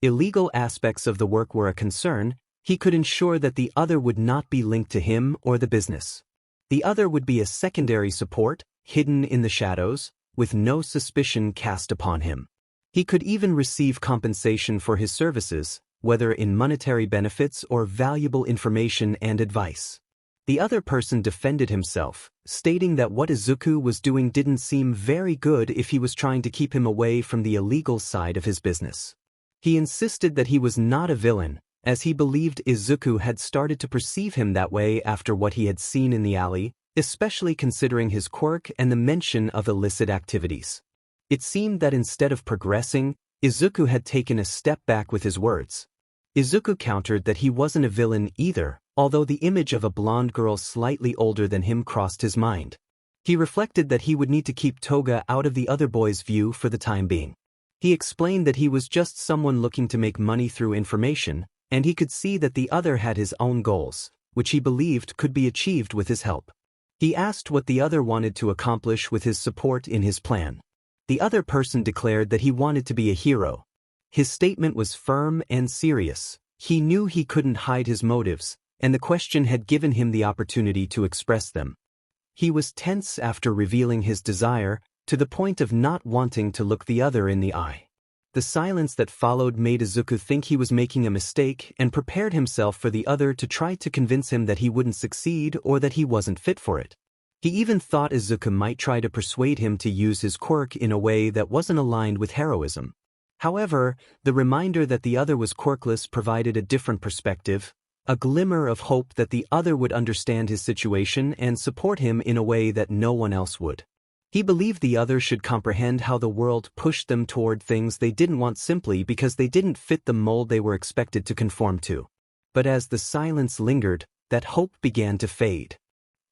illegal aspects of the work were a concern, he could ensure that the other would not be linked to him or the business. The other would be a secondary support, hidden in the shadows, with no suspicion cast upon him. He could even receive compensation for his services, whether in monetary benefits or valuable information and advice. The other person defended himself, stating that what Izuku was doing didn't seem very good if he was trying to keep him away from the illegal side of his business. He insisted that he was not a villain, as he believed Izuku had started to perceive him that way after what he had seen in the alley, especially considering his quirk and the mention of illicit activities. It seemed that instead of progressing, Izuku had taken a step back with his words. Izuku countered that he wasn't a villain either, although the image of a blonde girl slightly older than him crossed his mind. He reflected that he would need to keep Toga out of the other boy's view for the time being. He explained that he was just someone looking to make money through information, and he could see that the other had his own goals, which he believed could be achieved with his help. He asked what the other wanted to accomplish with his support in his plan. The other person declared that he wanted to be a hero. His statement was firm and serious. He knew he couldn't hide his motives, and the question had given him the opportunity to express them. He was tense after revealing his desire, to the point of not wanting to look the other in the eye. The silence that followed made Izuku think he was making a mistake and prepared himself for the other to try to convince him that he wouldn't succeed or that he wasn't fit for it. He even thought Izuku might try to persuade him to use his quirk in a way that wasn't aligned with heroism. However, the reminder that the other was quirkless provided a different perspective, a glimmer of hope that the other would understand his situation and support him in a way that no one else would. He believed the other should comprehend how the world pushed them toward things they didn't want simply because they didn't fit the mold they were expected to conform to. But as the silence lingered, that hope began to fade.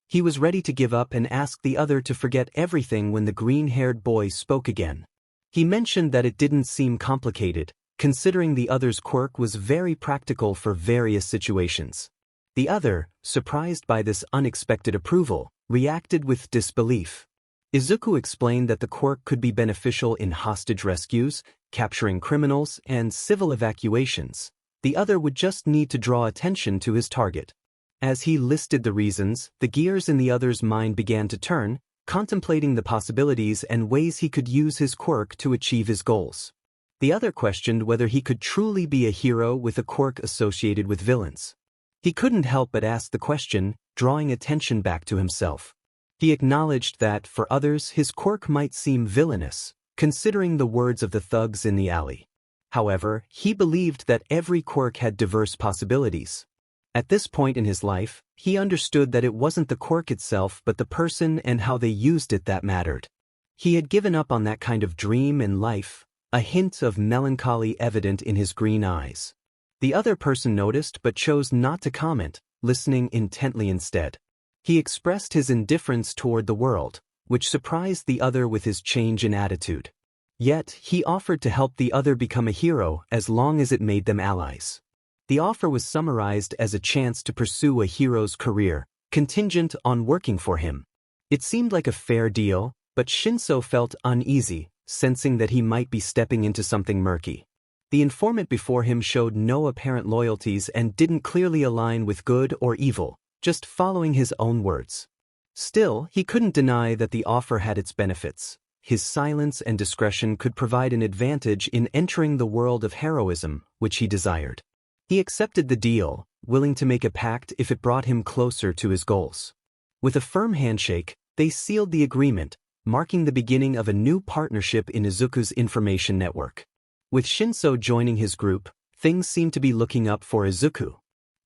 He was ready to give up and ask the other to forget everything when the green-haired boy spoke again. He mentioned that it didn't seem complicated, considering the other's quirk was very practical for various situations. The other, surprised by this unexpected approval, reacted with disbelief. Izuku explained that the quirk could be beneficial in hostage rescues, capturing criminals, and civil evacuations. The other would just need to draw attention to his target. As he listed the reasons, the gears in the other's mind began to turn, contemplating the possibilities and ways he could use his quirk to achieve his goals. The other questioned whether he could truly be a hero with a quirk associated with villains. He couldn't help but ask the question, drawing attention back to himself. He acknowledged that, for others, his quirk might seem villainous, considering the words of the thugs in the alley. However, he believed that every quirk had diverse possibilities. At this point in his life, he understood that it wasn't the quirk itself but the person and how they used it that mattered. He had given up on that kind of dream in life, a hint of melancholy evident in his green eyes. The other person noticed but chose not to comment, listening intently instead. He expressed his indifference toward the world, which surprised the other with his change in attitude. Yet, he offered to help the other become a hero as long as it made them allies. The offer was summarized as a chance to pursue a hero's career, contingent on working for him. It seemed like a fair deal, but Shinso felt uneasy, sensing that he might be stepping into something murky. The informant before him showed no apparent loyalties and didn't clearly align with good or evil, just following his own words. Still, he couldn't deny that the offer had its benefits. His silence and discretion could provide an advantage in entering the world of heroism, which he desired. He accepted the deal, willing to make a pact if it brought him closer to his goals. With a firm handshake, they sealed the agreement, marking the beginning of a new partnership in Izuku's information network. With Shinso joining his group, things seemed to be looking up for Izuku.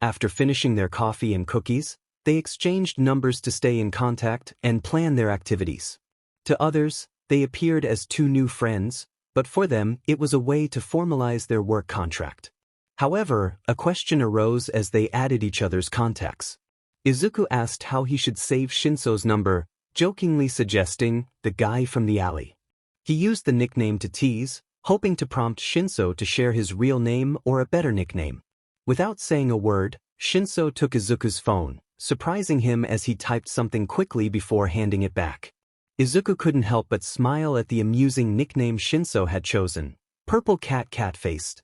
After finishing their coffee and cookies, they exchanged numbers to stay in contact and plan their activities. To others, they appeared as two new friends, but for them it was a way to formalize their work contract. However, a question arose as they added each other's contacts. Izuku asked how he should save Shinso's number, jokingly suggesting, "the guy from the alley." He used the nickname to tease, hoping to prompt Shinso to share his real name or a better nickname. Without saying a word, Shinso took Izuku's phone, surprising him as he typed something quickly before handing it back. Izuku couldn't help but smile at the amusing nickname Shinso had chosen, Purple Cat Cat-Faced.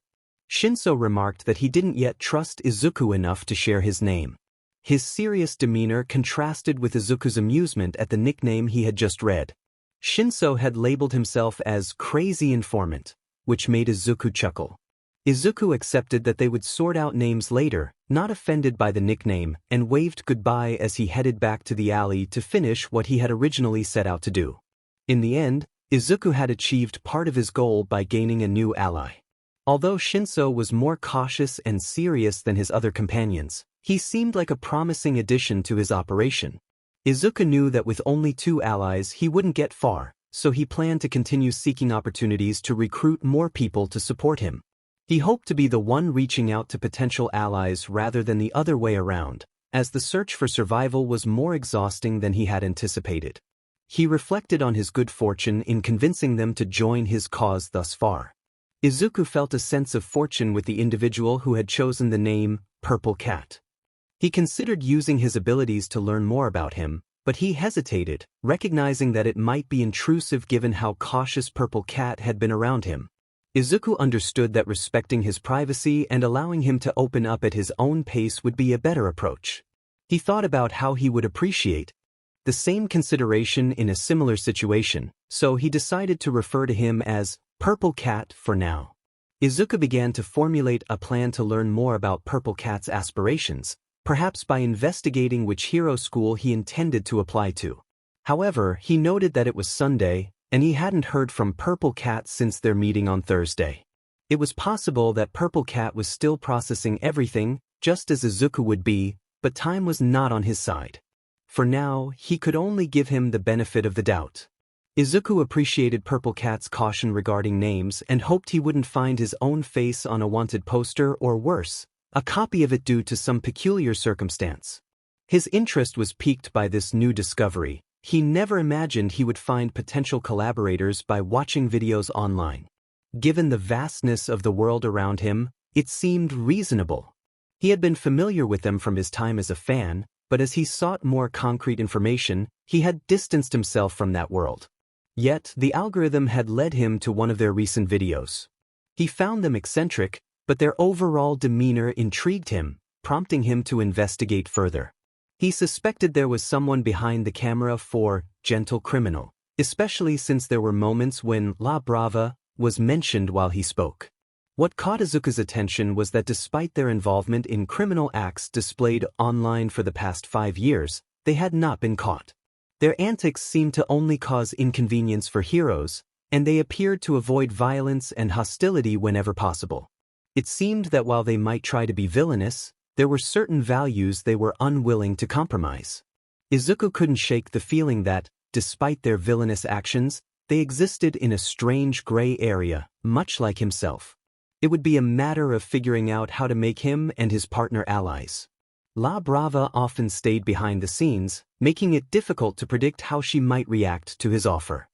Shinso remarked that he didn't yet trust Izuku enough to share his name. His serious demeanor contrasted with Izuku's amusement at the nickname he had just read. Shinso had labeled himself as Crazy Informant, which made Izuku chuckle. Izuku accepted that they would sort out names later, not offended by the nickname, and waved goodbye as he headed back to the alley to finish what he had originally set out to do. In the end, Izuku had achieved part of his goal by gaining a new ally. Although Shinso was more cautious and serious than his other companions, he seemed like a promising addition to his operation. Izuku knew that with only 2 allies he wouldn't get far, so he planned to continue seeking opportunities to recruit more people to support him. He hoped to be the one reaching out to potential allies rather than the other way around, as the search for survival was more exhausting than he had anticipated. He reflected on his good fortune in convincing them to join his cause thus far. Izuku felt a sense of fortune with the individual who had chosen the name Purple Cat. He considered using his abilities to learn more about him, but he hesitated, recognizing that it might be intrusive given how cautious Purple Cat had been around him. Izuku understood that respecting his privacy and allowing him to open up at his own pace would be a better approach. He thought about how he would appreciate the same consideration in a similar situation, so he decided to refer to him as Purple Cat for now. Izuku began to formulate a plan to learn more about Purple Cat's aspirations, perhaps by investigating which hero school he intended to apply to. However, he noted that it was Sunday, and he hadn't heard from Purple Cat since their meeting on Thursday. It was possible that Purple Cat was still processing everything, just as Izuku would be, but time was not on his side. For now, he could only give him the benefit of the doubt. Izuku appreciated Purple Cat's caution regarding names and hoped he wouldn't find his own face on a wanted poster or worse, a copy of it due to some peculiar circumstance. His interest was piqued by this new discovery. He never imagined he would find potential collaborators by watching videos online. Given the vastness of the world around him, it seemed reasonable. He had been familiar with them from his time as a fan, but as he sought more concrete information, he had distanced himself from that world. Yet, the algorithm had led him to one of their recent videos. He found them eccentric, but their overall demeanor intrigued him, prompting him to investigate further. He suspected there was someone behind the camera for gentle criminal, especially since there were moments when La Brava was mentioned while he spoke. What caught Izuku's attention was that despite their involvement in criminal acts displayed online for the past 5 years, they had not been caught. Their antics seemed to only cause inconvenience for heroes, and they appeared to avoid violence and hostility whenever possible. It seemed that while they might try to be villainous, there were certain values they were unwilling to compromise. Izuku couldn't shake the feeling that, despite their villainous actions, They existed in a strange gray area, much like himself. It would be a matter of figuring out how to make him and his partner allies. La Brava often stayed behind the scenes, making it difficult to predict how she might react to his offer.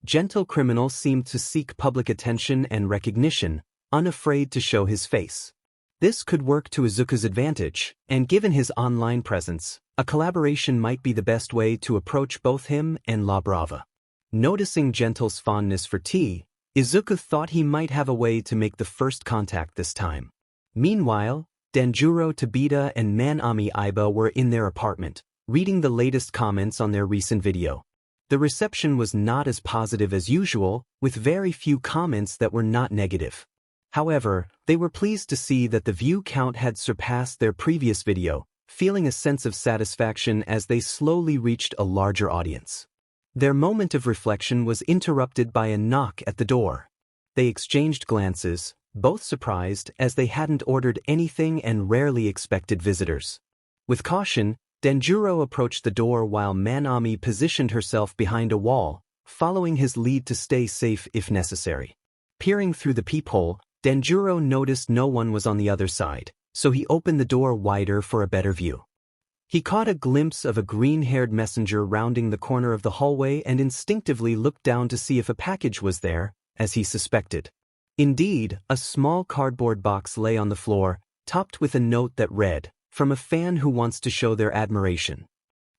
Gentle Criminal seemed to seek public attention and recognition, unafraid to show his face. This could work to Izuku's advantage, and given his online presence, a collaboration might be the best way to approach both him and La Brava. Noticing Gentle's fondness for tea, Izuku thought he might have a way to make the first contact this time. Meanwhile, Danjuro Tabita and Manami Iba were in their apartment, reading the latest comments on their recent video. The reception was not as positive as usual, with very few comments that were not negative. However, they were pleased to see that the view count had surpassed their previous video, feeling a sense of satisfaction as they slowly reached a larger audience. Their moment of reflection was interrupted by a knock at the door. They exchanged glances, both surprised as they hadn't ordered anything and rarely expected visitors. With caution, Danjuro approached the door while Manami positioned herself behind a wall, following his lead to stay safe if necessary. Peering through the peephole, Danjuro noticed no one was on the other side, so he opened the door wider for a better view. He caught a glimpse of a green-haired messenger rounding the corner of the hallway and instinctively looked down to see if a package was there, as he suspected. Indeed, a small cardboard box lay on the floor, topped with a note that read, "From a fan who wants to show their admiration."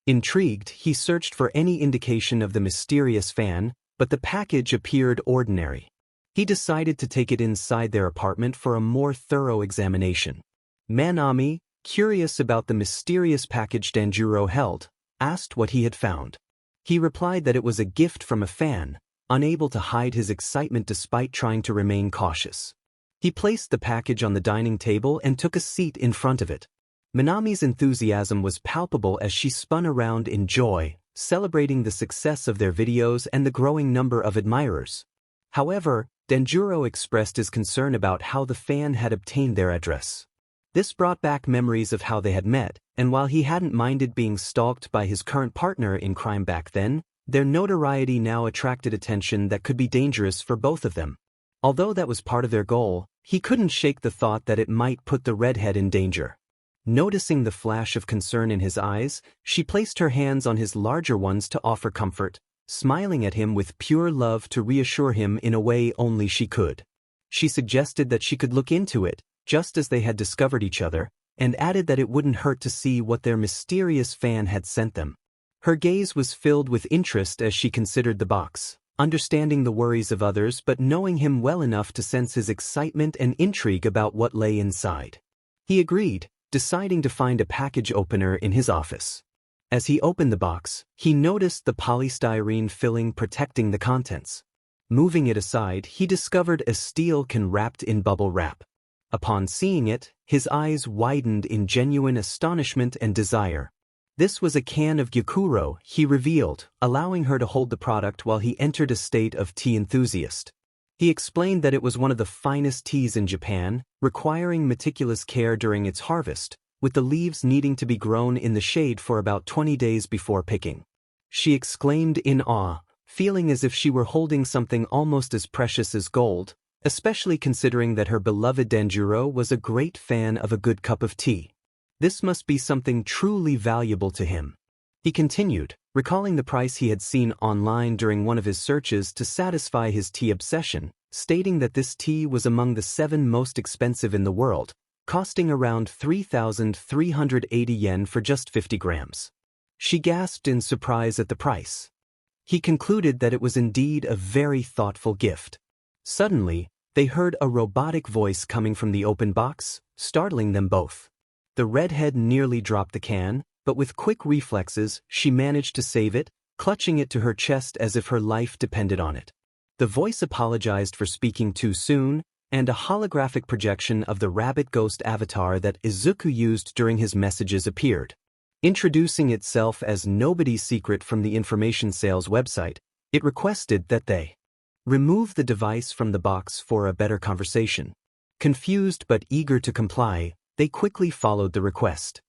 Intrigued, he searched for any indication of the mysterious fan, but the package appeared ordinary. He decided to take it inside their apartment for a more thorough examination. Manami, curious about the mysterious package Danjuro held, asked what he had found. He replied that it was a gift from a fan, unable to hide his excitement despite trying to remain cautious. He placed the package on the dining table and took a seat in front of it. Manami's enthusiasm was palpable as she spun around in joy, celebrating the success of their videos and the growing number of admirers. However, Danjuro expressed his concern about how the fan had obtained their address. This brought back memories of how they had met, and while he hadn't minded being stalked by his current partner in crime back then, their notoriety now attracted attention that could be dangerous for both of them. Although that was part of their goal, he couldn't shake the thought that it might put the redhead in danger. Noticing the flash of concern in his eyes, she placed her hands on his larger ones to offer comfort, smiling at him with pure love to reassure him in a way only she could. She suggested that she could look into it, just as they had discovered each other, and added that it wouldn't hurt to see what their mysterious fan had sent them. Her gaze was filled with interest as she considered the box, understanding the worries of others but knowing him well enough to sense his excitement and intrigue about what lay inside. He agreed, deciding to find a package opener in his office. As he opened the box, he noticed the polystyrene filling protecting the contents. Moving it aside, he discovered a steel can wrapped in bubble wrap. Upon seeing it, his eyes widened in genuine astonishment and desire. This was a can of Gyokuro, he revealed, allowing her to hold the product while he entered a state of tea enthusiast. He explained that it was one of the finest teas in Japan, requiring meticulous care during its harvest, with the leaves needing to be grown in the shade for about 20 days before picking. She exclaimed in awe, feeling as if she were holding something almost as precious as gold, especially considering that her beloved Danjuro was a great fan of a good cup of tea. This must be something truly valuable to him. He continued, recalling the price he had seen online during one of his searches to satisfy his tea obsession, stating that this tea was among the 7 most expensive in the world, costing around 3,380 yen for just 50 grams. She gasped in surprise at the price. He concluded that it was indeed a very thoughtful gift. Suddenly, they heard a robotic voice coming from the open box, startling them both. The redhead nearly dropped the can, but with quick reflexes, she managed to save it, clutching it to her chest as if her life depended on it. The voice apologized for speaking too soon, and a holographic projection of the rabbit ghost avatar that Izuku used during his messages appeared. Introducing itself as nobody's secret from the information sales website, it requested that they remove the device from the box for a better conversation. Confused but eager to comply, they quickly followed the request.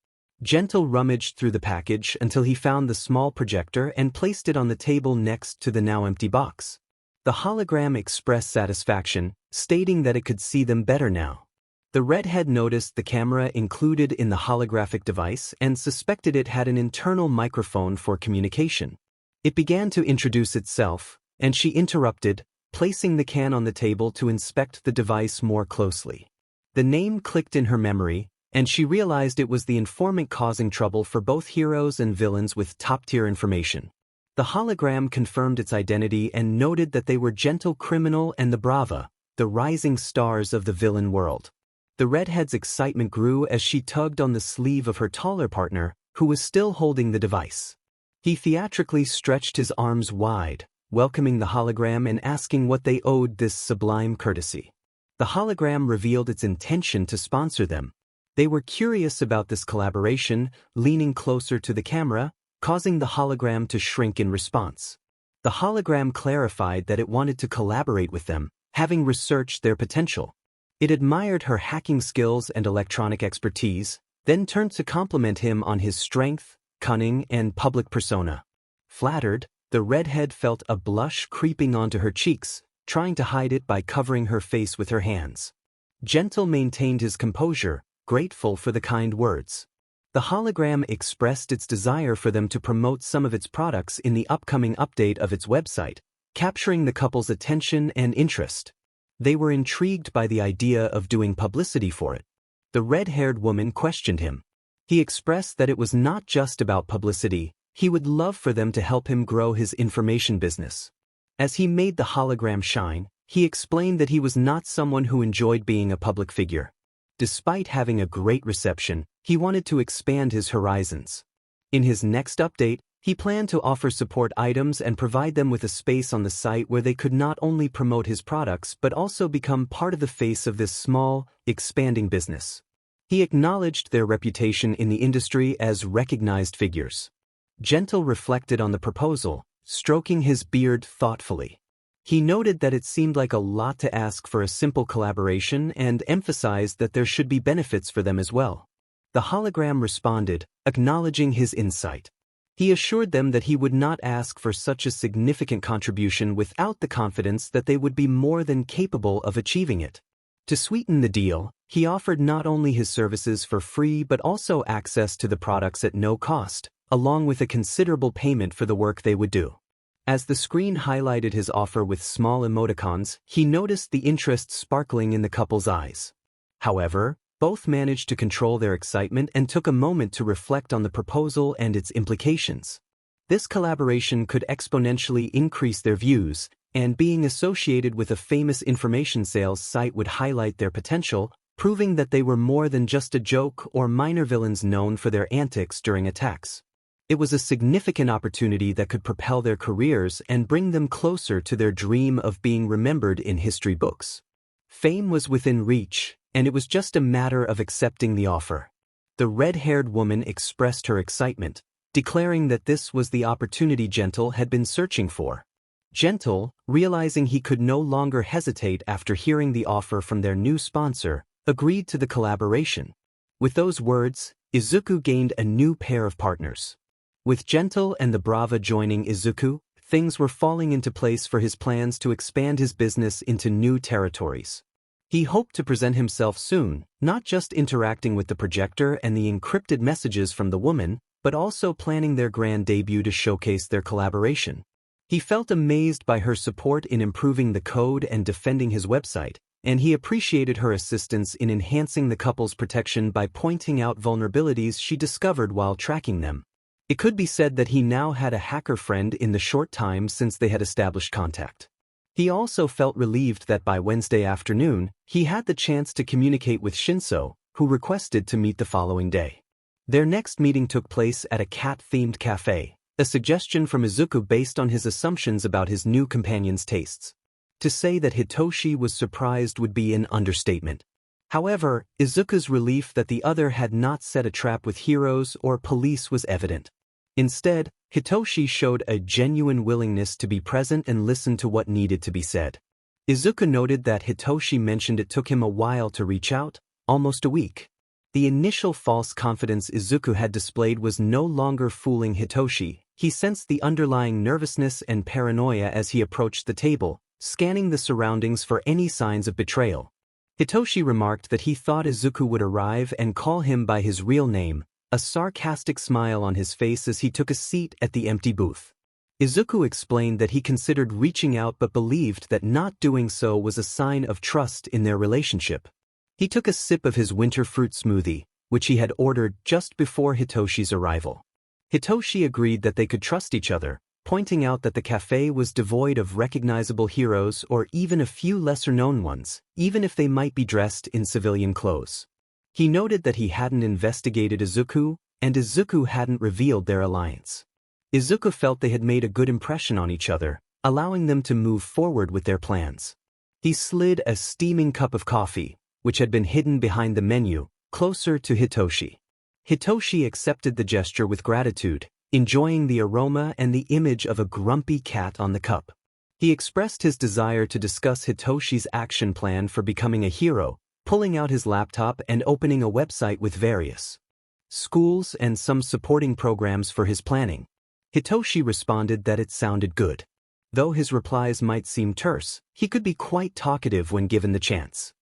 Gentle rummaged through the package until he found the small projector and placed it on the table next to the now empty box. The hologram expressed satisfaction, stating that it could see them better now. The redhead noticed the camera included in the holographic device and suspected it had an internal microphone for communication. It began to introduce itself, and she interrupted, placing the can on the table to inspect the device more closely. The name clicked in her memory, and she realized it was the informant causing trouble for both heroes and villains with top-tier information. The hologram confirmed its identity and noted that they were Gentle Criminal and the Brava, the rising stars of the villain world. The redhead's excitement grew as she tugged on the sleeve of her taller partner, who was still holding the device. He theatrically stretched his arms wide, welcoming the hologram and asking what they owed this sublime courtesy. The hologram revealed its intention to sponsor them. They were curious about this collaboration, leaning closer to the camera, causing the hologram to shrink in response. The hologram clarified that it wanted to collaborate with them, having researched their potential. It admired her hacking skills and electronic expertise, then turned to compliment him on his strength, cunning, and public persona. Flattered, the redhead felt a blush creeping onto her cheeks, trying to hide it by covering her face with her hands. Gentle maintained his composure, grateful for the kind words. The hologram expressed its desire for them to promote some of its products in the upcoming update of its website, capturing the couple's attention and interest. They were intrigued by the idea of doing publicity for it. The red-haired woman questioned him. He expressed that it was not just about publicity, he would love for them to help him grow his information business. As he made the hologram shine, he explained that he was not someone who enjoyed being a public figure. Despite having a great reception, he wanted to expand his horizons. In his next update, he planned to offer support items and provide them with a space on the site where they could not only promote his products but also become part of the face of this small, expanding business. He acknowledged their reputation in the industry as recognized figures. Gentle reflected on the proposal, stroking his beard thoughtfully. He noted that it seemed like a lot to ask for a simple collaboration and emphasized that there should be benefits for them as well. The hologram responded, acknowledging his insight. He assured them that he would not ask for such a significant contribution without the confidence that they would be more than capable of achieving it. To sweeten the deal, he offered not only his services for free but also access to the products at no cost, along with a considerable payment for the work they would do. As the screen highlighted his offer with small emoticons, he noticed the interest sparkling in the couple's eyes. However, both managed to control their excitement and took a moment to reflect on the proposal and its implications. This collaboration could exponentially increase their views, and being associated with a famous information sales site would highlight their potential, proving that they were more than just a joke or minor villains known for their antics during attacks. It was a significant opportunity that could propel their careers and bring them closer to their dream of being remembered in history books. Fame was within reach, and it was just a matter of accepting the offer. The red-haired woman expressed her excitement, declaring that this was the opportunity Gentle had been searching for. Gentle, realizing he could no longer hesitate after hearing the offer from their new sponsor, agreed to the collaboration. With those words, Izuku gained a new pair of partners. With Gentle and the Brava joining Izuku, things were falling into place for his plans to expand his business into new territories. He hoped to present himself soon, not just interacting with the projector and the encrypted messages from the woman, but also planning their grand debut to showcase their collaboration. He felt amazed by her support in improving the code and defending his website, and he appreciated her assistance in enhancing the couple's protection by pointing out vulnerabilities she discovered while tracking them. It could be said that he now had a hacker friend in the short time since they had established contact. He also felt relieved that by Wednesday afternoon, he had the chance to communicate with Shinso, who requested to meet the following day. Their next meeting took place at a cat-themed cafe, a suggestion from Izuku based on his assumptions about his new companion's tastes. To say that Hitoshi was surprised would be an understatement. However, Izuku's relief that the other had not set a trap with heroes or police was evident. Instead, Hitoshi showed a genuine willingness to be present and listen to what needed to be said. Izuku noted that Hitoshi mentioned it took him a while to reach out, almost a week. The initial false confidence Izuku had displayed was no longer fooling Hitoshi. He sensed the underlying nervousness and paranoia as he approached the table, scanning the surroundings for any signs of betrayal. Hitoshi remarked that he thought Izuku would arrive and call him by his real name, a sarcastic smile on his face as he took a seat at the empty booth. Izuku explained that he considered reaching out but believed that not doing so was a sign of trust in their relationship. He took a sip of his winter fruit smoothie, which he had ordered just before Hitoshi's arrival. Hitoshi agreed that they could trust each other, pointing out that the cafe was devoid of recognizable heroes or even a few lesser-known ones, even if they might be dressed in civilian clothes. He noted that he hadn't investigated Izuku, and Izuku hadn't revealed their alliance. Izuku felt they had made a good impression on each other, allowing them to move forward with their plans. He slid a steaming cup of coffee, which had been hidden behind the menu, closer to Hitoshi. Hitoshi accepted the gesture with gratitude, enjoying the aroma and the image of a grumpy cat on the cup. He expressed his desire to discuss Hitoshi's action plan for becoming a hero, pulling out his laptop and opening a website with various schools and some supporting programs for his planning. Hitoshi responded that it sounded good. Though his replies might seem terse, he could be quite talkative when given the chance.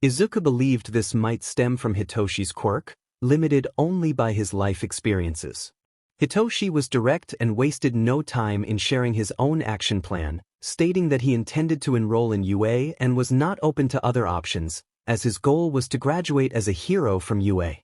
Izuku believed this might stem from Hitoshi's quirk, limited only by his life experiences. Hitoshi was direct and wasted no time in sharing his own action plan, stating that he intended to enroll in UA and was not open to other options, as his goal was to graduate as a hero from UA.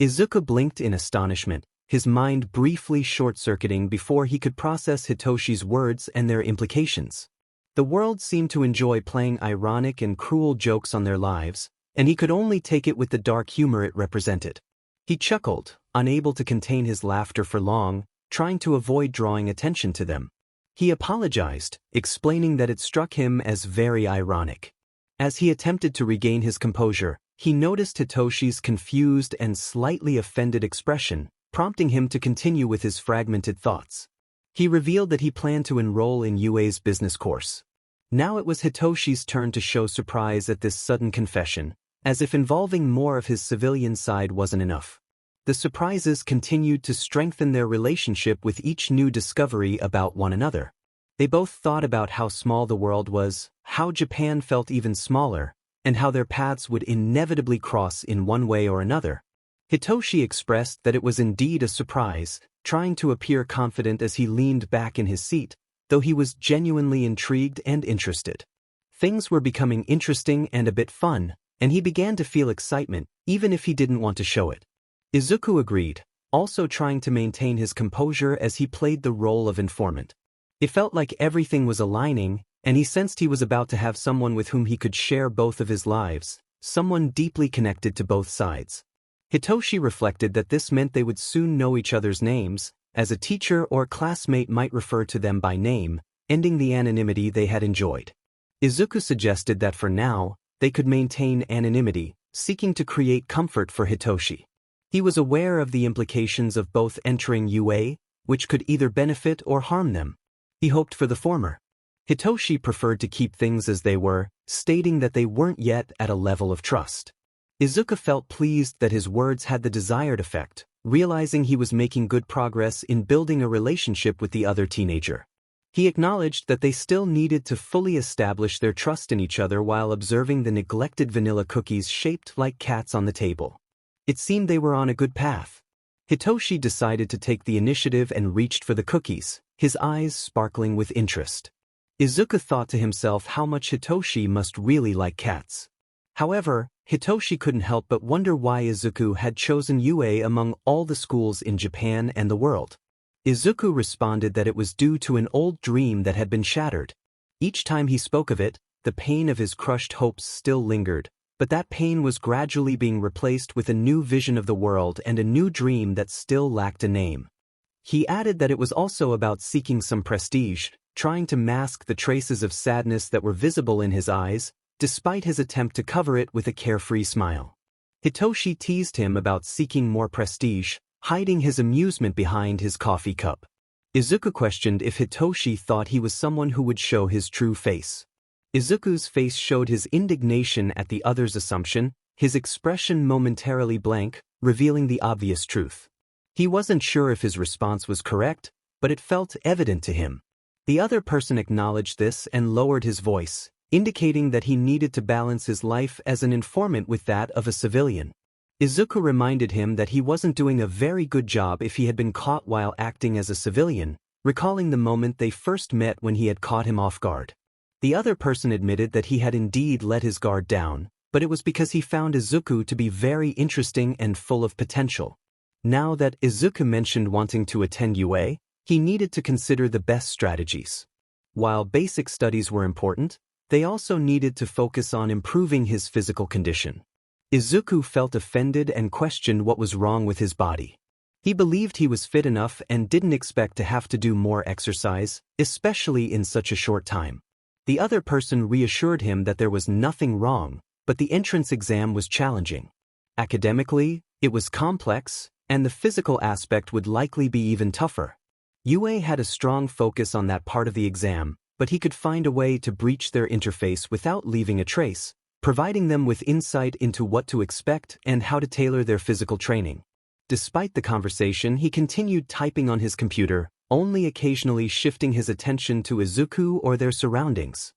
Izuku blinked in astonishment, his mind briefly short-circuiting before he could process Hitoshi's words and their implications. The world seemed to enjoy playing ironic and cruel jokes on their lives, and he could only take it with the dark humor it represented. He chuckled, unable to contain his laughter for long, trying to avoid drawing attention to them. He apologized, explaining that it struck him as very ironic. As he attempted to regain his composure, he noticed Hitoshi's confused and slightly offended expression, prompting him to continue with his fragmented thoughts. He revealed that he planned to enroll in UA's business course. Now it was Hitoshi's turn to show surprise at this sudden confession, as if involving more of his civilian side wasn't enough. The surprises continued to strengthen their relationship with each new discovery about one another. They both thought about how small the world was, how Japan felt even smaller, and how their paths would inevitably cross in one way or another. Hitoshi expressed that it was indeed a surprise, trying to appear confident as he leaned back in his seat, though he was genuinely intrigued and interested. Things were becoming interesting and a bit fun, and he began to feel excitement, even if he didn't want to show it. Izuku agreed, also trying to maintain his composure as he played the role of informant. It felt like everything was aligning, and he sensed he was about to have someone with whom he could share both of his lives, someone deeply connected to both sides. Hitoshi reflected that this meant they would soon know each other's names, as a teacher or classmate might refer to them by name, ending the anonymity they had enjoyed. Izuku suggested that for now, they could maintain anonymity, seeking to create comfort for Hitoshi. He was aware of the implications of both entering UA, which could either benefit or harm them. He hoped for the former. Hitoshi preferred to keep things as they were, stating that they weren't yet at a level of trust. Izuku felt pleased that his words had the desired effect, realizing he was making good progress in building a relationship with the other teenager. He acknowledged that they still needed to fully establish their trust in each other while observing the neglected vanilla cookies shaped like cats on the table. It seemed they were on a good path. Hitoshi decided to take the initiative and reached for the cookies, his eyes sparkling with interest. Izuku thought to himself how much Hitoshi must really like cats. However, Hitoshi couldn't help but wonder why Izuku had chosen UA among all the schools in Japan and the world. Izuku responded that it was due to an old dream that had been shattered. Each time he spoke of it, the pain of his crushed hopes still lingered, but that pain was gradually being replaced with a new vision of the world and a new dream that still lacked a name. He added that it was also about seeking some prestige, trying to mask the traces of sadness that were visible in his eyes, despite his attempt to cover it with a carefree smile. Hitoshi teased him about seeking more prestige, hiding his amusement behind his coffee cup. Izuku questioned if Hitoshi thought he was someone who would show his true face. Izuku's face showed his indignation at the other's assumption, his expression momentarily blank, revealing the obvious truth. He wasn't sure if his response was correct, but it felt evident to him. The other person acknowledged this and lowered his voice, indicating that he needed to balance his life as an informant with that of a civilian. Izuku reminded him that he wasn't doing a very good job if he had been caught while acting as a civilian, recalling the moment they first met when he had caught him off guard. The other person admitted that he had indeed let his guard down, but it was because he found Izuku to be very interesting and full of potential. Now that Izuku mentioned wanting to attend UA, he needed to consider the best strategies. While basic studies were important, they also needed to focus on improving his physical condition. Izuku felt offended and questioned what was wrong with his body. He believed he was fit enough and didn't expect to have to do more exercise, especially in such a short time. The other person reassured him that there was nothing wrong, but the entrance exam was challenging. Academically, it was complex, and the physical aspect would likely be even tougher. UA had a strong focus on that part of the exam, but he could find a way to breach their interface without leaving a trace, providing them with insight into what to expect and how to tailor their physical training. Despite the conversation, he continued typing on his computer, only occasionally shifting his attention to Izuku or their surroundings.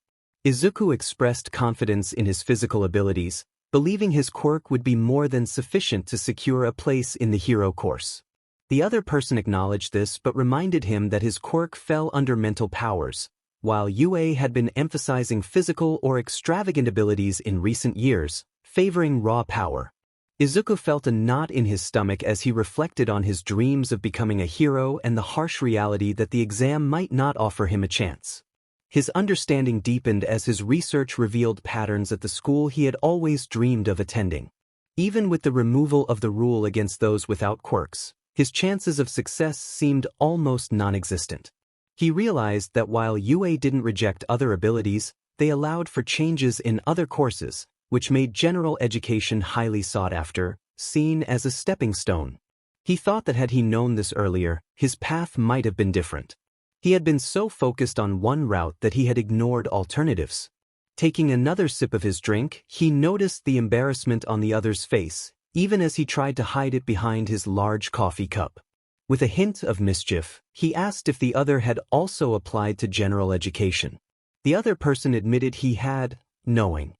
Izuku expressed confidence in his physical abilities, believing his quirk would be more than sufficient to secure a place in the hero course. The other person acknowledged this but reminded him that his quirk fell under mental powers. While UA had been emphasizing physical or extravagant abilities in recent years, favoring raw power. Izuku felt a knot in his stomach as he reflected on his dreams of becoming a hero and the harsh reality that the exam might not offer him a chance. His understanding deepened as his research revealed patterns at the school he had always dreamed of attending. Even with the removal of the rule against those without quirks, his chances of success seemed almost non-existent. He realized that while UA didn't reject other abilities, they allowed for changes in other courses, which made general education highly sought after, seen as a stepping stone. He thought that had he known this earlier, his path might have been different. He had been so focused on one route that he had ignored alternatives. Taking another sip of his drink, he noticed the embarrassment on the other's face, even as he tried to hide it behind his large coffee cup. With a hint of mischief, he asked if the other had also applied to general education. The other person admitted he had, knowing.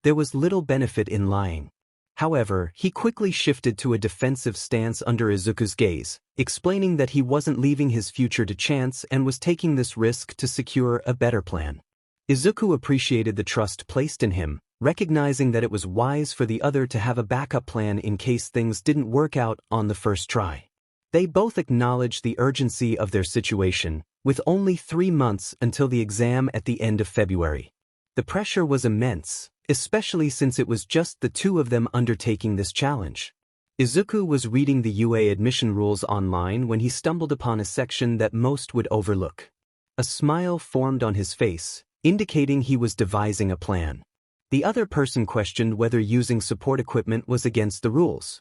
There was little benefit in lying. However, he quickly shifted to a defensive stance under Izuku's gaze, explaining that he wasn't leaving his future to chance and was taking this risk to secure a better plan. Izuku appreciated the trust placed in him, recognizing that it was wise for the other to have a backup plan in case things didn't work out on the first try. They both acknowledged the urgency of their situation, with only 3 months until the exam at the end of February. The pressure was immense, especially since it was just the two of them undertaking this challenge. Izuku was reading the UA admission rules online when he stumbled upon a section that most would overlook. A smile formed on his face, indicating he was devising a plan. The other person questioned whether using support equipment was against the rules.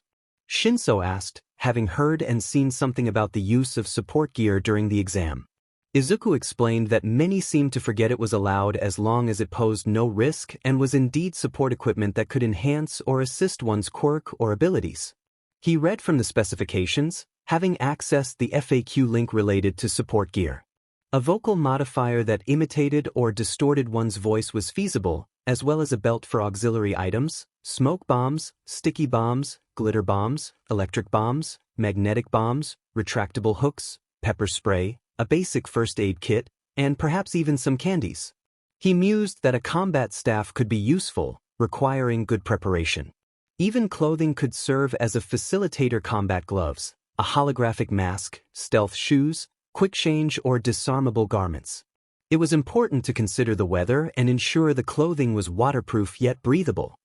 Shinso asked, having heard and seen something about the use of support gear during the exam. Izuku explained that many seemed to forget it was allowed as long as it posed no risk and was indeed support equipment that could enhance or assist one's quirk or abilities. He read from the specifications, having accessed the FAQ link related to support gear. A vocal modifier that imitated or distorted one's voice was feasible, as well as a belt for auxiliary items, smoke bombs, sticky bombs, glitter bombs, electric bombs, magnetic bombs, retractable hooks, pepper spray, a basic first aid kit, and perhaps even some candies. He mused that a combat staff could be useful, requiring good preparation. Even clothing could serve as a facilitator: combat gloves, a holographic mask, stealth shoes, quick change or disarmable garments. It was important to consider the weather and ensure the clothing was waterproof yet breathable.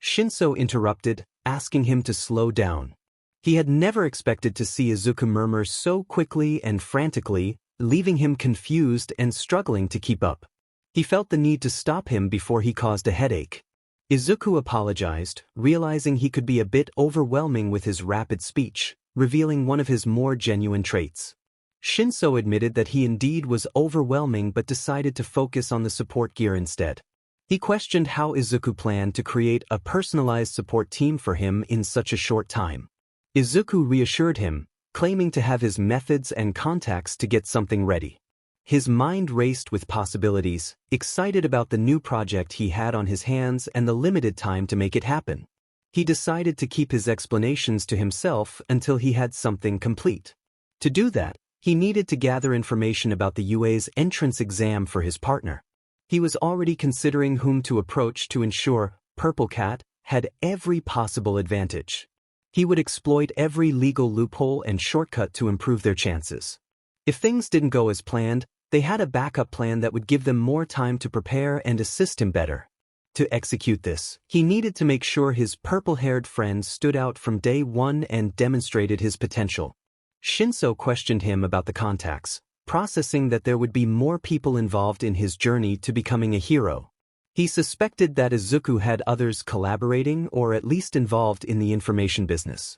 Shinso interrupted, asking him to slow down. He had never expected to see Izuku murmur so quickly and frantically, leaving him confused and struggling to keep up. He felt the need to stop him before he caused a headache. Izuku apologized, realizing he could be a bit overwhelming with his rapid speech, revealing one of his more genuine traits. Shinso admitted that he indeed was overwhelming but decided to focus on the support gear instead. He questioned how Izuku planned to create a personalized support team for him in such a short time. Izuku reassured him, claiming to have his methods and contacts to get something ready. His mind raced with possibilities, excited about the new project he had on his hands and the limited time to make it happen. He decided to keep his explanations to himself until he had something complete. To do that, he needed to gather information about the UA's entrance exam for his partner. He was already considering whom to approach to ensure Purple Cat had every possible advantage. He would exploit every legal loophole and shortcut to improve their chances. If things didn't go as planned, they had a backup plan that would give them more time to prepare and assist him better. To execute this, he needed to make sure his purple-haired friend stood out from day one and demonstrated his potential. Shinso questioned him about the contacts, processing that there would be more people involved in his journey to becoming a hero. He suspected that Izuku had others collaborating or at least involved in the information business.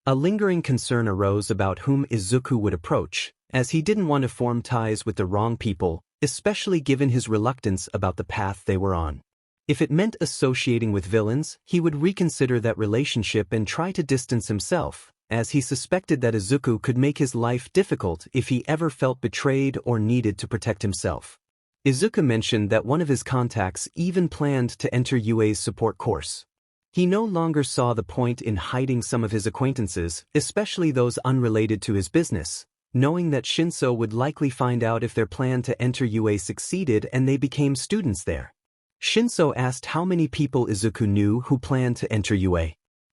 A lingering concern arose about whom Izuku would approach, as he didn't want to form ties with the wrong people, especially given his reluctance about the path they were on. If it meant associating with villains, he would reconsider that relationship and try to distance himself, as he suspected that Izuku could make his life difficult if he ever felt betrayed or needed to protect himself. Izuku mentioned that one of his contacts even planned to enter UA's support course. He no longer saw the point in hiding some of his acquaintances, especially those unrelated to his business, knowing that Shinso would likely find out if their plan to enter UA succeeded and they became students there. Shinso asked how many people Izuku knew who planned to enter UA.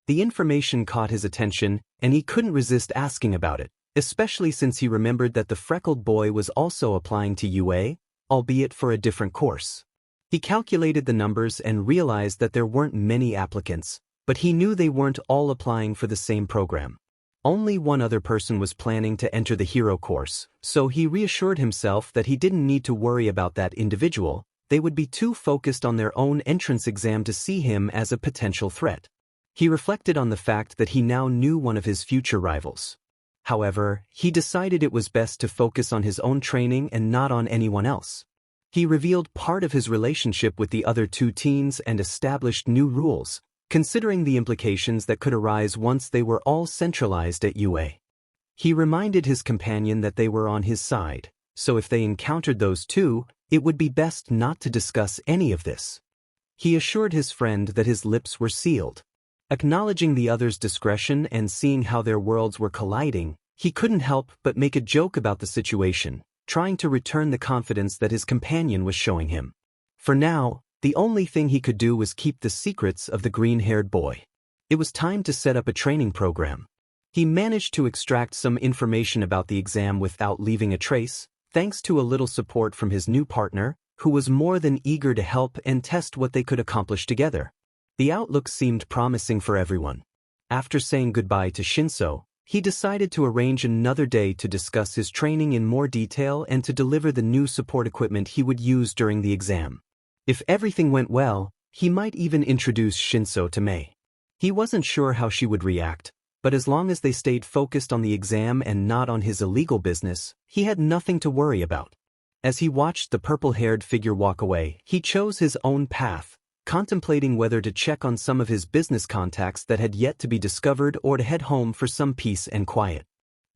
The information caught his attention, and he couldn't resist asking about it, especially since he remembered that the freckled boy was also applying to UA, albeit for a different course. He calculated the numbers and realized that there weren't many applicants, but he knew they weren't all applying for the same program. Only one other person was planning to enter the hero course, so he reassured himself that he didn't need to worry about that individual. They would be too focused on their own entrance exam to see him as a potential threat. He reflected on the fact that he now knew one of his future rivals. However, he decided it was best to focus on his own training and not on anyone else. He revealed part of his relationship with the other two teens and established new rules, considering the implications that could arise once they were all centralized at UA. He reminded his companion that they were on his side, so if they encountered those two, it would be best not to discuss any of this. He assured his friend that his lips were sealed. Acknowledging the other's discretion and seeing how their worlds were colliding, he couldn't help but make a joke about the situation, trying to return the confidence that his companion was showing him. For now, the only thing he could do was keep the secrets of the green-haired boy. It was time to set up a training program. He managed to extract some information about the exam without leaving a trace, thanks to a little support from his new partner, who was more than eager to help and test what they could accomplish together. The outlook seemed promising for everyone. After saying goodbye to Shinso, he decided to arrange another day to discuss his training in more detail and to deliver the new support equipment he would use during the exam. If everything went well, he might even introduce Shinso to Mei. He wasn't sure how she would react, but as long as they stayed focused on the exam and not on his illegal business, he had nothing to worry about. As he watched the purple-haired figure walk away, he chose his own path, contemplating whether to check on some of his business contacts that had yet to be discovered or to head home for some peace and quiet.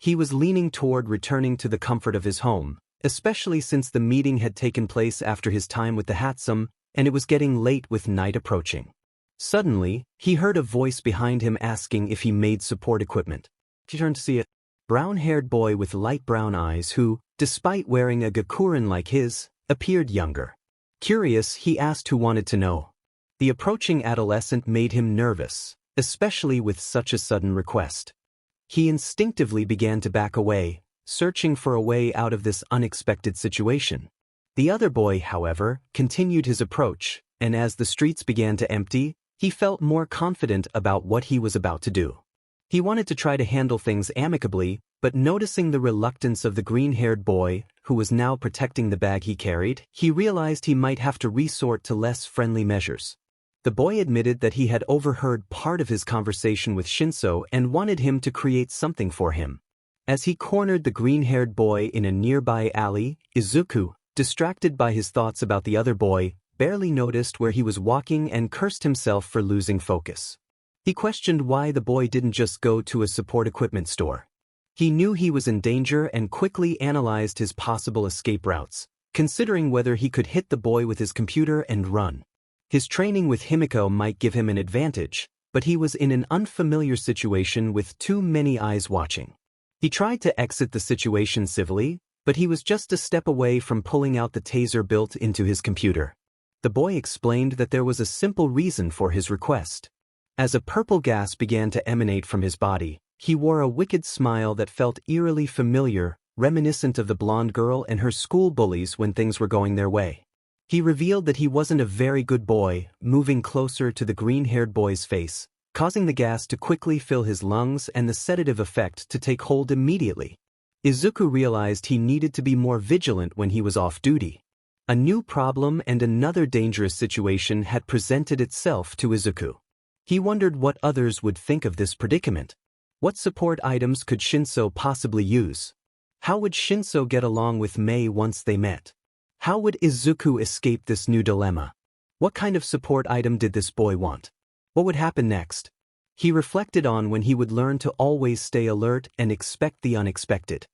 He was leaning toward returning to the comfort of his home, especially since the meeting had taken place after his time with the Hatsum, and it was getting late with night approaching. Suddenly, he heard a voice behind him asking if he made support equipment. He turned to see a brown-haired boy with light brown eyes who, despite wearing a gakurin like his, appeared younger. Curious, he asked who wanted to know. The approaching adolescent made him nervous, especially with such a sudden request. He instinctively began to back away, searching for a way out of this unexpected situation. The other boy, however, continued his approach, and as the streets began to empty, he felt more confident about what he was about to do. He wanted to try to handle things amicably, but noticing the reluctance of the green-haired boy, who was now protecting the bag he carried, he realized he might have to resort to less friendly measures. The boy admitted that he had overheard part of his conversation with Shinso and wanted him to create something for him. As he cornered the green-haired boy in a nearby alley, Izuku, distracted by his thoughts about the other boy, barely noticed where he was walking and cursed himself for losing focus. He questioned why the boy didn't just go to a support equipment store. He knew he was in danger and quickly analyzed his possible escape routes, considering whether he could hit the boy with his computer and run. His training with Himiko might give him an advantage, but he was in an unfamiliar situation with too many eyes watching. He tried to exit the situation civilly, but he was just a step away from pulling out the taser built into his computer. The boy explained that there was a simple reason for his request. As a purple gas began to emanate from his body, he wore a wicked smile that felt eerily familiar, reminiscent of the blonde girl and her school bullies when things were going their way. He revealed that he wasn't a very good boy, moving closer to the green-haired boy's face, causing the gas to quickly fill his lungs and the sedative effect to take hold immediately. Izuku realized he needed to be more vigilant when he was off duty. A new problem and another dangerous situation had presented itself to Izuku. He wondered what others would think of this predicament. What support items could Shinso possibly use? How would Shinso get along with Mei once they met? How would Izuku escape this new dilemma? What kind of support item did this boy want? What would happen next? He reflected on when he would learn to always stay alert and expect the unexpected.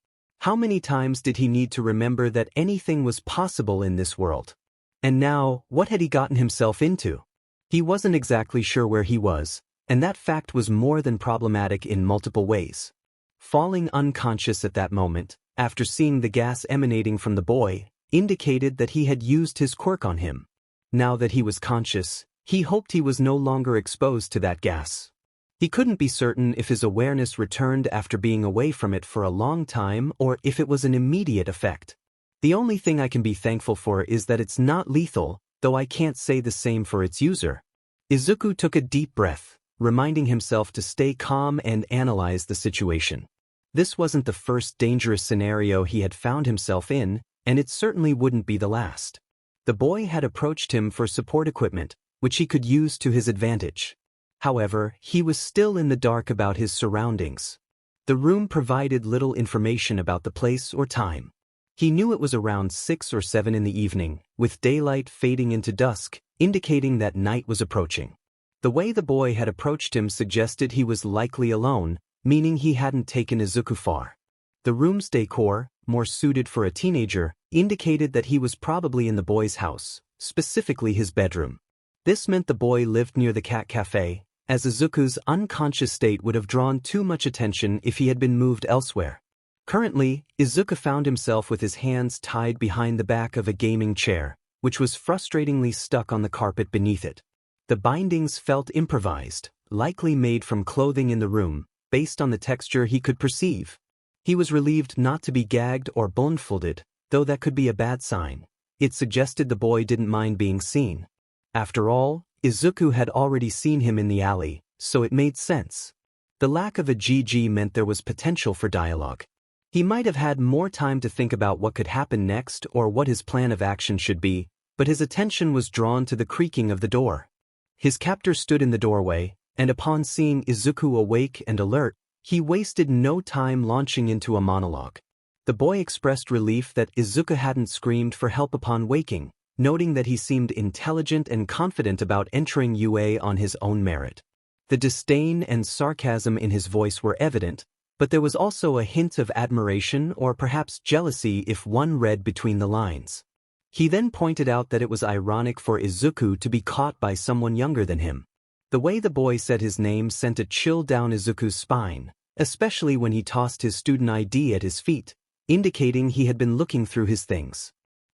How many times did he need to remember that anything was possible in this world? And now, what had he gotten himself into? He wasn't exactly sure where he was, and that fact was more than problematic in multiple ways. Falling unconscious at that moment, after seeing the gas emanating from the boy, indicated that he had used his quirk on him. Now that he was conscious, he hoped he was no longer exposed to that gas. He couldn't be certain if his awareness returned after being away from it for a long time or if it was an immediate effect. The only thing I can be thankful for is that it's not lethal, though I can't say the same for its user. Izuku took a deep breath, reminding himself to stay calm and analyze the situation. This wasn't the first dangerous scenario he had found himself in, and it certainly wouldn't be the last. The boy had approached him for support equipment, which he could use to his advantage. However, he was still in the dark about his surroundings. The room provided little information about the place or time. He knew it was around 6 or 7 in the evening, with daylight fading into dusk, indicating that night was approaching. The way the boy had approached him suggested he was likely alone, meaning he hadn't taken Izuku far. The room's decor, more suited for a teenager, indicated that he was probably in the boy's house, specifically his bedroom. This meant the boy lived near the cat cafe, as Izuku's unconscious state would have drawn too much attention if he had been moved elsewhere. Currently, Izuku found himself with his hands tied behind the back of a gaming chair, which was frustratingly stuck on the carpet beneath it. The bindings felt improvised, likely made from clothing in the room, based on the texture he could perceive. He was relieved not to be gagged or blindfolded, though that could be a bad sign. It suggested the boy didn't mind being seen. After all, Izuku had already seen him in the alley, so it made sense. The lack of a GG meant there was potential for dialogue. He might have had more time to think about what could happen next or what his plan of action should be, but his attention was drawn to the creaking of the door. His captor stood in the doorway, and upon seeing Izuku awake and alert, he wasted no time launching into a monologue. The boy expressed relief that Izuku hadn't screamed for help upon waking, noting that he seemed intelligent and confident about entering UA on his own merit. The disdain and sarcasm in his voice were evident, but there was also a hint of admiration or perhaps jealousy if one read between the lines. He then pointed out that it was ironic for Izuku to be caught by someone younger than him. The way the boy said his name sent a chill down Izuku's spine, especially when he tossed his student ID at his feet, indicating he had been looking through his things.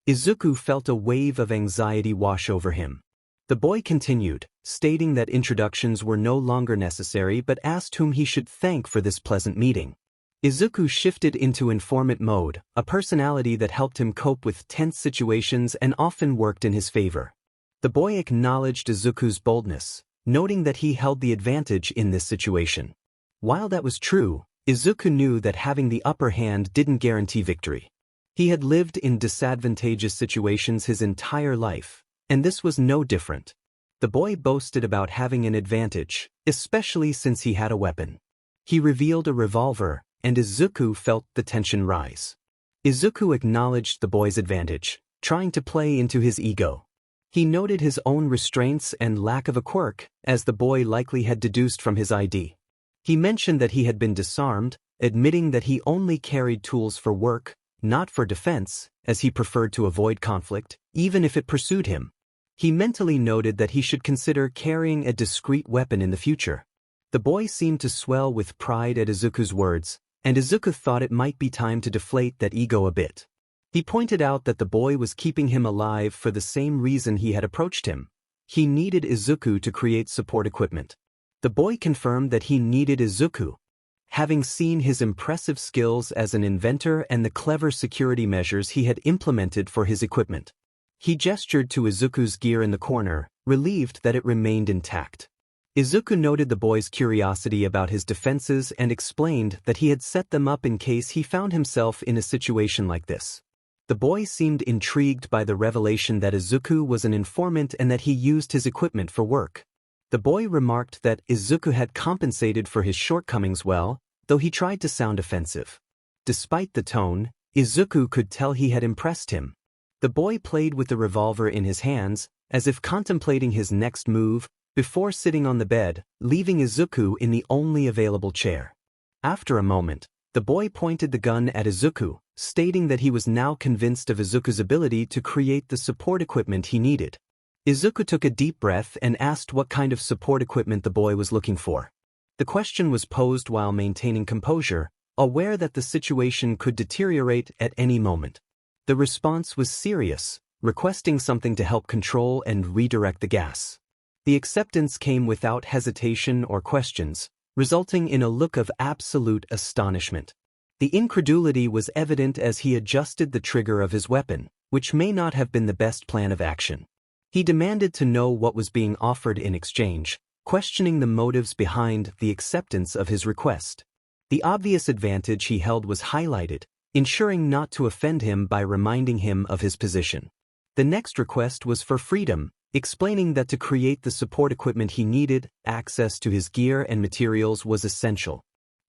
Izuku felt a wave of anxiety wash over him. The boy continued, stating that introductions were no longer necessary but asked whom he should thank for this pleasant meeting. Izuku shifted into informant mode, a personality that helped him cope with tense situations and often worked in his favor. The boy acknowledged Izuku's boldness, noting that he held the advantage in this situation. While that was true, Izuku knew that having the upper hand didn't guarantee victory. He had lived in disadvantageous situations his entire life, and this was no different. The boy boasted about having an advantage, especially since he had a weapon. He revealed a revolver, and Izuku felt the tension rise. Izuku acknowledged the boy's advantage, trying to play into his ego. He noted his own restraints and lack of a quirk, as the boy likely had deduced from his ID. He mentioned that he had been disarmed, admitting that he only carried tools for work, not for defense, as he preferred to avoid conflict, even if it pursued him. He mentally noted that he should consider carrying a discreet weapon in the future. The boy seemed to swell with pride at Izuku's words, and Izuku thought it might be time to deflate that ego a bit. He pointed out that the boy was keeping him alive for the same reason he had approached him. He needed Izuku to create support equipment. The boy confirmed that he needed Izuku, having seen his impressive skills as an inventor and the clever security measures he had implemented for his equipment. He gestured to Izuku's gear in the corner, relieved that it remained intact. Izuku noted the boy's curiosity about his defenses and explained that he had set them up in case he found himself in a situation like this. The boy seemed intrigued by the revelation that Izuku was an informant and that he used his equipment for work. The boy remarked that Izuku had compensated for his shortcomings well, though he tried to sound offensive. Despite the tone, Izuku could tell he had impressed him. The boy played with the revolver in his hands, as if contemplating his next move, before sitting on the bed, leaving Izuku in the only available chair. After a moment, the boy pointed the gun at Izuku, stating that he was now convinced of Izuku's ability to create the support equipment he needed. Izuku took a deep breath and asked what kind of support equipment the boy was looking for. The question was posed while maintaining composure, aware that the situation could deteriorate at any moment. The response was serious, requesting something to help control and redirect the gas. The acceptance came without hesitation or questions, resulting in a look of absolute astonishment. The incredulity was evident as he adjusted the trigger of his weapon, which may not have been the best plan of action. He demanded to know what was being offered in exchange, questioning the motives behind the acceptance of his request. The obvious advantage he held was highlighted, ensuring not to offend him by reminding him of his position. The next request was for freedom, explaining that to create the support equipment he needed, access to his gear and materials was essential.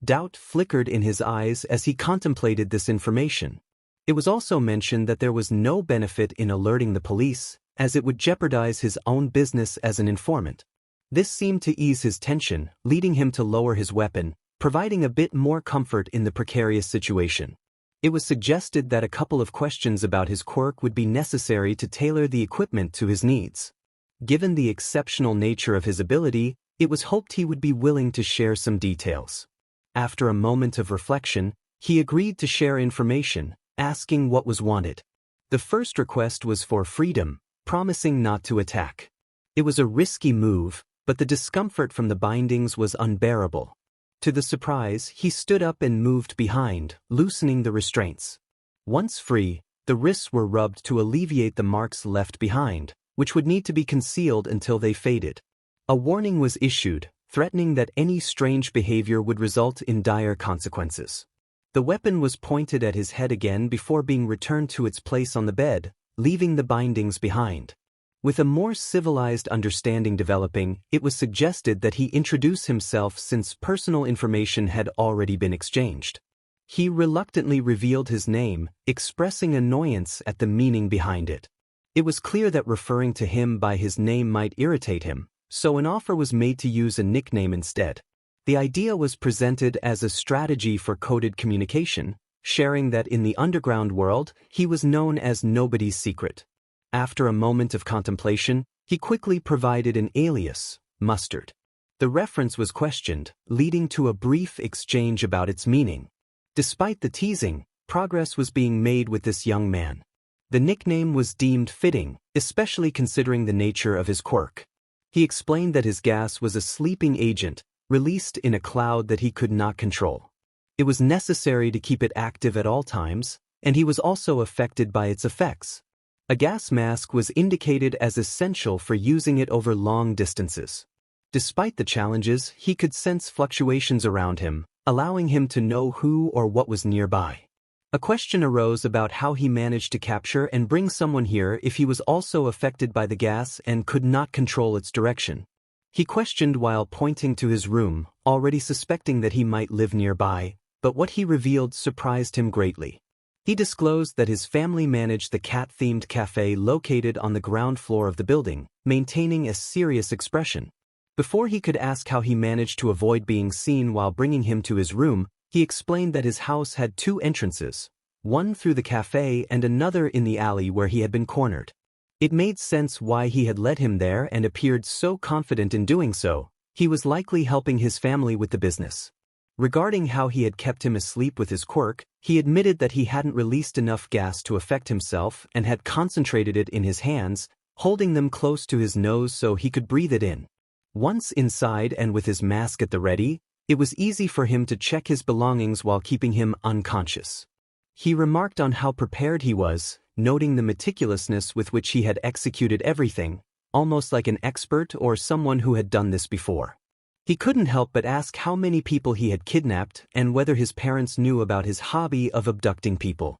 Doubt flickered in his eyes as he contemplated this information. It was also mentioned that there was no benefit in alerting the police, as it would jeopardize his own business as an informant. This seemed to ease his tension, leading him to lower his weapon, providing a bit more comfort in the precarious situation. It was suggested that a couple of questions about his quirk would be necessary to tailor the equipment to his needs. Given the exceptional nature of his ability, it was hoped he would be willing to share some details. After a moment of reflection, he agreed to share information, asking what was wanted. The first request was for freedom, promising not to attack. It was a risky move, but the discomfort from the bindings was unbearable. To the surprise, he stood up and moved behind, loosening the restraints. Once free, the wrists were rubbed to alleviate the marks left behind, which would need to be concealed until they faded. A warning was issued, threatening that any strange behavior would result in dire consequences. The weapon was pointed at his head again before being returned to its place on the bed, leaving the bindings behind. With a more civilized understanding developing, it was suggested that he introduce himself since personal information had already been exchanged. He reluctantly revealed his name, expressing annoyance at the meaning behind it. It was clear that referring to him by his name might irritate him, so an offer was made to use a nickname instead. The idea was presented as a strategy for coded communication, sharing that in the underground world, he was known as Nobody's Secret. After a moment of contemplation, he quickly provided an alias, Mustard. The reference was questioned, leading to a brief exchange about its meaning. Despite the teasing, progress was being made with this young man. The nickname was deemed fitting, especially considering the nature of his quirk. He explained that his gas was a sleeping agent, released in a cloud that he could not control. It was necessary to keep it active at all times, and he was also affected by its effects. A gas mask was indicated as essential for using it over long distances. Despite the challenges, he could sense fluctuations around him, allowing him to know who or what was nearby. A question arose about how he managed to capture and bring someone here if he was also affected by the gas and could not control its direction. He questioned while pointing to his room, already suspecting that he might live nearby, but what he revealed surprised him greatly. He disclosed that his family managed the cat-themed cafe located on the ground floor of the building, maintaining a serious expression. Before he could ask how he managed to avoid being seen while bringing him to his room, he explained that his house had two entrances, one through the cafe and another in the alley where he had been cornered. It made sense why he had led him there and appeared so confident in doing so. He was likely helping his family with the business. Regarding how he had kept him asleep with his quirk, he admitted that he hadn't released enough gas to affect himself and had concentrated it in his hands, holding them close to his nose so he could breathe it in. Once inside and with his mask at the ready, it was easy for him to check his belongings while keeping him unconscious. He remarked on how prepared he was, noting the meticulousness with which he had executed everything, almost like an expert or someone who had done this before. He couldn't help but ask how many people he had kidnapped and whether his parents knew about his hobby of abducting people.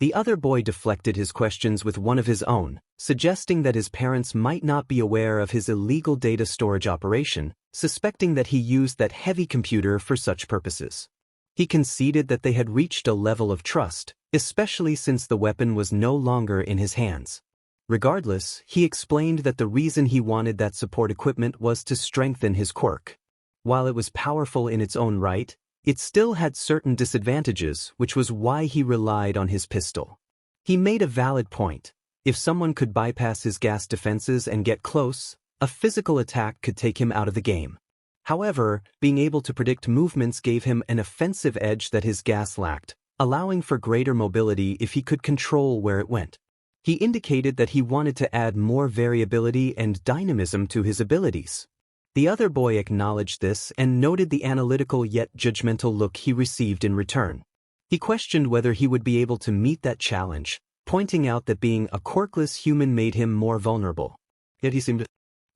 The other boy deflected his questions with one of his own, suggesting that his parents might not be aware of his illegal data storage operation, suspecting that he used that heavy computer for such purposes. He conceded that they had reached a level of trust, especially since the weapon was no longer in his hands. Regardless, he explained that the reason he wanted that support equipment was to strengthen his quirk. While it was powerful in its own right, it still had certain disadvantages, which was why he relied on his pistol. He made a valid point. If someone could bypass his gas defenses and get close, a physical attack could take him out of the game. However, being able to predict movements gave him an offensive edge that his gas lacked, allowing for greater mobility if he could control where it went. He indicated that he wanted to add more variability and dynamism to his abilities. The other boy acknowledged this and noted the analytical yet judgmental look he received in return. He questioned whether he would be able to meet that challenge, pointing out that being a quirkless human made him more vulnerable. Yet he seemed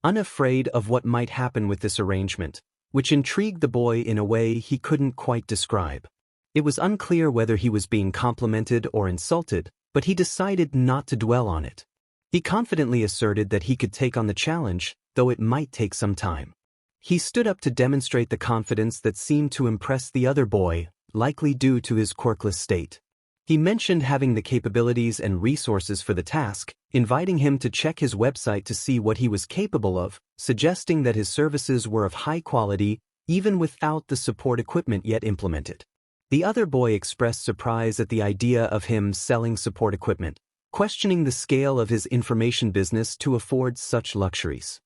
unafraid of what might happen with this arrangement, which intrigued the boy in a way he couldn't quite describe. It was unclear whether he was being complimented or insulted, but he decided not to dwell on it. He confidently asserted that he could take on the challenge, though it might take some time. He stood up to demonstrate the confidence that seemed to impress the other boy, likely due to his quirkless state. He mentioned having the capabilities and resources for the task, inviting him to check his website to see what he was capable of, suggesting that his services were of high quality, even without the support equipment yet implemented. The other boy expressed surprise at the idea of him selling support equipment, questioning the scale of his information business to afford such luxuries.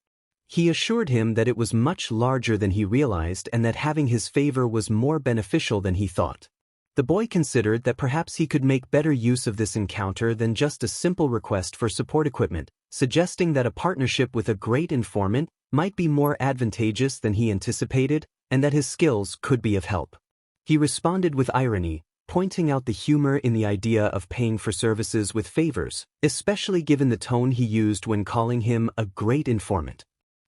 He assured him that it was much larger than he realized and that having his favor was more beneficial than he thought. The boy considered that perhaps he could make better use of this encounter than just a simple request for support equipment, suggesting that a partnership with a great informant might be more advantageous than he anticipated and that his skills could be of help. He responded with irony, pointing out the humor in the idea of paying for services with favors, especially given the tone he used when calling him a great informant.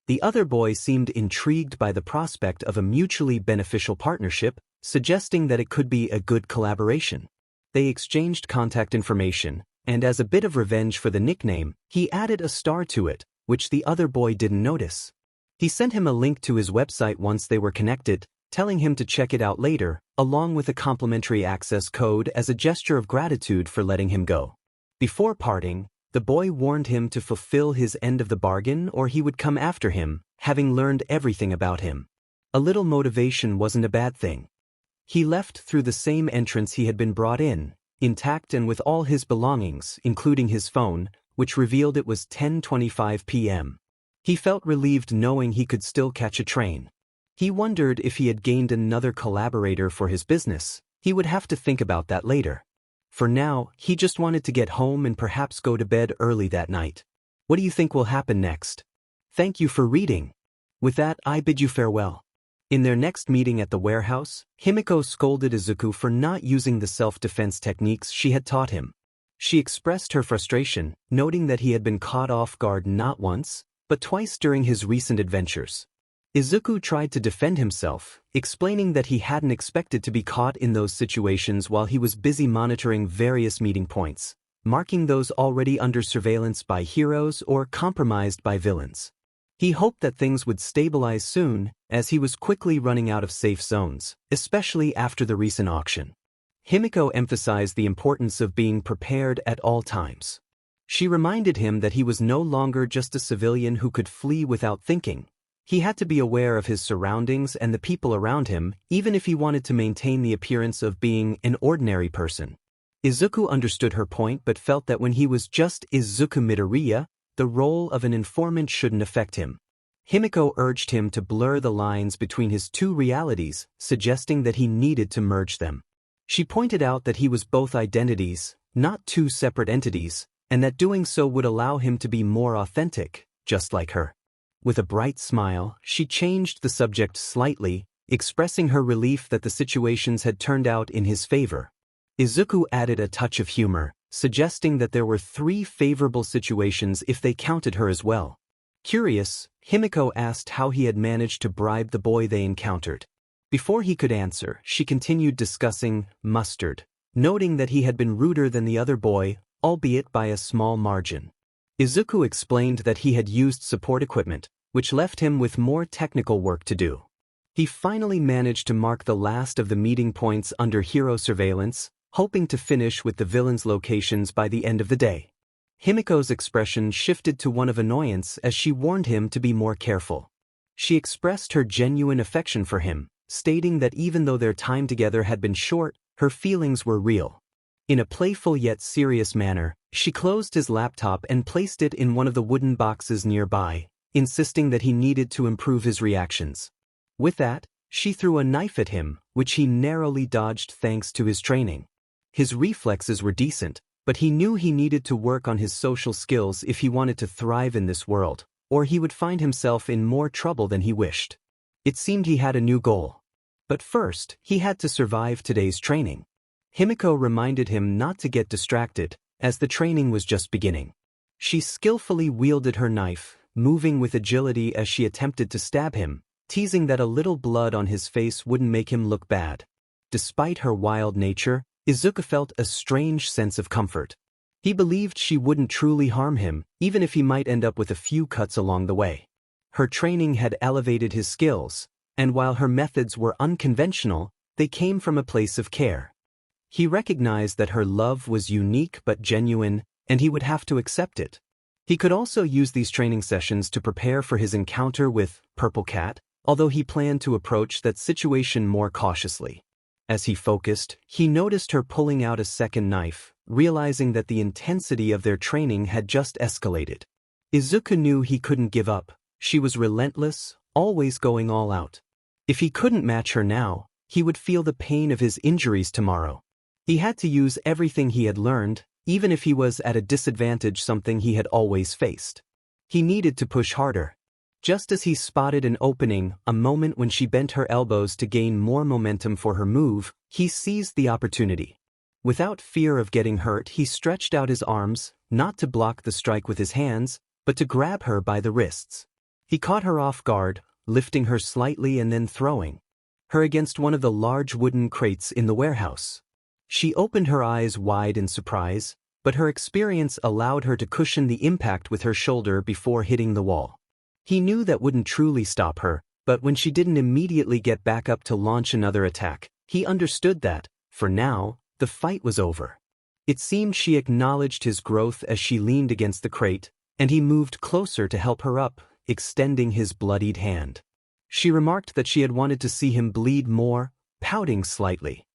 The other boy seemed intrigued by the prospect of a mutually beneficial partnership, suggesting that it could be a good collaboration. They exchanged contact information, and as a bit of revenge for the nickname, he added a star to it, which the other boy didn't notice. He sent him a link to his website once they were connected, telling him to check it out later, along with a complimentary access code as a gesture of gratitude for letting him go. Before parting, the boy warned him to fulfill his end of the bargain or he would come after him, having learned everything about him. A little motivation wasn't a bad thing. He left through the same entrance he had been brought in, intact and with all his belongings, including his phone, which revealed it was 10:25 p.m. He felt relieved knowing he could still catch a train. He wondered if he had gained another collaborator for his business. He would have to think about that later. For now, he just wanted to get home and perhaps go to bed early that night. What do you think will happen next? Thank you for reading. With that, I bid you farewell. In their next meeting at the warehouse, Himiko scolded Izuku for not using the self-defense techniques she had taught him. She expressed her frustration, noting that he had been caught off guard not once, but twice during his recent adventures. Izuku tried to defend himself, explaining that he hadn't expected to be caught in those situations while he was busy monitoring various meeting points, marking those already under surveillance by heroes or compromised by villains. He hoped that things would stabilize soon, as he was quickly running out of safe zones, especially after the recent auction. Himiko emphasized the importance of being prepared at all times. She reminded him that he was no longer just a civilian who could flee without thinking, He had to be aware of his surroundings and the people around him, even if he wanted to maintain the appearance of being an ordinary person. Izuku understood her point but felt that when he was just Izuku Midoriya, the role of an informant shouldn't affect him. Himiko urged him to blur the lines between his two realities, suggesting that he needed to merge them. She pointed out that he was both identities, not two separate entities, and that doing so would allow him to be more authentic, just like her. With a bright smile, she changed the subject slightly, expressing her relief that the situations had turned out in his favor. Izuku added a touch of humor, suggesting that there were 3 favorable situations if they counted her as well. Curious, Himiko asked how he had managed to bribe the boy they encountered. Before he could answer, she continued discussing mustard, noting that he had been ruder than the other boy, albeit by a small margin. Izuku explained that he had used support equipment, which left him with more technical work to do. He finally managed to mark the last of the meeting points under hero surveillance, hoping to finish with the villains' locations by the end of the day. Himiko's expression shifted to one of annoyance as she warned him to be more careful. She expressed her genuine affection for him, stating that even though their time together had been short, her feelings were real. In a playful yet serious manner, she closed his laptop and placed it in one of the wooden boxes nearby, insisting that he needed to improve his reactions. With that, she threw a knife at him, which he narrowly dodged thanks to his training. His reflexes were decent, but he knew he needed to work on his social skills if he wanted to thrive in this world, or he would find himself in more trouble than he wished. It seemed he had a new goal. But first, he had to survive today's training. Himiko reminded him not to get distracted, as the training was just beginning. She skillfully wielded her knife, moving with agility as she attempted to stab him, teasing that a little blood on his face wouldn't make him look bad. Despite her wild nature, Izuku felt a strange sense of comfort. He believed she wouldn't truly harm him, even if he might end up with a few cuts along the way. Her training had elevated his skills, and while her methods were unconventional, they came from a place of care. He recognized that her love was unique but genuine, and he would have to accept it. He could also use these training sessions to prepare for his encounter with Purple Cat, although he planned to approach that situation more cautiously. As he focused, he noticed her pulling out a second knife, realizing that the intensity of their training had just escalated. Izuku knew he couldn't give up. She was relentless, always going all out. If he couldn't match her now, he would feel the pain of his injuries tomorrow. He had to use everything he had learned, even if he was at a disadvantage, something he had always faced. He needed to push harder. Just as he spotted an opening, a moment when she bent her elbows to gain more momentum for her move, he seized the opportunity. Without fear of getting hurt, he stretched out his arms, not to block the strike with his hands, but to grab her by the wrists. He caught her off guard, lifting her slightly and then throwing her against one of the large wooden crates in the warehouse. She opened her eyes wide in surprise, but her experience allowed her to cushion the impact with her shoulder before hitting the wall. He knew that wouldn't truly stop her, but when she didn't immediately get back up to launch another attack, he understood that, for now, the fight was over. It seemed she acknowledged his growth as she leaned against the crate, and he moved closer to help her up, extending his bloodied hand. She remarked that she had wanted to see him bleed more, pouting slightly.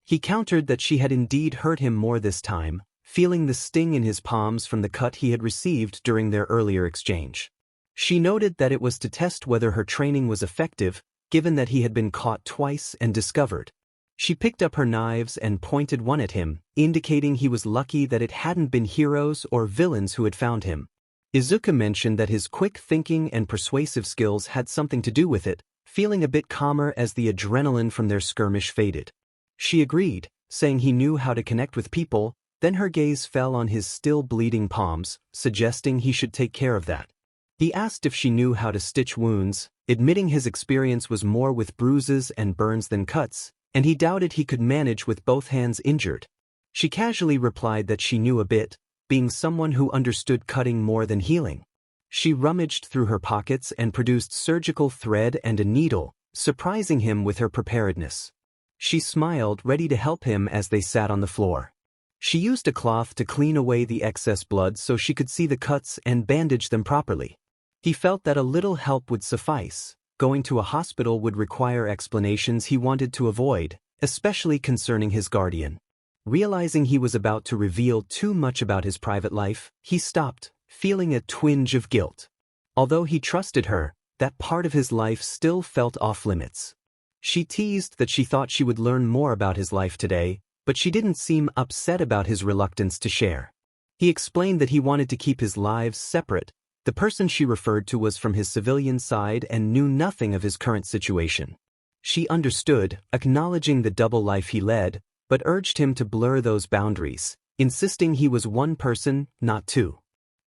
He countered that she had indeed hurt him more this time, feeling the sting in his palms from the cut he had received during their earlier exchange. She noted that it was to test whether her training was effective, given that he had been caught twice and discovered. She picked up her knives and pointed one at him, indicating he was lucky that it hadn't been heroes or villains who had found him. Izuku mentioned that his quick thinking and persuasive skills had something to do with it, feeling a bit calmer as the adrenaline from their skirmish faded. She agreed, saying he knew how to connect with people, then her gaze fell on his still bleeding palms, suggesting he should take care of that. He asked if she knew how to stitch wounds, admitting his experience was more with bruises and burns than cuts, and he doubted he could manage with both hands injured. She casually replied that she knew a bit, being someone who understood cutting more than healing. She rummaged through her pockets and produced surgical thread and a needle, surprising him with her preparedness. She smiled, ready to help him as they sat on the floor. She used a cloth to clean away the excess blood so she could see the cuts and bandage them properly. He felt that a little help would suffice. Going to a hospital would require explanations he wanted to avoid, especially concerning his guardian. Realizing he was about to reveal too much about his private life, he stopped, feeling a twinge of guilt. Although he trusted her, that part of his life still felt off-limits. She teased that she thought she would learn more about his life today, but she didn't seem upset about his reluctance to share. He explained that he wanted to keep his lives separate. The person she referred to was from his civilian side and knew nothing of his current situation. She understood, acknowledging the double life he led, but urged him to blur those boundaries, insisting he was one person, not two.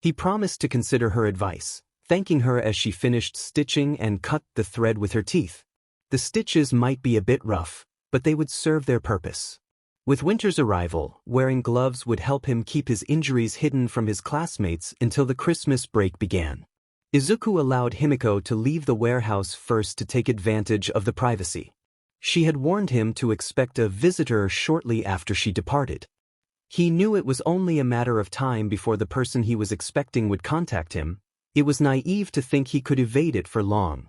He promised to consider her advice, thanking her as she finished stitching and cut the thread with her teeth. The stitches might be a bit rough, but they would serve their purpose. With winter's arrival, wearing gloves would help him keep his injuries hidden from his classmates until the Christmas break began. Izuku allowed Himiko to leave the warehouse first to take advantage of the privacy. She had warned him to expect a visitor shortly after she departed. He knew it was only a matter of time before the person he was expecting would contact him. It was naive to think he could evade it for long.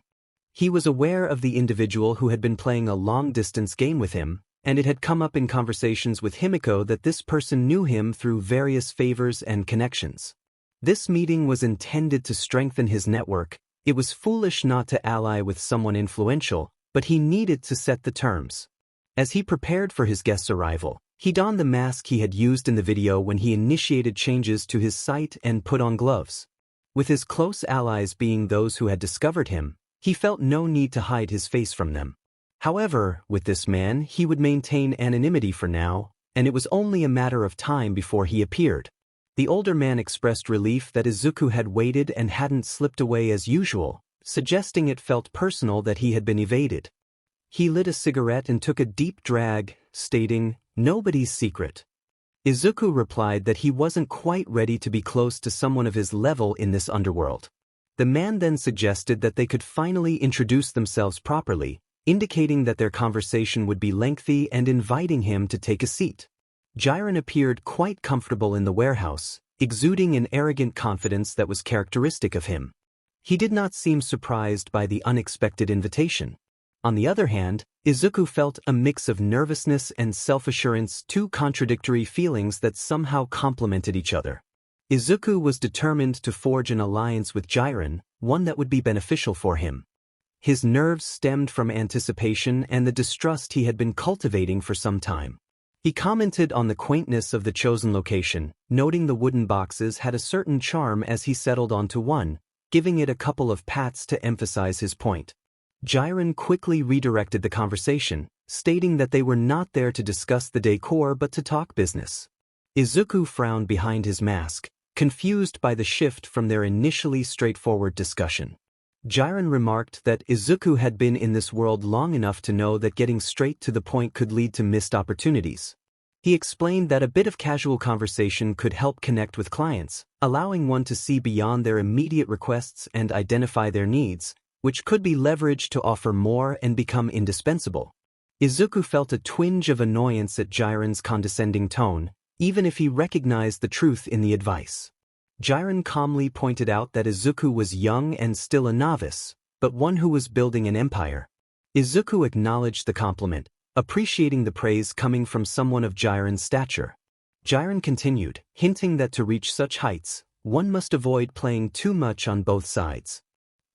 He was aware of the individual who had been playing a long-distance game with him, and it had come up in conversations with Himiko that this person knew him through various favors and connections. This meeting was intended to strengthen his network. It was foolish not to ally with someone influential, but he needed to set the terms. As he prepared for his guest's arrival, he donned the mask he had used in the video when he initiated changes to his site and put on gloves. With his close allies being those who had discovered him, he felt no need to hide his face from them. However, with this man he would maintain anonymity for now, and it was only a matter of time before he appeared. The older man expressed relief that Izuku had waited and hadn't slipped away as usual, suggesting it felt personal that he had been evaded. He lit a cigarette and took a deep drag, stating, "Nobody's secret." Izuku replied that he wasn't quite ready to be close to someone of his level in this underworld. The man then suggested that they could finally introduce themselves properly, indicating that their conversation would be lengthy and inviting him to take a seat. Jiren appeared quite comfortable in the warehouse, exuding an arrogant confidence that was characteristic of him. He did not seem surprised by the unexpected invitation. On the other hand, Izuku felt a mix of nervousness and self-assurance, two contradictory feelings that somehow complemented each other. Izuku was determined to forge an alliance with Jiren, one that would be beneficial for him. His nerves stemmed from anticipation and the distrust he had been cultivating for some time. He commented on the quaintness of the chosen location, noting the wooden boxes had a certain charm as he settled onto one, giving it a couple of pats to emphasize his point. Jiren quickly redirected the conversation, stating that they were not there to discuss the decor but to talk business. Izuku frowned behind his mask, confused by the shift from their initially straightforward discussion. Jiren remarked that Izuku had been in this world long enough to know that getting straight to the point could lead to missed opportunities. He explained that a bit of casual conversation could help connect with clients, allowing one to see beyond their immediate requests and identify their needs, which could be leveraged to offer more and become indispensable. Izuku felt a twinge of annoyance at Jiren's condescending tone, even if he recognized the truth in the advice. Jiren calmly pointed out that Izuku was young and still a novice, but one who was building an empire. Izuku acknowledged the compliment, appreciating the praise coming from someone of Jiren's stature. Jiren continued, hinting that to reach such heights, one must avoid playing too much on both sides.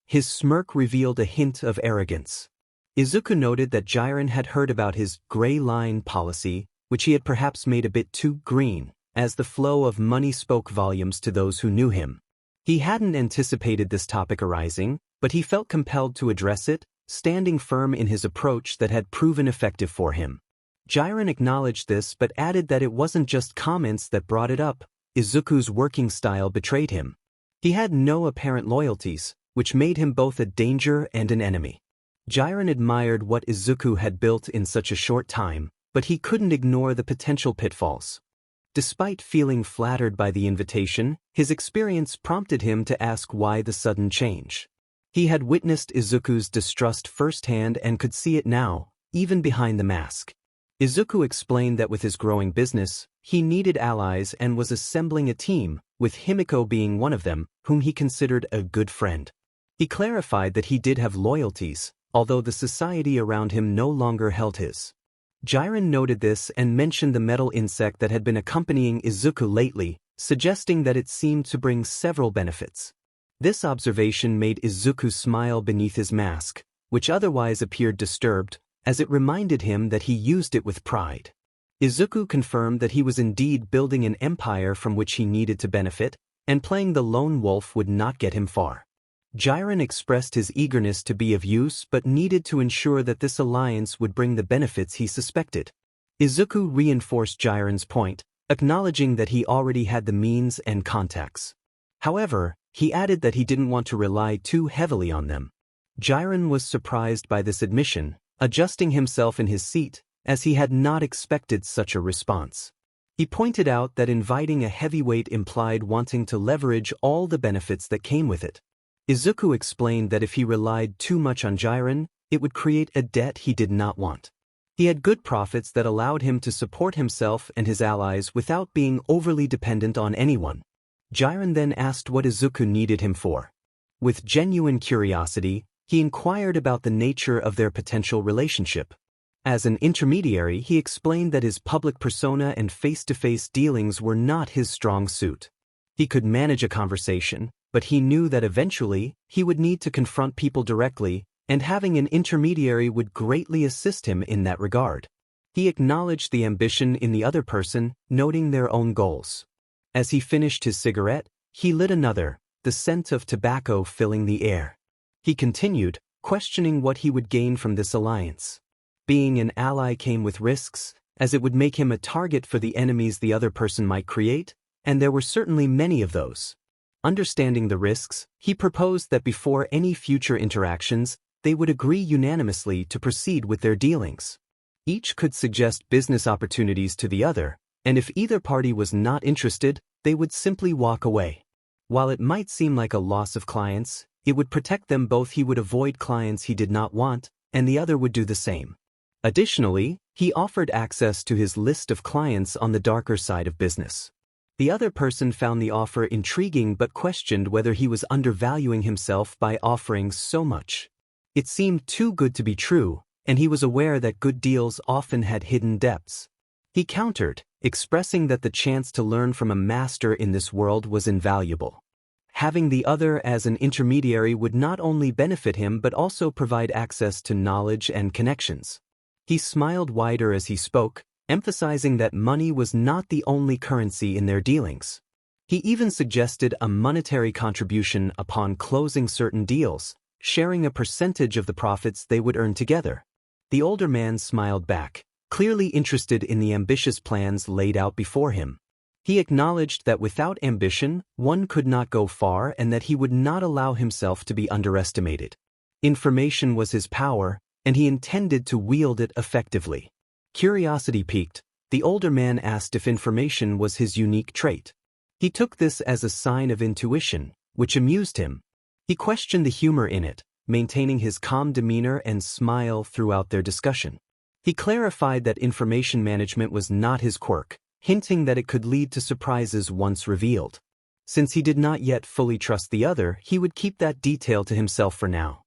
His smirk revealed a hint of arrogance. Izuku noted that Jiren had heard about his gray line policy, which he had perhaps made a bit too green, as the flow of money spoke volumes to those who knew him. He hadn't anticipated this topic arising, but he felt compelled to address it, standing firm in his approach that had proven effective for him. Jiren acknowledged this but added that it wasn't just comments that brought it up. Izuku's working style betrayed him. He had no apparent loyalties, which made him both a danger and an enemy. Jiren admired what Izuku had built in such a short time, but he couldn't ignore the potential pitfalls. Despite feeling flattered by the invitation, his experience prompted him to ask why the sudden change. He had witnessed Izuku's distrust firsthand and could see it now, even behind the mask. Izuku explained that with his growing business, he needed allies and was assembling a team, with Himiko being one of them, whom he considered a good friend. He clarified that he did have loyalties, although the society around him no longer held his. Jiren noted this and mentioned the metal insect that had been accompanying Izuku lately, suggesting that it seemed to bring several benefits. This observation made Izuku smile beneath his mask, which otherwise appeared disturbed, as it reminded him that he used it with pride. Izuku confirmed that he was indeed building an empire from which he needed to benefit, and playing the lone wolf would not get him far. Jiren expressed his eagerness to be of use but needed to ensure that this alliance would bring the benefits he suspected. Izuku reinforced Jiren's point, acknowledging that he already had the means and contacts. However, he added that he didn't want to rely too heavily on them. Jiren was surprised by this admission, adjusting himself in his seat, as he had not expected such a response. He pointed out that inviting a heavyweight implied wanting to leverage all the benefits that came with it. Izuku explained that if he relied too much on Jiren, it would create a debt he did not want. He had good profits that allowed him to support himself and his allies without being overly dependent on anyone. Jiren then asked what Izuku needed him for. With genuine curiosity, he inquired about the nature of their potential relationship. As an intermediary, he explained that his public persona and face-to-face dealings were not his strong suit. He could manage a conversation, but he knew that eventually, he would need to confront people directly, and having an intermediary would greatly assist him in that regard. He acknowledged the ambition in the other person, noting their own goals. As he finished his cigarette, he lit another, the scent of tobacco filling the air. He continued, questioning what he would gain from this alliance. Being an ally came with risks, as it would make him a target for the enemies the other person might create, and there were certainly many of those. Understanding the risks, he proposed that before any future interactions, they would agree unanimously to proceed with their dealings. Each could suggest business opportunities to the other, and if either party was not interested, they would simply walk away. While it might seem like a loss of clients, it would protect them both. He would avoid clients he did not want, and the other would do the same. Additionally, he offered access to his list of clients on the darker side of business. The other person found the offer intriguing but questioned whether he was undervaluing himself by offering so much. It seemed too good to be true, and he was aware that good deals often had hidden depths. He countered, expressing that the chance to learn from a master in this world was invaluable. Having the other as an intermediary would not only benefit him but also provide access to knowledge and connections. He smiled wider as he spoke, emphasizing that money was not the only currency in their dealings. He even suggested a monetary contribution upon closing certain deals, sharing a percentage of the profits they would earn together. The older man smiled back, clearly interested in the ambitious plans laid out before him. He acknowledged that without ambition, one could not go far and that he would not allow himself to be underestimated. Information was his power, and he intended to wield it effectively. Curiosity piqued, the older man asked if information was his unique trait. He took this as a sign of intuition, which amused him. He questioned the humor in it, maintaining his calm demeanor and smile throughout their discussion. He clarified that information management was not his quirk, hinting that it could lead to surprises once revealed. Since he did not yet fully trust the other, he would keep that detail to himself for now.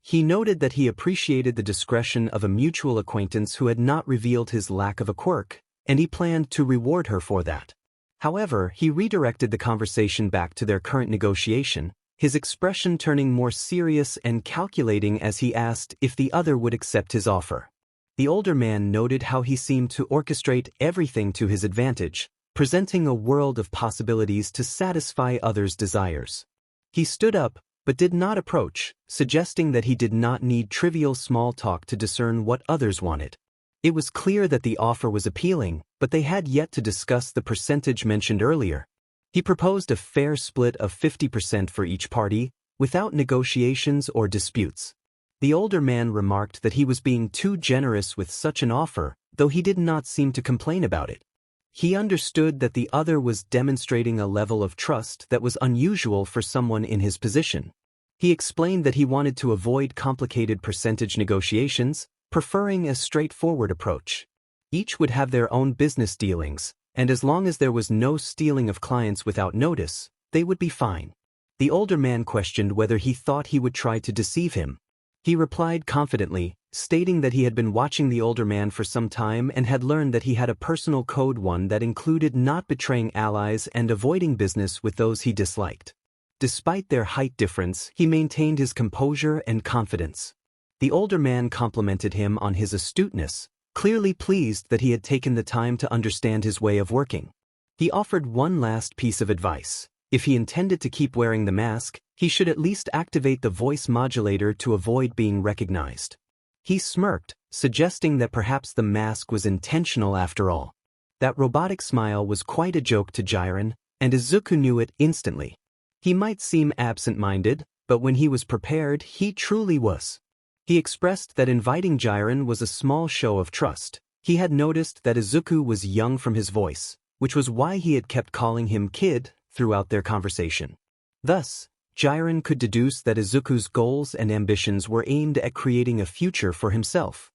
He noted that he appreciated the discretion of a mutual acquaintance who had not revealed his lack of a quirk, and he planned to reward her for that. However, he redirected the conversation back to their current negotiation, his expression turning more serious and calculating as he asked if the other would accept his offer. The older man noted how he seemed to orchestrate everything to his advantage, presenting a world of possibilities to satisfy others' desires. He stood up, but did not approach, suggesting that he did not need trivial small talk to discern what others wanted. It was clear that the offer was appealing, but they had yet to discuss the percentage mentioned earlier. He proposed a fair split of 50% for each party, without negotiations or disputes. The older man remarked that he was being too generous with such an offer, though he did not seem to complain about it. He understood that the other was demonstrating a level of trust that was unusual for someone in his position. He explained that he wanted to avoid complicated percentage negotiations, preferring a straightforward approach. Each would have their own business dealings, and as long as there was no stealing of clients without notice, they would be fine. The older man questioned whether he thought he would try to deceive him. He replied confidently, stating that he had been watching the older man for some time and had learned that he had a personal code, one that included not betraying allies and avoiding business with those he disliked. Despite their height difference, he maintained his composure and confidence. The older man complimented him on his astuteness, clearly pleased that he had taken the time to understand his way of working. He offered one last piece of advice. If he intended to keep wearing the mask, he should at least activate the voice modulator to avoid being recognized. He smirked, suggesting that perhaps the mask was intentional after all. That robotic smile was quite a joke to Jiren, and Izuku knew it instantly. He might seem absent-minded, but when he was prepared, he truly was. He expressed that inviting Jiren was a small show of trust. He had noticed that Izuku was young from his voice, which was why he had kept calling him kid throughout their conversation. Thus, Jiren could deduce that Izuku's goals and ambitions were aimed at creating a future for himself.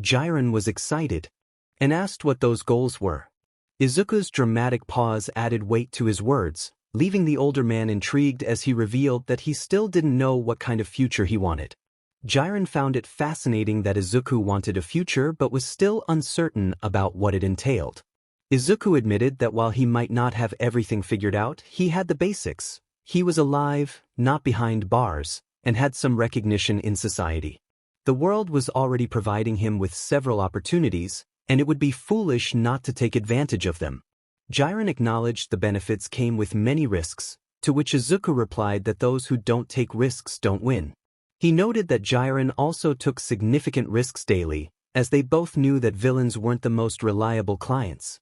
Jiren was excited and asked what those goals were. Izuku's dramatic pause added weight to his words, leaving the older man intrigued as he revealed that he still didn't know what kind of future he wanted. Jiren found it fascinating that Izuku wanted a future but was still uncertain about what it entailed. Izuku admitted that while he might not have everything figured out, he had the basics. He was alive, not behind bars, and had some recognition in society. The world was already providing him with several opportunities, and it would be foolish not to take advantage of them. Jiren acknowledged the benefits came with many risks, to which Izuku replied that those who don't take risks don't win. He noted that Jiren also took significant risks daily, as they both knew that villains weren't the most reliable clients.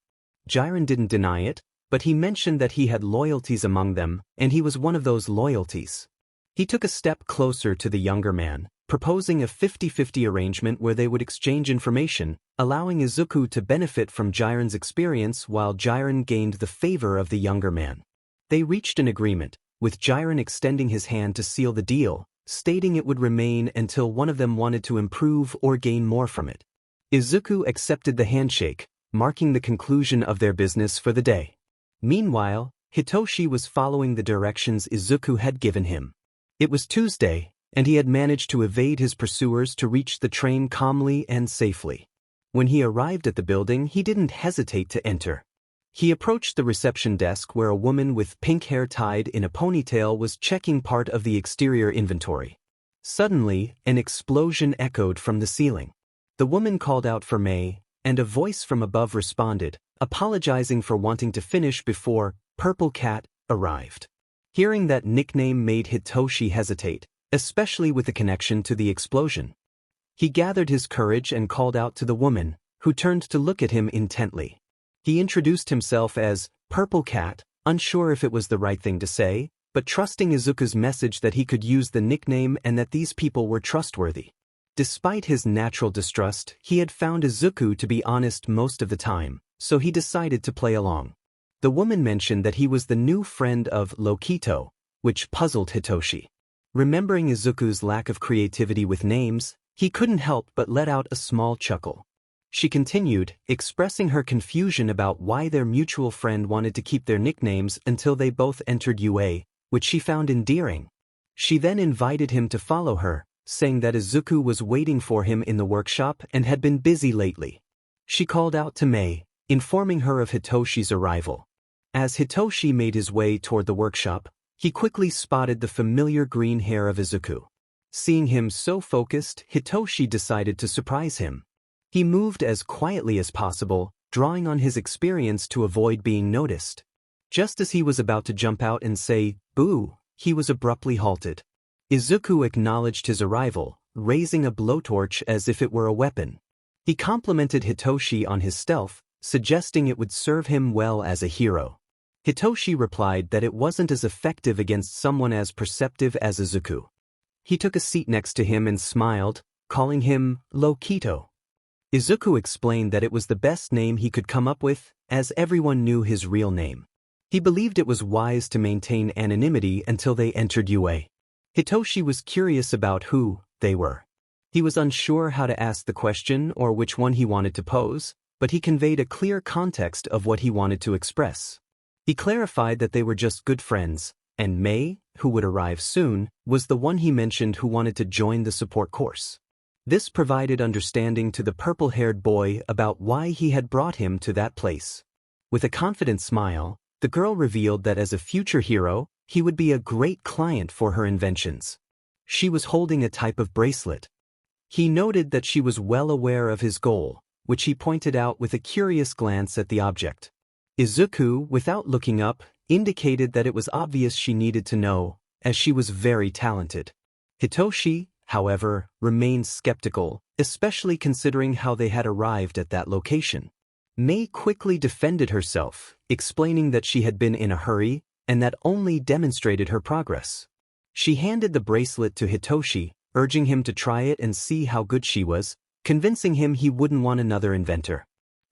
Jiren didn't deny it, but he mentioned that he had loyalties among them, and he was one of those loyalties. He took a step closer to the younger man, proposing a 50-50 arrangement where they would exchange information, allowing Izuku to benefit from Jiren's experience while Jiren gained the favor of the younger man. They reached an agreement, with Jiren extending his hand to seal the deal, stating it would remain until one of them wanted to improve or gain more from it. Izuku accepted the handshake, marking the conclusion of their business for the day. Meanwhile, Hitoshi was following the directions Izuku had given him. It was Tuesday, and he had managed to evade his pursuers to reach the train calmly and safely. When he arrived at the building, he didn't hesitate to enter. He approached the reception desk where a woman with pink hair tied in a ponytail was checking part of the exterior inventory. Suddenly, an explosion echoed from the ceiling. The woman called out for May, and a voice from above responded, apologizing for wanting to finish before Purple Cat arrived. Hearing that nickname made Hitoshi hesitate, especially with the connection to the explosion. He gathered his courage and called out to the woman, who turned to look at him intently. He introduced himself as Purple Cat, unsure if it was the right thing to say, but trusting Izuku's message that he could use the nickname and that these people were trustworthy. Despite his natural distrust, he had found Izuku to be honest most of the time, so he decided to play along. The woman mentioned that he was the new friend of Lokito, which puzzled Hitoshi. Remembering Izuku's lack of creativity with names, he couldn't help but let out a small chuckle. She continued, expressing her confusion about why their mutual friend wanted to keep their nicknames until they both entered UA, which she found endearing. She then invited him to follow her, saying that Izuku was waiting for him in the workshop and had been busy lately. She called out to Mei, informing her of Hitoshi's arrival. As Hitoshi made his way toward the workshop, he quickly spotted the familiar green hair of Izuku. Seeing him so focused, Hitoshi decided to surprise him. He moved as quietly as possible, drawing on his experience to avoid being noticed. Just as he was about to jump out and say, "Boo," he was abruptly halted. Izuku acknowledged his arrival, raising a blowtorch as if it were a weapon. He complimented Hitoshi on his stealth, suggesting it would serve him well as a hero. Hitoshi replied that it wasn't as effective against someone as perceptive as Izuku. He took a seat next to him and smiled, calling him Lokito. Izuku explained that it was the best name he could come up with, as everyone knew his real name. He believed it was wise to maintain anonymity until they entered UA. Hitoshi was curious about who they were. He was unsure how to ask the question or which one he wanted to pose, but he conveyed a clear context of what he wanted to express. He clarified that they were just good friends, and Mei, who would arrive soon, was the one he mentioned who wanted to join the support course. This provided understanding to the purple-haired boy about why he had brought him to that place. With a confident smile, the girl revealed that as a future hero, he would be a great client for her inventions. She was holding a type of bracelet. He noted that she was well aware of his goal, which he pointed out with a curious glance at the object. Izuku, without looking up, indicated that it was obvious she needed to know, as she was very talented. Hitoshi, however, remained skeptical, especially considering how they had arrived at that location. Mei quickly defended herself, explaining that she had been in a hurry, and that only demonstrated her progress. She handed the bracelet to Hitoshi, urging him to try it and see how good she was, convincing him he wouldn't want another inventor.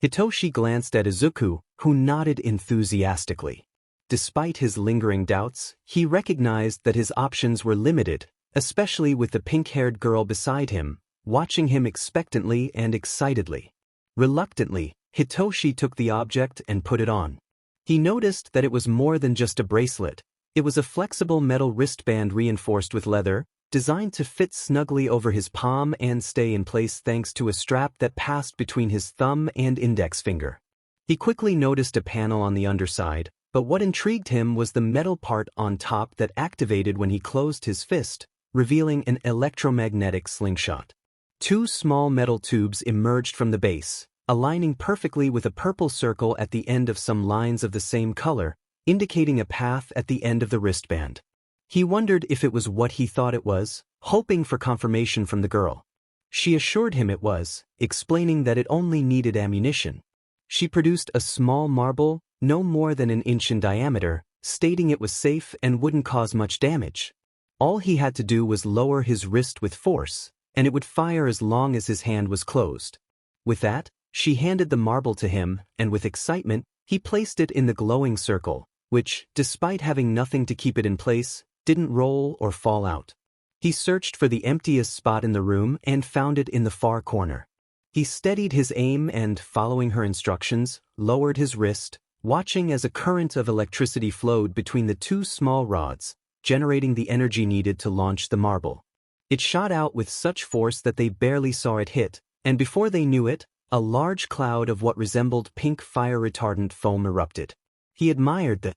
Hitoshi glanced at Izuku, who nodded enthusiastically. Despite his lingering doubts, he recognized that his options were limited, especially with the pink-haired girl beside him, watching him expectantly and excitedly. Reluctantly, Hitoshi took the object and put it on. He noticed that it was more than just a bracelet. It was a flexible metal wristband reinforced with leather, designed to fit snugly over his palm and stay in place thanks to a strap that passed between his thumb and index finger. He quickly noticed a panel on the underside, but what intrigued him was the metal part on top that activated when he closed his fist, revealing an electromagnetic slingshot. Two small metal tubes emerged from the base, aligning perfectly with a purple circle at the end of some lines of the same color, indicating a path at the end of the wristband. He wondered if it was what he thought it was, hoping for confirmation from the girl. She assured him it was, explaining that it only needed ammunition. She produced a small marble, no more than an inch in diameter, stating it was safe and wouldn't cause much damage. All he had to do was lower his wrist with force, and it would fire as long as his hand was closed. With that, she handed the marble to him, and with excitement, he placed it in the glowing circle, which, despite having nothing to keep it in place, didn't roll or fall out. He searched for the emptiest spot in the room and found it in the far corner. He steadied his aim and, following her instructions, lowered his wrist, watching as a current of electricity flowed between the two small rods, generating the energy needed to launch the marble. It shot out with such force that they barely saw it hit, and before they knew it, a large cloud of what resembled pink fire-retardant foam erupted. He admired the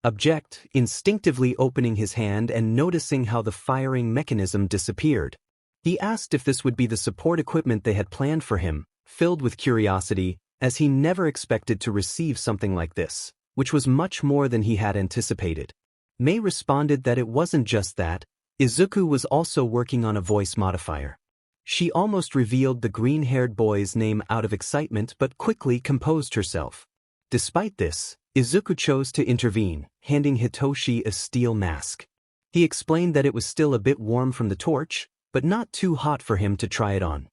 object, instinctively opening his hand and noticing how the firing mechanism disappeared. He asked if this would be the support equipment they had planned for him, filled with curiosity, as he never expected to receive something like this, which was much more than he had anticipated. Mei responded that it wasn't just that. Izuku was also working on a voice modifier. She almost revealed the green-haired boy's name out of excitement but quickly composed herself. Despite this, Izuku chose to intervene, handing Hitoshi a steel mask. He explained that it was still a bit warm from the torch, but not too hot for him to try it on.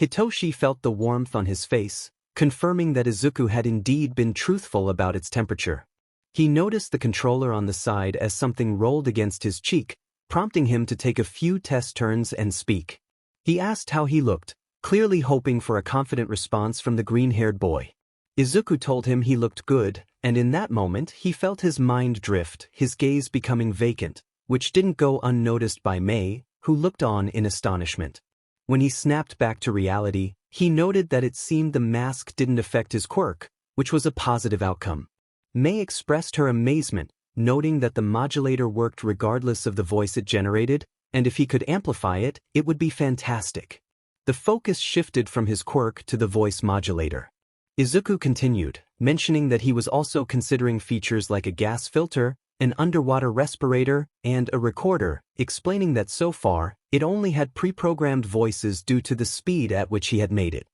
Hitoshi felt the warmth on his face, confirming that Izuku had indeed been truthful about its temperature. He noticed the controller on the side as something rolled against his cheek, prompting him to take a few test turns and speak. He asked how he looked, clearly hoping for a confident response from the green-haired boy. Izuku told him he looked good, and in that moment he felt his mind drift, his gaze becoming vacant, which didn't go unnoticed by Mei, who looked on in astonishment. When he snapped back to reality, he noted that it seemed the mask didn't affect his quirk, which was a positive outcome. Mei expressed her amazement, noting that the modulator worked regardless of the voice it generated, and if he could amplify it, it would be fantastic. The focus shifted from his quirk to the voice modulator. Izuku continued, mentioning that he was also considering features like a gas filter, an underwater respirator, and a recorder, explaining that so far, it only had pre-programmed voices due to the speed at which he had made it.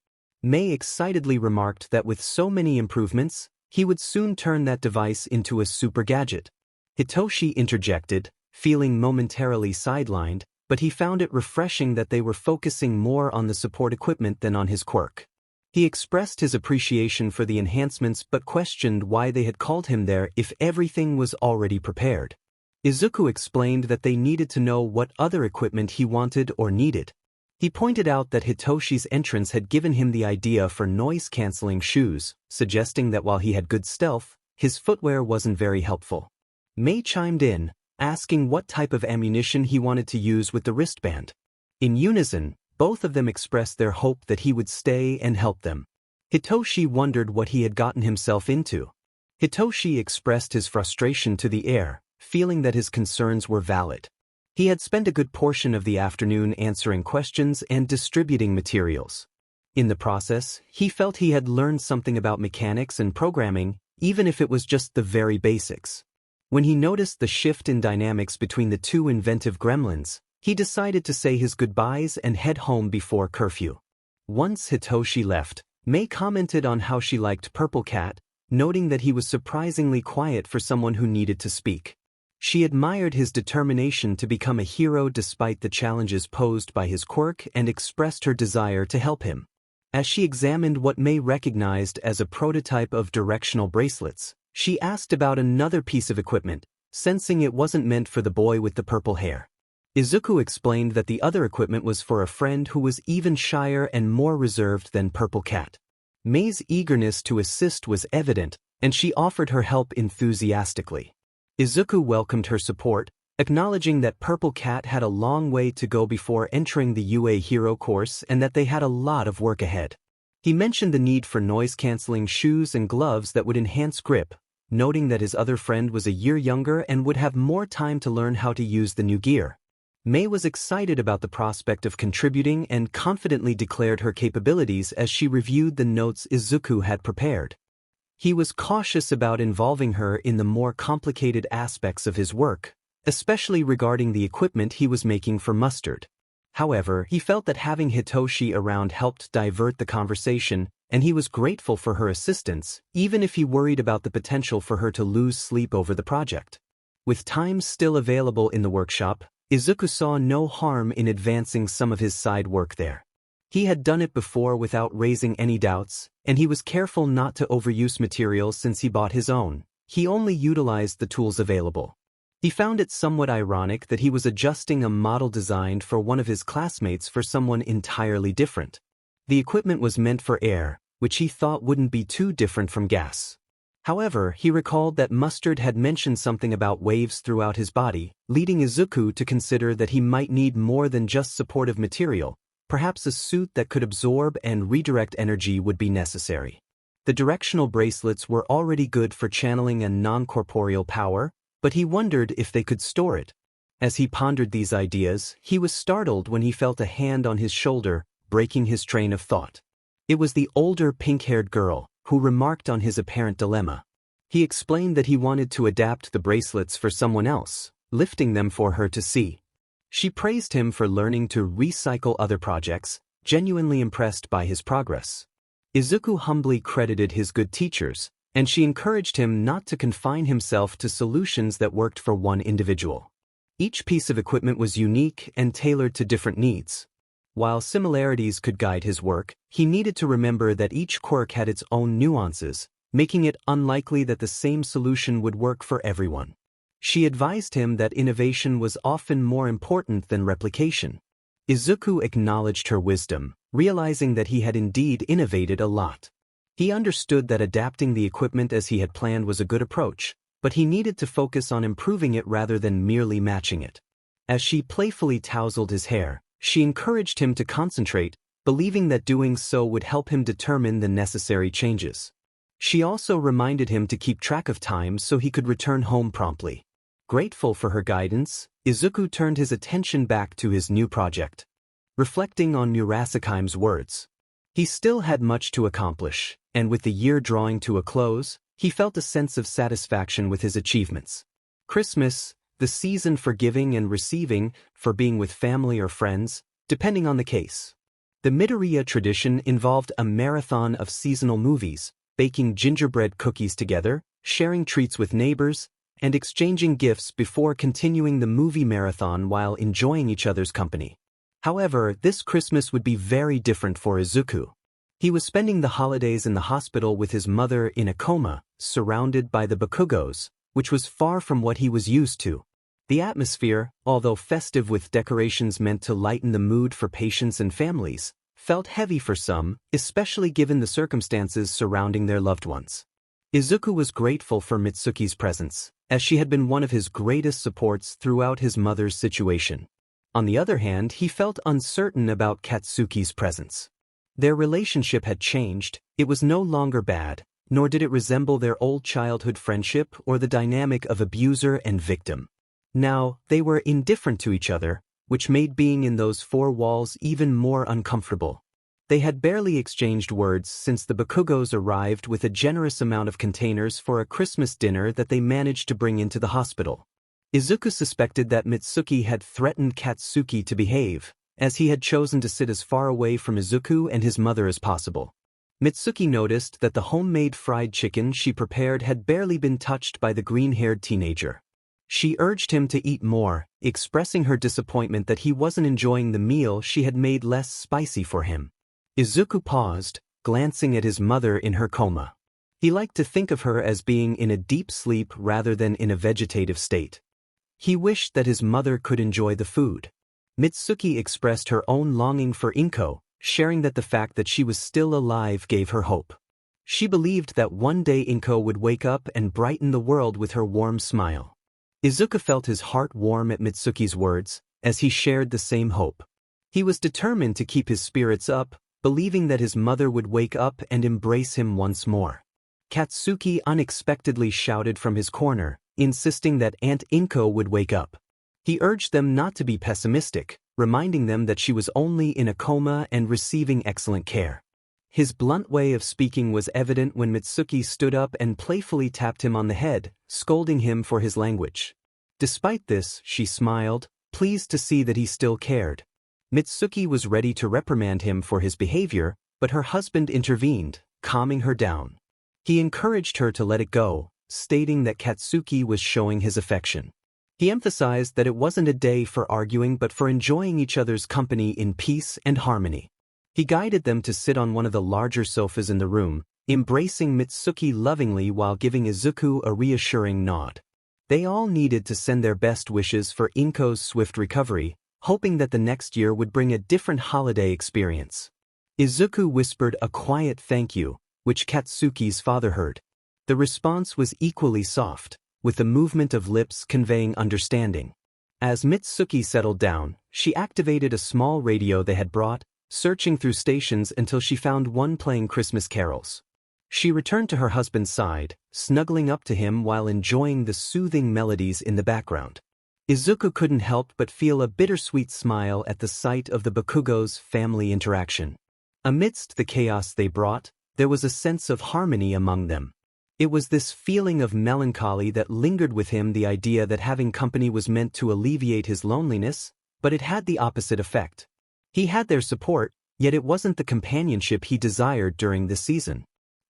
Mei excitedly remarked that with so many improvements, he would soon turn that device into a super gadget. Hitoshi interjected, feeling momentarily sidelined, but he found it refreshing that they were focusing more on the support equipment than on his quirk. He expressed his appreciation for the enhancements but questioned why they had called him there if everything was already prepared. Izuku explained that they needed to know what other equipment he wanted or needed. He pointed out that Hitoshi's entrance had given him the idea for noise-canceling shoes, suggesting that while he had good stealth, his footwear wasn't very helpful. Mei chimed in, asking what type of ammunition he wanted to use with the wristband. In unison, both of them expressed their hope that he would stay and help them. Hitoshi wondered what he had gotten himself into. Hitoshi expressed his frustration to the heir, feeling that his concerns were valid. He had spent a good portion of the afternoon answering questions and distributing materials. In the process, he felt he had learned something about mechanics and programming, even if it was just the very basics. When he noticed the shift in dynamics between the two inventive gremlins, he decided to say his goodbyes and head home before curfew. Once Hitoshi left, Mei commented on how she liked Purple Cat, noting that he was surprisingly quiet for someone who needed to speak. She admired his determination to become a hero despite the challenges posed by his quirk and expressed her desire to help him. As she examined what Mei recognized as a prototype of directional bracelets, she asked about another piece of equipment, sensing it wasn't meant for the boy with the purple hair. Izuku explained that the other equipment was for a friend who was even shyer and more reserved than Purple Cat. Mei's eagerness to assist was evident, and she offered her help enthusiastically. Izuku welcomed her support, acknowledging that Purple Cat had a long way to go before entering the UA Hero course and that they had a lot of work ahead. He mentioned the need for noise-canceling shoes and gloves that would enhance grip, noting that his other friend was a year younger and would have more time to learn how to use the new gear. Mei was excited about the prospect of contributing and confidently declared her capabilities as she reviewed the notes Izuku had prepared. He was cautious about involving her in the more complicated aspects of his work, especially regarding the equipment he was making for Mustard. However, he felt that having Hitoshi around helped divert the conversation, and he was grateful for her assistance, even if he worried about the potential for her to lose sleep over the project. With time still available in the workshop, Izuku saw no harm in advancing some of his side work there. He had done it before without raising any doubts, and he was careful not to overuse materials since he bought his own. He only utilized the tools available. He found it somewhat ironic that he was adjusting a model designed for one of his classmates for someone entirely different. The equipment was meant for air, which he thought wouldn't be too different from gas. However, he recalled that Mustard had mentioned something about waves throughout his body, leading Izuku to consider that he might need more than just supportive material. Perhaps a suit that could absorb and redirect energy would be necessary. The directional bracelets were already good for channeling a non-corporeal power, but he wondered if they could store it. As he pondered these ideas, he was startled when he felt a hand on his shoulder, breaking his train of thought. It was the older pink-haired girl, who remarked on his apparent dilemma. He explained that he wanted to adapt the bracelets for someone else, lifting them for her to see. She praised him for learning to recycle other projects, genuinely impressed by his progress. Izuku humbly credited his good teachers, and she encouraged him not to confine himself to solutions that worked for one individual. Each piece of equipment was unique and tailored to different needs. While similarities could guide his work, he needed to remember that each quirk had its own nuances, making it unlikely that the same solution would work for everyone. She advised him that innovation was often more important than replication. Izuku acknowledged her wisdom, realizing that he had indeed innovated a lot. He understood that adapting the equipment as he had planned was a good approach, but he needed to focus on improving it rather than merely matching it. As she playfully tousled his hair, she encouraged him to concentrate, believing that doing so would help him determine the necessary changes. She also reminded him to keep track of time so he could return home promptly. Grateful for her guidance, Izuku turned his attention back to his new project. Reflecting on Murasakime's words, he still had much to accomplish, and with the year drawing to a close, he felt a sense of satisfaction with his achievements. Christmas, the season for giving and receiving, for being with family or friends, depending on the case. The Midoriya tradition involved a marathon of seasonal movies, baking gingerbread cookies together, sharing treats with neighbors, and exchanging gifts before continuing the movie marathon while enjoying each other's company. However, this Christmas would be very different for Izuku. He was spending the holidays in the hospital with his mother in a coma, surrounded by the bakugos, which was far from what he was used to. The atmosphere, although festive with decorations meant to lighten the mood for patients and families, felt heavy for some, especially given the circumstances surrounding their loved ones. Izuku was grateful for Mitsuki's presence, as she had been one of his greatest supports throughout his mother's situation. On the other hand, he felt uncertain about Katsuki's presence. Their relationship had changed, it was no longer bad, nor did it resemble their old childhood friendship or the dynamic of abuser and victim. Now, they were indifferent to each other, which made being in those four walls even more uncomfortable. They had barely exchanged words since the Bakugos arrived with a generous amount of containers for a Christmas dinner that they managed to bring into the hospital. Izuku suspected that Mitsuki had threatened Katsuki to behave, as he had chosen to sit as far away from Izuku and his mother as possible. Mitsuki noticed that the homemade fried chicken she prepared had barely been touched by the green-haired teenager. She urged him to eat more, expressing her disappointment that he wasn't enjoying the meal she had made less spicy for him. Izuku paused, glancing at his mother in her coma. He liked to think of her as being in a deep sleep rather than in a vegetative state. He wished that his mother could enjoy the food. Mitsuki expressed her own longing for Inko, sharing that the fact that she was still alive gave her hope. She believed that one day Inko would wake up and brighten the world with her warm smile. Izuku felt his heart warm at Mitsuki's words, as he shared the same hope. He was determined to keep his spirits up, believing that his mother would wake up and embrace him once more. Katsuki unexpectedly shouted from his corner, insisting that Aunt Inko would wake up. He urged them not to be pessimistic, reminding them that she was only in a coma and receiving excellent care. His blunt way of speaking was evident when Mitsuki stood up and playfully tapped him on the head, scolding him for his language. Despite this, she smiled, pleased to see that he still cared. Mitsuki was ready to reprimand him for his behavior, but her husband intervened, calming her down. He encouraged her to let it go, stating that Katsuki was showing his affection. He emphasized that it wasn't a day for arguing but for enjoying each other's company in peace and harmony. He guided them to sit on one of the larger sofas in the room, embracing Mitsuki lovingly while giving Izuku a reassuring nod. They all needed to send their best wishes for Inko's swift recovery, hoping that the next year would bring a different holiday experience. Izuku whispered a quiet thank you, which Katsuki's father heard. The response was equally soft, with the movement of lips conveying understanding. As Mitsuki settled down, she activated a small radio they had brought, searching through stations until she found one playing Christmas carols. She returned to her husband's side, snuggling up to him while enjoying the soothing melodies in the background. Izuku couldn't help but feel a bittersweet smile at the sight of the Bakugo's family interaction. Amidst the chaos they brought, there was a sense of harmony among them. It was this feeling of melancholy that lingered with him, the idea that having company was meant to alleviate his loneliness, but it had the opposite effect. He had their support, yet it wasn't the companionship he desired during the season.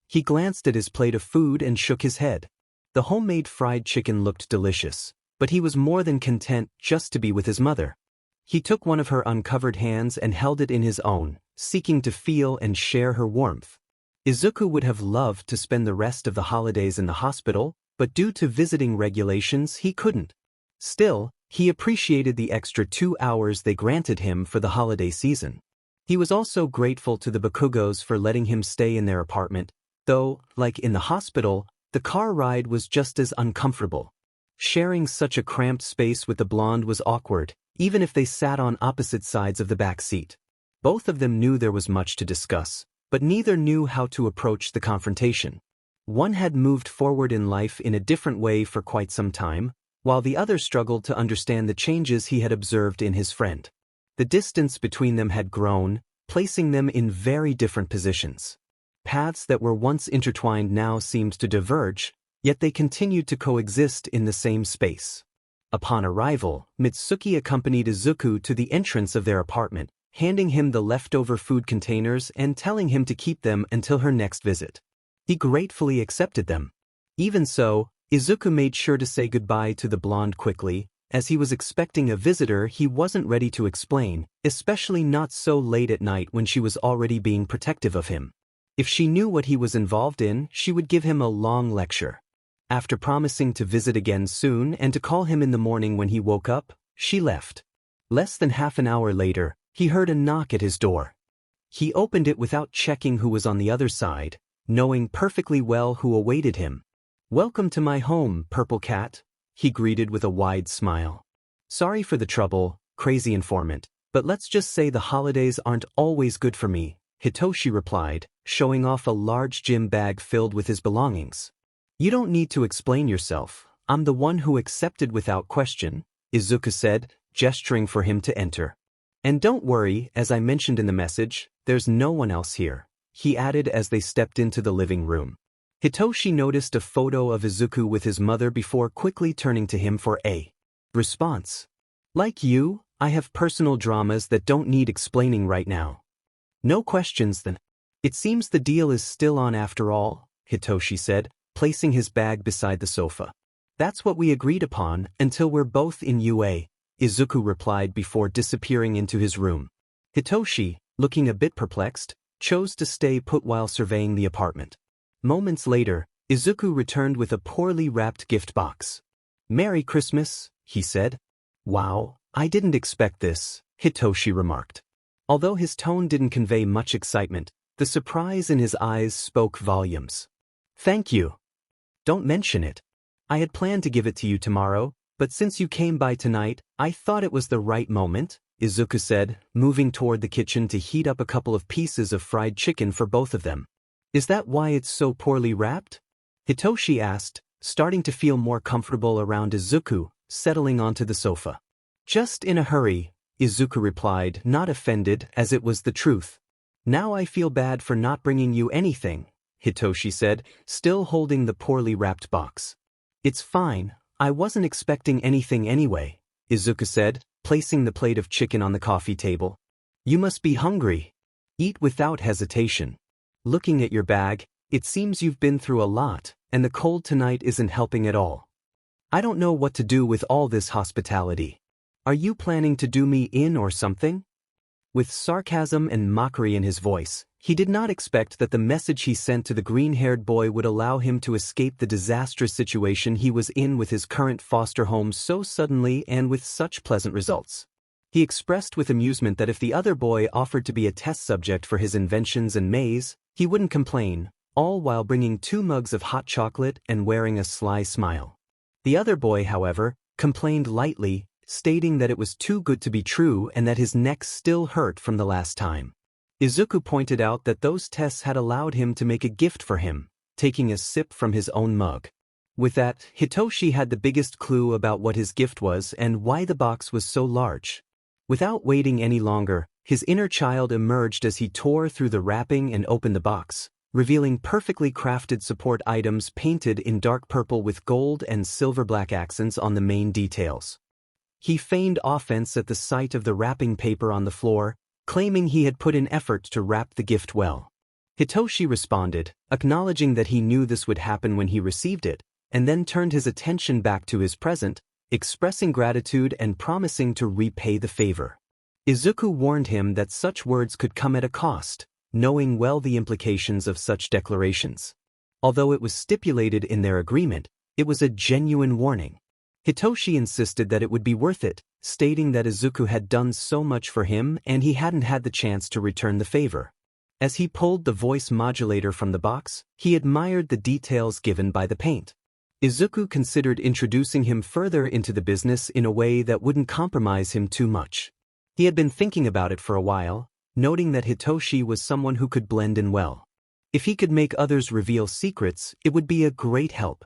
He glanced at his plate of food and shook his head. The homemade fried chicken looked delicious, but he was more than content just to be with his mother. He took one of her uncovered hands and held it in his own, seeking to feel and share her warmth. Izuku would have loved to spend the rest of the holidays in the hospital, but due to visiting regulations he couldn't. Still, he appreciated the extra 2 hours they granted him for the holiday season. He was also grateful to the Bakugos for letting him stay in their apartment, though, like in the hospital, the car ride was just as uncomfortable. Sharing such a cramped space with the blonde was awkward, even if they sat on opposite sides of the back seat. Both of them knew there was much to discuss, but neither knew how to approach the confrontation. One had moved forward in life in a different way for quite some time, while the other struggled to understand the changes he had observed in his friend. The distance between them had grown, placing them in very different positions. Paths that were once intertwined now seemed to diverge, yet they continued to coexist in the same space. Upon arrival, Mitsuki accompanied Izuku to the entrance of their apartment, handing him the leftover food containers and telling him to keep them until her next visit. He gratefully accepted them. Even so, Izuku made sure to say goodbye to the blonde quickly, as he was expecting a visitor he wasn't ready to explain, especially not so late at night when she was already being protective of him. If she knew what he was involved in, she would give him a long lecture. After promising to visit again soon and to call him in the morning when he woke up, she left. Less than half an hour later, he heard a knock at his door. He opened it without checking who was on the other side, knowing perfectly well who awaited him. "Welcome to my home, Purple Cat," he greeted with a wide smile. Sorry for the trouble, crazy informant, but let's just say the holidays aren't always good for me, Hitoshi replied, showing off a large gym bag filled with his belongings. You don't need to explain yourself, I'm the one who accepted without question, Izuku said, gesturing for him to enter. And don't worry, as I mentioned in the message, there's no one else here, he added as they stepped into the living room. Hitoshi noticed a photo of Izuku with his mother before quickly turning to him for a response. Like you, I have personal dramas that don't need explaining right now. No questions then. It seems the deal is still on after all, Hitoshi said, placing his bag beside the sofa. That's what we agreed upon until we're both in UA, Izuku replied before disappearing into his room. Hitoshi, looking a bit perplexed, chose to stay put while surveying the apartment. Moments later, Izuku returned with a poorly wrapped gift box. Merry Christmas, he said. Wow, I didn't expect this, Hitoshi remarked. Although his tone didn't convey much excitement, the surprise in his eyes spoke volumes. Thank you. Don't mention it. I had planned to give it to you tomorrow, but since you came by tonight, I thought it was the right moment, Izuku said, moving toward the kitchen to heat up a couple of pieces of fried chicken for both of them. Is that why it's so poorly wrapped? Hitoshi asked, starting to feel more comfortable around Izuku, settling onto the sofa. Just in a hurry, Izuku replied, not offended as it was the truth. Now I feel bad for not bringing you anything, Hitoshi said, still holding the poorly wrapped box. It's fine, I wasn't expecting anything anyway, Izuku said, placing the plate of chicken on the coffee table. You must be hungry. Eat without hesitation. Looking at your bag, it seems you've been through a lot, and the cold tonight isn't helping at all. I don't know what to do with all this hospitality. Are you planning to do me in or something? With sarcasm and mockery in his voice, he did not expect that the message he sent to the green-haired boy would allow him to escape the disastrous situation he was in with his current foster home so suddenly and with such pleasant results. He expressed with amusement that if the other boy offered to be a test subject for his inventions and maze, he wouldn't complain, all while bringing 2 mugs of hot chocolate and wearing a sly smile. The other boy, however, complained lightly, stating that it was too good to be true and that his neck still hurt from the last time. Izuku pointed out that those tests had allowed him to make a gift for him, taking a sip from his own mug. With that, Hitoshi had the biggest clue about what his gift was and why the box was so large. Without waiting any longer, his inner child emerged as he tore through the wrapping and opened the box, revealing perfectly crafted support items painted in dark purple with gold and silver black accents on the main details. He feigned offense at the sight of the wrapping paper on the floor, claiming he had put in effort to wrap the gift well. Hitoshi responded, acknowledging that he knew this would happen when he received it, and then turned his attention back to his present, expressing gratitude and promising to repay the favor. Izuku warned him that such words could come at a cost, knowing well the implications of such declarations. Although it was stipulated in their agreement, it was a genuine warning. Hitoshi insisted that it would be worth it, stating that Izuku had done so much for him and he hadn't had the chance to return the favor. As he pulled the voice modulator from the box, he admired the details given by the paint. Izuku considered introducing him further into the business in a way that wouldn't compromise him too much. He had been thinking about it for a while, noting that Hitoshi was someone who could blend in well. If he could make others reveal secrets, it would be a great help.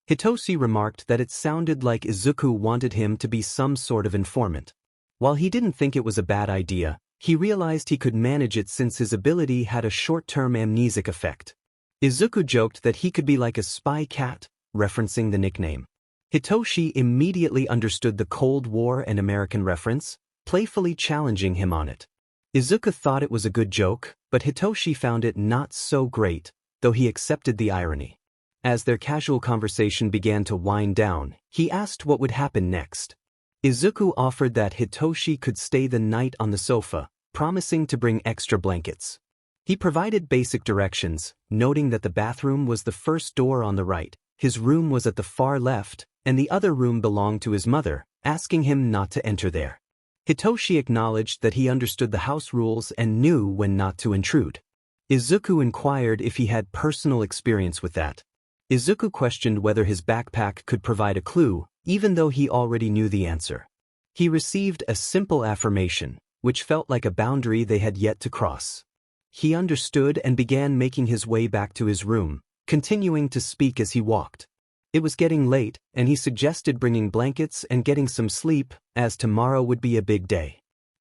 Hitoshi remarked that it sounded like Izuku wanted him to be some sort of informant. While he didn't think it was a bad idea, he realized he could manage it since his ability had a short-term amnesic effect. Izuku joked that he could be like a spy cat, referencing the nickname. Hitoshi immediately understood the Cold War and American reference, playfully challenging him on it. Izuku thought it was a good joke, but Hitoshi found it not so great, though he accepted the irony. As their casual conversation began to wind down, he asked what would happen next. Izuku offered that Hitoshi could stay the night on the sofa, promising to bring extra blankets. He provided basic directions, noting that the bathroom was the first door on the right, his room was at the far left, and the other room belonged to his mother, asking him not to enter there. Hitoshi acknowledged that he understood the house rules and knew when not to intrude. Izuku inquired if he had personal experience with that. Izuku questioned whether his backpack could provide a clue, even though he already knew the answer. He received a simple affirmation, which felt like a boundary they had yet to cross. He understood and began making his way back to his room, continuing to speak as he walked. It was getting late, and he suggested bringing blankets and getting some sleep, as tomorrow would be a big day.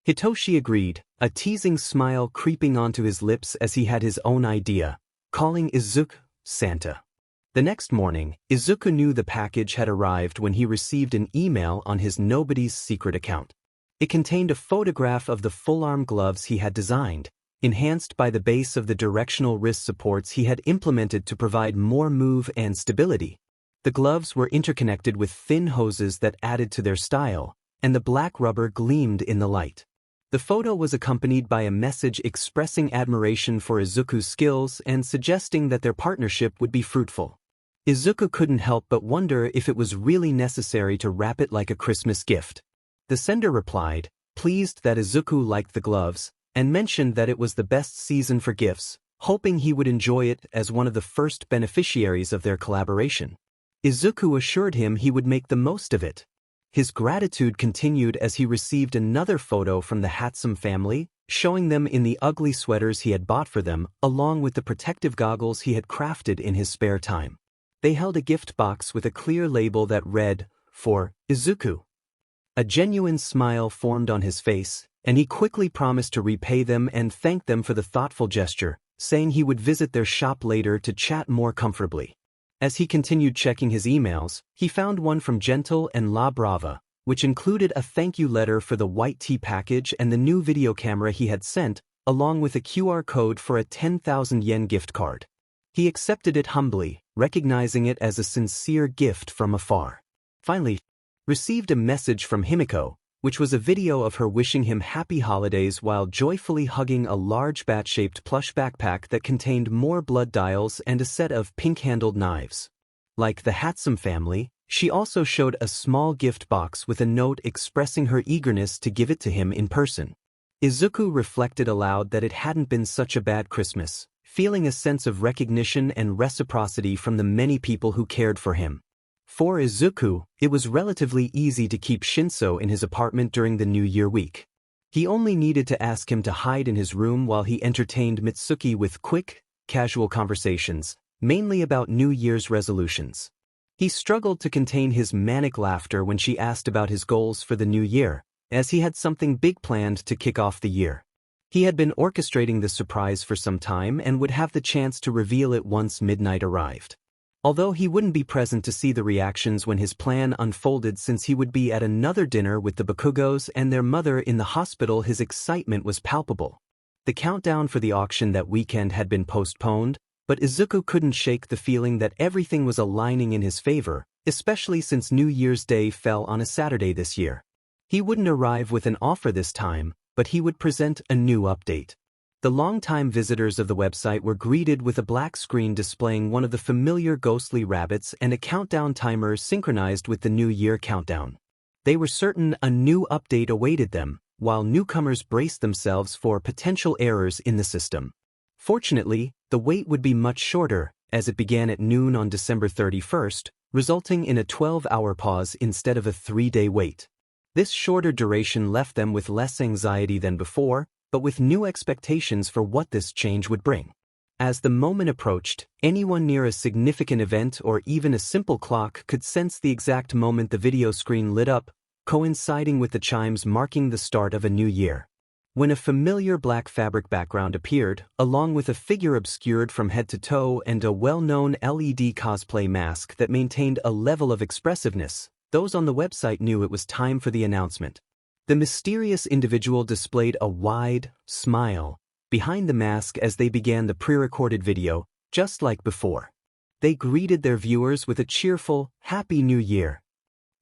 Hitoshi agreed, a teasing smile creeping onto his lips as he had his own idea, calling Izuku Santa. The next morning, Izuku knew the package had arrived when he received an email on his Nobody's Secret account. It contained a photograph of the full-arm gloves he had designed, enhanced by the base of the directional wrist supports he had implemented to provide more move and stability. The gloves were interconnected with thin hoses that added to their style, and the black rubber gleamed in the light. The photo was accompanied by a message expressing admiration for Izuku's skills and suggesting that their partnership would be fruitful. Izuku couldn't help but wonder if it was really necessary to wrap it like a Christmas gift. The sender replied, pleased that Izuku liked the gloves, and mentioned that it was the best season for gifts, hoping he would enjoy it as one of the first beneficiaries of their collaboration. Izuku assured him he would make the most of it. His gratitude continued as he received another photo from the Hatsum family, showing them in the ugly sweaters he had bought for them, along with the protective goggles he had crafted in his spare time. They held a gift box with a clear label that read, "For Izuku." A genuine smile formed on his face, and he quickly promised to repay them and thank them for the thoughtful gesture, saying he would visit their shop later to chat more comfortably. As he continued checking his emails, he found one from Gentle and La Brava, which included a thank you letter for the white tea package and the new video camera he had sent, along with a QR code for a 10,000 yen gift card. He accepted it humbly, recognizing it as a sincere gift from afar. Finally, received a message from Himiko, which was a video of her wishing him happy holidays while joyfully hugging a large bat-shaped plush backpack that contained more blood dials and a set of pink-handled knives. Like the Hatsum family, she also showed a small gift box with a note expressing her eagerness to give it to him in person. Izuku reflected aloud that it hadn't been such a bad Christmas, feeling a sense of recognition and reciprocity from the many people who cared for him. For Izuku, it was relatively easy to keep Shinso in his apartment during the New Year week. He only needed to ask him to hide in his room while he entertained Mitsuki with quick, casual conversations, mainly about New Year's resolutions. He struggled to contain his manic laughter when she asked about his goals for the new year, as he had something big planned to kick off the year. He had been orchestrating the surprise for some time and would have the chance to reveal it once midnight arrived. Although he wouldn't be present to see the reactions when his plan unfolded since he would be at another dinner with the Bakugos and their mother in the hospital, his excitement was palpable. The countdown for the auction that weekend had been postponed, but Izuku couldn't shake the feeling that everything was aligning in his favor, especially since New Year's Day fell on a Saturday this year. He wouldn't arrive with an offer this time, but he would present a new update. The longtime visitors of the website were greeted with a black screen displaying one of the familiar ghostly rabbits and a countdown timer synchronized with the New Year countdown. They were certain a new update awaited them, while newcomers braced themselves for potential errors in the system. Fortunately, the wait would be much shorter, as it began at noon on December 31st, resulting in a 12-hour pause instead of a 3-day wait. This shorter duration left them with less anxiety than before, but with new expectations for what this change would bring. As the moment approached, anyone near a significant event or even a simple clock could sense the exact moment the video screen lit up, coinciding with the chimes marking the start of a new year. When a familiar black fabric background appeared, along with a figure obscured from head to toe and a well-known LED cosplay mask that maintained a level of expressiveness, those on the website knew it was time for the announcement. The mysterious individual displayed a wide smile behind the mask as they began the pre-recorded video, just like before. They greeted their viewers with a cheerful, Happy New Year.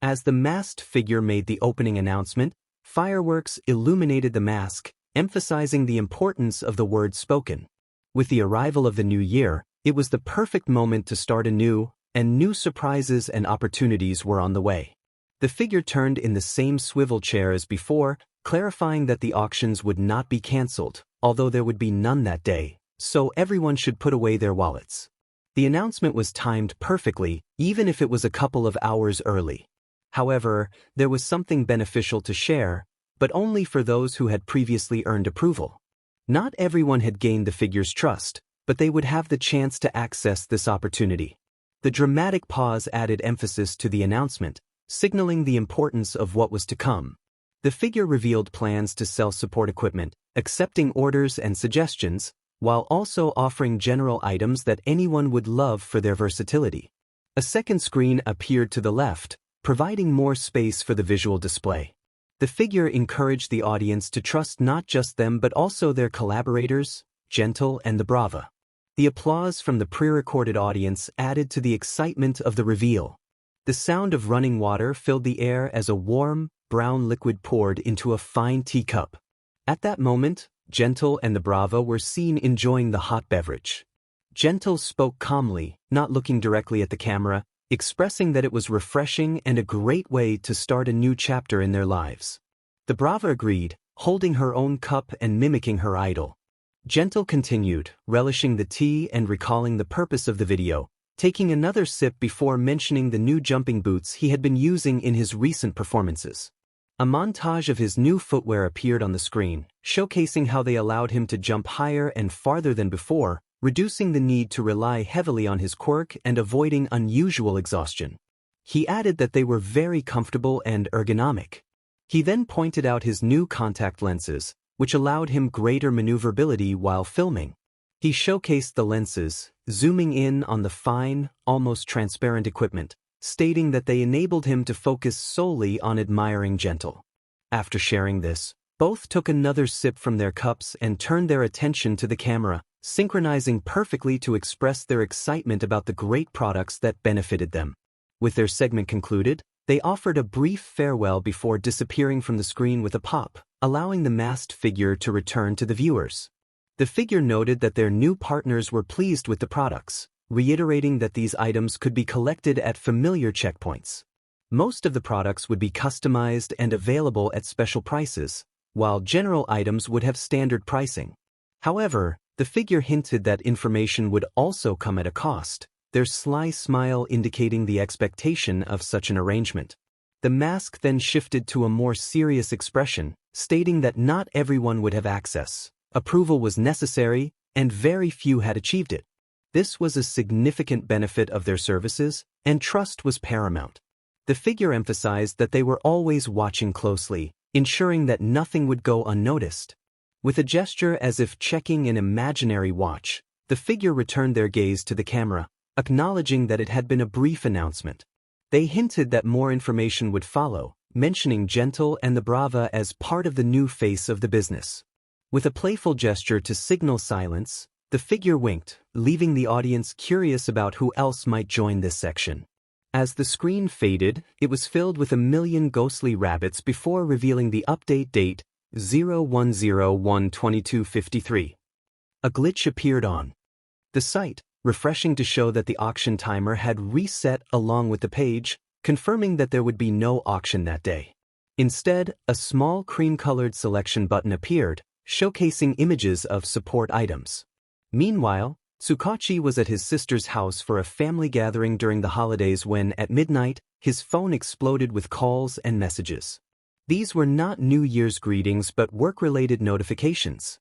As the masked figure made the opening announcement, fireworks illuminated the mask, emphasizing the importance of the words spoken. With the arrival of the new year, it was the perfect moment to start anew, and new surprises and opportunities were on the way. The figure turned in the same swivel chair as before, clarifying that the auctions would not be cancelled, although there would be none that day, so everyone should put away their wallets. The announcement was timed perfectly, even if it was a couple of hours early. However, there was something beneficial to share, but only for those who had previously earned approval. Not everyone had gained the figure's trust, but they would have the chance to access this opportunity. The dramatic pause added emphasis to the announcement, signaling the importance of what was to come. The figure revealed plans to sell support equipment, accepting orders and suggestions, while also offering general items that anyone would love for their versatility. A second screen appeared to the left, providing more space for the visual display. The figure encouraged the audience to trust not just them but also their collaborators, Gentle and the Brava. The applause from the pre-recorded audience added to the excitement of the reveal. The sound of running water filled the air as a warm, brown liquid poured into a fine teacup. At that moment, Gentle and the Brava were seen enjoying the hot beverage. Gentle spoke calmly, not looking directly at the camera, expressing that it was refreshing and a great way to start a new chapter in their lives. The Brava agreed, holding her own cup and mimicking her idol. Gentle continued, relishing the tea and recalling the purpose of the video, taking another sip before mentioning the new jumping boots he had been using in his recent performances. A montage of his new footwear appeared on the screen, showcasing how they allowed him to jump higher and farther than before, reducing the need to rely heavily on his quirk and avoiding unusual exhaustion. He added that they were very comfortable and ergonomic. He then pointed out his new contact lenses, which allowed him greater maneuverability while filming. He showcased the lenses, zooming in on the fine, almost transparent equipment, stating that they enabled him to focus solely on admiring Gentle. After sharing this, both took another sip from their cups and turned their attention to the camera, synchronizing perfectly to express their excitement about the great products that benefited them. With their segment concluded, they offered a brief farewell before disappearing from the screen with a pop, allowing the masked figure to return to the viewers. The figure noted that their new partners were pleased with the products, reiterating that these items could be collected at familiar checkpoints. Most of the products would be customized and available at special prices, while general items would have standard pricing. However, the figure hinted that information would also come at a cost, their sly smile indicating the expectation of such an arrangement. The mask then shifted to a more serious expression, stating that not everyone would have access, approval was necessary, and very few had achieved it. This was a significant benefit of their services, and trust was paramount. The figure emphasized that they were always watching closely, ensuring that nothing would go unnoticed. With a gesture as if checking an imaginary watch, the figure returned their gaze to the camera, acknowledging that it had been a brief announcement. They hinted that more information would follow, mentioning Gentle and the Brava as part of the new face of the business. With a playful gesture to signal silence, the figure winked, leaving the audience curious about who else might join this section. As the screen faded, it was filled with a million ghostly rabbits before revealing the update date, 0101-2253. A glitch appeared on the site, refreshing to show that the auction timer had reset along with the page, confirming that there would be no auction that day. Instead, a small cream-colored selection button appeared, showcasing images of support items. Meanwhile, Tsukachi was at his sister's house for a family gathering during the holidays when, at midnight, his phone exploded with calls and messages. These were not New Year's greetings but work-related notifications.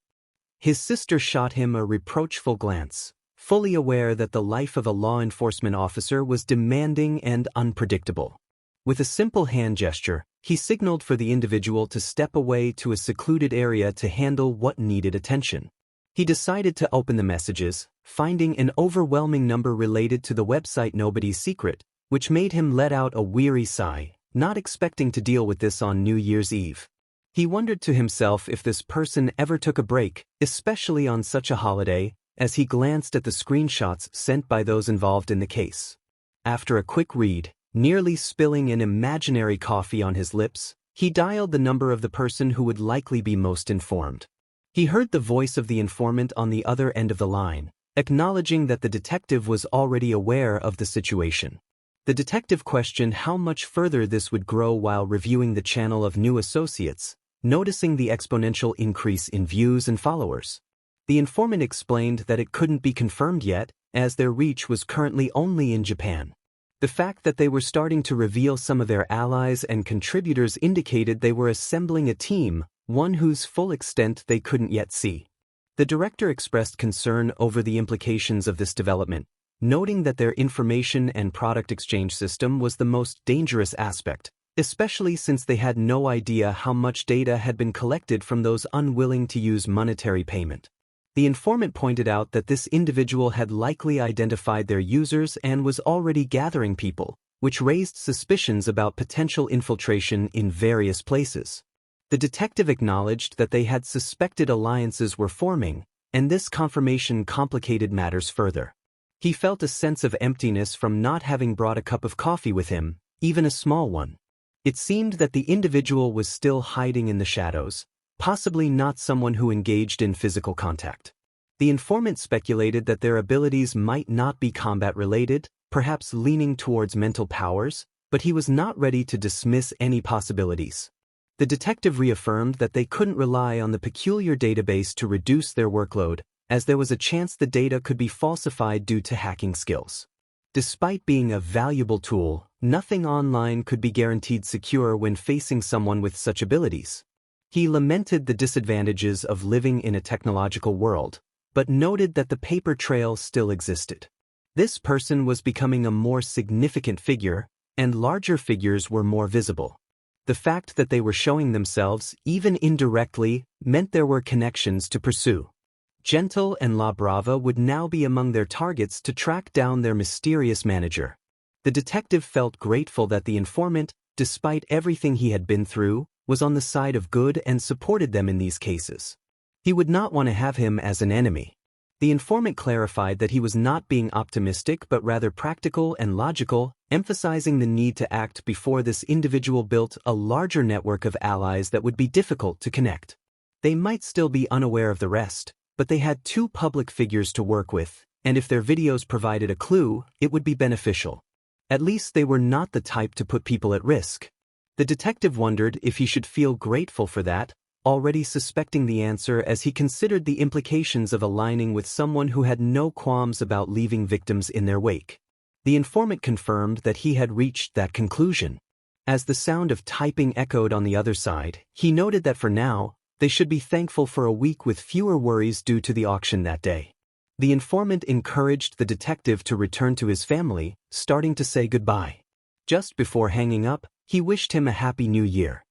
His sister shot him a reproachful glance, fully aware that the life of a law enforcement officer was demanding and unpredictable. With a simple hand gesture, he signaled for the individual to step away to a secluded area to handle what needed attention. He decided to open the messages, finding an overwhelming number related to the website Nobody's Secret, which made him let out a weary sigh, not expecting to deal with this on New Year's Eve. He wondered to himself if this person ever took a break, especially on such a holiday, as he glanced at the screenshots sent by those involved in the case. After a quick read, nearly spilling an imaginary coffee on his lips, he dialed the number of the person who would likely be most informed. He heard the voice of the informant on the other end of the line, acknowledging that the detective was already aware of the situation. The detective questioned how much further this would grow while reviewing the channel of new associates, noticing the exponential increase in views and followers. The informant explained that it couldn't be confirmed yet, as their reach was currently only in Japan. The fact that they were starting to reveal some of their allies and contributors indicated they were assembling a team, one whose full extent they couldn't yet see. The director expressed concern over the implications of this development, noting that their information and product exchange system was the most dangerous aspect, especially since they had no idea how much data had been collected from those unwilling to use monetary payment. The informant pointed out that this individual had likely identified their users and was already gathering people, which raised suspicions about potential infiltration in various places. The detective acknowledged that they had suspected alliances were forming, and this confirmation complicated matters further. He felt a sense of emptiness from not having brought a cup of coffee with him, even a small one. It seemed that the individual was still hiding in the shadows, possibly not someone who engaged in physical contact. The informant speculated that their abilities might not be combat-related, perhaps leaning towards mental powers, but he was not ready to dismiss any possibilities. The detective reaffirmed that they couldn't rely on the peculiar database to reduce their workload, as there was a chance the data could be falsified due to hacking skills. Despite being a valuable tool, nothing online could be guaranteed secure when facing someone with such abilities. He lamented the disadvantages of living in a technological world, but noted that the paper trail still existed. This person was becoming a more significant figure, and larger figures were more visible. The fact that they were showing themselves, even indirectly, meant there were connections to pursue. Gentle and La Brava would now be among their targets to track down their mysterious manager. The detective felt grateful that the informant, despite everything he had been through, was on the side of good and supported them in these cases. He would not want to have him as an enemy. The informant clarified that he was not being optimistic but rather practical and logical, emphasizing the need to act before this individual built a larger network of allies that would be difficult to connect. They might still be unaware of the rest, but they had two public figures to work with, and if their videos provided a clue, it would be beneficial. At least they were not the type to put people at risk. The detective wondered if he should feel grateful for that, already suspecting the answer as he considered the implications of aligning with someone who had no qualms about leaving victims in their wake. The informant confirmed that he had reached that conclusion. As the sound of typing echoed on the other side, he noted that for now, they should be thankful for a week with fewer worries due to the auction that day. The informant encouraged the detective to return to his family, starting to say goodbye. Just before hanging up, he wished him a happy new year.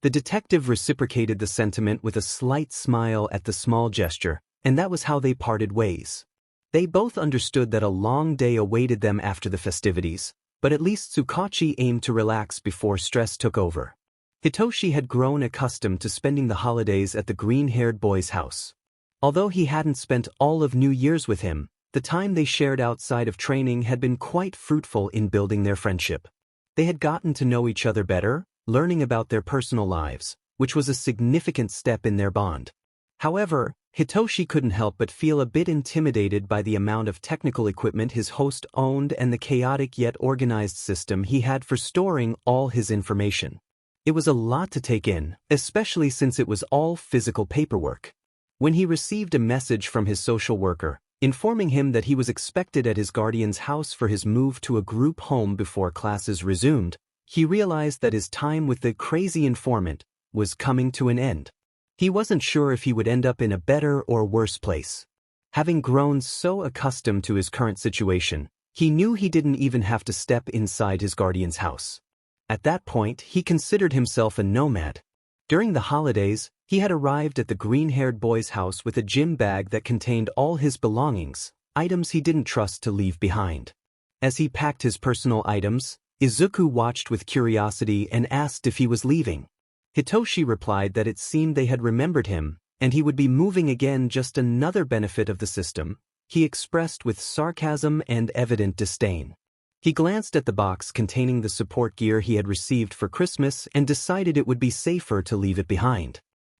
The detective reciprocated the sentiment with a slight smile at the small gesture, and that was how they parted ways. They both understood that a long day awaited them after the festivities, but at least Tsukachi aimed to relax before stress took over. Hitoshi had grown accustomed to spending the holidays at the green-haired boy's house. Although he hadn't spent all of New Year's with him, the time they shared outside of training had been quite fruitful in building their friendship. They had gotten to know each other better, learning about their personal lives, which was a significant step in their bond. However, Hitoshi couldn't help but feel a bit intimidated by the amount of technical equipment his host owned and the chaotic yet organized system he had for storing all his information. It was a lot to take in, especially since it was all physical paperwork. When he received a message from his social worker, informing him that he was expected at his guardian's house for his move to a group home before classes resumed, he realized that his time with the crazy informant was coming to an end. He wasn't sure if he would end up in a better or worse place. Having grown so accustomed to his current situation, he knew he didn't even have to step inside his guardian's house. At that point, he considered himself a nomad. During the holidays, he had arrived at the green-haired boy's house with a gym bag that contained all his belongings, items he didn't trust to leave behind. As he packed his personal items, Izuku watched with curiosity and asked if he was leaving. Hitoshi replied that it seemed they had remembered him, and he would be moving again, just another benefit of the system, he expressed with sarcasm and evident disdain. He glanced at the box containing the support gear he had received for Christmas and decided it would be safer to leave it behind.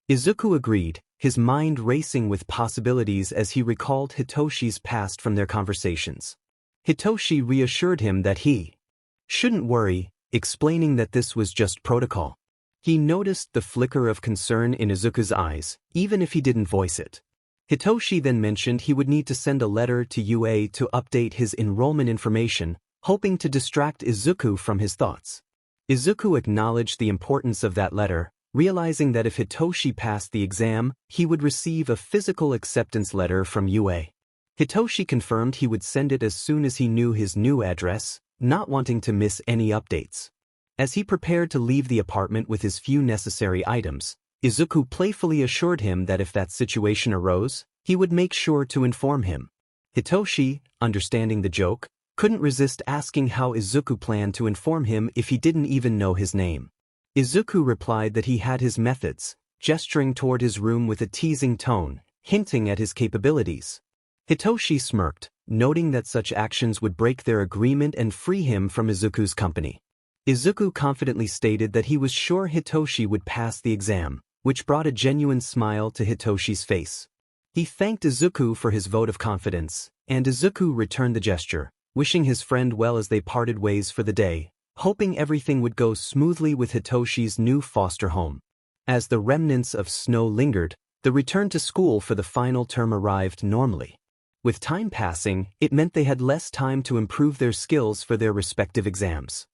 Izuku agreed, his mind racing with possibilities as he recalled Hitoshi's past from their conversations. Hitoshi reassured him that he shouldn't worry, explaining that this was just protocol. He noticed the flicker of concern in Izuku's eyes, even if he didn't voice it. Hitoshi then mentioned he would need to send a letter to UA to update his enrollment information, hoping to distract Izuku from his thoughts. Izuku acknowledged the importance of that letter, realizing that if Hitoshi passed the exam, he would receive a physical acceptance letter from UA. Hitoshi confirmed he would send it as soon as he knew his new address, not wanting to miss any updates. As he prepared to leave the apartment with his few necessary items, Izuku playfully assured him that if that situation arose, he would make sure to inform him. Hitoshi, understanding the joke, couldn't resist asking how Izuku planned to inform him if he didn't even know his name. Izuku replied that he had his methods, gesturing toward his room with a teasing tone, hinting at his capabilities. Hitoshi smirked, noting that such actions would break their agreement and free him from Izuku's company. Izuku confidently stated that he was sure Hitoshi would pass the exam, which brought a genuine smile to Hitoshi's face. He thanked Izuku for his vote of confidence, and Izuku returned the gesture, wishing his friend well as they parted ways for the day, hoping everything would go smoothly with Hitoshi's new foster home. As the remnants of snow lingered, the return to school for the final term arrived normally. With time passing, it meant they had less time to improve their skills for their respective exams.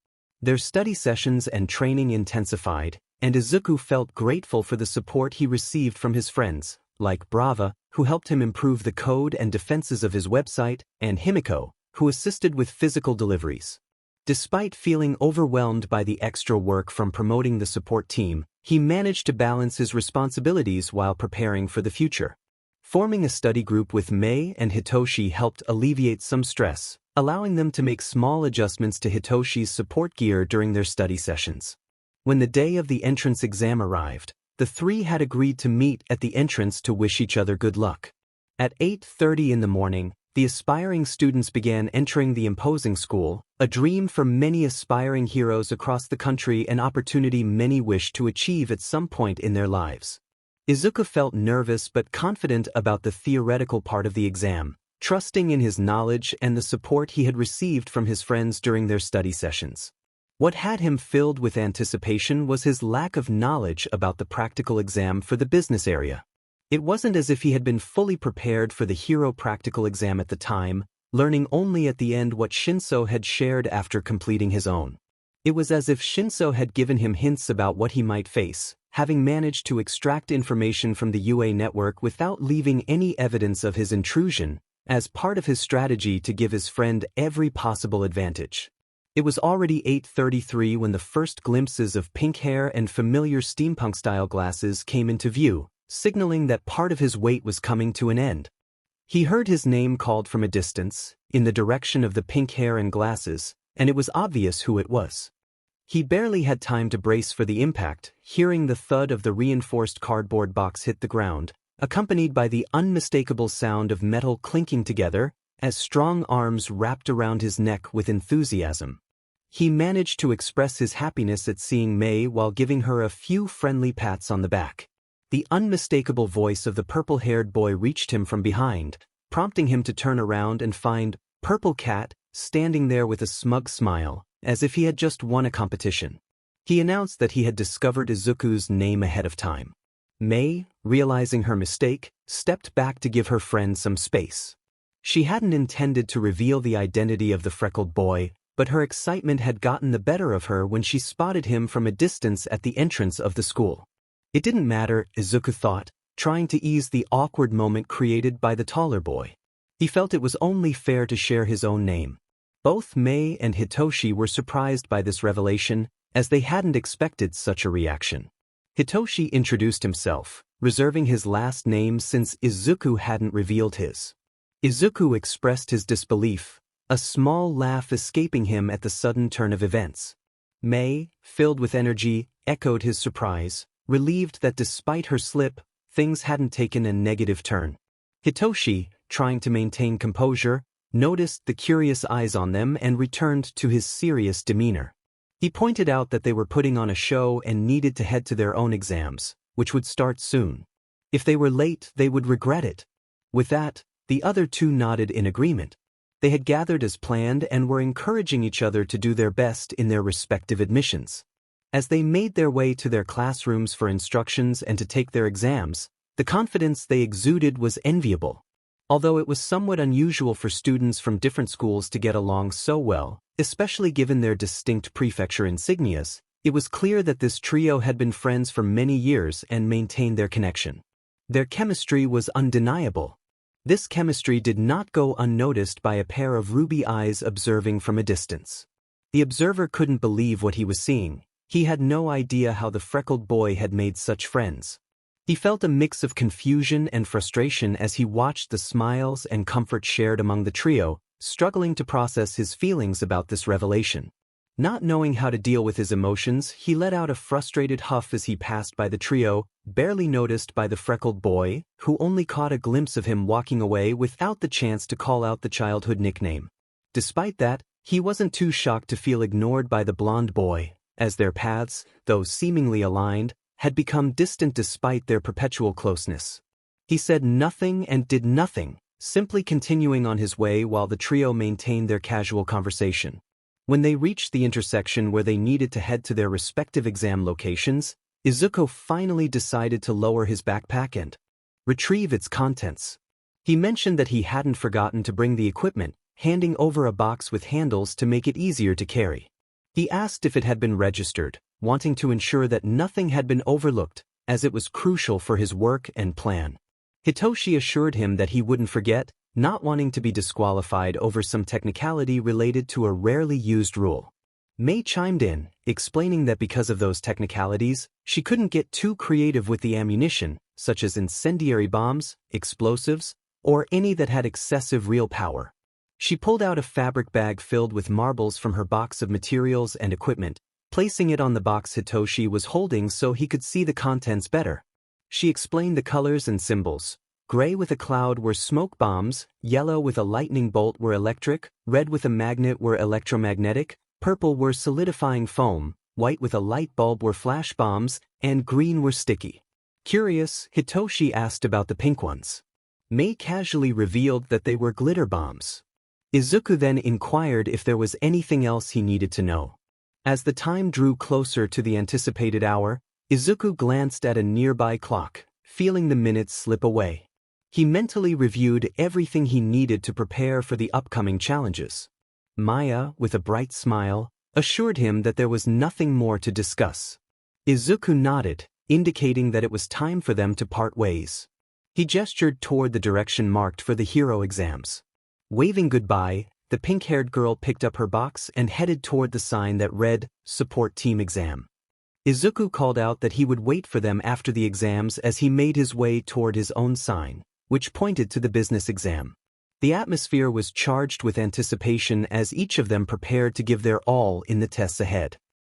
Their study sessions and training intensified, and Izuku felt grateful for the support he received from his friends, like Brava, who helped him improve the code and defenses of his website, and Himiko, who assisted with physical deliveries. Despite feeling overwhelmed by the extra work from promoting the support team, he managed to balance his responsibilities while preparing for the future. Forming a study group with Mei and Hitoshi helped alleviate some stress, allowing them to make small adjustments to Hitoshi's support gear during their study sessions. When the day of the entrance exam arrived, the three had agreed to meet at the entrance to wish each other good luck. At 8:30 in the morning, the aspiring students began entering the imposing school, a dream for many aspiring heroes across the country, an opportunity many wish to achieve at some point in their lives. Izuku felt nervous but confident about the theoretical part of the exam, trusting in his knowledge and the support he had received from his friends during their study sessions. What had him filled with anticipation was his lack of knowledge about the practical exam for the business area. It wasn't as if he had been fully prepared for the hero practical exam at the time, learning only at the end what Shinso had shared after completing his own. It was as if Shinso had given him hints about what he might face, having managed to extract information from the UA network without leaving any evidence of his intrusion, as part of his strategy to give his friend every possible advantage. It was already 8:33 when the first glimpses of pink hair and familiar steampunk-style glasses came into view, signaling that part of his wait was coming to an end. He heard his name called from a distance, in the direction of the pink hair and glasses, and it was obvious who it was. He barely had time to brace for the impact, hearing the thud of the reinforced cardboard box hit the ground, accompanied by the unmistakable sound of metal clinking together, as strong arms wrapped around his neck with enthusiasm. He managed to express his happiness at seeing Mei while giving her a few friendly pats on the back. The unmistakable voice of the purple-haired boy reached him from behind, prompting him to turn around and find Purple Cat standing there with a smug smile, as if he had just won a competition. He announced that he had discovered Izuku's name ahead of time. Mei, realizing her mistake, stepped back to give her friend some space. She hadn't intended to reveal the identity of the freckled boy, but her excitement had gotten the better of her when she spotted him from a distance at the entrance of the school. It didn't matter, Izuku thought, trying to ease the awkward moment created by the taller boy. He felt it was only fair to share his own name. Both Mei and Hitoshi were surprised by this revelation, as they hadn't expected such a reaction. Hitoshi introduced himself, reserving his last name since Izuku hadn't revealed his. Izuku expressed his disbelief, a small laugh escaping him at the sudden turn of events. Mei, filled with energy, echoed his surprise, relieved that despite her slip, things hadn't taken a negative turn. Hitoshi, trying to maintain composure, noticed the curious eyes on them and returned to his serious demeanor. He pointed out that they were putting on a show and needed to head to their own exams, which would start soon. If they were late, they would regret it. With that, the other two nodded in agreement. They had gathered as planned and were encouraging each other to do their best in their respective admissions. As they made their way to their classrooms for instructions and to take their exams, the confidence they exuded was enviable. Although it was somewhat unusual for students from different schools to get along so well, Especially given their distinct prefecture insignias, it was clear that this trio had been friends for many years and maintained their connection. Their chemistry was undeniable. This chemistry did not go unnoticed by a pair of ruby eyes observing from a distance. The observer couldn't believe what he was seeing. He had no idea how the freckled boy had made such friends. He felt a mix of confusion and frustration as he watched the smiles and comfort shared among the trio, struggling to process his feelings about this revelation. Not knowing how to deal with his emotions, he let out a frustrated huff as he passed by the trio, barely noticed by the freckled boy, who only caught a glimpse of him walking away without the chance to call out the childhood nickname. Despite that, he wasn't too shocked to feel ignored by the blonde boy, as their paths, though seemingly aligned, had become distant despite their perpetual closeness. He said nothing and did nothing, simply continuing on his way while the trio maintained their casual conversation. When they reached the intersection where they needed to head to their respective exam locations, Izuku finally decided to lower his backpack and retrieve its contents. He mentioned that he hadn't forgotten to bring the equipment, handing over a box with handles to make it easier to carry. He asked if it had been registered, wanting to ensure that nothing had been overlooked, as it was crucial for his work and plan. Hitoshi assured him that he wouldn't forget, not wanting to be disqualified over some technicality related to a rarely used rule. Mei chimed in, explaining that because of those technicalities, she couldn't get too creative with the ammunition, such as incendiary bombs, explosives, or any that had excessive real power. She pulled out a fabric bag filled with marbles from her box of materials and equipment, placing it on the box Hitoshi was holding so he could see the contents better. She explained the colors and symbols. Gray with a cloud were smoke bombs, yellow with a lightning bolt were electric, red with a magnet were electromagnetic, purple were solidifying foam, white with a light bulb were flash bombs, and green were sticky. Curious, Hitoshi asked about the pink ones. Mei casually revealed that they were glitter bombs. Izuku then inquired if there was anything else he needed to know. As the time drew closer to the anticipated hour, Izuku glanced at a nearby clock, feeling the minutes slip away. He mentally reviewed everything he needed to prepare for the upcoming challenges. Maya, with a bright smile, assured him that there was nothing more to discuss. Izuku nodded, indicating that it was time for them to part ways. He gestured toward the direction marked for the hero exams. Waving goodbye, the pink-haired girl picked up her box and headed toward the sign that read, "Support Team Exam." Izuku called out that he would wait for them after the exams as he made his way toward his own sign, which pointed to the business exam. The atmosphere was charged with anticipation as each of them prepared to give their all in the tests ahead.